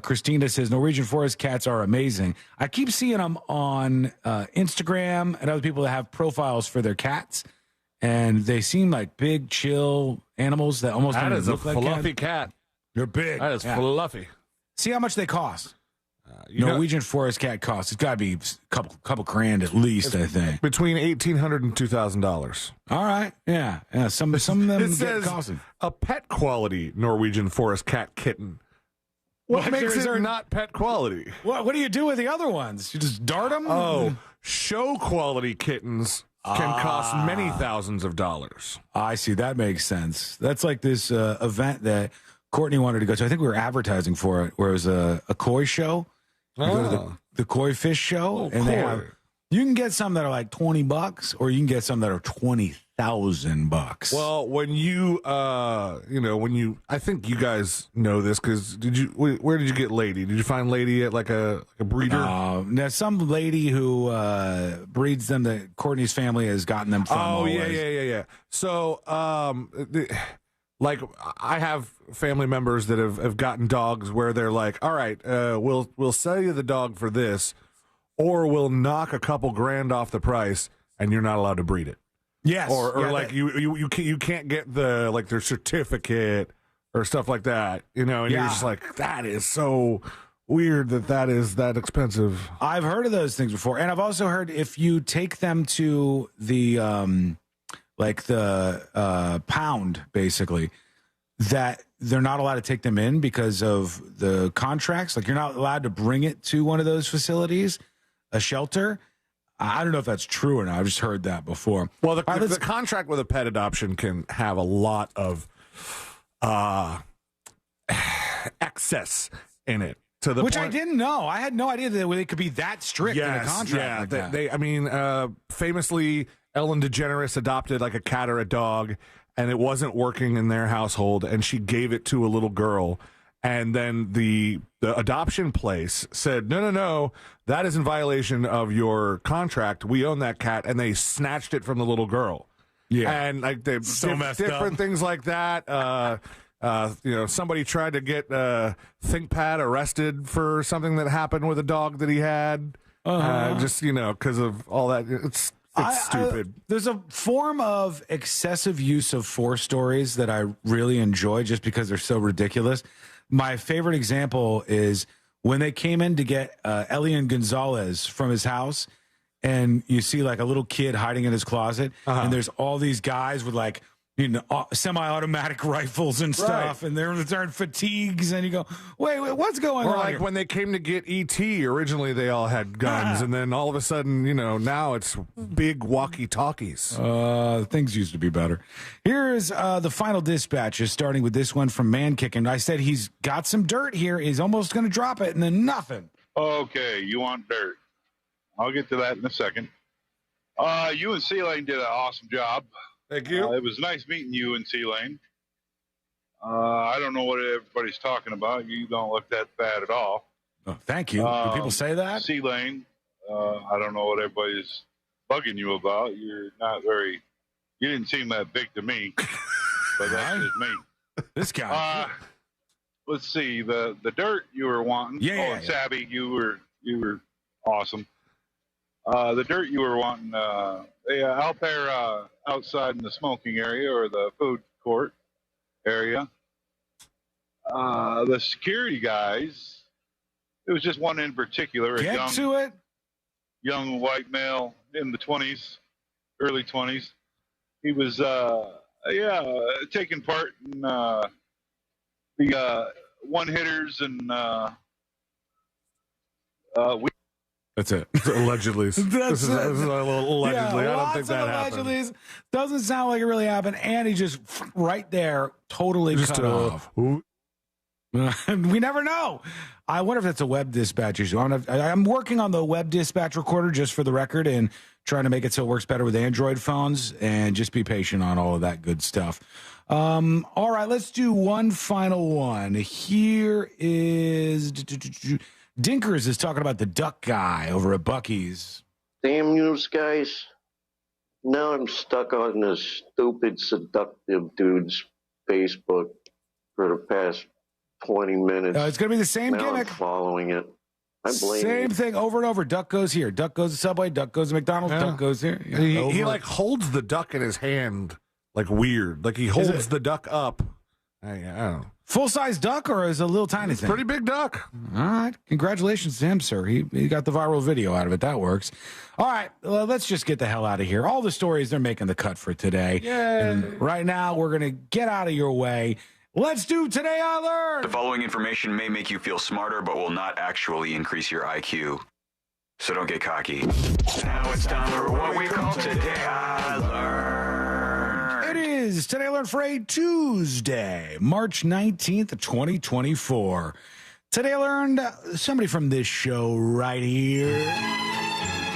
Speaker 12: Christina says Norwegian forest cats are amazing. I keep seeing them on Instagram and other people that have profiles for their cats. And they seem like big, chill animals that almost
Speaker 5: That
Speaker 12: don't
Speaker 5: is a
Speaker 12: look like
Speaker 5: fluffy
Speaker 12: cats.
Speaker 5: cat.
Speaker 12: They're big.
Speaker 5: That is fluffy.
Speaker 12: See how much they cost. Norwegian forest cat costs. It's got to be a couple grand at least, I think.
Speaker 5: Between $1,800 and $2,000.
Speaker 12: All right. Yeah. Some of them
Speaker 5: It
Speaker 12: get
Speaker 5: says
Speaker 12: costing.
Speaker 5: a pet quality Norwegian forest cat kitten. What makes it not pet quality?
Speaker 12: What do you do with the other ones? You just dart them?
Speaker 5: Oh, show quality kittens can cost many thousands of dollars.
Speaker 12: I see. That makes sense. That's like this event that Courtney wanted to go to. I think we were advertising for it, where it was a koi show. You go to the koi fish show, and they have. You can get some that are like $20, or you can get some that are $20,000.
Speaker 5: Well, when I think you guys know this because where did you get Lady? Did you find Lady at like a breeder?
Speaker 12: Now some lady who breeds them that Courtney's family has gotten them from.
Speaker 5: Oh, yeah. So, like I have family members that have gotten dogs where they're like, all right, we'll sell you the dog for this, or we'll knock a couple grand off the price, and you're not allowed to breed it.
Speaker 12: Yes.
Speaker 5: Or
Speaker 12: Yeah,
Speaker 5: like you can't get the like their certificate or stuff like that, and you're just like, that is so weird that is that expensive.
Speaker 12: I've heard of those things before, and I've also heard if you take them to the pound, basically, that they're not allowed to take them in because of the contracts. Like, you're not allowed to bring it to one of those facilities, a shelter. I don't know if that's true or not. I've just heard that before.
Speaker 5: Well, the contract with a pet adoption can have a lot of excess in it. To the
Speaker 12: Which
Speaker 5: point,
Speaker 12: I didn't know. I had no idea that they could be that strict in a contract.
Speaker 5: Yeah,
Speaker 12: like that.
Speaker 5: Famously, Ellen DeGeneres adopted like a cat or a dog, and it wasn't working in their household, and she gave it to a little girl. And then the adoption place said, no, that is in violation of your contract. We own that cat, and they snatched it from the little girl.
Speaker 12: Yeah,
Speaker 5: and like they
Speaker 12: messed
Speaker 5: different
Speaker 12: up.
Speaker 5: things like that. Somebody tried to get ThinkPad arrested for something that happened with a dog that he had. Just because of all that. It's stupid.
Speaker 12: There's a form of excessive use of force stories that I really enjoy just because they're so ridiculous. My favorite example is when they came in to get Elian Gonzalez from his house, and you see like a little kid hiding in his closet, and there's all these guys with like, semi-automatic rifles and stuff, and they're in fatigues, and you go, wait, what's going on?
Speaker 5: Or like
Speaker 12: here?
Speaker 5: when they came to get E.T., originally they all had guns, and then all of a sudden, now it's big walkie-talkies.
Speaker 12: Things used to be better. Here's the final dispatches, starting with this one from Man Kicking. I said he's got some dirt here. He's almost going to drop it, and then nothing.
Speaker 3: Okay, you want dirt. I'll get to that in a second. You and C-Lane did an awesome job.
Speaker 5: Thank you.
Speaker 3: It was nice meeting you in C-Lane. I don't know what everybody's talking about. You don't look that bad at all.
Speaker 12: Oh, thank you. Do people say that?
Speaker 3: C-Lane, I don't know what everybody's bugging you about. You're not very... You didn't seem that big to me, but that's just me.
Speaker 12: This guy.
Speaker 3: Let's see. The dirt you were wanting.
Speaker 12: Yeah.
Speaker 3: Sabby, you were awesome. The dirt you were wanting, out there outside in the smoking area or the food court area, the security guys, it was just one in particular, young white male in the 20s, early 20s. He was, taking part in the one-hitters and
Speaker 5: That's it. Allegedly. This is a little allegedly.
Speaker 12: Yeah,
Speaker 5: I don't think that happened.
Speaker 12: Doesn't sound like it really happened. And he just right there, totally cut off. We never know. I wonder if that's a web dispatch issue. I'm working on the web dispatch recorder just for the record and trying to make it so it works better with Android phones, and just be patient on all of that good stuff. All right, let's do one final one. Here is... Dinkers is talking about the duck guy over at Buc-ee's.
Speaker 6: Damn you guys. Now I'm stuck on this stupid, seductive dude's Facebook for the past 20 minutes.
Speaker 12: It's going to be the same
Speaker 6: now
Speaker 12: gimmick.
Speaker 6: I'm following it. I blame
Speaker 12: Same
Speaker 6: you.
Speaker 12: thing over and over. Duck goes here. Duck goes to Subway. Duck goes to McDonald's.
Speaker 5: Yeah.
Speaker 12: Duck goes here. Yeah,
Speaker 5: he like holds the duck in his hand like weird. Like he holds the duck up. I don't know.
Speaker 12: Full-size duck or is it a little tiny thing?
Speaker 5: Pretty big duck.
Speaker 12: All right. Congratulations to him, sir. He got the viral video out of it. That works. All right. Let's just get the hell out of here. All the stories, they're making the cut for today.
Speaker 5: Yay.
Speaker 12: And right now, we're going to get out of your way. Let's do Today I Learned.
Speaker 10: The following information may make you feel smarter, but will not actually increase your IQ. So don't get cocky. Now it's time for what we call Today I Learned.
Speaker 12: It is Today I Learned for a Tuesday, March 19th, 2024. Today I learned somebody from this show right here.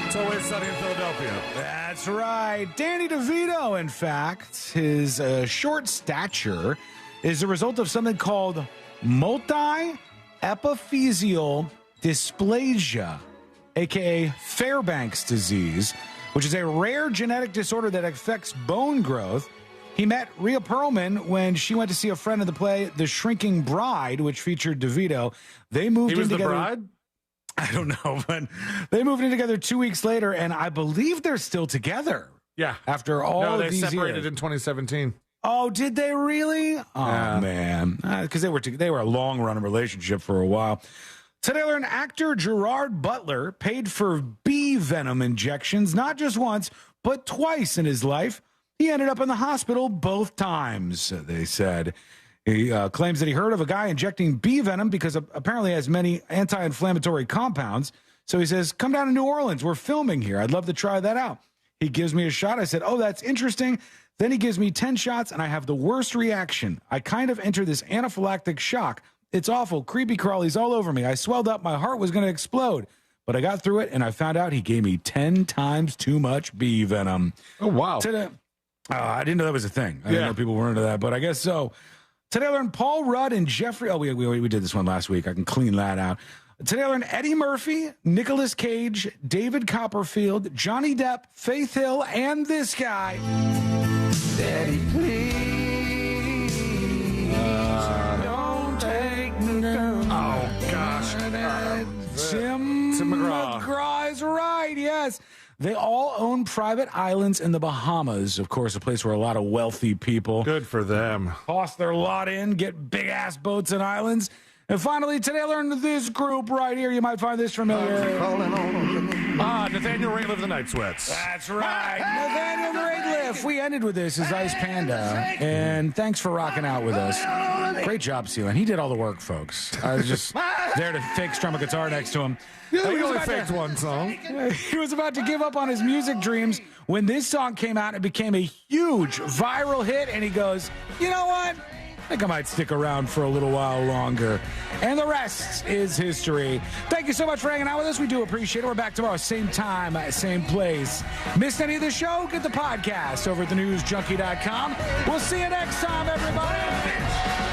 Speaker 5: It's always sunny in Philadelphia.
Speaker 12: That's right. Danny DeVito, in fact, his short stature is a result of something called multi-epiphyseal dysplasia, a.k.a. Fairbanks disease, which is a rare genetic disorder that affects bone growth. He met Rhea Perlman when she went to see a friend in the play The Shrinking Bride, which featured DeVito. They moved in together.
Speaker 5: The bride?
Speaker 12: I don't know, but they moved in together 2 weeks later, and I believe they're still together.
Speaker 5: Yeah.
Speaker 12: After all
Speaker 5: they
Speaker 12: these
Speaker 5: separated
Speaker 12: years.
Speaker 5: in 2017.
Speaker 12: Oh, did they really? Oh, man. Because they were a long-run relationship for a while. Today, learned actor Gerard Butler paid for bee venom injections, not just once, but twice in his life. He ended up in the hospital both times, they said. He claims that he heard of a guy injecting bee venom because apparently it has many anti-inflammatory compounds. So he says, come down to New Orleans. We're filming here. I'd love to try that out. He gives me a shot. I said, oh, that's interesting. Then he gives me 10 shots, and I have the worst reaction. I kind of enter this anaphylactic shock. It's awful. Creepy crawlies all over me. I swelled up. My heart was going to explode. But I got through it, and I found out he gave me 10 times too much bee venom.
Speaker 5: Oh, wow.
Speaker 12: Today, I didn't know that was a thing. I didn't know people were into that, but I guess so. Today I learned Paul Rudd and Jeffrey. Oh, we did this one last week. I can clean that out. Today I learned Eddie Murphy, Nicolas Cage, David Copperfield, Johnny Depp, Faith Hill, and this guy. Daddy, please don't take me down.
Speaker 5: Oh, gosh.
Speaker 12: Tim McGraw is right, yes. They all own private islands in the Bahamas, of course, a place where a lot of wealthy people
Speaker 5: good for them
Speaker 12: toss their lot in, get big-ass boats and islands. And finally, today I learned this group right here. You might find this familiar.
Speaker 5: Nathaniel Rateliff, the Night Sweats.
Speaker 12: That's right. Nathaniel Rateliff. We ended with this as Ice Panda. And thanks for rocking out with us. Great job, Sealan. He did all the work, folks. I was just there to fake strum a guitar next to him.
Speaker 5: Yeah, we only faked one song.
Speaker 12: He was about to give up on his music dreams when this song came out. It became a huge viral hit. And he goes, you know what? I think I might stick around for a little while longer. And the rest is history. Thank you so much for hanging out with us. We do appreciate it. We're back tomorrow, same time, same place. Missed any of the show? Get the podcast over at thenewsjunkie.com. We'll see you next time, everybody.